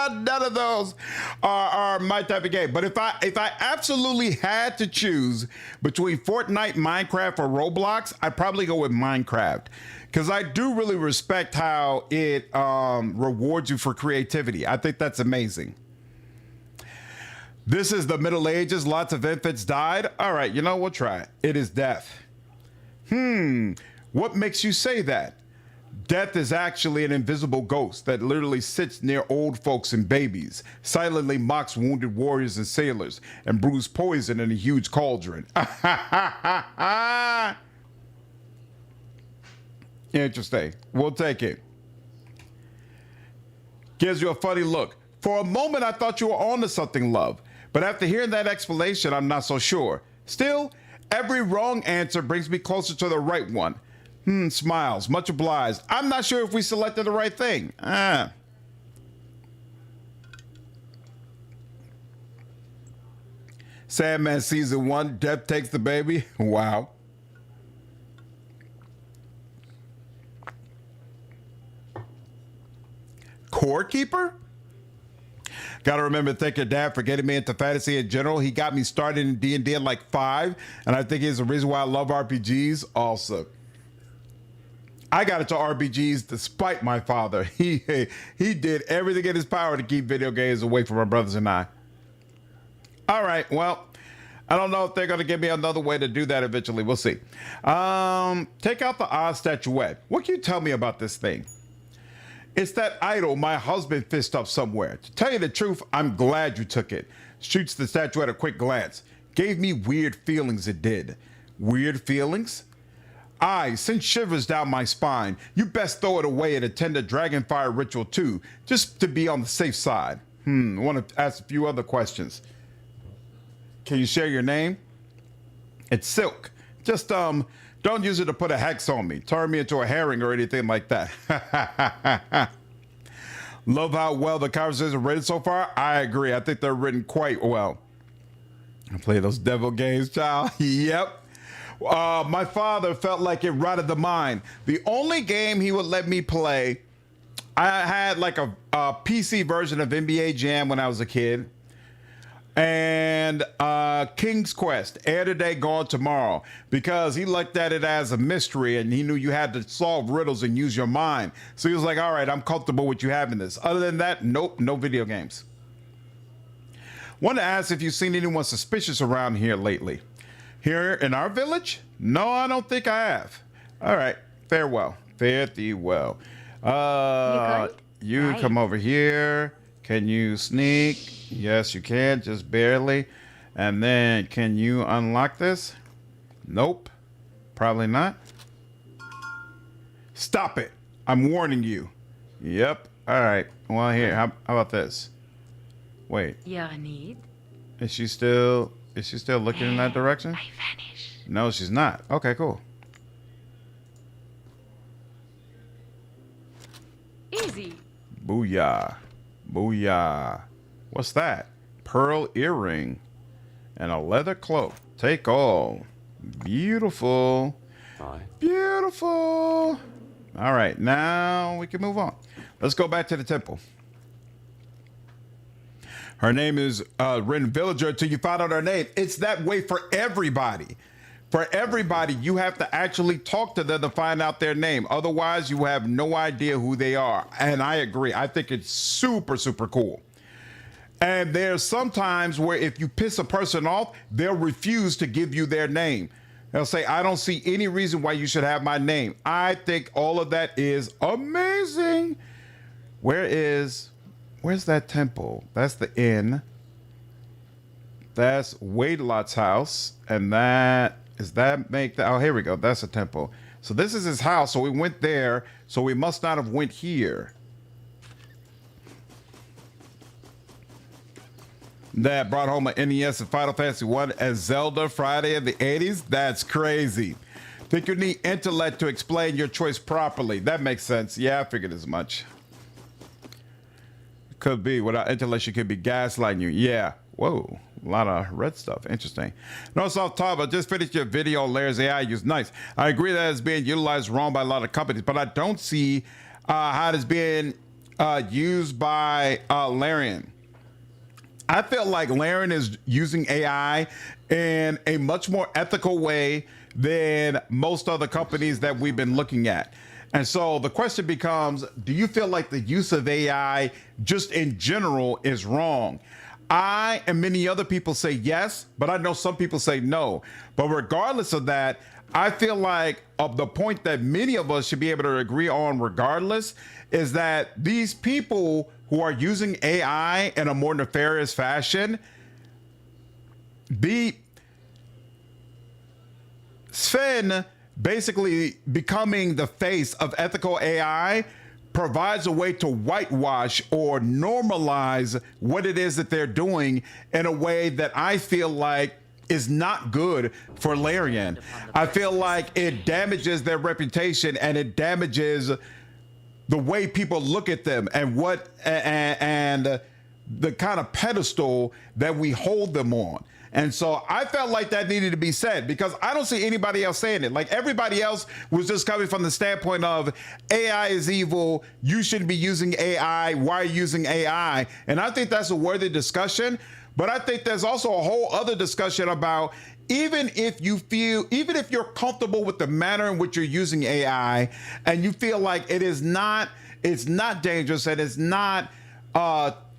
None of those are my type of game. But if I absolutely had to choose between Fortnite, Minecraft, or Roblox, I'd probably go with Minecraft. Because I do really respect how it rewards you for creativity. I think that's amazing. This is the Middle Ages. Lots of infants died. All right, we'll try it. It is death. What makes you say that? Death is actually an invisible ghost that literally sits near old folks and babies, silently mocks wounded warriors and sailors, and brews poison in a huge cauldron. Interesting. We'll take it. Gives you a funny look. For a moment, I thought you were onto something, love. But after hearing that explanation, I'm not so sure. Still, every wrong answer brings me closer to the right one. Smiles. Much obliged. I'm not sure if we selected the right thing. Sandman Season 1, Death Takes the Baby. Wow. Core Keeper? Gotta remember to thank your dad for getting me into fantasy in general. He got me started in D&D at like 5, and I think he's the reason why I love RPGs also. I got into RPGs despite my father. He did everything in his power to keep video games away from my brothers and I. All right, well, I don't know if they're going to give me another way to do that eventually. We'll see. Take out the Oz statuette. What can you tell me about this thing? It's that idol my husband fished up somewhere. To tell you the truth, I'm glad you took it. Shoots the statue at a quick glance. Gave me weird feelings, it did. Weird feelings? Aye, sent shivers down my spine. You best throw it away and attend a dragonfire ritual too, just to be on the safe side. I want to ask a few other questions. Can you share your name? It's Silk. Just, don't use it to put a hex on me. Turn me into a herring or anything like that. Love how well the conversations are written so far. I agree. I think they're written quite well. I play those devil games, child. Yep. My father felt like it rotted the mind. The only game he would let me play, I had like a PC version of NBA Jam when I was a kid. And King's Quest, air today, gone tomorrow, because he looked at it as a mystery and he knew you had to solve riddles and use your mind. So he was like, all right, I'm comfortable with you having this. Other than that, nope, no video games. Want to ask if you've seen anyone suspicious around here lately. Here in our village? No, I don't think I have. All right, farewell. Fare thee well. You come over here. Can you sneak? Yes, you can, just barely. And then, can you unlock this? Nope, probably not. Stop it. I'm warning you. Yep, all right. Well, here, how about this? Wait. Your need? Is she still looking in that direction? I vanish. No, she's not. Okay, cool. Easy. Booyah. Booyah. What's that? Pearl earring and a leather cloak. Take all. Beautiful. Aye. Beautiful. All right, now we can move on. Let's go back to the temple. Her name is Ren Villager until you find out her name. It's that way for everybody. For everybody, you have to actually talk to them to find out their name. Otherwise, you have no idea who they are. And I agree. I think it's super, super cool. And there's sometimes where if you piss a person off, they'll refuse to give you their name. They'll say, I don't see any reason why you should have my name. I think all of that is amazing. Where's that temple? That's the inn. That's Wadelot's house. And oh, here we go. That's a temple. So this is his house. So we went there. So we must not have went here. That brought home an NES and Final Fantasy 1 as Zelda Friday in the 80s? That's crazy. Think you need intellect to explain your choice properly. That makes sense. Yeah, I figured as much. Could be. Without intellect, she could be gaslighting you. Yeah. Whoa. A lot of red stuff. Interesting. No soft talk, but just finished your video on Layers AI use. Nice. I agree that it's being utilized wrong by a lot of companies, but I don't see how it's being used by Larian. I feel like Larian is using AI in a much more ethical way than most other companies that we've been looking at. And so the question becomes, do you feel like the use of AI just in general is wrong? I and many other people say yes, but I know some people say no. But regardless of that, I feel like of the point that many of us should be able to agree on regardless is that these people who are using AI in a more nefarious fashion, Sven basically becoming the face of ethical AI provides a way to whitewash or normalize what it is that they're doing in a way that I feel like is not good for Larian. I feel like it damages their reputation and it damages the way people look at them and the kind of pedestal that we hold them on. And so I felt like that needed to be said because I don't see anybody else saying it. Like everybody else was just coming from the standpoint of AI is evil. You shouldn't be using AI. Why are you using AI? And I think that's a worthy discussion. But I think there's also a whole other discussion about even if you're comfortable with the manner in which you're using AI and you feel like it's not dangerous and it's not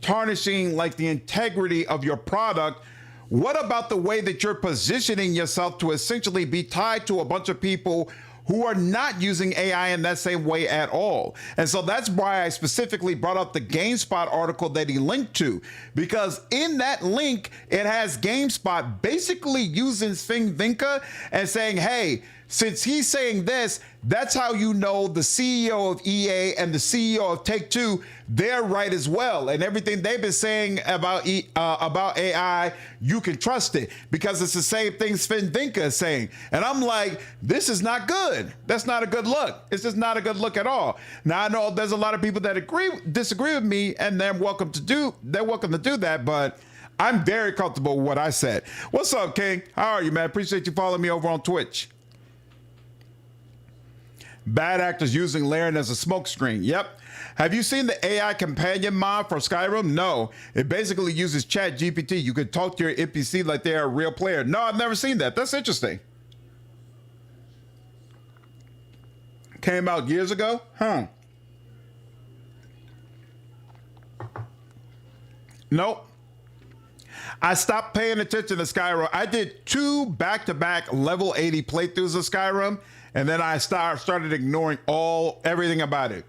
tarnishing like the integrity of your product, what about the way that you're positioning yourself to essentially be tied to a bunch of people who are not using AI in that same way at all. And so that's why I specifically brought up the GameSpot article that he linked to, because in that link, it has GameSpot basically using Sven Vinka and saying, hey, since he's saying this, that's how you know the CEO of EA and the CEO of Take-Two, they're right as well. And everything they've been saying about AI, you can trust it because it's the same thing Sven Vinka is saying. And I'm like, this is not good. That's not a good look. It's just not a good look at all. Now I know there's a lot of people that disagree with me, and they're welcome to do that, but I'm very comfortable with what I said. What's up, King? How are you, man? Appreciate you following me over on Twitch. Bad actors using Laren as a smokescreen. Yep. Have you seen the AI companion mod for Skyrim? No. It basically uses Chat GPT. You could talk to your NPC like they're a real player. No, I've never seen that. That's interesting. Came out years ago? Huh. Nope. I stopped paying attention to Skyrim. I did 2 back-to-back level 80 playthroughs of Skyrim, and then I started ignoring everything about it.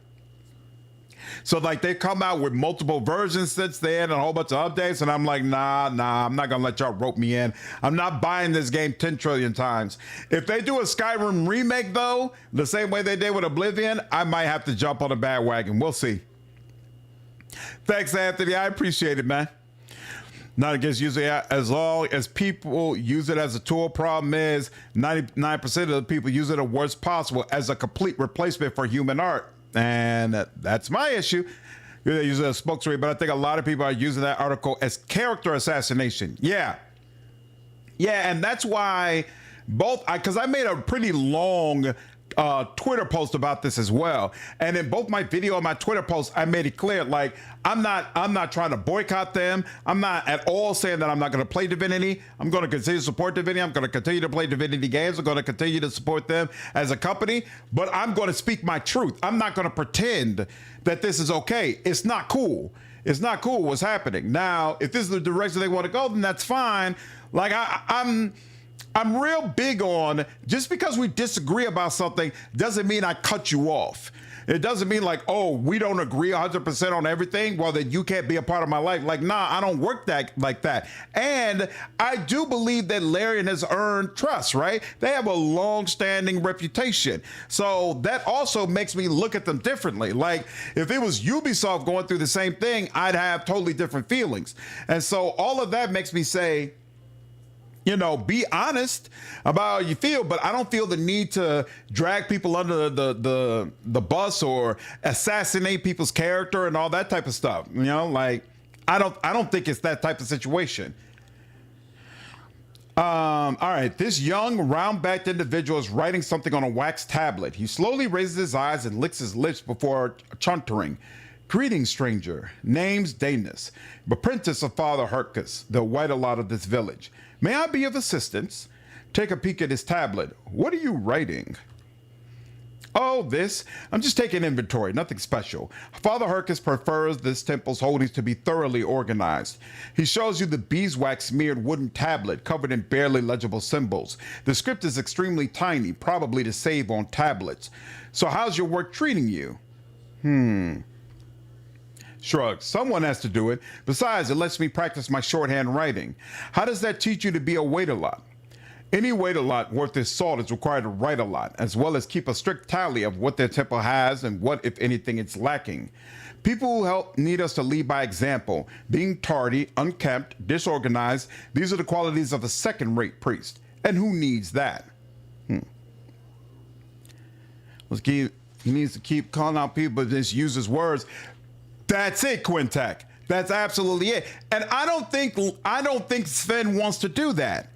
So like they come out with multiple versions since then and a whole bunch of updates, and I'm like, nah, I'm not gonna let y'all rope me in. I'm not buying this game 10 trillion times. If they do a Skyrim remake though, the same way they did with Oblivion, I might have to jump on the bandwagon. We'll see. Thanks, Anthony. I appreciate it, man. Not against using it as long as people use it as a tool. Problem is 99% of the people use it the worst possible as a complete replacement for human art. And that's my issue. They use it as a spokesman, but I think a lot of people are using that article as character assassination. Yeah, and that's why because I made a pretty long Twitter post about this as well, and in both my video and my Twitter post, I made it clear, like I'm not trying to boycott them. I'm not at all saying that I'm not going to play Divinity. I'm going to continue to support Divinity. I'm going to continue to play Divinity games. I'm going to continue to support them as a company, but I'm going to speak my truth. I'm not going to pretend that this is okay. It's not cool. It's not cool what's happening. Now, if this is the direction they want to go, then that's fine. Like I'm real big on, just because we disagree about something doesn't mean I cut you off. It doesn't mean like, oh, we don't agree 100% on everything, well, then you can't be a part of my life. Like, nah, I don't work like that. And I do believe that Larian has earned trust, right? They have a long-standing reputation. So that also makes me look at them differently. Like, if it was Ubisoft going through the same thing, I'd have totally different feelings. And so all of that makes me say, you know, be honest about how you feel, but I don't feel the need to drag people under the bus or assassinate people's character and all that type of stuff. You know, like I don't think it's that type of situation. All right, this young round-backed individual is writing something on a wax tablet. He slowly raises his eyes and licks his lips before chuntering. Greetings, stranger. Name's Danis, apprentice of Father Hercus, the white allot of this village. May I be of assistance? Take a peek at his tablet. What are you writing? Oh, this. I'm just taking inventory, nothing special. Father Hercus prefers this temple's holdings to be thoroughly organized. He shows you the beeswax smeared wooden tablet covered in barely legible symbols. The script is extremely tiny, probably to save on tablets. So how's your work treating you? Shrug. Someone has to do it. Besides, it lets me practice my shorthand writing. How does that teach you to be a wait-a-lot? Any wait-a-lot worth his salt is required to write a lot, as well as keep a strict tally of what their temple has and what, if anything, it's lacking. People who help need us to lead by example. Being tardy, unkempt, disorganized, these are the qualities of a second-rate priest. And who needs that? He needs to keep calling out people, but just use his words. That's it, Quintac. That's absolutely it. And I don't think Sven wants to do that.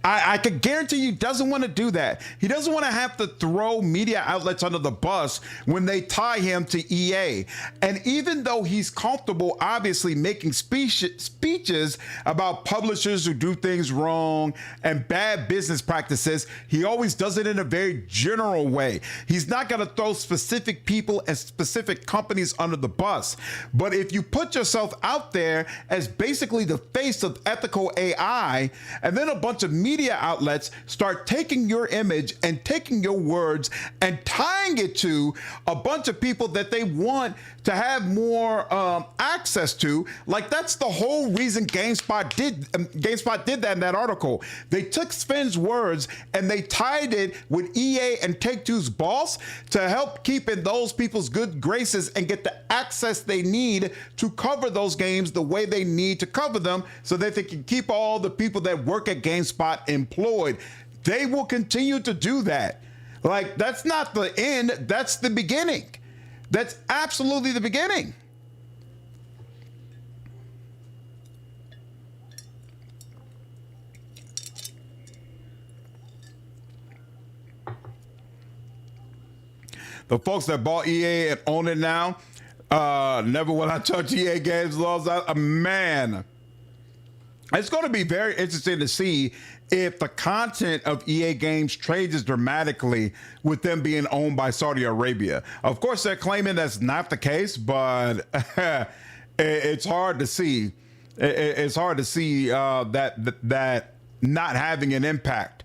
I can guarantee you doesn't want to do that. He doesn't want to have to throw media outlets under the bus when they tie him to EA. And even though he's comfortable, obviously, making speeches about publishers who do things wrong and bad business practices, he always does it in a very general way. He's not going to throw specific people and specific companies under the bus. But if you put yourself out there as basically the face of ethical AI, and then a bunch of media media outlets start taking your image and taking your words and tying it to a bunch of people that they want to have more access to. Like, that's the whole reason GameSpot did that in that article. They took Sven's words and they tied it with EA and Take-Two's boss to help keep in those people's good graces and get the access they need to cover those games the way they need to cover them, so that they can keep all the people that work at GameSpot employed. They will continue to do that. Like, that's not the end, that's the beginning. That's absolutely the beginning. The folks that bought EA and own it now, never will I touch EA games laws. Man, it's going to be very interesting to see if the content of EA games changes dramatically with them being owned by Saudi Arabia. Of course, they're claiming that's not the case, but it's hard to see. It's hard to see that not having an impact.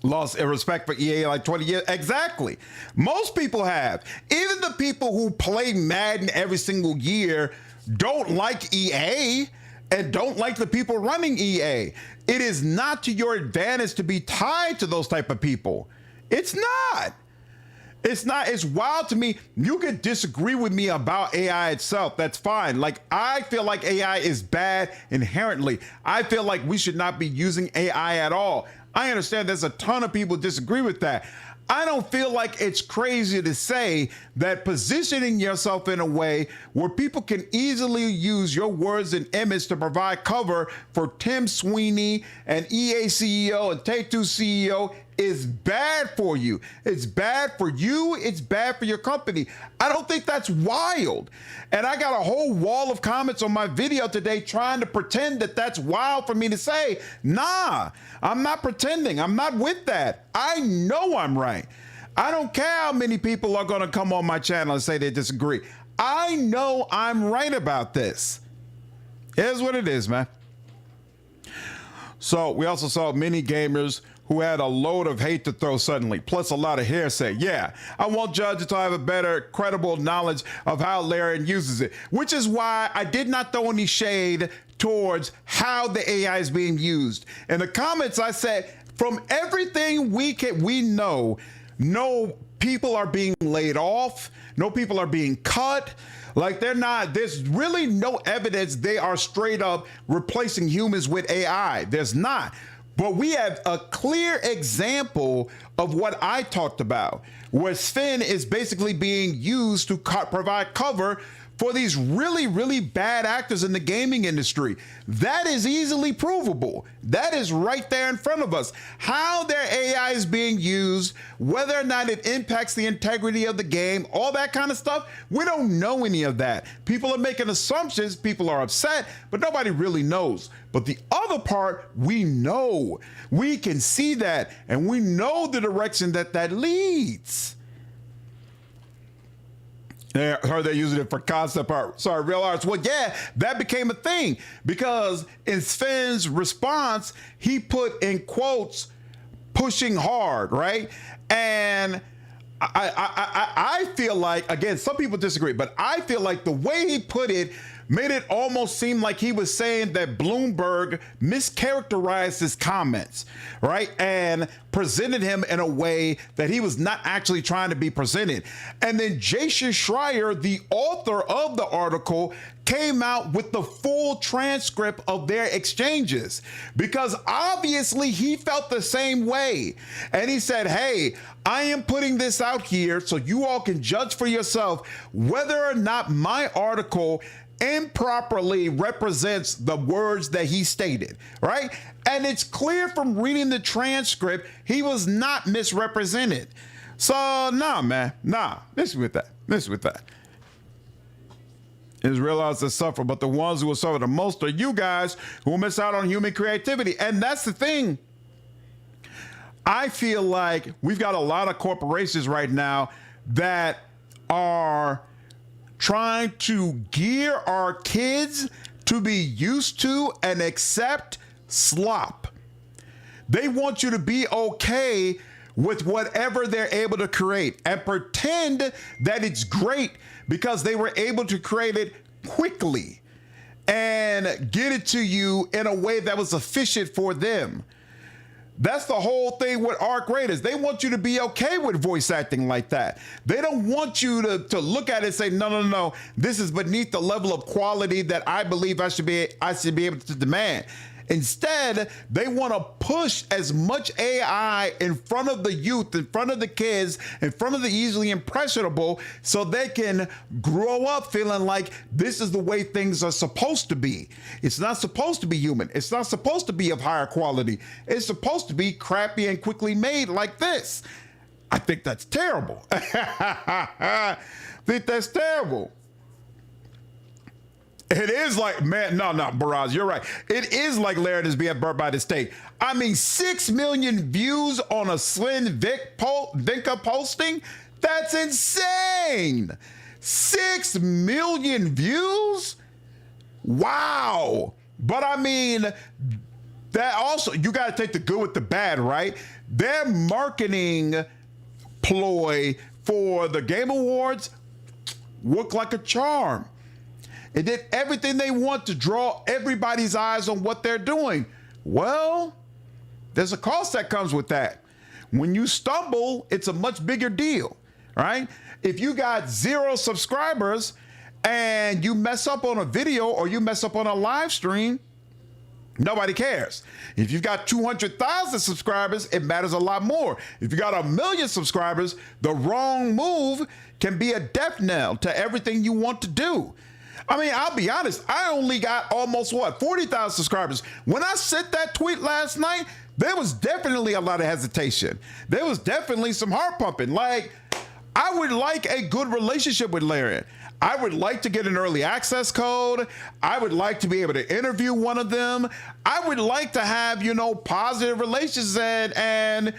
Lost respect for EA like 20 years. Exactly. Most people have. Even the people who play Madden every single year don't like EA and don't like the people running EA. It is not to your advantage to be tied to those type of people. It's not. It's not. It's wild to me. You can disagree with me about AI itself. That's fine. Like, I feel like AI is bad inherently. I feel like we should not be using AI at all. I understand there's a ton of people disagree with that. I don't feel like it's crazy to say that positioning yourself in a way where people can easily use your words and image to provide cover for Tim Sweeney and EA CEO and Take-Two CEO is bad for you. It's bad for you. It's bad for your company. I don't think that's wild. And I got a whole wall of comments on my video today trying to pretend that that's wild for me to say. Nah, I'm not pretending. I'm not with that. I know I'm right. I don't care how many people are going to come on my channel and say they disagree. I know I'm right about this. Here's what it is, man. So we also saw many gamers who had a load of hate to throw suddenly, plus a lot of hearsay. Yeah, I won't judge until I have a better, credible knowledge of how Larian uses it, which is why I did not throw any shade towards how the AI is being used. In the comments, I said, from everything we know, no people are being laid off, no people are being cut. Like, there's really no evidence they are straight up replacing humans with AI. There's not. But we have a clear example of what I talked about, where Sven is basically being used to provide cover for these really, really bad actors in the gaming industry. That is easily provable. That is right there in front of us. How their AI is being used, whether or not it impacts the integrity of the game, all that kind of stuff, we don't know any of that. People are making assumptions, people are upset, but nobody really knows. But the other part, we know. We can see that, and we know the direction that leads. Yeah, heard they're using it for concept art. Sorry, real arts. Well, yeah, that became a thing because in Sven's response, he put in quotes, pushing hard, right? And I feel like, again, some people disagree, but I feel like the way he put it made it almost seem like he was saying that Bloomberg mischaracterized his comments, right? And presented him in a way that he was not actually trying to be presented. And then Jason Schreier, the author of the article, came out with the full transcript of their exchanges because obviously he felt the same way. And he said, hey, I am putting this out here so you all can judge for yourself whether or not my article improperly represents the words that he stated, right? And it's clear from reading the transcript, he was not misrepresented. So, nah, man, nah, this is with that. Israelites that suffer, but the ones who will suffer the most are you guys who will miss out on human creativity. And that's the thing. I feel like we've got a lot of corporations right now that are trying to gear our kids to be used to and accept slop, They want you to be okay with whatever they're able to create and pretend that it's great because they were able to create it quickly and get it to you in a way that was efficient for them. That's the whole thing with ARC Raiders. They want you to be okay with voice acting like that. They don't want you to look at it and say, no, this is beneath the level of quality that I believe I should be able to demand. Instead, they want to push as much AI in front of the youth, in front of the kids, in front of the easily impressionable, so they can grow up feeling like this is the way things are supposed to be. It's not supposed to be human. It's not supposed to be of higher quality. It's supposed to be crappy and quickly made like this. I think that's terrible. I think that's terrible. It is like, man, no, Baraz, you're right. It is like Laird is being burnt by the state. I mean, 6 million views on a Slim Vinca posting? That's insane. 6 million views? Wow. But I mean, that also, you got to take the good with the bad, right? Their marketing ploy for the Game Awards worked like a charm. It did everything they want to draw everybody's eyes on what they're doing. Well, there's a cost that comes with that. When you stumble, it's a much bigger deal, right? If you got 0 subscribers and you mess up on a video or you mess up on a live stream, nobody cares. If you've got 200,000 subscribers, it matters a lot more. If you got 1 million subscribers, the wrong move can be a death knell to everything you want to do. I mean, I'll be honest, I only got almost 40,000 subscribers. When I sent that tweet last night, there was definitely a lot of hesitation. There was definitely some heart pumping. Like, I would like a good relationship with Larry. I would like to get an early access code. I would like to be able to interview one of them. I would like to have, positive relations and a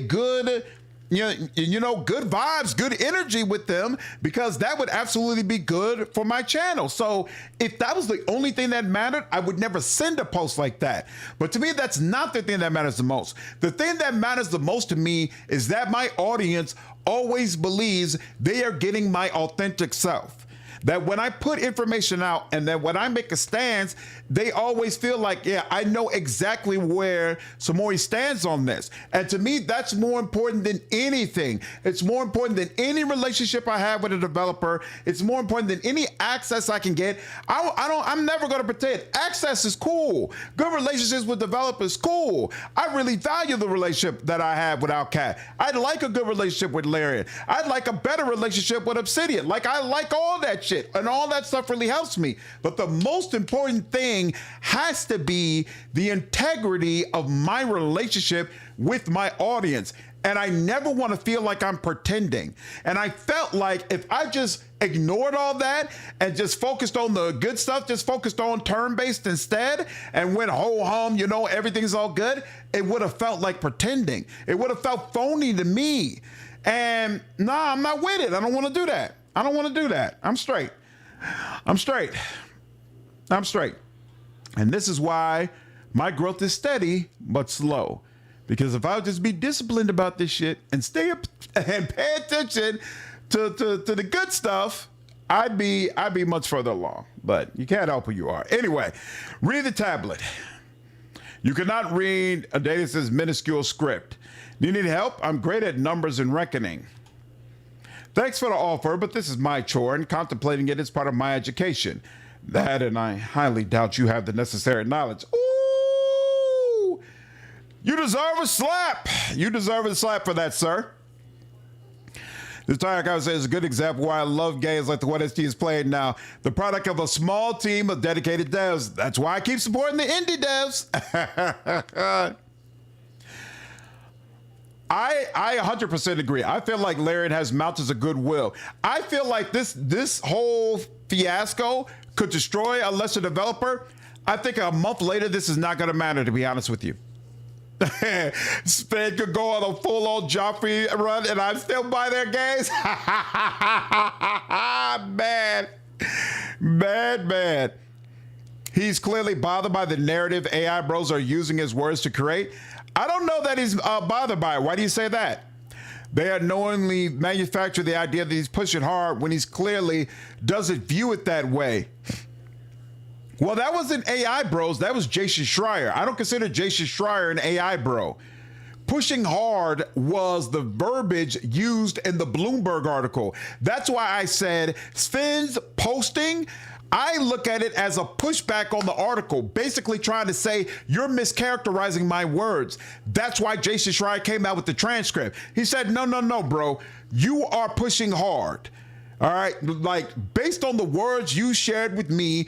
good, good vibes, good energy with them, because that would absolutely be good for my channel. So if that was the only thing that mattered, I would never send a post like that. But to me, that's not the thing that matters the most. The thing that matters the most to me is that my audience always believes they are getting my authentic self. That when I put information out and that when I make a stance, they always feel like, yeah, I know exactly where Samori stands on this. And to me, that's more important than anything. It's more important than any relationship I have with a developer. It's more important than any access I can get. I'm never going to pretend. Access is cool. Good relationships with developers, cool. I really value the relationship that I have with Outcat. I'd like a good relationship with Larian. I'd like a better relationship with Obsidian. Like, I like all that shit. And all that stuff really helps me. But the most important thing has to be the integrity of my relationship with my audience. And I never want to feel like I'm pretending. And I felt like if I just ignored all that and just focused on the good stuff, just focused on turn-based instead, and went ho-hum, everything's all good, it would have felt like pretending. It would have felt phony to me. And nah, I'm not with it. I don't want to do that. I don't want to do that. I'm straight. And this is why my growth is steady but slow. Because if I would just be disciplined about this shit and stay up and pay attention to the good stuff, I'd be much further along. But you can't help who you are. Anyway, read the tablet. You cannot read a Davis's minuscule script. Do you need help? I'm great at numbers and reckoning. Thanks for the offer, but this is my chore, and contemplating it is part of my education. That, and I highly doubt you have the necessary knowledge. Ooh! You deserve a slap! You deserve a slap for that, sir. This entire conversation is a good example why I love games like the one ST is playing now. The product of a small team of dedicated devs. That's why I keep supporting the indie devs. I 100% agree. I feel like Larian has mountains of goodwill. I feel like this whole fiasco could destroy a lesser developer. I think a month later, this is not going to matter, to be honest with you. Spade could go on a full-on Joffrey run, and I'm still buy their games. Bad. he's clearly bothered by the narrative AI bros are using his words to create. I don't know that he's bothered by it. Why do you say that? They unknowingly manufacture the idea that he's pushing hard when he's clearly doesn't view it that way. Well, that wasn't AI bros. That was Jason Schreier. I don't consider Jason Schreier an AI bro. Pushing hard was the verbiage used in the Bloomberg article. That's why I said Sven's posting, I look at it as a pushback on the article, basically trying to say, you're mischaracterizing my words. That's why Jason Schreier came out with the transcript. He said, no, bro, you are pushing hard. All right, like based on the words you shared with me,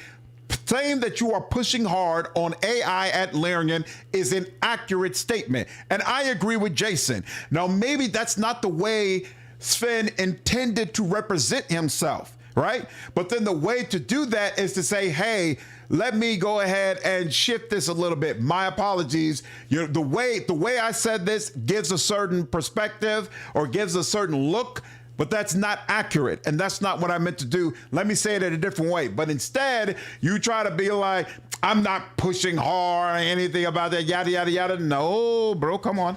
saying that you are pushing hard on AI at Larian is an accurate statement. And I agree with Jason. Now, maybe that's not the way Sven intended to represent himself, right? But then the way to do that is to say, hey, let me go ahead and shift this a little bit. My apologies. The way I said this gives a certain perspective or gives a certain look, but that's not accurate, and that's not what I meant to do. Let me say it in a different way. But instead, you try to be like, I'm not pushing hard or anything about that, yada, yada, yada. No, bro, come on.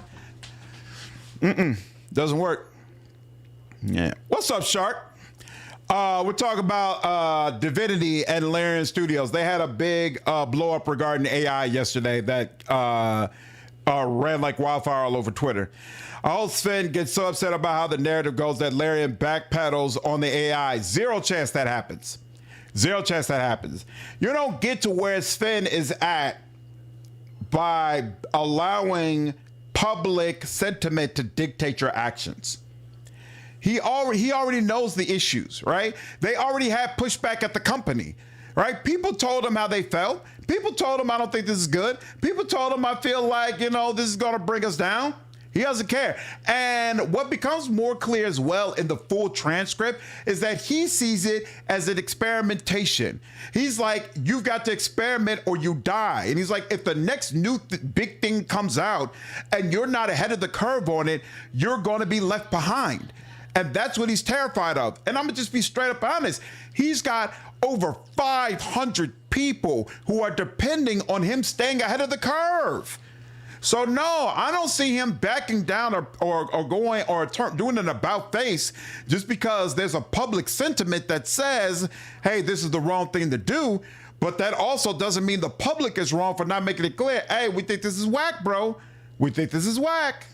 Doesn't work. Yeah. What's up, Shark? We're talking about Divinity and Larian Studios. They had a big blow up regarding AI yesterday that ran like wildfire all over Twitter. Sven gets so upset about how the narrative goes that Larian backpedals on the AI. Zero chance that happens. Zero chance that happens. You don't get to where Sven is at by allowing public sentiment to dictate your actions. He already knows the issues, right? They already had pushback at the company, right? People told him how they felt. People told him, I don't think this is good. People told him, I feel like, this is going to bring us down. He doesn't care. And what becomes more clear as well in the full transcript is that he sees it as an experimentation. He's like, you've got to experiment or you die. And he's like, if the next new big thing comes out and you're not ahead of the curve on it, you're going to be left behind. And that's what he's terrified of. And I'm going to just be straight up honest. He's got over 500 people who are depending on him staying ahead of the curve. So no, I don't see him backing down or going or doing an about face just because there's a public sentiment that says, hey, this is the wrong thing to do. But that also doesn't mean the public is wrong for not making it clear. Hey, we think this is whack, bro. We think this is whack.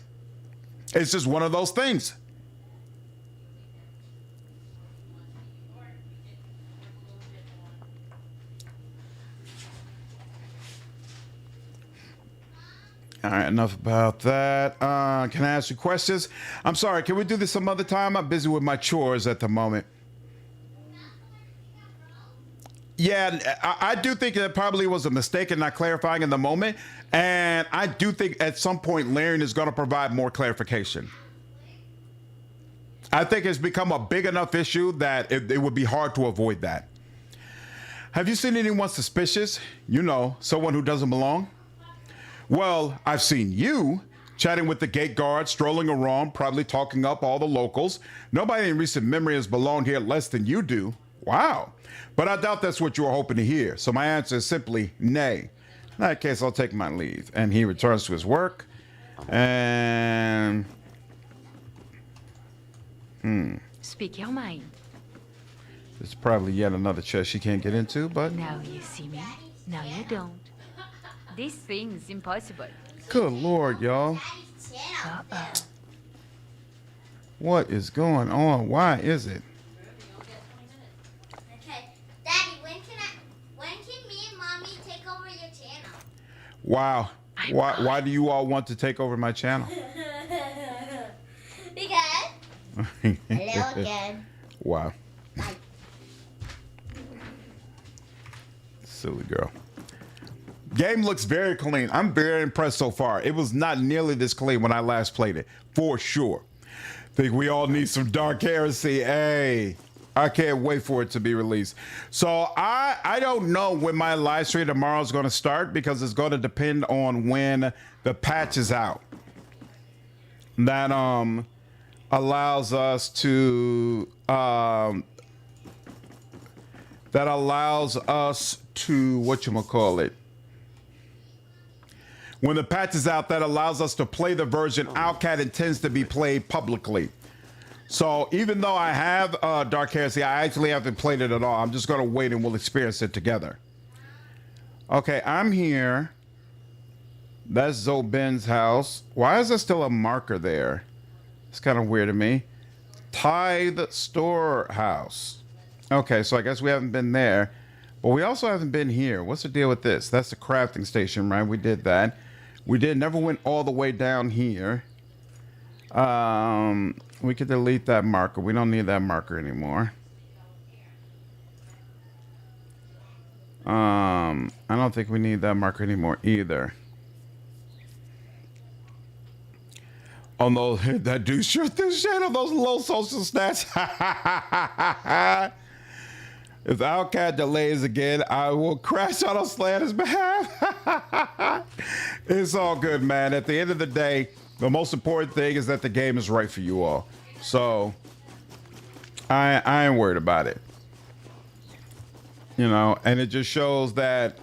It's just one of those things. All right, enough about that. Can I ask you questions? I'm sorry, can we do this some other time? I'm busy with my chores at the moment. Yeah, I do think that probably was a mistake in not clarifying in the moment. And I do think at some point Larian is going to provide more clarification. I think it's become a big enough issue that it would be hard to avoid that. Have you seen anyone suspicious? Someone who doesn't belong? Well, I've seen you chatting with the gate guard, strolling around, probably talking up all the locals. Nobody in recent memory has belonged here less than you do. Wow. But I doubt that's what you were hoping to hear. So my answer is simply nay. In that case, I'll take my leave. And he returns to his work. And... Speak your mind. There's probably yet another chest she can't get into, but... Now you see me, now you don't. This thing's impossible. Good Lord, y'all. Uh-oh. What is going on? Why is it? Okay, Daddy, when can me and Mommy take over your channel? Wow. Why do you all want to take over my channel? Because hello again. Wow. Bye. Silly girl. Game looks very clean. I'm very impressed so far. It was not nearly this clean when I last played it, for sure. Think we all need some Dark Heresy. Hey, I can't wait for it to be released. So I don't know when my live stream tomorrow is going to start because it's going to depend on when the patch is out. That allows us to that allows us to, whatchamacallit, when the patch is out, that allows us to play the version Outcat intends to be played publicly. So even though I have Dark Heresy, I actually haven't played it at all. I'm just going to wait and we'll experience it together. Okay, I'm here. That's Zobin's house. Why is there still a marker there? It's kind of weird to me. Tithe Storehouse. Okay, so I guess we haven't been there. But we also haven't been here. What's the deal with this? That's the crafting station, right? We did that. We never went all the way down here. We could delete that marker. We don't need that marker anymore. I don't think we need that marker anymore either. On those, that dude sure threw shade on those low social stats. If Outcat delays again, I will crash on Slander's behalf. It's all good, man. At the end of the day, the most important thing is that the game is right for you all. So I ain't worried about it. You know, and it just shows that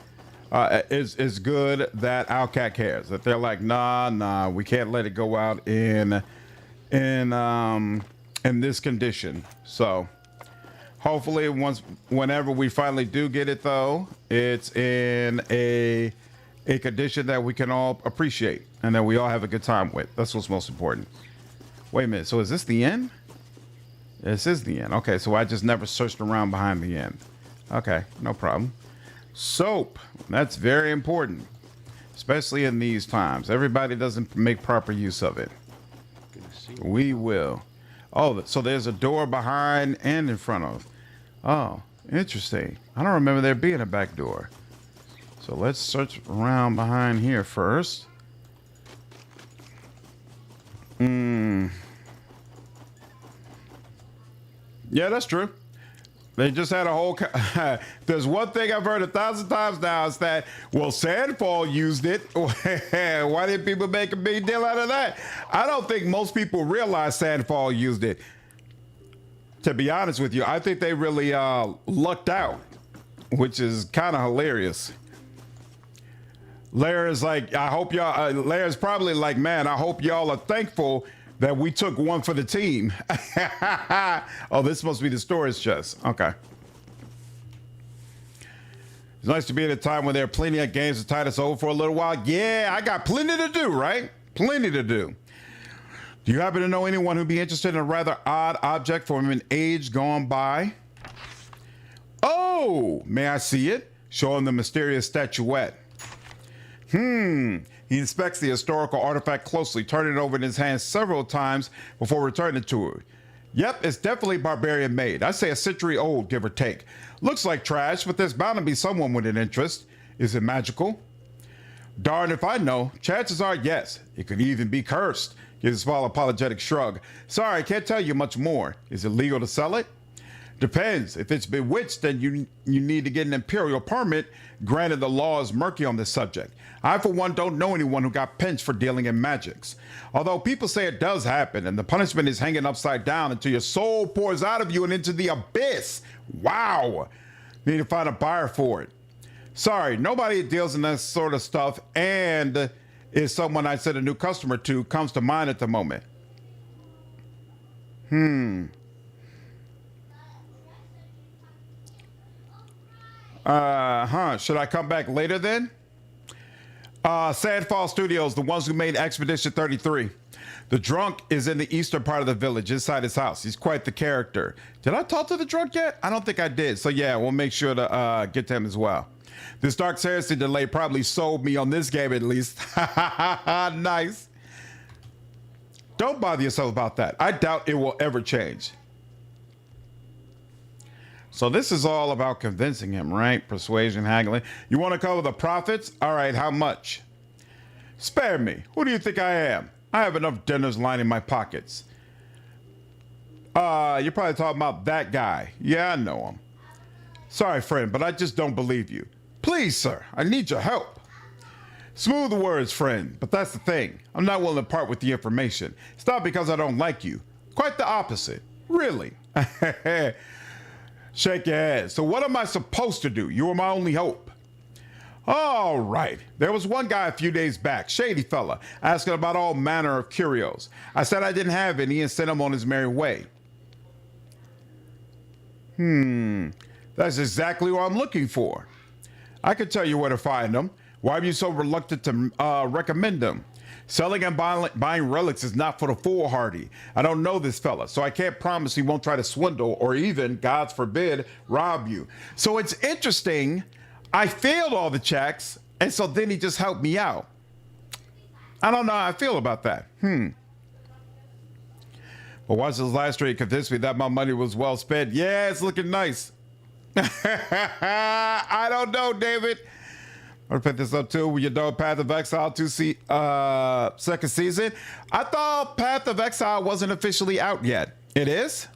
it's good that Outcat cares. That they're like, nah, we can't let it go out in this condition. So hopefully whenever we finally do get it, though, it's in a condition that we can all appreciate and that we all have a good time with. That's what's most important. Wait a minute. So is this the end? This is the end. Okay, so I just never searched around behind the end. Okay, no problem. Soap. That's very important, especially in these times. Everybody doesn't make proper use of it. We will. Oh, so there's a door behind and in front of. Oh, interesting. I don't remember there being a back door. So let's search around behind here first. Yeah, that's true. They just had a whole... There's one thing I've heard 1,000 times now is that, well, Sandfall used it. Why did people make a big deal out of that? I don't think most people realize Sandfall used it. To be honest with you, I think they really lucked out, which is kind of hilarious. Larry's like, I hope y'all... Larry's probably like, man, I hope y'all are thankful that we took one for the team. Oh, this must be the storage chest. Okay. It's nice to be at a time when there are plenty of games to tide us over for a little while. Yeah, I got plenty to do, right? Plenty to do. Do you happen to know anyone who'd be interested in a rather odd object from an age gone by? Oh, may I see it? Showing the mysterious statuette. He inspects the historical artifact closely, turning it over in his hands several times before returning to her. Yep, it's definitely barbarian made. I'd say a century old, give or take. Looks like trash, but there's bound to be someone with an interest. Is it magical? Darn if I know. Chances are yes. It could even be cursed. Gives a small apologetic shrug. Sorry, I can't tell you much more. Is it legal to sell it? Depends. If it's bewitched, then you need to get an imperial permit. Granted, the law is murky on this subject. I, for one, don't know anyone who got pinched for dealing in magics. Although people say it does happen, and the punishment is hanging upside down until your soul pours out of you and into the abyss. Wow. Need to find a buyer for it. Sorry, nobody deals in that sort of stuff and is someone I sent a new customer to comes to mind at the moment. Should I come back later then? Sandfall Studios, the ones who made Expedition 33. The drunk is in the eastern part of the village, inside his house. He's quite the character. Did I talk to the drunk yet? I don't think I did. So yeah, we'll make sure to get to him as well. This Dark Heresy delay probably sold me on this game at least. Nice. Don't bother yourself about that. I doubt it will ever change. So this is all about convincing him, right? Persuasion, haggling. You want to cover the profits? All right, how much? Spare me. Who do you think I am? I have enough dinners lining my pockets. You're probably talking about that guy. Yeah, I know him. Sorry, friend, but I just don't believe you. Please, sir, I need your help. Smooth words, friend, but that's the thing. I'm not willing to part with the information. It's not because I don't like you. Quite the opposite. Really. Shake your head. So what am I supposed to do? You are my only hope. All right. There was one guy a few days back, shady fella, asking about all manner of curios. I said I didn't have any and sent him on his merry way. That's exactly what I'm looking for. I can tell you where to find them. Why are you so reluctant to recommend them? Selling and buying relics is not for the foolhardy. I don't know this fella, so I can't promise he won't try to swindle or even, God forbid, rob you. So it's interesting. I failed all the checks, and so then he just helped me out. I don't know how I feel about that. But watch this last trade convinced me that my money was well spent. Yeah, it's looking nice. I don't know, David. I'll put this up too. You know, Path of Exile 2 second season. I thought Path of Exile wasn't officially out yet. It is?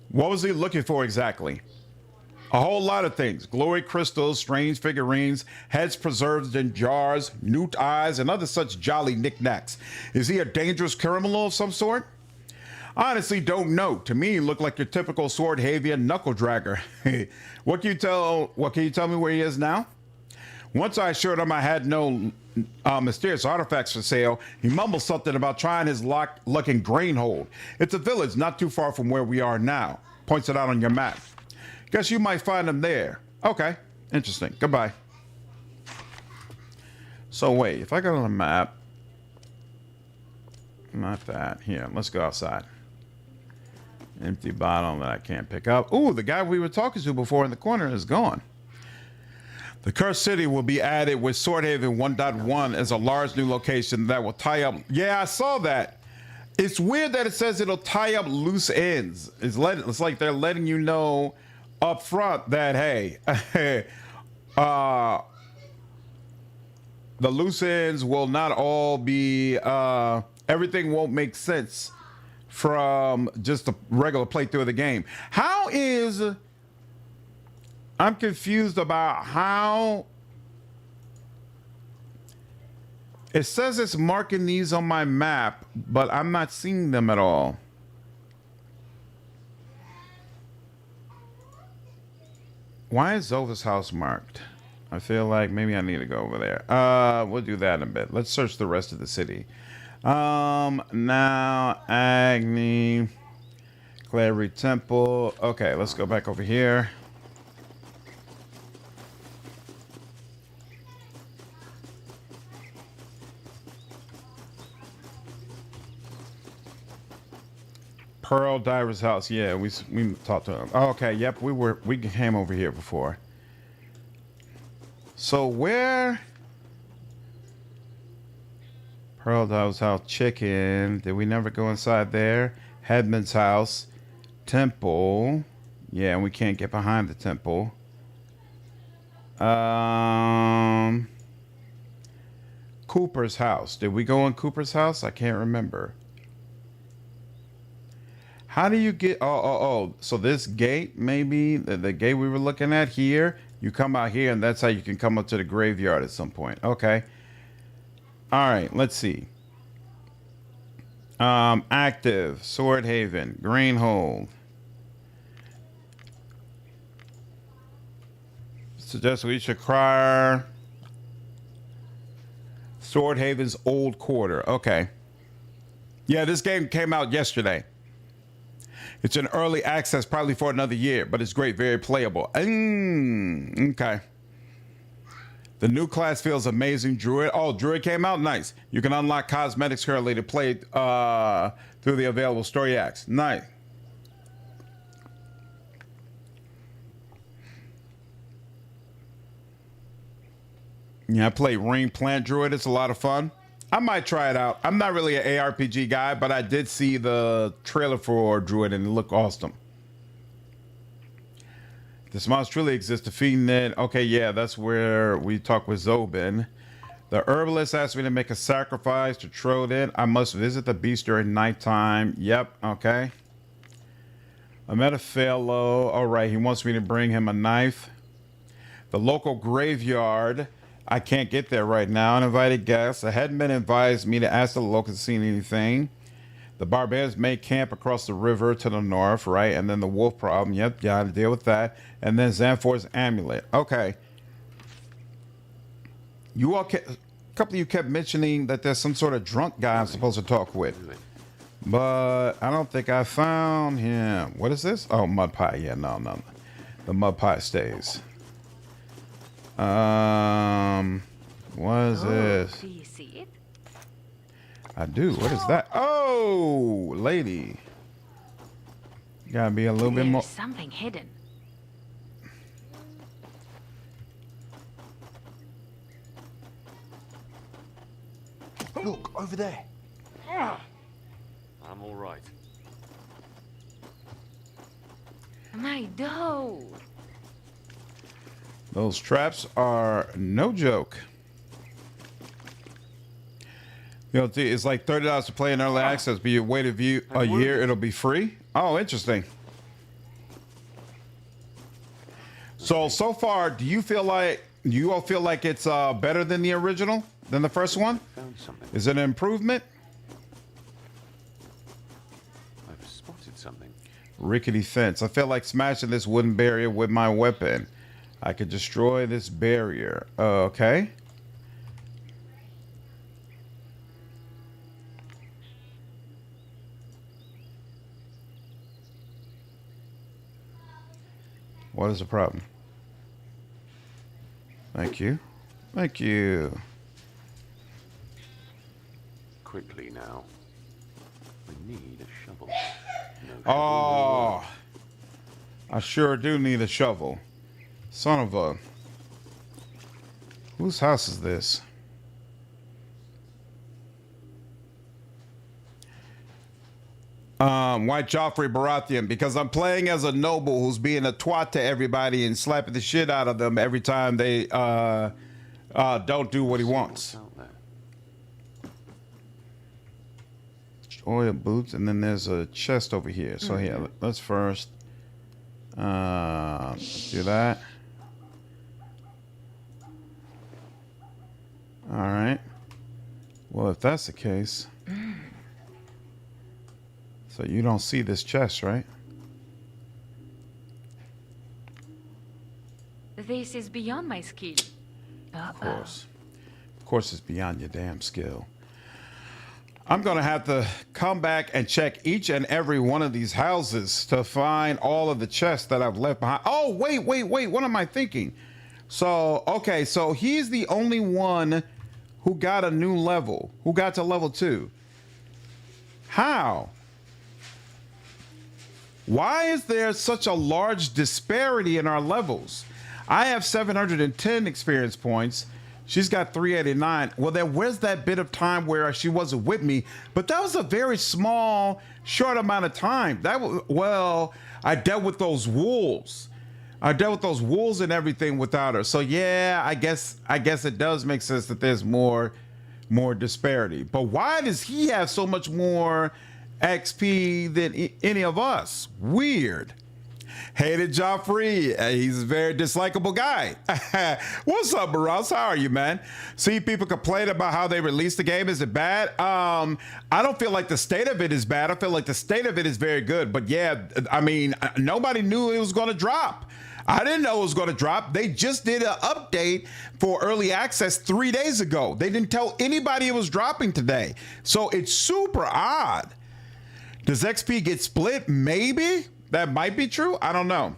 What was he looking for exactly? A whole lot of things. Glory crystals, strange figurines, heads preserved in jars, newt eyes, and other such jolly knickknacks. Is he a dangerous criminal of some sort? Honestly, don't know. To me, he looked like your typical Swordhaven knuckle dragger. What can you tell me where he is now? Once I assured him I had no mysterious artifacts for sale, he mumbled something about trying his luck in Grainhold. It's a village not too far from where we are now. Points it out on your map. Guess you might find him there. Okay, interesting. Goodbye. So wait, if I go to the map, not that. Here, let's go outside. Empty bottle that I can't pick up. Ooh, the guy we were talking to before in the corner is gone. The Cursed City will be added with Swordhaven 1.1 as a large new location that will tie up. Yeah, I saw that. It's weird that it says it'll tie up loose ends. It's like they're letting you know up front that, hey, the loose ends will not all be, everything won't make sense from just a regular playthrough of the game. I'm confused about how it says it's marking these on my map, but I'm not seeing them at all. Why is Zova's house marked? I feel like maybe I need to go over there. We'll do that in a bit. Let's search the rest of the city. Now Agni, Clary Temple. Okay, let's go back over here. Pearl Diver's house. Yeah, we talked to him. Oh, okay, yep, we came over here before. So where? Pearl Diver's house. Chicken. Did we never go inside there? Headman's house. Temple. Yeah, and we can't get behind the temple. Cooper's house. Did we go in Cooper's house? I can't remember. How do you get? Oh. So this gate, maybe the gate we were looking at here. You come out here, and that's how you can come up to the graveyard at some point. Okay. All right. Let's see. Active Swordhaven, Grainhold. Suggest we should acquire Swordhaven's old quarter. Okay. Yeah, this game came out yesterday. It's in early access, probably for another year, but it's great, very playable. Okay. The new class feels amazing. Druid. Oh, Druid came out? Nice. You can unlock cosmetics currently to play through the available story acts. Nice. Yeah, I play Ring Plant Druid. It's a lot of fun. I might try it out. I'm not really an ARPG guy, but I did see the trailer for Druid and it looked awesome. This monster truly exists, defeating it. Okay, yeah, that's where we talk with Zobin. The herbalist asked me to make a sacrifice to Trodin. I must visit the beast during nighttime. Yep, okay. I met a fellow. All right, he wants me to bring him a knife. The local graveyard. I can't get there right now. Uninvited guests. A headman advised me to ask the locals if seen anything. The barbarians may camp across the river to the north, right? And then the wolf problem. Yep, gotta deal with that. And then Xanfor's amulet. Okay. You all kept, a couple of you kept mentioning that there's some sort of drunk guy I'm supposed to talk with. But I don't think I found him. What is this? Oh, mud pie. Yeah, no. The mud pie stays. What is this? Do you see it? I do. What is that? Oh, lady. You gotta be a little bit more. There's something hidden. Look, over there. I'm all right. My dough. Those traps are no joke. You know, it's like $30 to play in early access, but you wait a year, it'll be free. Oh, interesting. So far, do you all feel like it's better than the original, than the first one? Found something. Is it an improvement? I've spotted something. Rickety fence. I feel like smashing this wooden barrier with my weapon. I could destroy this barrier. Okay. What is the problem? Thank you. Thank you. Quickly now. We need a shovel. No shovel, Oh, I sure do need a shovel. Son of a... Whose house is this? White Joffrey Baratheon, because I'm playing as a noble who's being a twat to everybody and slapping the shit out of them every time they don't do what he wants. What's out there? Oil boots, and then there's a chest over here. So here, let's first let's do that. All right. Well, if that's the case, so you don't see this chest, right? This is beyond my skill. Of course, it's beyond your damn skill. I'm gonna have to come back and check each and every one of these houses to find all of the chests that I've left behind. Oh, wait. What am I thinking? So, okay, so he's the only one who got a new level, who got to level 2. How? Why is there such a large disparity in our levels? I have 710 experience points. She's got 389. Well, then where's that bit of time where she wasn't with me? But that was a very small, short amount of time. That was, well, I dealt with those wolves. I dealt with those wolves and everything without her. So yeah, I guess it does make sense that there's more disparity. But why does he have so much more XP than any of us? Weird. Hated Joffrey. He's a very dislikable guy. What's up, Baras? How are you, man? See people complain about how they released the game. Is it bad? I don't feel like the state of it is bad. I feel like the state of it is very good. But yeah, I mean, nobody knew it was going to drop. I didn't know it was going to drop. They just did an update for early access 3 days ago. They didn't tell anybody it was dropping today. So it's super odd. Does XP get split? Maybe. That might be true. I don't know.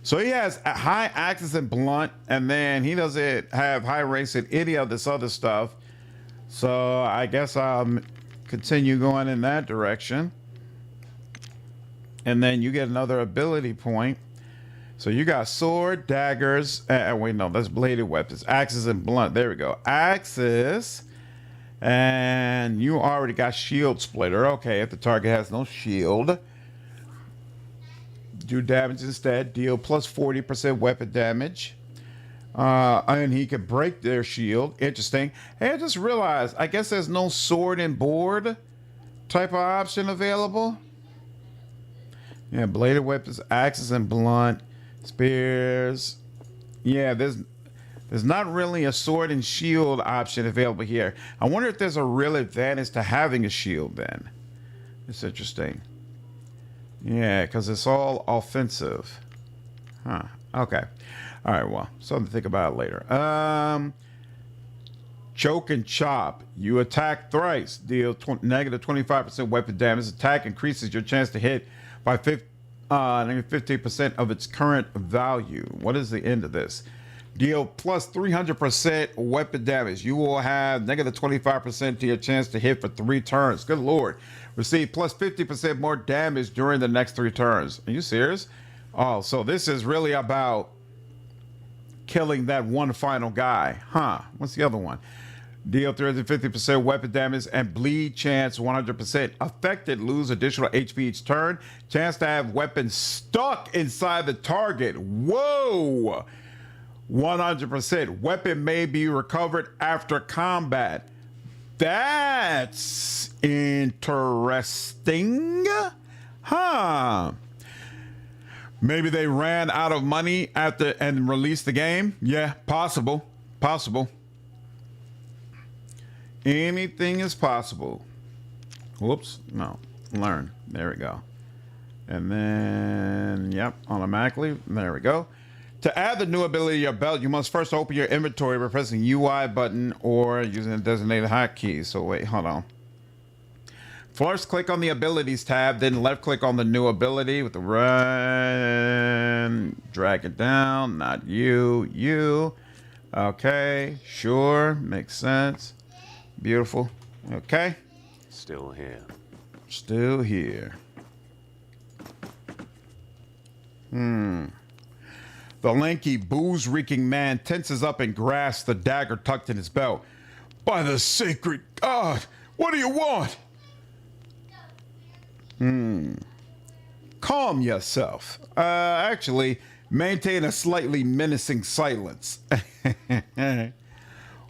So he has high access and blunt, and then he doesn't have high race in any of this other stuff. So I guess I'll continue going in that direction. And then you get another ability point. So you got sword, daggers, wait, no, that's bladed weapons, axes and blunt. There we go. Axes. And you already got shield splitter. Okay, if the target has no shield, do damage instead. Deal plus 40% weapon damage. And he can break their shield. Interesting. Hey, I just realized, I guess there's no sword and board type of option available. Yeah, bladed weapons, axes and blunt, spears. Yeah, there's There's not really a sword and shield option available here. I wonder if there's a real advantage to having a shield then. It's interesting. Yeah, because it's all offensive. Huh. Okay. All right, well, something to think about later. Choke and chop. You attack thrice. Deal negative 25% weapon damage. Attack increases your chance to hit by 15% of its current value. What is the end of this? Deal plus 300% weapon damage. You will have negative 25% to your chance to hit for 3 turns. Good Lord. Receive plus 50% more damage during the next 3 turns. Are you serious? Oh, so this is really about killing that one final guy. Huh. What's the other one? Deal 350% weapon damage and bleed chance 100%. Affected lose additional HP each turn. Chance to have weapons stuck inside the target. Whoa! 100%. Weapon may be recovered after combat. That's interesting. Huh. Maybe they ran out of money after and released the game. Yeah, possible. Possible. Anything is possible. Whoops. No. Learn. There we go. And then, yep, automatically. There we go. To add the new ability to your belt, you must first open your inventory by pressing UI button or using a designated hotkey. So wait, hold on. First, click on the abilities tab, then left click on the new ability with the run. Drag it down. Not you. You. Okay. Sure. Makes sense. Beautiful. Okay. Still here. Still here. The lanky, booze-reeking man tenses up and grasps the dagger tucked in his belt. By the sacred God, what do you want? Calm yourself. Actually, maintain a slightly menacing silence.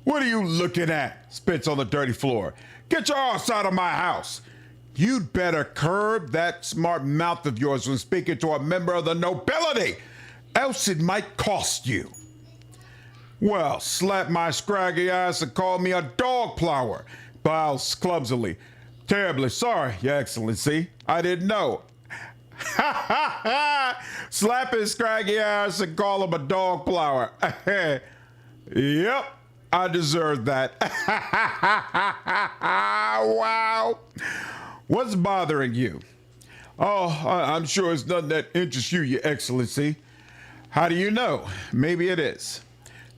What are you looking at? Spits on the dirty floor. Get your ass out of my house. You'd better curb that smart mouth of yours when speaking to a member of the nobility, else it might cost you. Well, slap my scraggy ass and call me a dog plower. Bows clumsily. Terribly sorry, Your Excellency. I didn't know. Ha ha ha! Slap his scraggy ass and call him a dog plower. Yep, I deserve that. Wow. What's bothering you? Oh, I'm sure it's nothing that interests you, Your Excellency. How do you know? Maybe it is.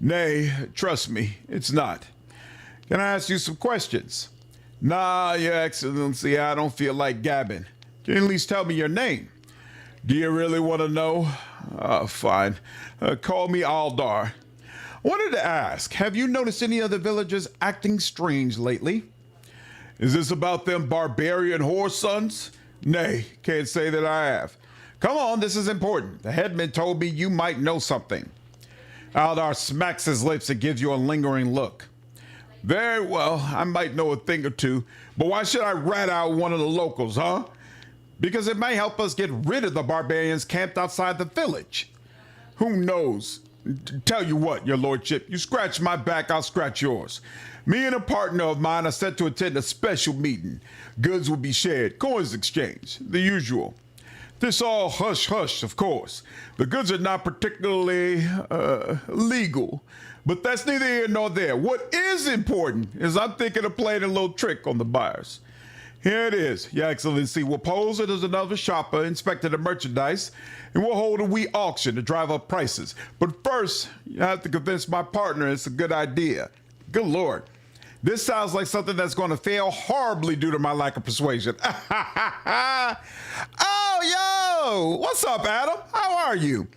Nay, trust me, it's not. Can I ask you some questions? Nah, Your Excellency, I don't feel like gabbing. Can you at least tell me your name? Do you really want to know? Fine. Call me Aldar. I wanted to ask, have you noticed any other villagers acting strange lately? Is this about them barbarian whore sons? Nay, can't say that I have. Come on, this is important. The headman told me you might know something. Aldar smacks his lips and gives you a lingering look. Very well, I might know a thing or two, but why should I rat out one of the locals, huh? Because it may help us get rid of the barbarians camped outside the village. Who knows? Tell you what, your lordship, you scratch my back, I'll scratch yours. Me and a partner of mine are set to attend a special meeting. Goods will be shared, coins exchanged, the usual. This all hush-hush, of course. The goods are not particularly legal, but that's neither here nor there. What is important is I'm thinking of playing a little trick on the buyers. Here it is, Your Excellency. We'll pose it as another shopper inspecting the merchandise, and we'll hold a wee auction to drive up prices. But first, you have to convince my partner it's a good idea. Good Lord. This sounds like something that's going to fail horribly due to my lack of persuasion. Oh, yo! What's up, Adam? How are you?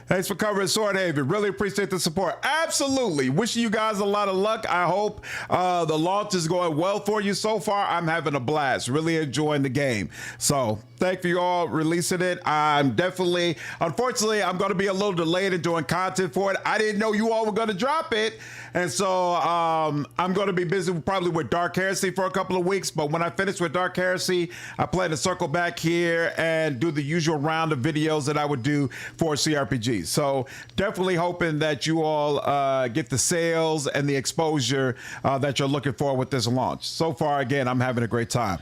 Thanks for covering Swordhaven. Really appreciate the support. Absolutely. Wishing you guys a lot of luck. I hope the launch is going well for you so far. I'm having a blast. Really enjoying the game. So thank you all releasing it. I'm definitely, unfortunately, I'm going to be a little delayed in doing content for it. I didn't know you all were going to drop it. And so I'm going to be busy probably with Dark Heresy for a couple of weeks. But when I finish with Dark Heresy, I plan to circle back here and do the usual round of videos that I would do for CRPG. RPG. So definitely hoping that you all get the sales and the exposure that you're looking for with this launch. So far, again, I'm having a great time.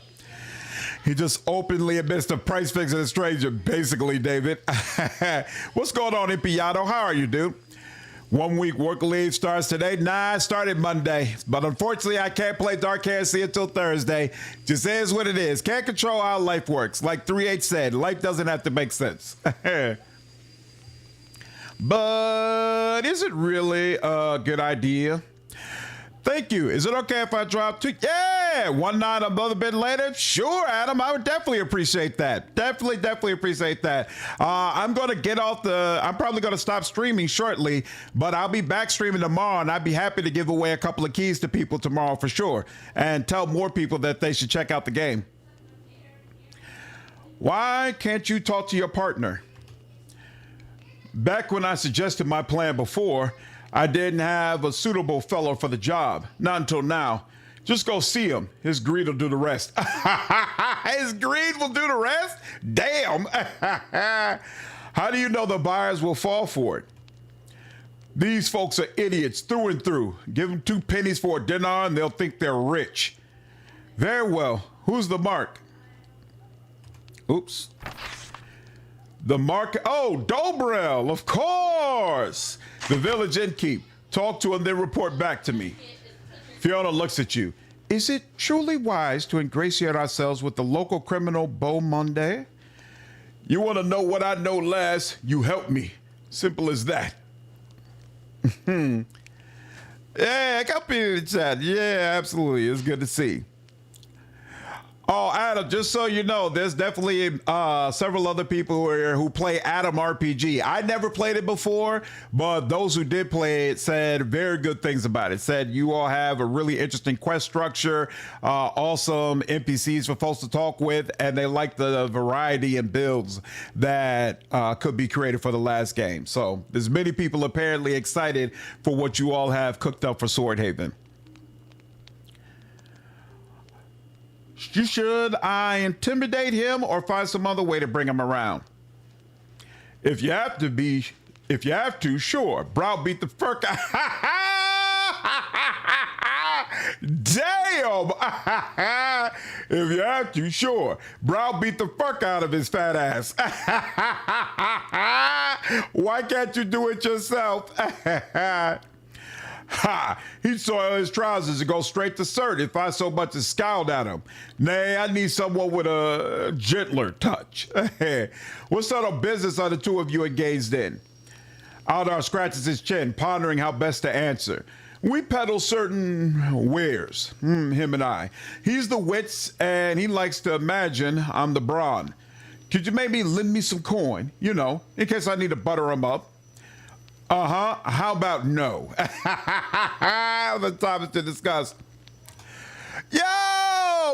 He just openly admits to price fixing a stranger, basically, David. What's going on, Impiato? How are you, dude? 1 week work leave starts today. Nah, it started Monday. But unfortunately, I can't play Dark Heresy until Thursday. Just is what it is. Can't control how life works. Like 3H said, life doesn't have to make sense. But is it really a good idea? Thank you. Is it okay if I drop two? Yeah, 1-9 a little bit later. Sure, Adam. I would definitely appreciate that. Definitely appreciate that. I'm going to get off I'm probably going to stop streaming shortly, but I'll be back streaming tomorrow, and I'd be happy to give away a couple of keys to people tomorrow for sure, and tell more people that they should check out the game. Why can't you talk to your partner? Back when I suggested my plan before, I didn't have a suitable fellow for the job. Not until now. Just go see him. His greed will do the rest. His greed will do the rest? Damn. How do you know the buyers will fall for it? These folks are idiots through and through. Give them 2 pennies for a dinar and they'll think they're rich. Very well. Who's the mark? Oops. The mark. Oh, Dobrel, of course. The village innkeep. Talk to him, then report back to me. Fiona looks at you. Is it truly wise to ingratiate ourselves with the local criminal Beaumonde? You want to know what I know last? You help me. Simple as that. Yeah, I got people in the chat. Yeah, absolutely. It's good to see. Oh, Adam, just so you know, there's definitely several other people who play Adam RPG. I never played it before, but those who did play it said very good things about it. Said you all have a really interesting quest structure, awesome NPCs for folks to talk with, and they like the variety and builds that could be created for the last game. So there's many people apparently excited for what you all have cooked up for Swordhaven. Should I intimidate him or find some other way to bring him around? If you have to, sure. Browbeat the fuck. Damn. If you have to, sure. Browbeat the fuck out of his fat ass. Why can't you do it yourself? Ha! He'd soil his trousers and go straight to cert if I so much as scowled at him. Nay, I need someone with a gentler touch. What sort of business are the two of you engaged in? Aldar scratches his chin, pondering how best to answer. We peddle certain wares, him and I. He's the wits, and he likes to imagine I'm the brawn. Could you maybe lend me some coin, you know, in case I need to butter him up? Uh-huh. How about no? The topic to discuss. Yo,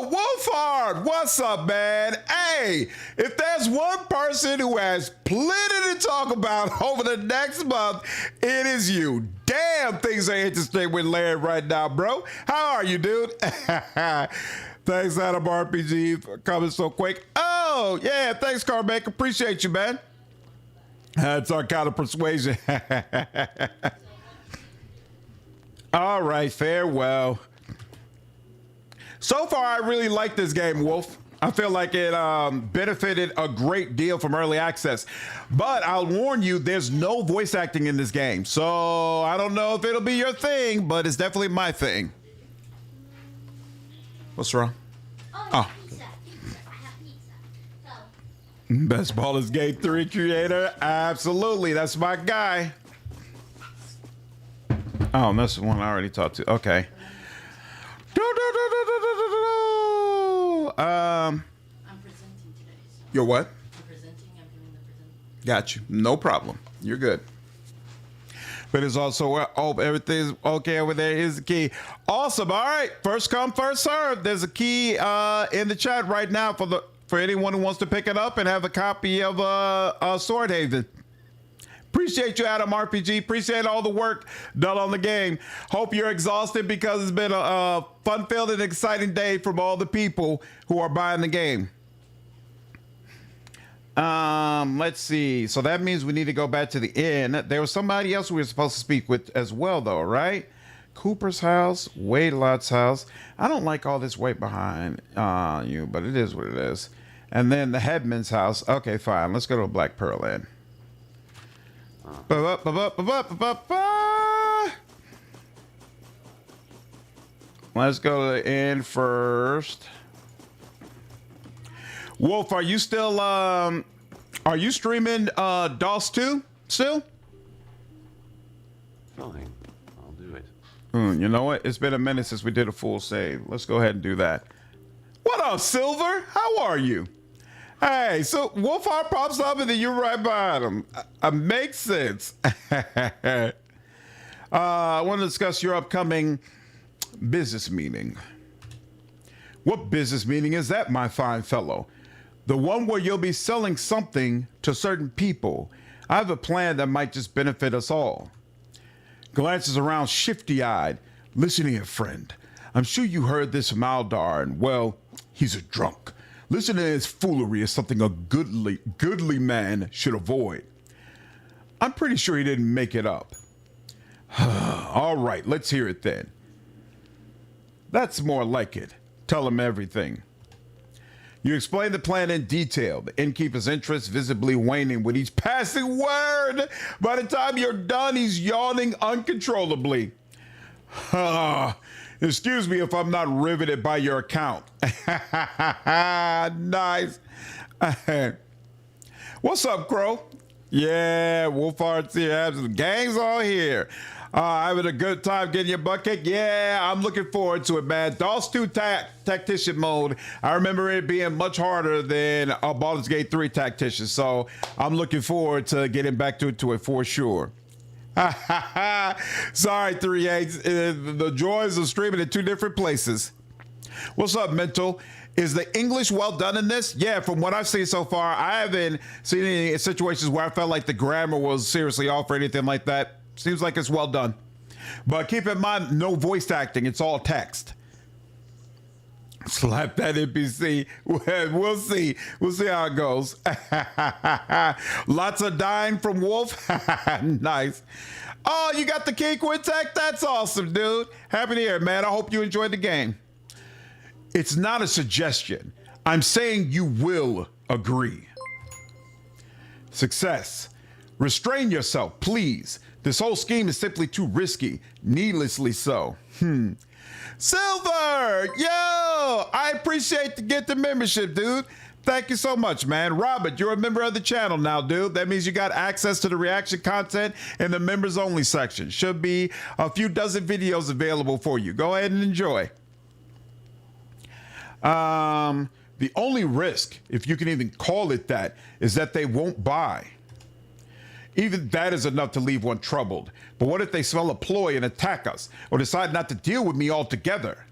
Wolfhard, what's up, man? Hey, if there's one person who has plenty to talk about over the next month, it is you. Damn, things are interesting with Laird right now, bro. How are you, dude? Thanks, Adam RPG, for coming so quick. Oh, yeah, thanks, Carmack. Appreciate you, man. That's our kind of persuasion. All right, farewell. So far, I really like this game, Wolf. I feel like it benefited a great deal from early access. But I'll warn you, there's no voice acting in this game. So I don't know if it'll be your thing, but it's definitely my thing. What's wrong? Oh. Pizza. I have pizza. So. Best Ballers Game 3 creator. Absolutely. That's my guy. Oh, that's the one I already talked to. Okay. I'm presenting today. So You're what? I'm presenting. I'm doing the presenting. Got you. No problem. You're good. But it's also, everything's okay over there. Here's the key. Awesome. All right. First come, first serve. There's a key in the chat right now for anyone who wants to pick it up and have a copy of Swordhaven. Appreciate you, Adam RPG. Appreciate all the work done on the game. Hope you're exhausted because it's been a fun-filled and exciting day from all the people who are buying the game. Let's see. So that means we need to go back to the inn. There was somebody else we were supposed to speak with as well, though, right? Cooper's house, Waylott's house. I don't like all this weight behind you, but it is what it is. And then the headman's house. Okay, fine. Let's go to a Black Pearl Inn. Let's go to the inn first. Wolf, are you still are you streaming DOS 2 still? Fine, I'll do it. You know what? It's been a minute since we did a full save. Let's go ahead and do that. What up, Silver? How are you? Hey, so Wolfheart pops up and then you're right behind him. Makes sense. I want to discuss your upcoming business meeting. What business meeting is that, my fine fellow? The one where you'll be selling something to certain people. I have a plan that might just benefit us all. Glances around shifty-eyed. Listen here, friend. I'm sure you heard this from Aldar, and well, he's a drunk. Listen to his foolery is something a goodly man should avoid. I'm pretty sure he didn't make it up. All right, let's hear it then. That's more like it. Tell him everything. You explain the plan in detail, the innkeeper's interest visibly waning with each passing word. By the time you're done, he's yawning uncontrollably. Excuse me if I'm not riveted by your account. Nice. What's up, Crow? Yeah, Wolfheart's here. The gang's all here. Having a good time getting your butt kicked? Yeah, I'm looking forward to it, man. DOS 2 tactician mode. I remember it being much harder than Baldur's Gate 3 tactician, so I'm looking forward to getting back to it for sure. Sorry, 3-8. The joys of streaming in two different places. What's up, Mental? Is the English well done in this? Yeah, from what I've seen so far, I haven't seen any situations where I felt like the grammar was seriously off or anything like that. Seems like it's well done. But keep in mind, no voice acting. It's all text. Slap that NPC. We'll see. We'll see how it goes. Lots of dying from Wolf. Nice. Oh, you got the key Quintek? That's awesome, dude. Happy to hear it, man. I hope you enjoyed the game. It's not a suggestion. I'm saying you will agree. Success. Restrain yourself, please. This whole scheme is simply too risky, needlessly so. Silver! Yo! I appreciate the membership, dude. Thank you so much, man. Robert, you're a member of the channel now, dude. That means you got access to the reaction content in the members only section. Should be a few dozen videos available for you. Go ahead and enjoy. The only risk, if you can even call it that, is that they won't buy. Even that is enough to leave one troubled. But what if they smell a ploy and attack us, or decide not to deal with me altogether?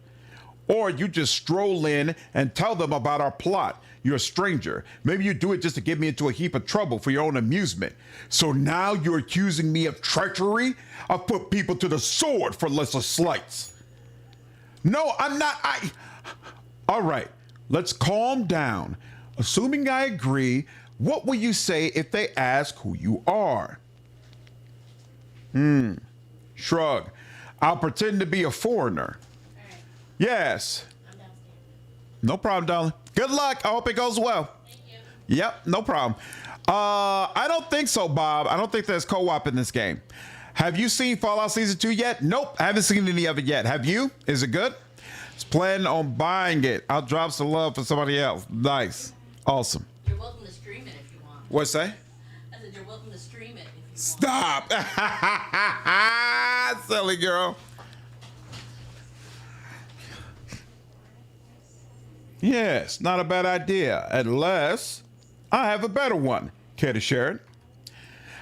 Or you just stroll in and tell them about our plot. You're a stranger. Maybe you do it just to get me into a heap of trouble for your own amusement. So now you're accusing me of treachery? I've put people to the sword for lesser slights. No, I'm not. All right, let's calm down. Assuming I agree, what will you say if they ask who you are? Shrug. I'll pretend to be a foreigner. Alright. Yes. I'm downstairs. No problem, darling. Good luck. I hope it goes well. Thank you. Yep, no problem. I don't think so, Bob. I don't think there's co-op in this game. Have you seen Fallout Season 2 yet? Nope, I haven't seen any of it yet. Have you? Is it good? I was planning on buying it. I'll drop some love for somebody else. Nice. Awesome. You're welcome to stream it if you want. What's that? I said you're welcome to stream it if you want. Stop. Silly girl. Yes, not a bad idea, unless I have a better one. Care to share it?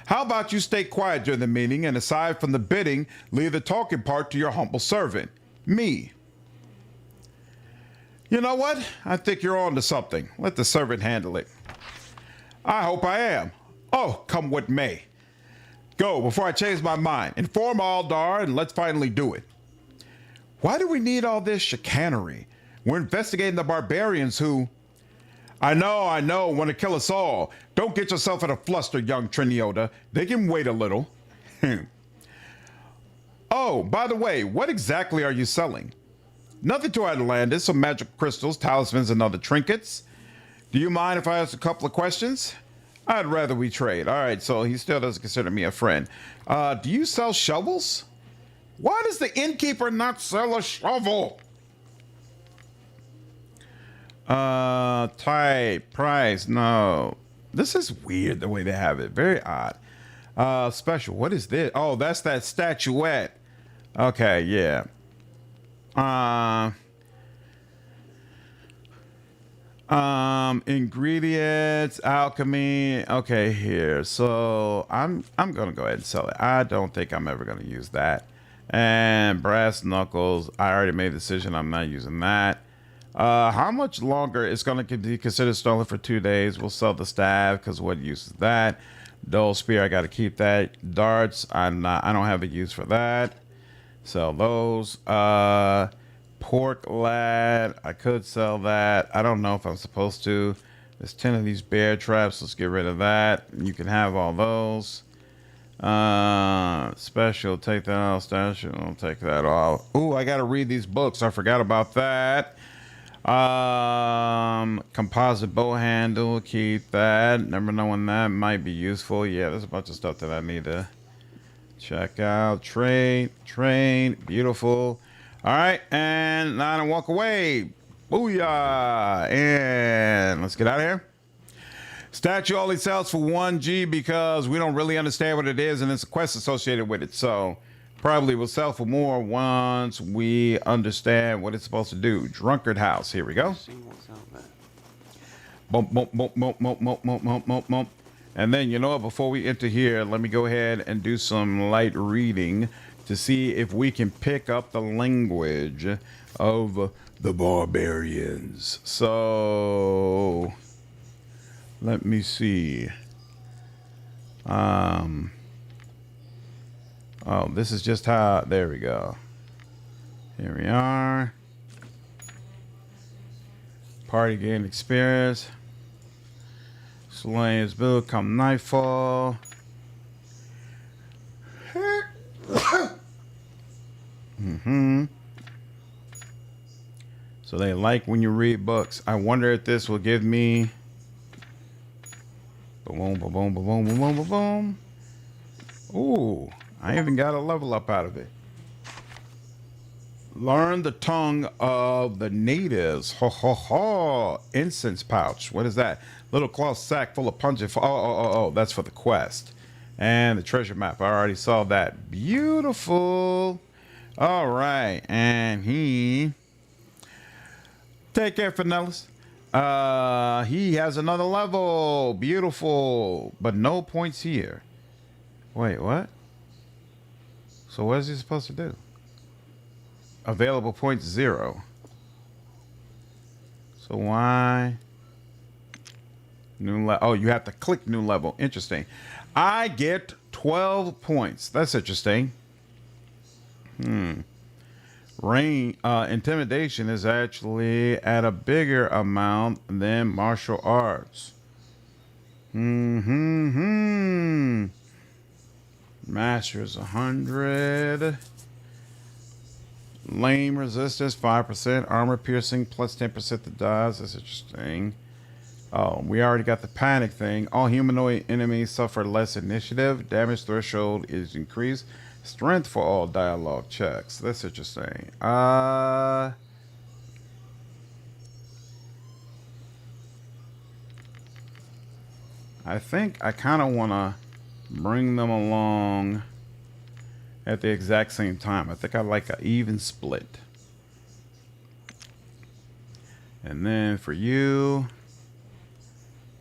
How about you stay quiet during the meeting and aside from the bidding, leave the talking part to your humble servant, me. You know what? I think you're on to something. Let the servant handle it. I hope I am. Oh, come what may. Go before I change my mind. Inform Aldar and let's finally do it. Why do we need all this chicanery? We're investigating the barbarians who... I know. Want to kill us all. Don't get yourself in a fluster, young Triniota. They can wait a little. Oh, by the way, what exactly are you selling? Nothing too outlandish, some magic crystals, talismans, and other trinkets. Do you mind if I ask a couple of questions? I'd rather we trade. All right, so he still doesn't consider me a friend. Do you sell shovels? Why does the innkeeper not sell a shovel? Type, price, no. This is weird the way they have it. Very odd. Special, what is this? Oh, that's that statuette. Okay, yeah. Ingredients, alchemy. Okay, here. So I'm gonna go ahead and sell it. I don't think I'm ever gonna use that. And brass knuckles. I already made a decision. I'm not using that. How much longer? It's gonna be considered stolen for 2 days. We'll sell the staff because what use is that? Dull spear. I got to keep that. Darts. I don't have a use for that. Sell those. Pork lad. I could sell that. I don't know if I'm supposed to. There's 10 of these bear traps. Let's get rid of that. You can have all those. Special. Take that out. Stash. I'll take that off. Ooh, I got to read these books. I forgot about that. Composite bow handle. Keep that. Never know when that might be useful. Yeah, there's a bunch of stuff that I need to check out. Trade. Beautiful. All right, and now I walk away. Booyah! And let's get out of here. Statue only sells for 1G because we don't really understand what it is, and it's a quest associated with it. So probably will sell for more once we understand what it's supposed to do. Drunkard house. Here we go. See what's out there. Bump, bump, bump, bump, bump, bump, bump, bump, bump, bump. And then, you know what? Before we enter here, let me go ahead and do some light reading to see if we can pick up the language of the barbarians. So let me see. Oh, this is just how. There we go. Here we are. Party gain experience. Slayers build come nightfall. So they like when you read books. I wonder if this will give me boom, boom, boom, boom, boom, boom, boom, boom. Ooh, I even got a level up out of it. Learn the tongue of the natives. Ho ho ho! Incense pouch. What is that? Little cloth sack full of pungent. Oh, that's for the quest. And the treasure map. I already saw that. Beautiful. All right, and he. Take care, Finellis. He has another level. Beautiful, but no points here. Wait, what? So what is he supposed to do? Available points 0. So why? New level. Oh, you have to click new level. Interesting. I get 12 points. That's interesting. Intimidation is actually at a bigger amount than martial arts. Master's 100. Lame resistance 5%. Armor piercing plus 10% to dodge. That's interesting. Oh, we already got the panic thing. All humanoid enemies suffer less initiative. Damage threshold is increased. Strength for all dialogue checks. That's interesting. I think I kind of want to bring them along at the exact same time. I think I like an even split. And then for you,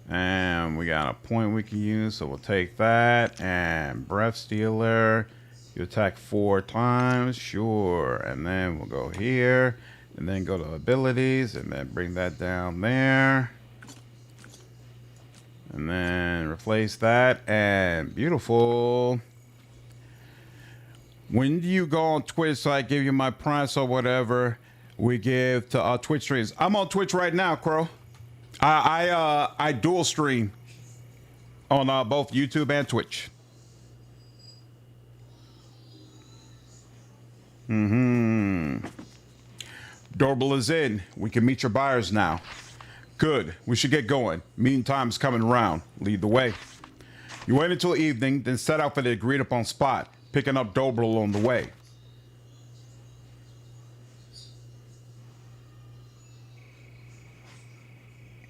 and we got a point we can use, so we'll take that. And breath stealer. You attack 4 times, sure. And then we'll go here, and then go to abilities, and then bring that down there. And then replace that, and beautiful. When do you go on Twitch so I give you my price or whatever we give to Twitch streams? I'm on Twitch right now, Crow. I dual stream on both YouTube and Twitch. Doorbell is in. We can meet your buyers now. Good. We should get going. Meeting time's coming around. Lead the way. You wait until evening, then set out for the agreed upon spot, picking up Doorbell on the way.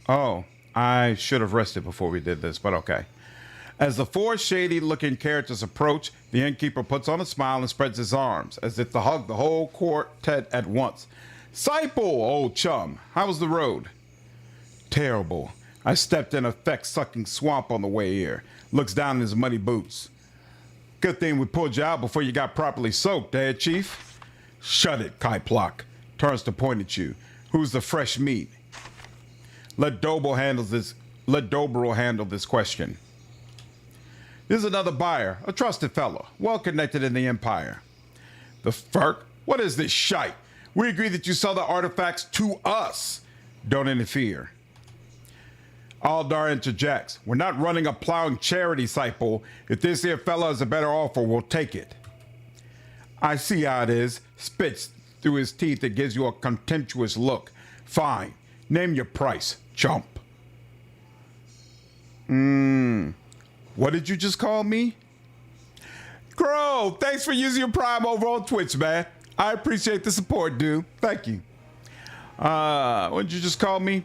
Oh, I should have rested before we did this, but okay. As the four shady-looking characters approach, the innkeeper puts on a smile and spreads his arms, as if to hug the whole quartet at once. Saipo, old chum, how was the road? Terrible. I stepped in a feck-sucking swamp on the way here. Looks down in his muddy boots. Good thing we pulled you out before you got properly soaked, eh, Chief? Shut it, Kai Plock. Turns to point at you. Who's the fresh meat? Let Dobro handle this question. This is another buyer, a trusted fellow, well connected in the Empire. The Ferk? What is this shite? We agree that you sell the artifacts to us. Don't interfere. Aldar interjects. We're not running a plowing charity, Saipo. If this here fella is a better offer, we'll take it. I see how it is. Spits through his teeth and gives you a contemptuous look. Fine. Name your price, chump. What did you just call me? Crow, thanks for using your Prime over on Twitch, man. I appreciate the support, dude. Thank you. What did you just call me?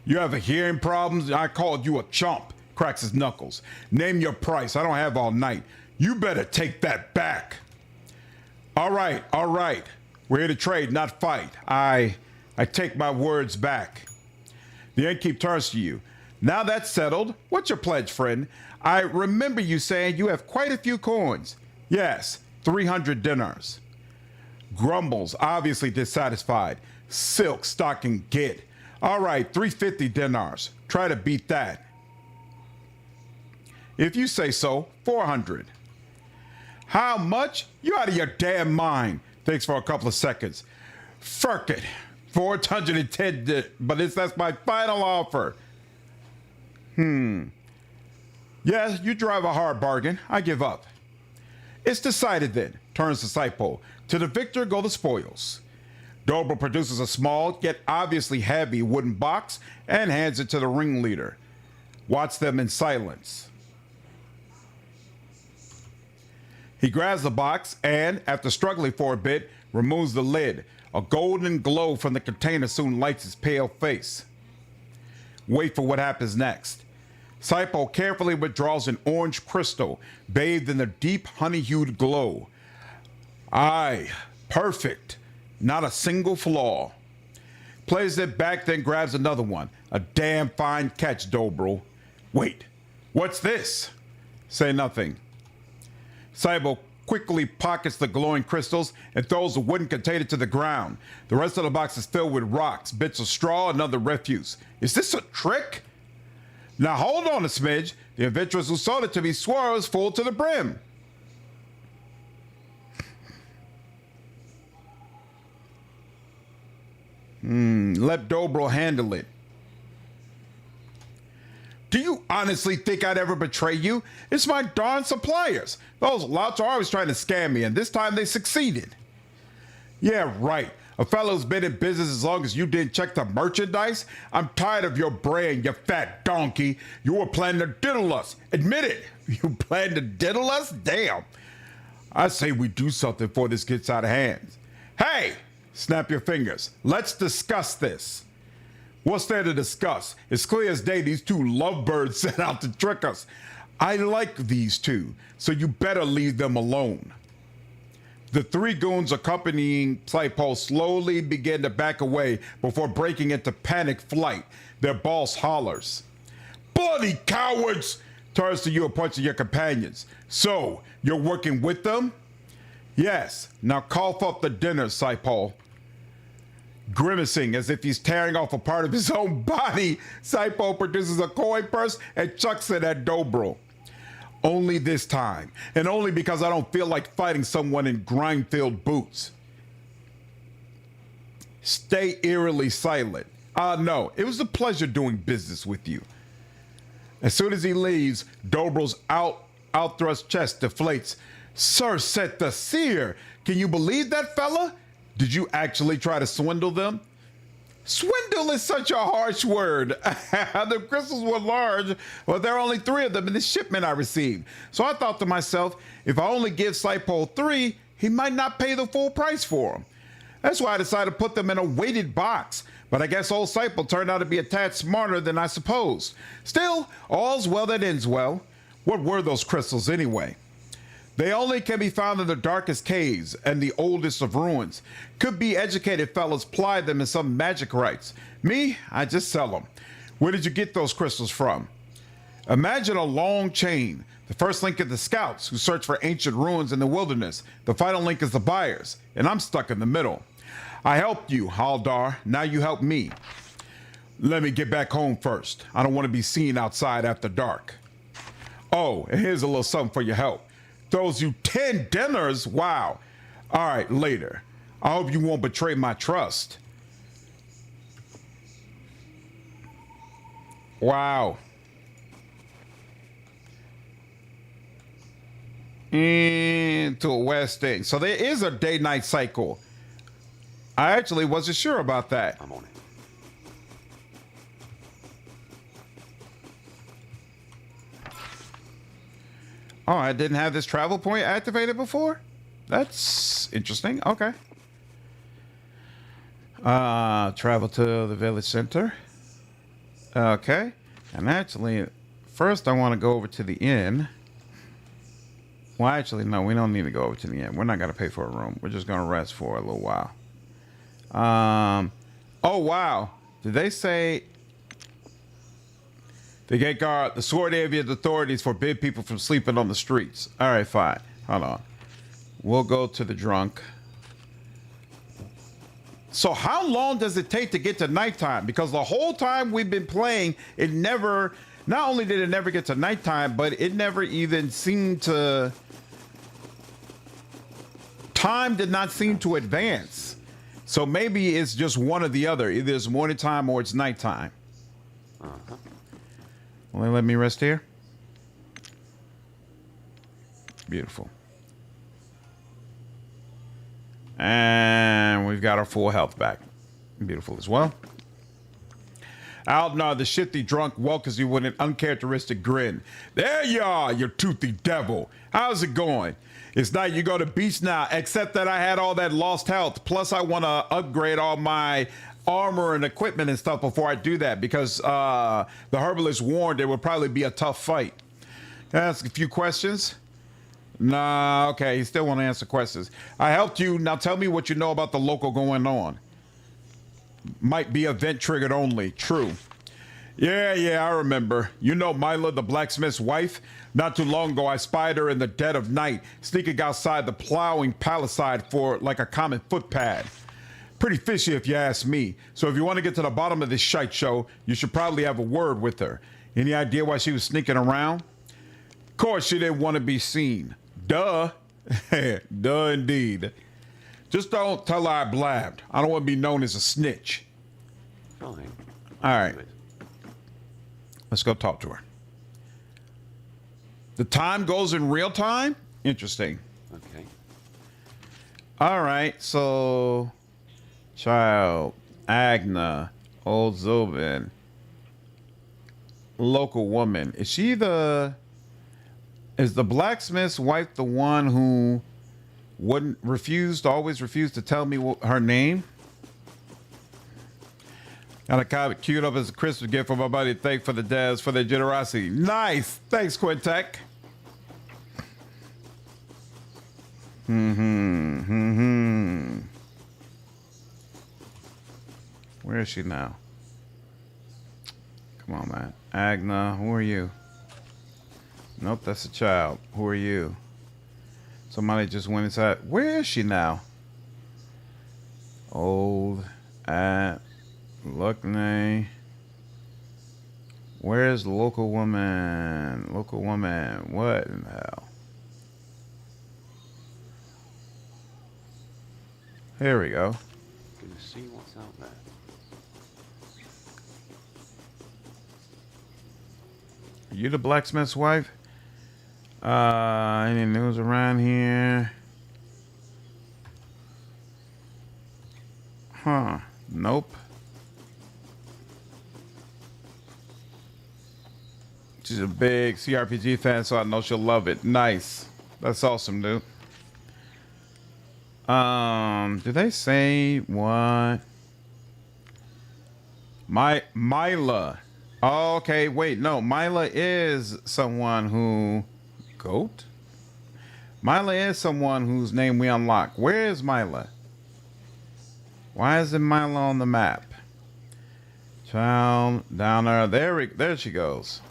You have a hearing problem? I called you a chump. Cracks his knuckles. Name your price. I don't have all night. You better take that back. All right. We're here to trade, not fight. I take my words back. The innkeep turns to you. Now that's settled. What's your pledge, friend? I remember you saying you have quite a few coins. Yes, 300 dinars. Grumbles, obviously dissatisfied. Silk stocking get. All right, 350 dinars. Try to beat that. If you say so, 400. How much? You out of your damn mind. Thanks for a couple of seconds. Fuck it. 410, but that's my final offer. Yes, you drive a hard bargain. I give up. It's decided then, turns to Saipo. To the victor go the spoils. Dobro produces a small, yet obviously heavy wooden box and hands it to the ringleader. Watch them in silence. He grabs the box and, after struggling for a bit, removes the lid. A golden glow from the container soon lights his pale face. Wait for what happens next. Saipo carefully withdraws an orange crystal, bathed in a deep honey-hued glow. Aye, perfect. Not a single flaw. Plays it back, then grabs another one. A damn fine catch, Dobro. Wait, what's this? Say nothing. Saipo quickly pockets the glowing crystals and throws the wooden container to the ground. The rest of the box is filled with rocks, bits of straw, and other refuse. Is this a trick? Now hold on a smidge. The adventurers who sold it to me swore it was full to the brim. Let Dobro handle it. Do you honestly think I'd ever betray you? It's my darn suppliers. Those louts are always trying to scam me, and this time they succeeded. Yeah, right. A fellow's been in business as long as you didn't check the merchandise. I'm tired of your brand, you fat donkey. You were planning to diddle us. Admit it. You planned to diddle us? Damn. I say we do something before this gets out of hand. Hey! Snap your fingers. Let's discuss this. What's there to discuss? It's clear as day these two lovebirds set out to trick us. I like these two, so you better leave them alone. The three goons accompanying Saipo slowly begin to back away before breaking into panic flight. Their boss hollers. Bloody cowards! Turns to you and points to your companions. So, you're working with them? Yes. Now cough up the dinner, Saipo. Grimacing as if he's tearing off a part of his own body, Saipo produces a coin purse and chucks it at Dobro. Only this time, and only because I don't feel like fighting someone in grime-filled boots. Stay eerily silent. No, it was a pleasure doing business with you. As soon as he leaves, Dobral's outthrust chest deflates. Sir set the seer. Can you believe that, fella? Did you actually try to swindle them? Swindle is such a harsh word. The crystals were large, but there are only 3 of them in the shipment I received. So I thought to myself, if I only give Sipole 3, he might not pay the full price for them. That's why I decided to put them in a weighted box. But I guess old Sipole turned out to be a tad smarter than I supposed. Still, all's well that ends well. What were those crystals anyway? They only can be found in the darkest caves and the oldest of ruins. Could be educated fellas ply them in some magic rites. Me, I just sell them. Where did you get those crystals from? Imagine a long chain. The first link is the scouts who search for ancient ruins in the wilderness. The final link is the buyers, and I'm stuck in the middle. I helped you, Haldar. Now you help me. Let me get back home first. I don't want to be seen outside after dark. Oh, and here's a little something for your help. Throws you 10 dinners? Wow. All right, later. I hope you won't betray my trust. Wow. Into a west end. So there is a day-night cycle. I actually wasn't sure about that. I'm on it. Oh, I didn't have this travel point activated before? That's interesting. Okay. Travel to the village center. Okay. And actually, first I want to go over to the inn. Well, actually, no, we don't need to go over to the inn. We're not going to pay for a room. We're just going to rest for a little while. Oh, wow. Did they say... The gate guard, the Swordhaven authorities forbid people from sleeping on the streets. All right, fine. Hold on. We'll go to the drunk. So how long does it take to get to nighttime? Because the whole time we've been playing, it never, not only did it never get to nighttime, but it never even seemed to, time did not seem to advance. So maybe it's just one or the other. Either it's morning time or it's nighttime. Will they let me rest here? Beautiful. And we've got our full health back. Beautiful as well. Aldnar, the shifty drunk, welcomes you with an uncharacteristic grin. There you are, you toothy devil. How's it going? It's night, you go to beach now, except that I had all that lost health. Plus, I want to upgrade all my armor and equipment and stuff before I do that, because the herbalist warned it would probably be a tough fight. Can I ask a few questions? Nah, okay, you still want to answer questions. I helped you, now tell me what you know about the local going on. Might be event triggered only, true. Yeah, I remember. You know Mila, the blacksmith's wife? Not too long ago, I spied her in the dead of night, sneaking outside the plowing palisade for like a common footpad. Pretty fishy if you ask me. So if you want to get to the bottom of this shite show, you should probably have a word with her. Any idea why she was sneaking around? Of course she didn't want to be seen. Duh. Duh indeed. Just don't tell her I blabbed. I don't want to be known as a snitch. Fine. All right. Let's go talk to her. The time goes in real time? Interesting. Okay. All right, so... Child, Agna, old Zobin, local woman. Is she the... Is the blacksmith's wife the one who always refused to tell me her name? Got a copy queued up as a Christmas gift for my buddy. Thank for the devs for their generosity. Nice. Thanks, Quintek. Where is she now? Come on, man. Agna, who are you? Nope, that's a child. Who are you? Somebody just went inside. Where is she now? Old at Luckney. Where is the local woman? Local woman. What in the hell? Here we go. Gonna see what's out there. you the blacksmith's wife? Any news around here? Huh. Nope. She's a big CRPG fan, so I know she'll love it. Nice. That's awesome, dude. Did they say what? Mila. Oh, okay, wait, no. Mila is someone who... Goat? Mila is someone whose name we unlock. Where is Mila? Why isn't Mila on the map? Child, down there. There she goes.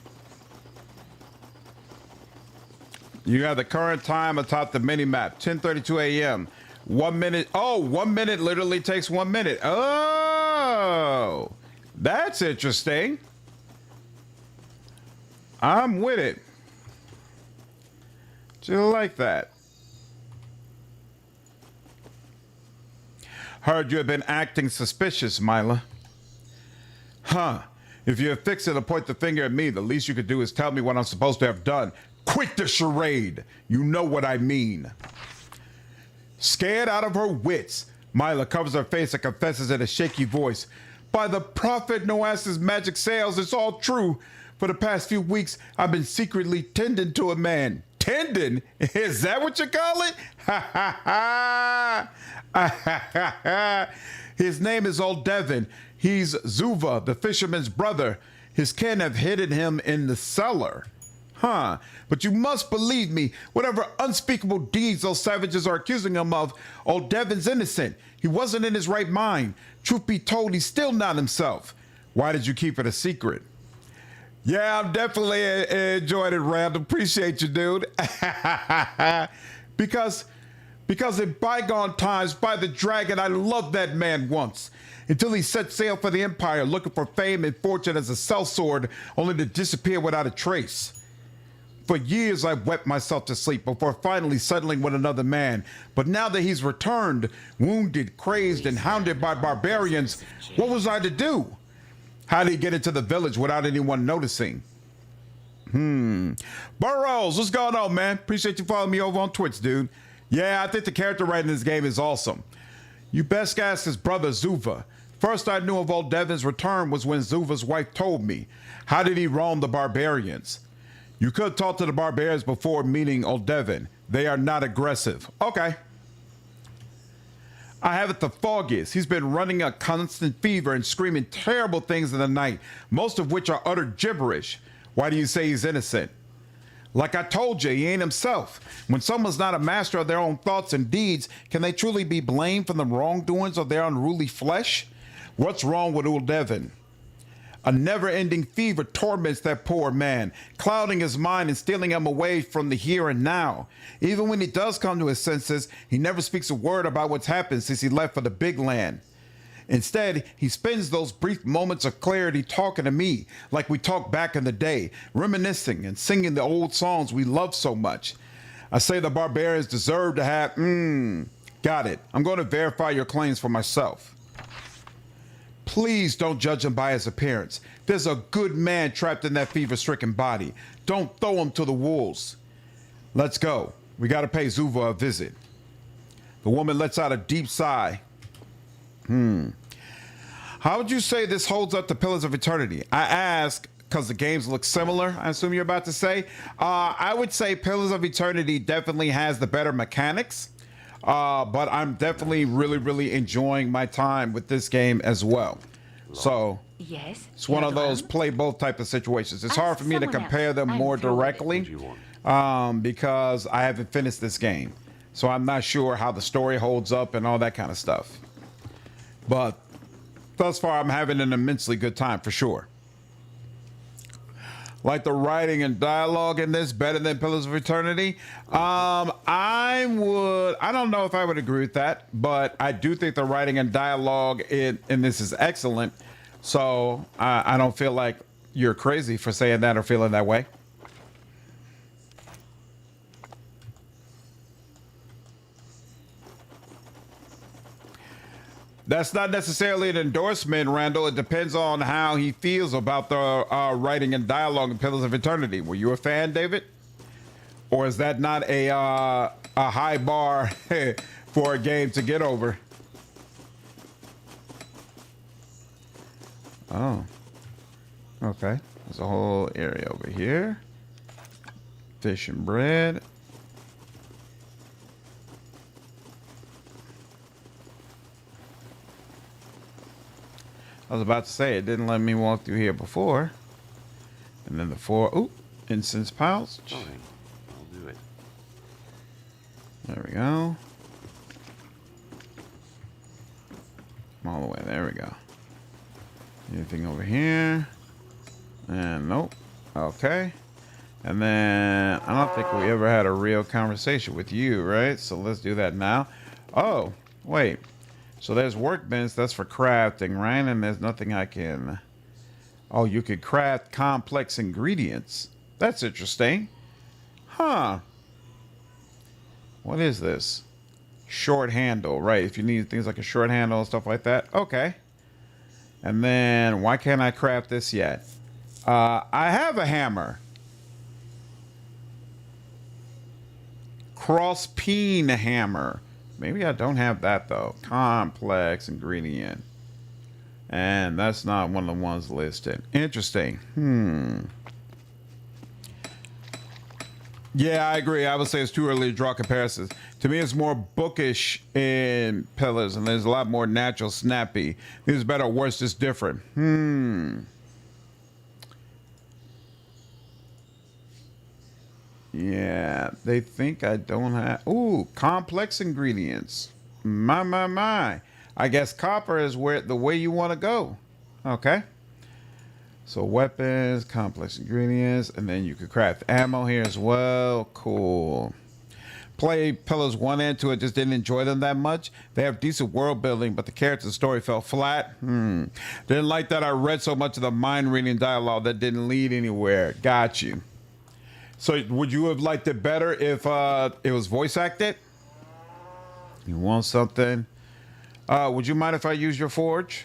You have the current time atop the mini map, 10:32 a.m. 1 minute. Oh, 1 minute literally takes 1 minute. Oh, that's interesting. I'm with it. Just like that. Heard you have been acting suspicious, Mila. Huh. If you're fixing to point the finger at me, the least you could do is tell me what I'm supposed to have done. Quit the charade. You know what I mean. Scared out of her wits, Mila covers her face and confesses in a shaky voice. By the prophet Noas's magic sails, it's all true. For the past few weeks, I've been secretly tending to a man. Tending? Is that what you call it? Ha ha ha. His name is Swordhaven. He's Zuva, the fisherman's brother. His kin have hidden him in the cellar. Huh. But you must believe me, whatever unspeakable deeds those savages are accusing him of, Swordhaven's innocent. He wasn't in his right mind. Truth be told, he's still not himself. Why did you keep it a secret? Yeah, I'm definitely enjoying it, Rand. Appreciate you, dude. Because in bygone times, by the dragon, I loved that man once. Until he set sail for the Empire, looking for fame and fortune as a sellsword, only to disappear without a trace. For years, I wept myself to sleep before finally settling with another man. But now that he's returned, wounded, crazed, and hounded by barbarians, what was I to do? How did he get into the village without anyone noticing? Burrows, what's going on, man? Appreciate you following me over on Twitch, dude. Yeah, I think the character writing in this game is awesome. You best ask his brother, Zuva. First I knew of Swordhaven's return was when Zuva's wife told me. How did he roam the barbarians? You could talk to the barbarians before meeting Swordhaven. They are not aggressive. Okay. I haven't the foggiest. He's been running a constant fever and screaming terrible things in the night, most of which are utter gibberish. Why do you say he's innocent? Like I told you, he ain't himself. When someone's not a master of their own thoughts and deeds, can they truly be blamed for the wrongdoings of their unruly flesh? What's wrong with Swordhaven? A never-ending fever torments that poor man, clouding his mind and stealing him away from the here and now. Even when he does come to his senses, he never speaks a word about what's happened since he left for the big land. Instead, he spends those brief moments of clarity talking to me like we talked back in the day, reminiscing and singing the old songs we loved so much. I say the barbarians deserve to have... Got it. I'm going to verify your claims for myself. Please don't judge him by his appearance. There's a good man trapped in that fever-stricken body. Don't throw him to the wolves. Let's go. We got to pay Zuva a visit. The woman lets out a deep sigh. How would you say this holds up to Pillars of Eternity? I ask because the games look similar, I assume you're about to say. I would say Pillars of Eternity definitely has the better mechanics. But I'm definitely really enjoying my time with this game as well. So Yes. it's one of those play both type of situations. It's hard for me to compare them more directly because I haven't finished this game. So I'm not sure how the story holds up and all that kind of stuff. But thus far, I'm having an immensely good time for sure. Like the writing and dialogue in this better than Pillars of Eternity. I don't know if I would agree with that, but I do think the writing and dialogue in this is excellent. So I don't feel like you're crazy for saying that or feeling that way. That's not necessarily an endorsement, Randall. It depends on how he feels about the writing and dialogue in Pillars of Eternity. Were you a fan, David? Or is that not a high bar for a game to get over? Oh. Okay. There's a whole area over here. Fish and bread. I was about to say, it didn't let me walk through here before. And then the 4, incense pouch. Fine, I'll do it. There we go. All the way, there we go. Anything over here? And nope. Okay. And then, I don't think we ever had a real conversation with you, right? So let's do that now. Oh, wait. So there's workbench, that's for crafting, right? And there's nothing I can... Oh, you could craft complex ingredients. That's interesting. Huh. What is this? Short handle, right? If you need things like a short handle and stuff like that. Okay. And then, why can't I craft this yet? I have a hammer. Cross peen hammer. Maybe I don't have that though. Complex ingredient. And that's not one of the ones listed. Interesting. Yeah, I agree. I would say it's too early to draw comparisons. To me, it's more bookish in Pillars, and there's a lot more natural, snappy. This is better or worse, just different. Yeah, they think I don't have... Ooh, complex ingredients. My. I guess copper is where the way you want to go. Okay. So weapons, complex ingredients, and then you could craft ammo here as well. Cool. Played Pillars 1 and 2. I just didn't enjoy them that much. They have decent world building, but the character story felt flat. Didn't like that I read so much of the mind reading dialogue that didn't lead anywhere. Got you. So would you have liked it better if it was voice acted? You want something? Would you mind if I use your forge?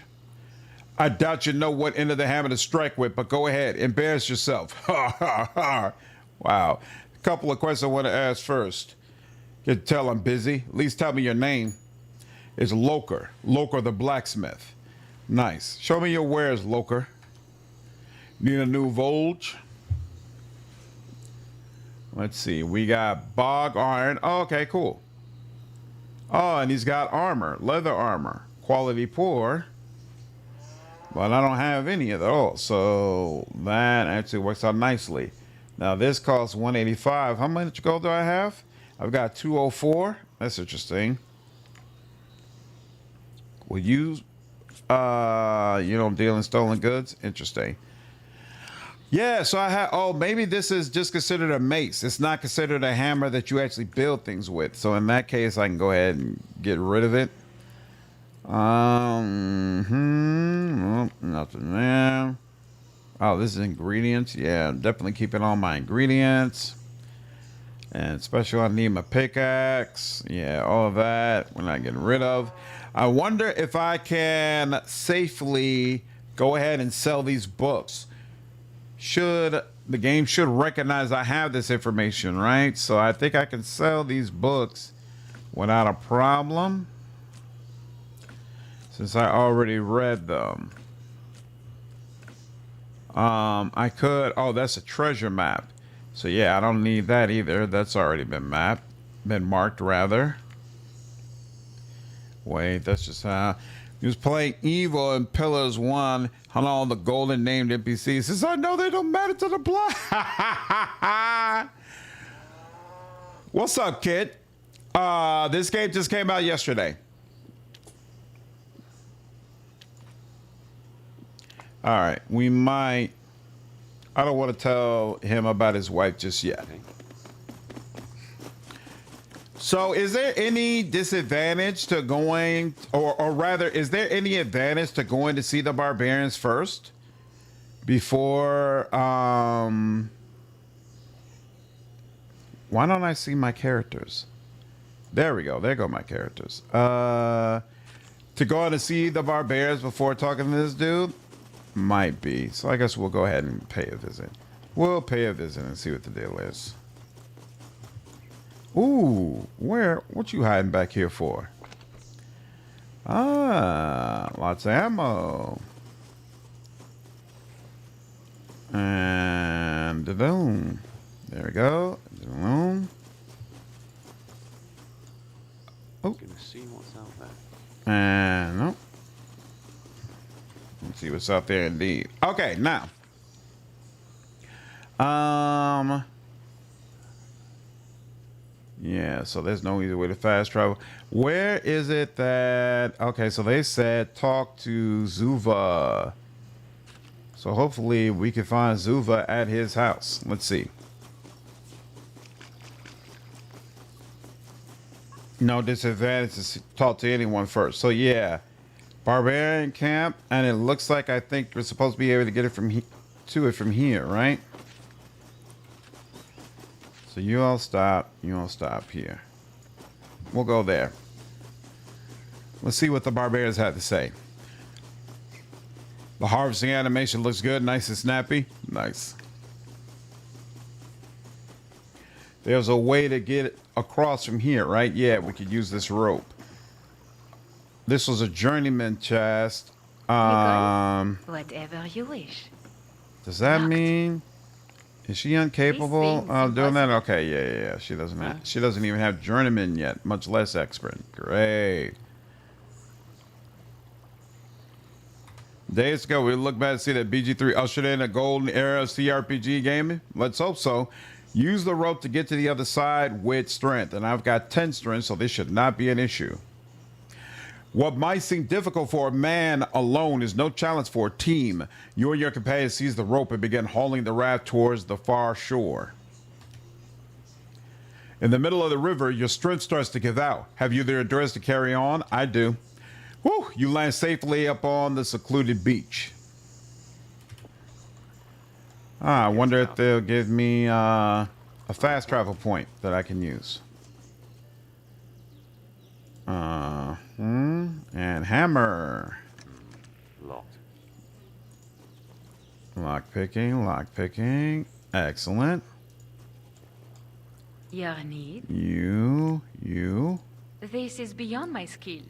I doubt you know what end of the hammer to strike with, but go ahead. Embarrass yourself. Ha ha ha. Wow. A couple of questions I want to ask first. You can tell I'm busy. At least tell me your name. It's Loker. Loker the blacksmith. Nice. Show me your wares, Loker. Need a new Volge? Let's see. We got bog iron. Oh, okay, cool. Oh, and he's got armor. Leather armor. Quality poor. But I don't have any of those. So that actually works out nicely. Now this costs 185. How much gold do I have? I've got 204. That's interesting. Will you don't deal in stolen goods? Interesting. Yeah, so I have, maybe this is just considered a mace. It's not considered a hammer that you actually build things with. So in that case, I can go ahead and get rid of it. Nothing there. Oh, this is ingredients. Yeah, I'm definitely keeping all my ingredients. And especially I need my pickaxe. Yeah, all of that we're not getting rid of. I wonder if I can safely go ahead and sell these books. The game should recognize I have this information, right? So I think I can sell these books without a problem, since I already read them. I could, that's a treasure map. So yeah, I don't need that either. That's already been marked rather. Wait, that's just how. He was playing evil in Pillars 1 on all the golden named NPCs. Says, I know they don't matter to the plot. What's up, kid? This game just came out yesterday. All right, we might. I don't want to tell him about his wife just yet. So is there any disadvantage to going, or rather, is there any advantage to going to see the barbarians first before, why don't I see my characters? There we go. There go my characters. To to go out and see the barbarians before talking to this dude? Might be. So I guess we'll go ahead and pay a visit. We'll pay a visit and see what the deal is. Ooh, what you hiding back here for? Ah, lots of ammo. And da-doom. There we go. Da-doom. Oh. Gonna see what's out there. And no. Let's see what's out there indeed. Okay, now. Yeah, so there's no easy way to fast travel. Where is it that... Okay, so they said talk to Zuva. So hopefully we can find Zuva at his house. Let's see. No disadvantage to talk to anyone first. So yeah, barbarian camp, and it looks like I think we're supposed to be able to get it from from here, right? So you all stop here. We'll go there. Let's see what the barbarians have to say. The harvesting animation looks good, nice and snappy. Nice. There's a way to get across from here, right? Yeah, we could use this rope. This was a journeyman chest. Whatever you wish. Does that mean... Is she incapable of doing that? impossible. Okay, yeah. She doesn't even have journeyman yet, much less expert. Great. Days ago, we look back and see that BG3 ushered in a golden era of CRPG gaming. Let's hope so. Use the rope to get to the other side with strength, and I've got 10 strength, so this should not be an issue. What might seem difficult for a man alone is no challenge for a team. You and your companion seize the rope and begin hauling the raft towards the far shore. In the middle of the river, your strength starts to give out. Have you the endurance to carry on? I do. Whew, you land safely up on the secluded beach. I wonder if they'll give me a fast travel point that I can use. And hammer. Locked. Lock picking. Excellent. Your need? You. This is beyond my skill.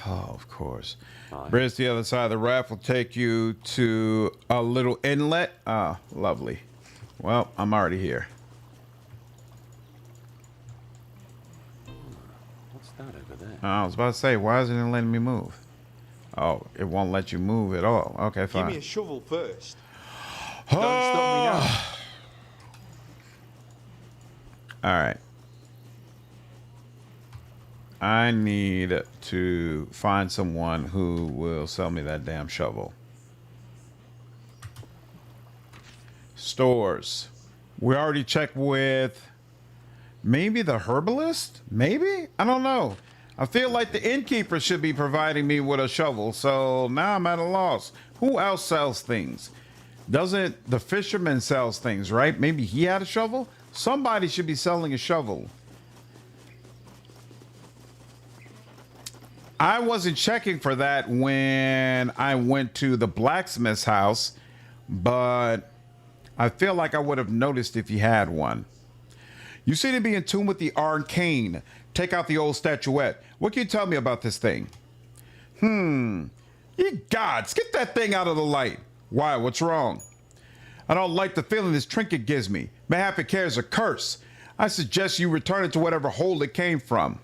Oh, of course. Aye. Bridge to the other side of the raft will take you to a little inlet. Ah, lovely. Well, I'm already here. What's that over there? I was about to say, why isn't it letting me move? Oh, it won't let you move at all. Okay, Give fine. me a shovel first. Don't stop me now. All right. I need to find someone who will sell me that damn shovel. Stores. We already checked with maybe the herbalist? Maybe? I don't know. I feel like the innkeeper should be providing me with a shovel, so now I'm at a loss. Who else sells things? Doesn't the fisherman sells things, right? Maybe he had a shovel? Somebody should be selling a shovel. I wasn't checking for that when I went to the blacksmith's house, but I feel like I would have noticed if he had one. You seem to be in tune with the arcane. Take out the old statuette. What can you tell me about this thing? Ye gods, get that thing out of the light. Why, what's wrong? I don't like the feeling this trinket gives me. Mayhap it carries a curse. I suggest you return it to whatever hole it came from.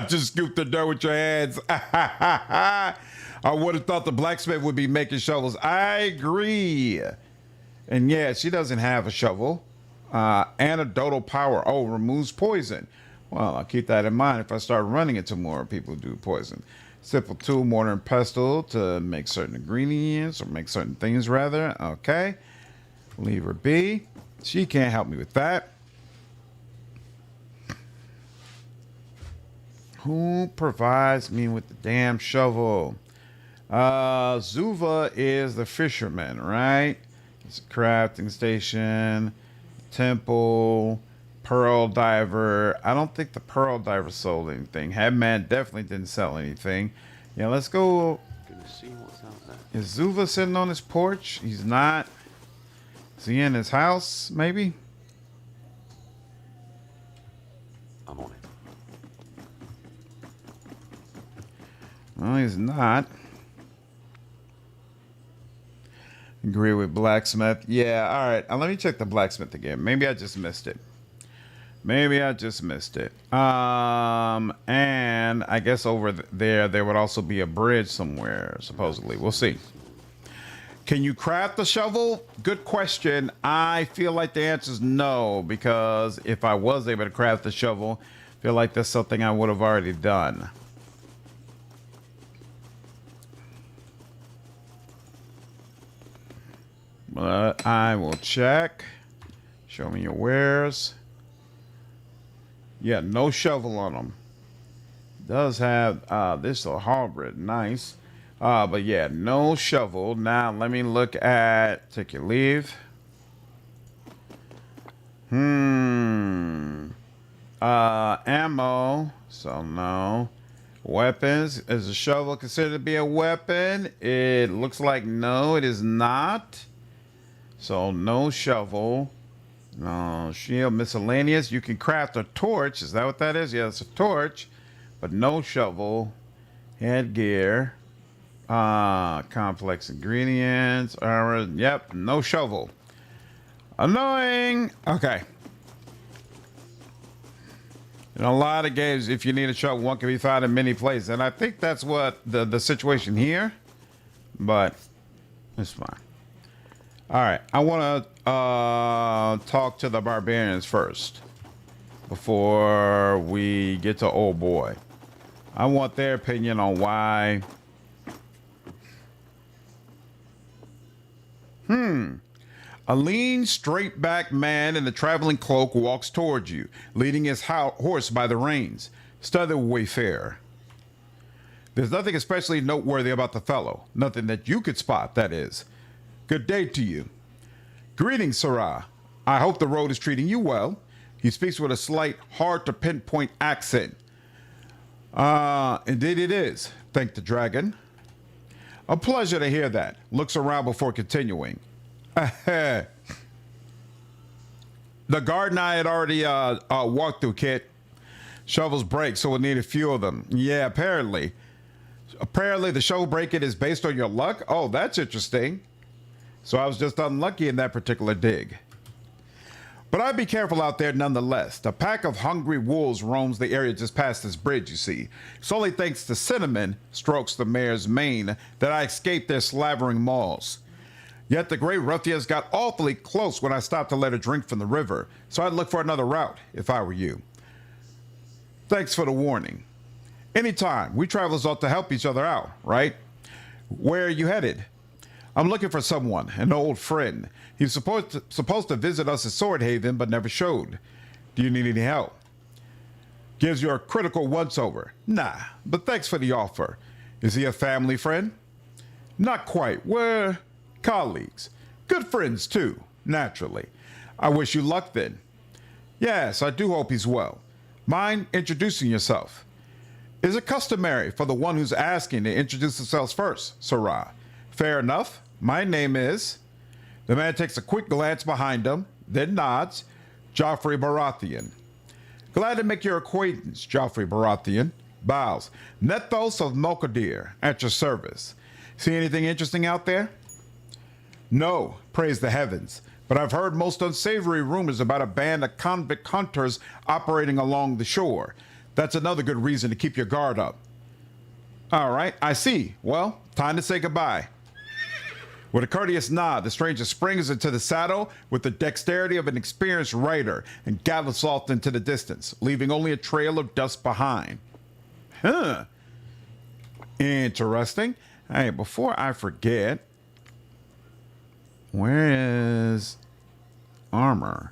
Just scoop the dirt with your hands. I would have thought the blacksmith would be making shovels. I agree. And yeah, she doesn't have a shovel. Antidotal power. Oh, removes poison. Well, I'll keep that in mind if I start running into more people who do poison. Simple tool, mortar and pestle to make certain ingredients or make certain things rather. Okay. Leave her be. She can't help me with that. Who provides me with the damn shovel? Zuva is the fisherman, right? It's a crafting station, temple, Pearl Diver. I don't think the Pearl Diver sold anything. Headman definitely didn't sell anything. Yeah, let's go. Gonna see what's out there. Is Zuva sitting on his porch? He's not. Is he in his house, maybe? I'm on it. Well, he's not. Agree with blacksmith. Yeah, all right. Let me check the blacksmith again. Maybe I just missed it. Maybe I just missed it. And I guess over there would also be a bridge somewhere, supposedly. We'll see. Can you craft the shovel? Good question. I feel like the answer is no, because if I was able to craft the shovel, I feel like that's something I would have already done. But I will check. Show me your wares. Yeah, no shovel on them. Does have this a hybrid, nice. But yeah, no shovel. Now let me look at take your leave. Ammo. So no. Weapons. Is a shovel considered to be a weapon? It looks like no, it is not. So no shovel. No shield. Miscellaneous. You can craft a torch. Is that what that is? Yeah, it's a torch. But no shovel. Headgear. Complex ingredients. Yep, no shovel. Annoying. Okay. In a lot of games, if you need a shovel, one can be found in many places. And I think that's what the situation here. But it's fine. All right. I want to talk to the barbarians first. Before we get to old boy. I want their opinion on why... A lean, straight-backed man in a traveling cloak walks towards you, leading his horse by the reins. Study the wayfarer. There's nothing especially noteworthy about the fellow. Nothing that you could spot, that is. Good day to you. Greetings, Sarah. I hope the road is treating you well. He speaks with a slight, hard-to-pinpoint accent. Indeed it is, thanked the dragon. A pleasure to hear that. Looks around before continuing. The garden I had already walked through, Kit. Shovels break, so we'll need a few of them. Yeah, apparently. Apparently the shovel breaking is based on your luck? Oh, that's interesting. So I was just unlucky in that particular dig. But I'd be careful out there nonetheless. The pack of hungry wolves roams the area just past this bridge, you see. It's only thanks to Cinnamon, strokes the mare's mane, that I escaped their slavering maws. Yet the great ruffians got awfully close when I stopped to let her drink from the river, so I'd look for another route, if I were you. Thanks for the warning. Anytime, we travelers ought to help each other out, right? Where are you headed? I'm looking for someone, an old friend. He's supposed to visit us at Swordhaven, but never showed. Do you need any help? Gives you a critical once-over. Nah, but thanks for the offer. Is he a family friend? Not quite. We're colleagues. Good friends, too, naturally. I wish you luck, then. Yes, I do hope he's well. Mind introducing yourself? Is it customary for the one who's asking to introduce themselves first, Sarah? Fair enough. My name is... The man takes a quick glance behind him, then nods. Joffrey Baratheon. Glad to make your acquaintance, Joffrey Baratheon. Bows. Nethos of Mokadir, at your service. See anything interesting out there? No, praise the heavens. But I've heard most unsavory rumors about a band of convict hunters operating along the shore. That's another good reason to keep your guard up. All right, I see. Well, time to say goodbye. With a courteous nod, the stranger springs into the saddle with the dexterity of an experienced rider and gallops off into the distance, leaving only a trail of dust behind. Huh. Interesting. Hey, before I forget, where is armor?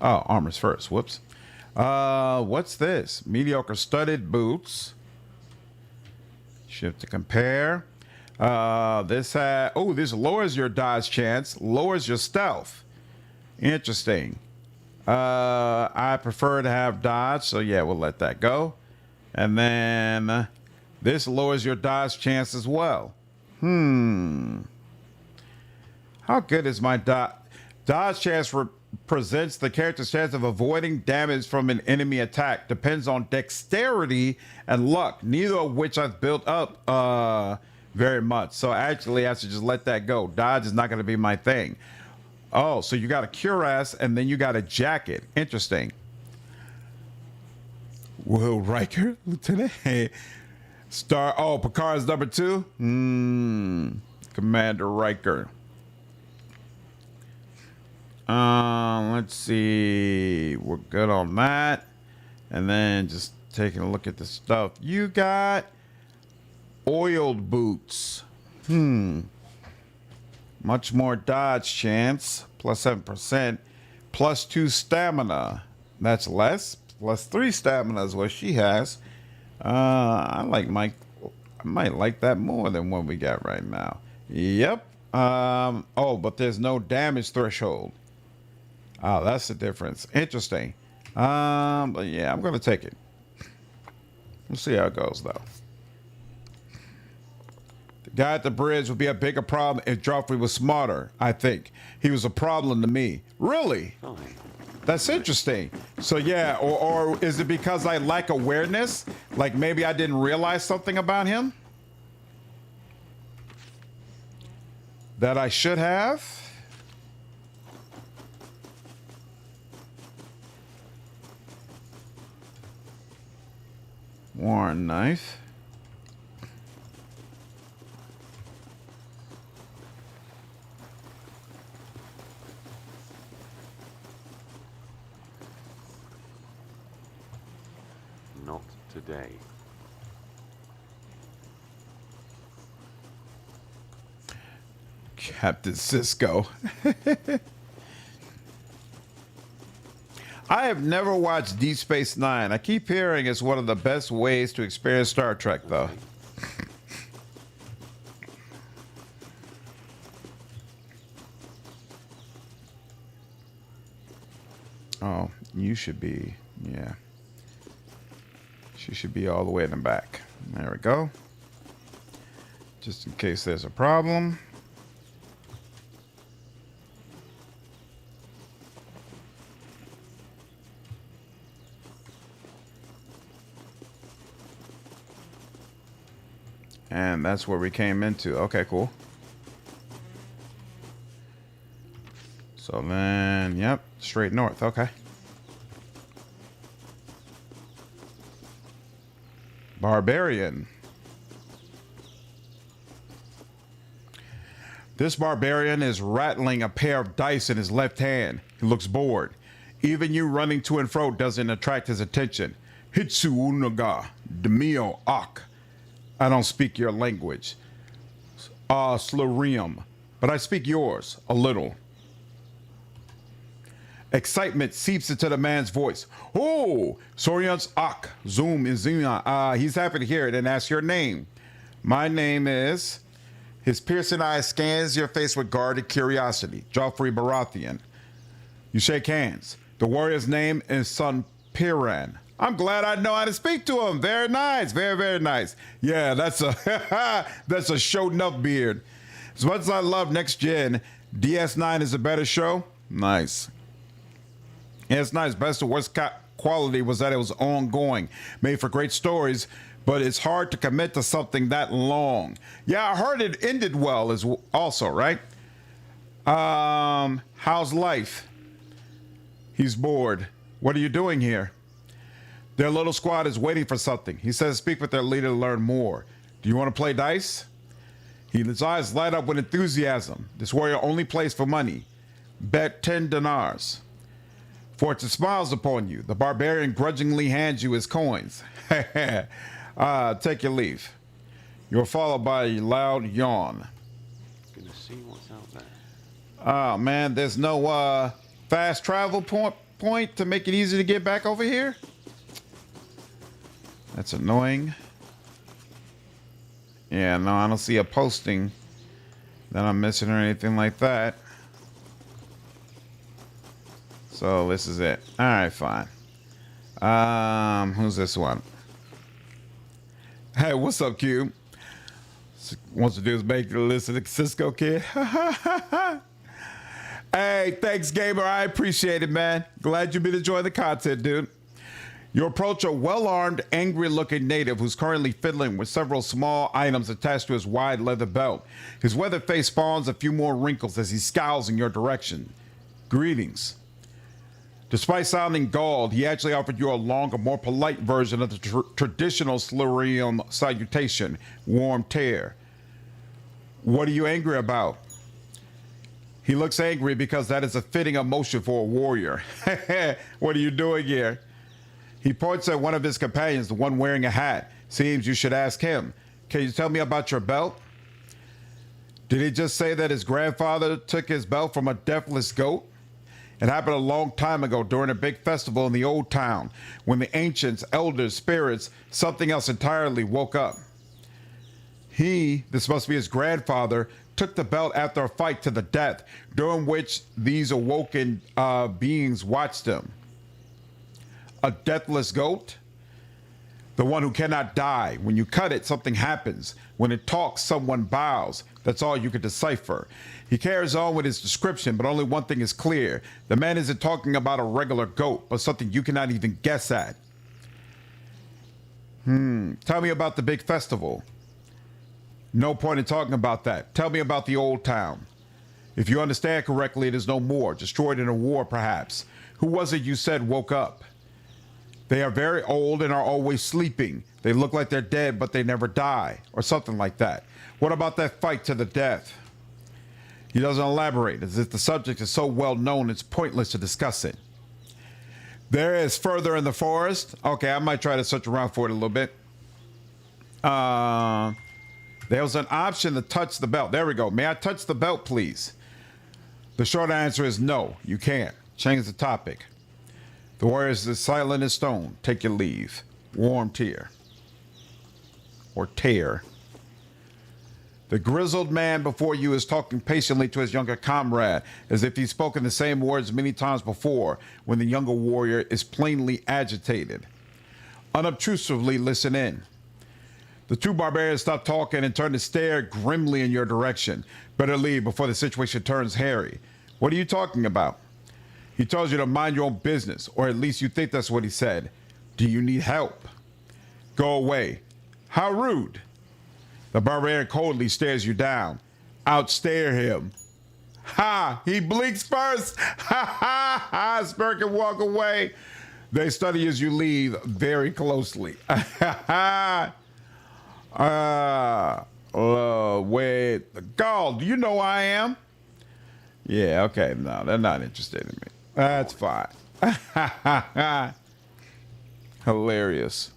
Oh, armor's first. Whoops. What's this? Mediocre studded boots. Shift to compare. This lowers your dodge chance, lowers your stealth. Interesting. I prefer to have dodge, so yeah, we'll let that go. And then this lowers your dodge chance as well. How good is my dodge? Dodge chance represents the character's chance of avoiding damage from an enemy attack. Depends on dexterity and luck, neither of which I've built up very much. So actually, I should just let that go. Dodge is not going to be my thing. Oh, so you got a cuirass and then you got a jacket. Interesting. Will Riker, Lieutenant? Star. Oh, Picard's number 2. Commander Riker. Let's see. We're good on that. And then just taking a look at the stuff. You got oiled boots. Much more dodge chance. Plus 7%. Plus 2 stamina. That's less. Plus 3 stamina is what she has. I might like that more than what we got right now. Yep. Oh, but there's no damage threshold. Oh, that's the difference. Interesting. But yeah, I'm gonna take it. We'll see how it goes though. The guy at the bridge would be a bigger problem if Joffrey was smarter. I think he was a problem to me. Really? That's interesting. So yeah, or is it because I lack awareness? Like maybe I didn't realize something about him that I should have? Warren knife. Not today. Captain Cisco. I have never watched Deep Space Nine. I keep hearing it's one of the best ways to experience Star Trek, though. Oh, you should be, yeah. She should be all the way in the back. There we go. Just in case there's a problem. And that's where we came into. Okay, cool. So then, yep, straight north. Okay. Barbarian. This barbarian is rattling a pair of dice in his left hand. He looks bored. Even you running to and fro doesn't attract his attention. Hitsu unaga, demio ak. I don't speak your language. Slurium, but I speak yours, a little. Excitement seeps into the man's voice. Oh, Sorian's Ak, Zoom Izina. He's happy to hear it and asks your name. My name is... His piercing eye scans your face with guarded curiosity. Joffrey Baratheon. You shake hands. The warrior's name is Son Piran. I'm glad I know how to speak to him. Very nice. Very, very nice. Yeah, that's a show enough beard. As much as I love Next Gen, DS9 is a better show. Nice. Yeah, it's nice. Best or worst quality was that it was ongoing. Made for great stories, but it's hard to commit to something that long. Yeah, I heard it ended well as also, right? How's life? He's bored. What are you doing here? Their little squad is waiting for something. He says speak with their leader to learn more. Do you want to play dice? His eyes light up with enthusiasm. This warrior only plays for money. Bet 10 dinars. Fortune smiles upon you. The barbarian grudgingly hands you his coins. Take your leave. You're followed by a loud yawn. Gonna see what's out there. Oh man, there's no fast travel point to make it easy to get back over here? That's annoying. Yeah, no, I don't see a posting that I'm missing or anything like that. So this is it. All right, fine. Who's this one? Hey, what's up, Cube? Wants to do is make you listen to Cisco Kid. Hey, thanks, gamer. I appreciate it, man. Glad you've been enjoying the content, dude. You approach a well-armed, angry-looking native who's currently fiddling with several small items attached to his wide leather belt. His weathered face spawns a few more wrinkles as he scowls in your direction. Greetings. Despite sounding galled, he actually offered you a longer, more polite version of the traditional Silurian salutation, warm tear. What are you angry about? He looks angry because that is a fitting emotion for a warrior. What are you doing here? He points at one of his companions, the one wearing a hat. Seems you should ask him. Can you tell me about your belt? Did he just say that his grandfather took his belt from a deathless goat? It happened a long time ago during a big festival in the old town when the ancients, elders, spirits, something else entirely woke up. This must be his grandfather, took the belt after a fight to the death, during which these awoken beings watched him. A deathless goat? The one who cannot die. When you cut it, something happens. When it talks, someone bows. That's all you can decipher. He carries on with his description, but only one thing is clear. The man isn't talking about a regular goat, but something you cannot even guess at. Tell me about the big festival. No point in talking about that. Tell me about the old town. If you understand correctly, it is no more. Destroyed in a war, perhaps. Who was it you said woke up? They are very old and are always sleeping. They look like they're dead, but they never die, or something like that. What about that fight to the death? He doesn't elaborate, as if the subject is so well known it's pointless to discuss it. There is further in the forest. Okay, I might try to search around for it a little bit. There was an option to touch the belt. There we go. May I touch the belt, please? The short answer is no, you can't. Change the topic. The warrior is silent as stone. Take your leave. Warm tear. Or tear. The grizzled man before you is talking patiently to his younger comrade, as if he's spoken the same words many times before, when the younger warrior is plainly agitated. Unobtrusively listen in. The two barbarians stop talking and turn to stare grimly in your direction. Better leave before the situation turns hairy. What are you talking about? He tells you to mind your own business, or at least you think that's what he said. Do you need help? Go away. How rude. The barbarian coldly stares you down. Outstare him. Ha! He blinks first. Ha ha ha! Spur can walk away. They study as you leave very closely. Wait. Gall, do you know who I am? Yeah, okay. No, they're not interested in me. That's fine. Hilarious.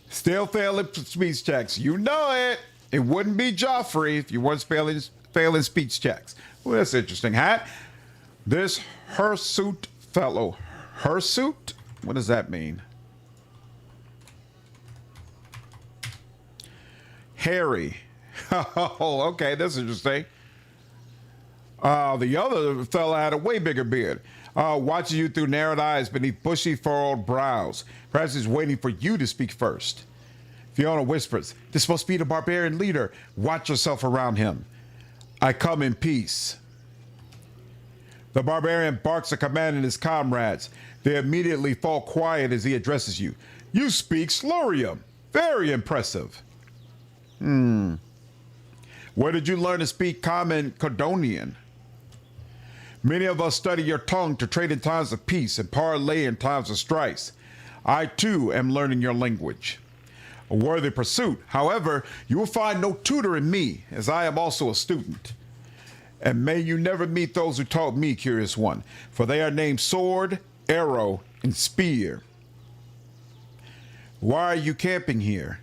Still failing speech checks. You know it. It wouldn't be Joffrey if you weren't failing speech checks. Well, that's interesting. Hat. This hirsute fellow. Hirsute? What does that mean? Harry. Oh, okay. That's interesting. The other fella had a way bigger beard. Watching you through narrowed eyes beneath bushy, furrowed brows. Perhaps he's waiting for you to speak first. Fiona whispers, "This must be the barbarian leader. Watch yourself around him. I come in peace." The barbarian barks a command at his comrades. They immediately fall quiet as he addresses you. "You speak Silurian. Very impressive." Where did you learn to speak common Codonian? Many of us study your tongue to trade in times of peace and parlay in times of strife. I, too, am learning your language. A worthy pursuit. However, you will find no tutor in me, as I am also a student. And may you never meet those who taught me, curious one, for they are named Sword, Arrow, and Spear. Why are you camping here?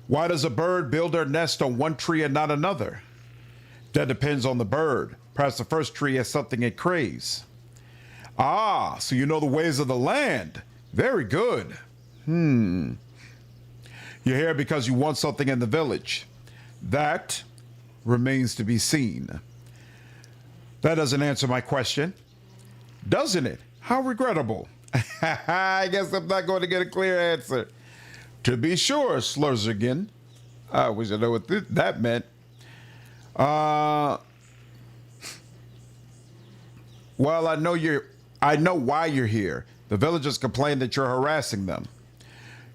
Why does a bird build her nest on one tree and not another? That depends on the bird. Perhaps the first tree has something it craves. Ah, so you know the ways of the land. Very good. You're here because you want something in the village. That remains to be seen. That doesn't answer my question. Doesn't it? How regrettable. I guess I'm not going to get a clear answer. To be sure, Slurzergen. I wish I know what that meant. Well, I know why you're here. The villagers complain that you're harassing them.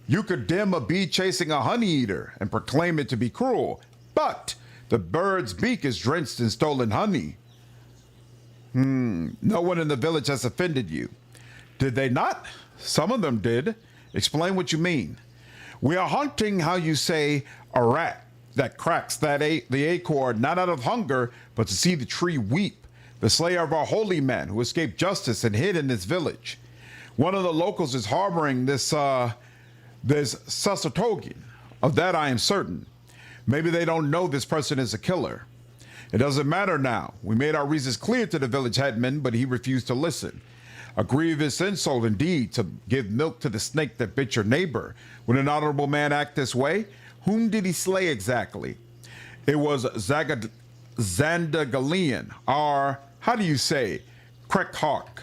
You condemn a bee chasing a honey eater and proclaim it to be cruel, but the bird's beak is drenched in stolen honey. No one in the village has offended you. Did they not? Some of them did. Explain what you mean. We are hunting, how you say, a rat that cracks the acorn not out of hunger, but to see the tree weep, the slayer of our holy man who escaped justice and hid in this village. One of the locals is harboring this Susatogian. Of that I am certain. Maybe they don't know this person is a killer. It doesn't matter now. We made our reasons clear to the village headman, but he refused to listen. A grievous insult indeed to give milk to the snake that bit your neighbor. Would an honorable man act this way? Whom did he slay exactly? It was Zandagalian, our, how do you say, Krekhawk.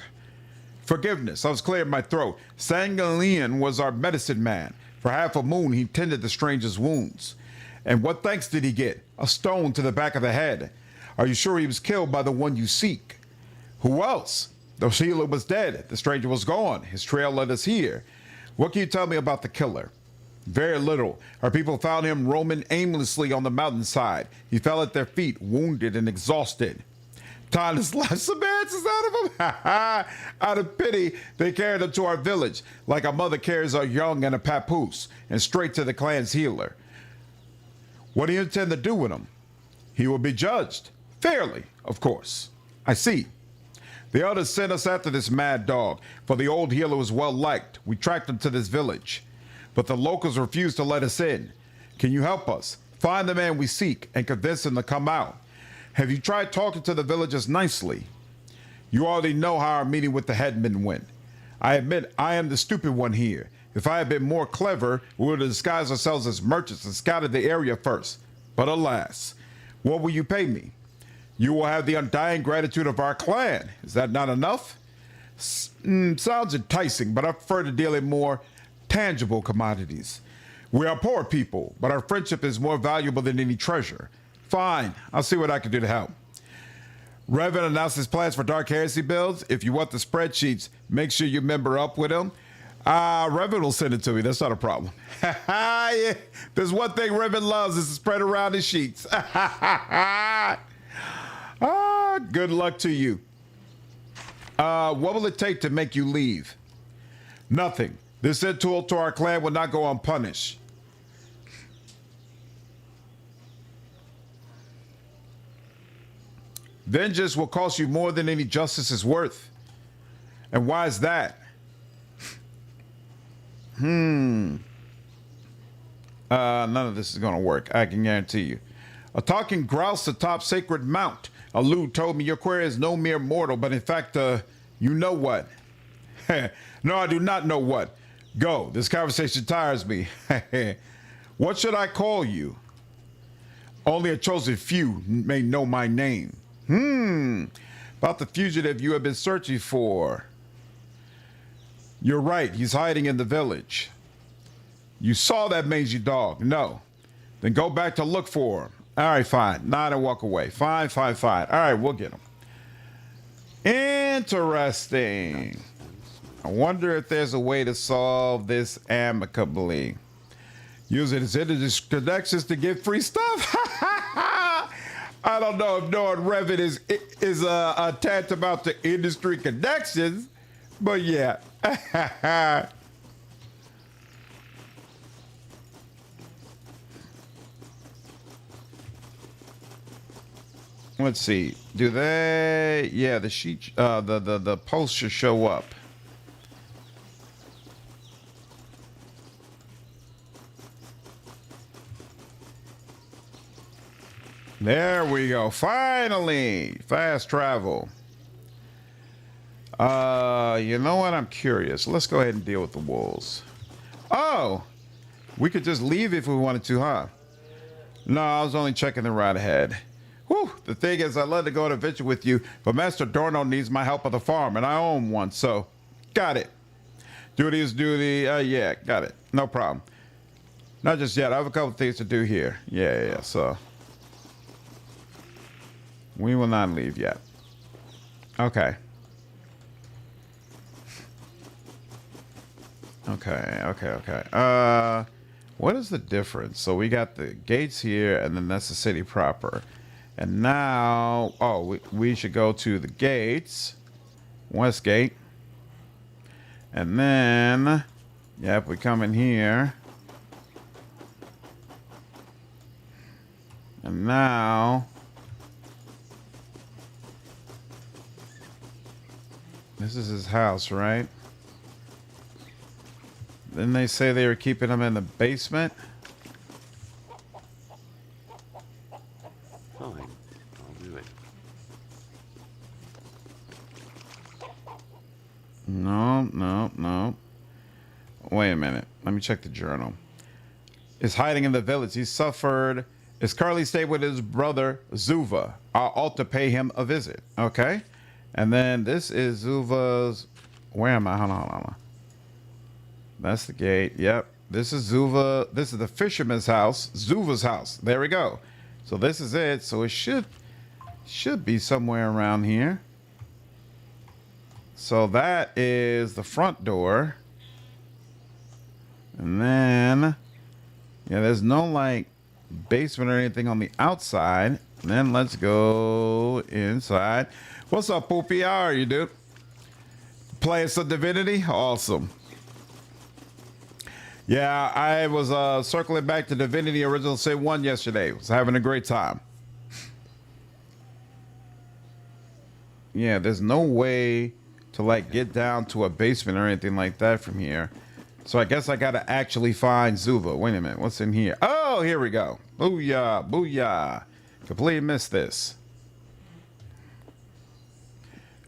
Forgiveness, I was clearing my throat. Zandagalian was our medicine man. For half a moon he tended the stranger's wounds. And what thanks did he get? A stone to the back of the head. Are you sure he was killed by the one you seek? Who else? The healer was dead. The stranger was gone. His trail led us here. What can you tell me about the killer? Very little. Our people found him roaming aimlessly on the mountainside. He fell at their feet, wounded and exhausted. Time slapped some answers out of him. Out of pity, they carried him to our village, like a mother carries her young and a papoose, and straight to the clan's healer. What do you intend to do with him? He will be judged. Fairly, of course. I see. The elders sent us after this mad dog, for the old healer was well liked. We tracked him to this village. But the locals refused to let us in. Can you help us? Find the man we seek and convince him to come out. Have you tried talking to the villagers nicely? You already know how our meeting with the headman went. I admit I am the stupid one here. If I had been more clever, we would have disguised ourselves as merchants and scouted the area first. But alas, what will you pay me? You will have the undying gratitude of our clan. Is that not enough? Sounds enticing, but I prefer to deal in more tangible commodities. We are poor people, but our friendship is more valuable than any treasure. Fine, I'll see what I can do to help. Revan announced his plans for Dark Heresy builds. If you want the spreadsheets, make sure you member up with him. Revan will send it to me. That's not a problem. Yeah. There's one thing Revan loves is to spread around his sheets. Good luck to you. What will it take to make you leave? Nothing. This insult to our clan will not go unpunished. Vengeance will cost you more than any justice is worth. And why is that? None of this is going to work. I can guarantee you. A talking grouse atop Sacred Mount. A lewd told me your query is no mere mortal, but in fact, you know what? No, I do not know what. Go. This conversation tires me. What should I call you? Only a chosen few may know my name. About the fugitive you have been searching for. You're right. He's hiding in the village. You saw that mangy dog? No. Then go back to look for him. All right, fine. Nod and walk away. Fine. All right, we'll get him. Interesting. I wonder if there's a way to solve this amicably. Using his industry connections to get free stuff? I don't know if knowing Revan is tantamount to industry connections, but yeah. Let's see. Do they? Yeah, the sheet. The post should show up. There we go. Finally, fast travel. You know what? I'm curious. Let's go ahead and deal with the wolves. Oh, we could just leave if we wanted to, huh? No, I was only checking the route ahead. Whew, the thing is, I'd love to go on a adventure with you, but Master Dorno needs my help at the farm, and I own one, so got it. Duty is duty. Yeah, got it. No problem. Not just yet. I have a couple things to do here. Yeah. So we will not leave yet. Okay. What is the difference? So we got the gates here, and then that's the city proper. And now, we should go to the gates. West Gate. And then, yep, we come in here. And now, this is his house, right? Didn't they say they were keeping him in the basement? Fine, I'll do it. No. Wait a minute. Let me check the journal. Is hiding in the village. He suffered. Is currently staying with his brother, Zuva. I ought to pay him a visit. Okay. And then this is Zuva's. Where am I? Hold on. That's the gate. Yep. This is Zuva. This is the fisherman's house. Zuva's house. There we go. So this is it. So it should be somewhere around here. So that is the front door. And then, yeah, there's no like basement or anything on the outside. And then let's go inside. What's up, Poopy? How are you, dude? Playing some Divinity? Awesome. Yeah, I was circling back to Divinity Original Sin 1 yesterday. Was having a great time. Yeah, there's no way to like get down to a basement or anything like that from here. So I guess I gotta actually find Zuva. Wait a minute, what's in here? Oh, here we go. Booyah, booyah. Completely missed this.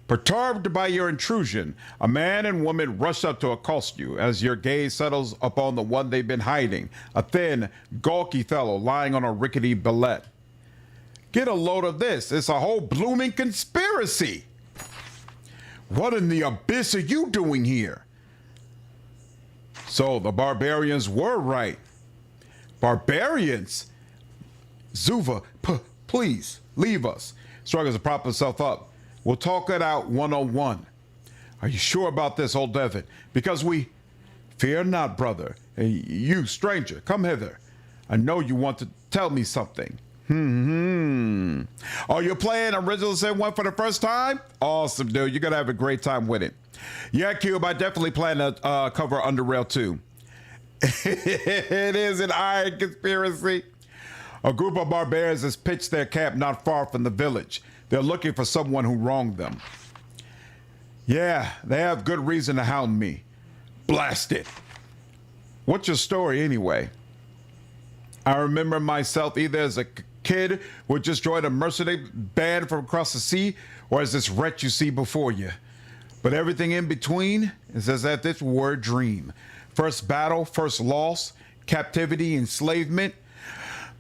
Perturbed by your intrusion, a man and woman rush up to accost you as your gaze settles upon the one they've been hiding, a thin, gawky fellow lying on a rickety billet. Get a load of this. It's a whole blooming conspiracy. What in the abyss are you doing here? So the barbarians were right. Barbarians? Zuva, please, leave us. Struggles to prop himself up. We'll talk it out one-on-one. Are you sure about this, old Devon? Because we... Fear not, brother. Hey, you, stranger, come hither. I know you want to tell me something. Are you playing Original Sin 1 for the first time? Awesome, dude. You're going to have a great time with it. Yeah, Cube, I definitely plan to cover Underrail 2. It is an iron conspiracy. A group of barbarians has pitched their camp not far from the village. They're looking for someone who wronged them. Yeah, they have good reason to hound me. Blast it. What's your story anyway? I remember myself either as a kid who just joined a mercenary band from across the sea, or as this wretch you see before you. But everything in between is as if this were a dream. First battle, first loss, captivity, enslavement,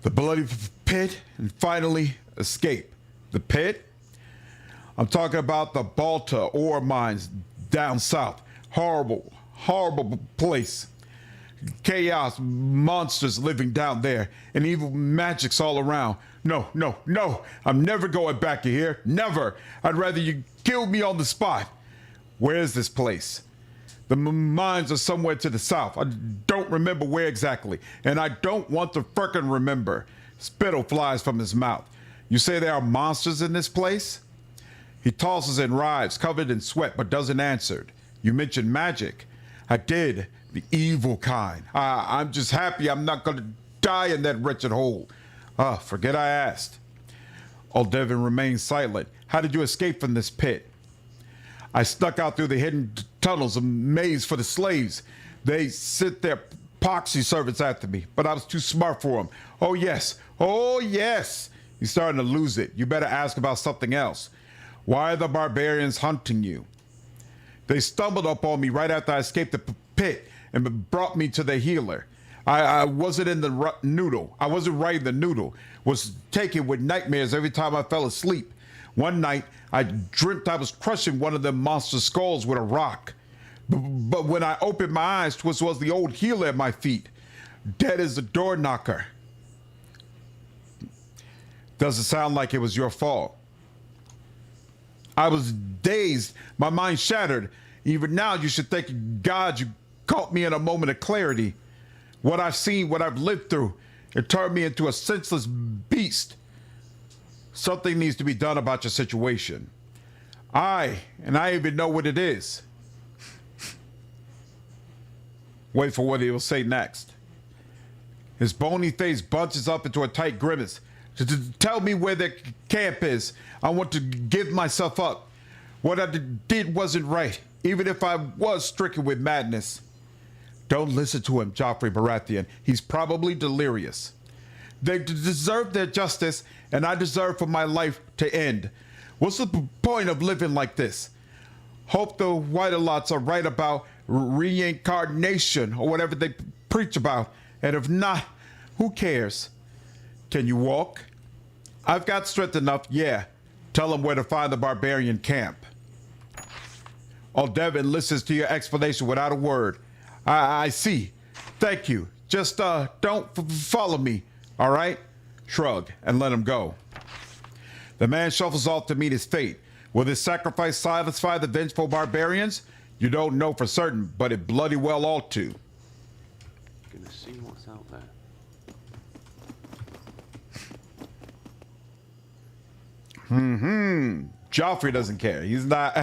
the bloody pit, and finally escape. The pit? I'm talking about the Balta ore mines down south. Horrible, horrible place. Chaos, monsters living down there, and evil magics all around. No. I'm never going back to here. Never. I'd rather you kill me on the spot. Where is this place? The mines are somewhere to the south. I don't remember where exactly, and I don't want to frickin' remember. Spittle flies from his mouth. You say there are monsters in this place? He tosses and writhes, covered in sweat, but doesn't answer. You mentioned magic. I did. The evil kind. I'm just happy I'm not going to die in that wretched hole. Forget I asked. Old Devon remained silent. How did you escape from this pit? I snuck out through the hidden tunnels, a maze for the slaves. They sent their poxy servants after me, but I was too smart for them. Oh, yes. You're starting to lose it. You better ask about something else. Why are the barbarians hunting you? They stumbled upon me right after I escaped the pit and brought me to the healer. I wasn't in the noodle. I wasn't right in the noodle. was taken with nightmares every time I fell asleep. One night, I dreamt I was crushing one of them monster skulls with a rock. But when I opened my eyes, 'twas the old healer at my feet, dead as a door knocker. Doesn't sound like it was your fault. I was dazed, my mind shattered. Even now, you should thank God you caught me in a moment of clarity. What I've seen, what I've lived through, it turned me into a senseless beast. Something needs to be done about your situation. I even know what it is. Wait for what he will say next. His bony face bunches up into a tight grimace. Tell me where the camp is. I want to give myself up. What I did wasn't right, even if I was stricken with madness. Don't listen to him, Joffrey Baratheon. He's probably delirious. They deserve their justice, and I deserve for my life to end. What's the point of living like this? Hope the Whitelots are right about reincarnation or whatever they preach about. And if not, who cares? Can you walk? I've got strength enough, yeah. Tell them where to find the barbarian camp. Devin listens to your explanation without a word. I see. Thank you. Just don't follow me, all right? Shrug and let him go. The man shuffles off to meet his fate. Will this sacrifice satisfy the vengeful barbarians? You don't know for certain, but it bloody well ought to. Gonna see what's out there. Joffrey doesn't care. He's not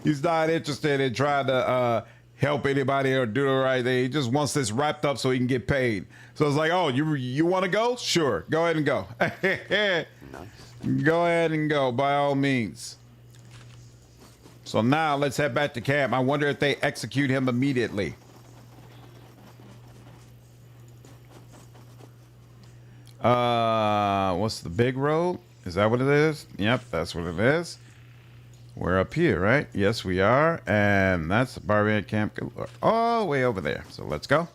he's not interested in trying to help anybody or do the right thing. He just wants this wrapped up so he can get paid. So it's like, oh, you want to go? Sure, go ahead and go. Nice. Go ahead and go, by all means. So now let's head back to camp. I wonder if they execute him immediately. What's the big road? Is that what it is? Yep, that's what it is. We're up here, right? Yes, we are. And that's the barbarian camp all the way over there. So let's go.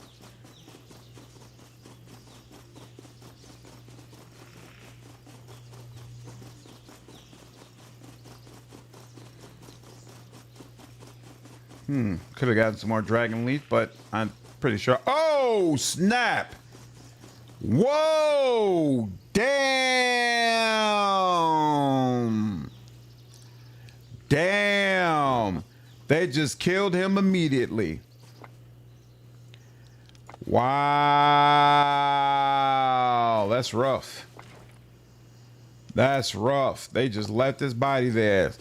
Could have gotten some more dragon leaf, but I'm pretty sure. Oh, snap! Whoa! Damn! Damn! They just killed him immediately. Wow! That's rough. That's rough. They just left his body there.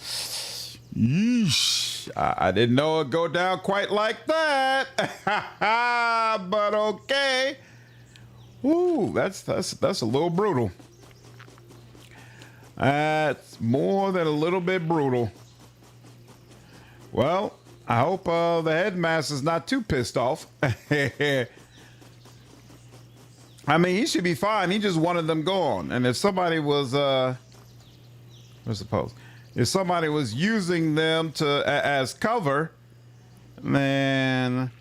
Yeesh. I didn't know it'd go down quite like that. But okay. Ooh, that's a little brutal. That's more than a little bit brutal. Well, I hope the headmaster's not too pissed off. I mean, he should be fine. He just wanted them gone. And if somebody was where's the post? If somebody was using them as cover, then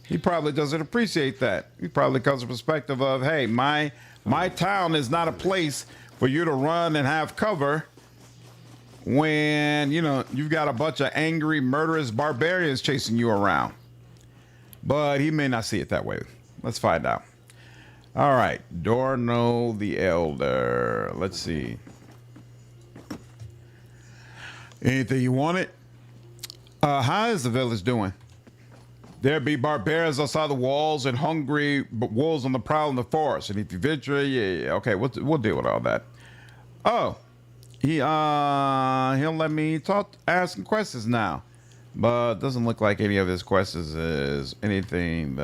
he probably doesn't appreciate that. He probably comes from the perspective of, hey, my town is not a place for you to run and have cover when, you know, you've got a bunch of angry, murderous barbarians chasing you around. But he may not see it that way. Let's find out. All right, Dorno the Elder. Let's see. Anything you wanted? How is the village doing? There be barbarians outside the walls and hungry wolves on the prowl in the forest. And if you venture, yeah. Okay, we'll deal with all that. Oh, he'll let me ask some questions now, but doesn't look like any of his questions is anything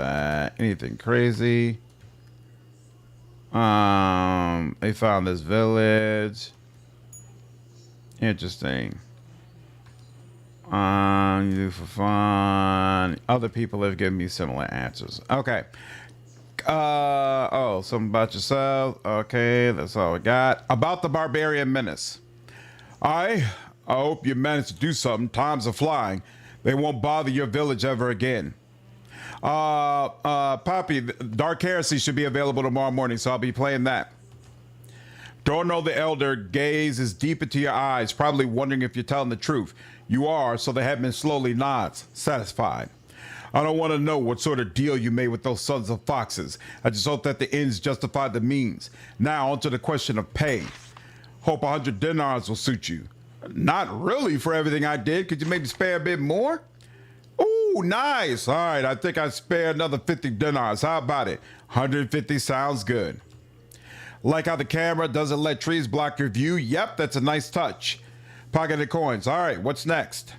crazy. They found this village. Interesting. You do for fun. Other people have given me similar answers. Okay. Something about yourself. Okay, that's all I got. About the barbarian menace. I hope you managed to do something. Times are flying. They won't bother your village ever again. Poppy, Dark Heresy should be available tomorrow morning, so I'll be playing that. Dorno the Elder gazes deep into your eyes, probably wondering if you're telling the truth. You are, so the headman slowly nods, satisfied. I don't want to know what sort of deal you made with those sons of foxes. I just hope that the ends justify the means. Now, onto the question of pay. Hope 100 dinars will suit you. Not really for everything I did. Could you maybe spare a bit more? Ooh, nice. All right, I think I spare another 50 dinars. How about it? 150 sounds good. Like how the camera doesn't let trees block your view? Yep, that's a nice touch. Pocketed coins. All right, what's next?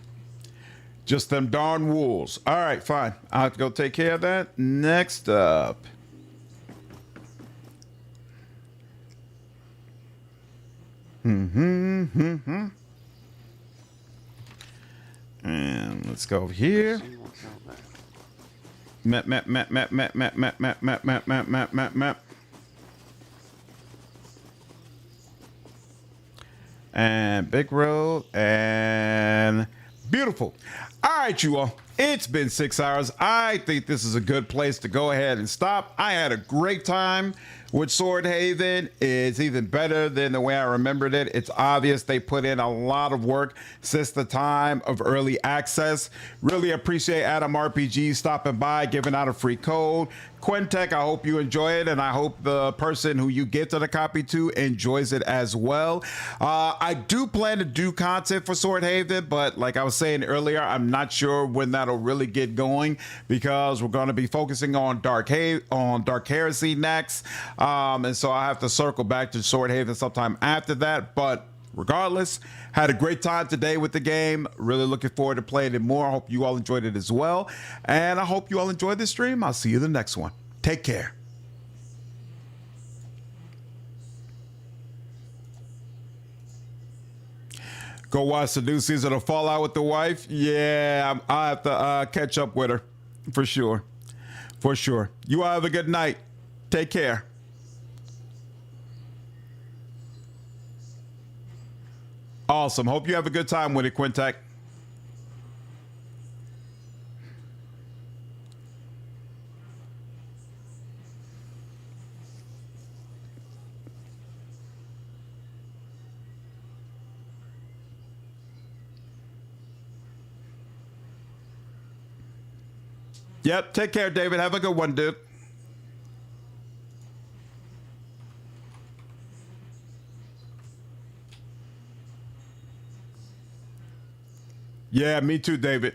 Just them darn wolves. All right, fine. I'll have to go take care of that. Next up. And let's go over here. See what's out there. Map. And big road and beautiful. All right, you all. It's been 6 hours. I think this is a good place to go ahead and stop. I had a great time with Swordhaven. It's even better than the way I remembered it. It's obvious they put in a lot of work since the time of early access. Really appreciate Adam RPG stopping by, giving out a free code. Quintech, I hope you enjoy it, and I hope the person who you gifted a copy to enjoys it as well. I do plan to do content for Swordhaven, but like I was saying earlier, I'm not sure when that'll really get going because we're going to be focusing on Dark Heresy next, and so I have to circle back to Swordhaven sometime after that. But regardless, had a great time today with the game. Really looking forward to playing it more. I hope you all enjoyed it as well. And I hope you all enjoyed this stream. I'll see you in the next one. Take care. Go watch the new season of Fallout with the wife. Yeah, I'll have to catch up with her. For sure. For sure. You all have a good night. Take care. Awesome. Hope you have a good time with it, Quintech. Yep. Take care, David. Have a good one, dude. Yeah, me too, David.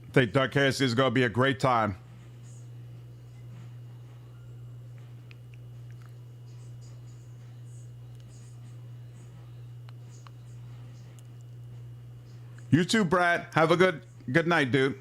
I think Dark Heresy is going to be a great time. You too, Brad. Have a good night, dude.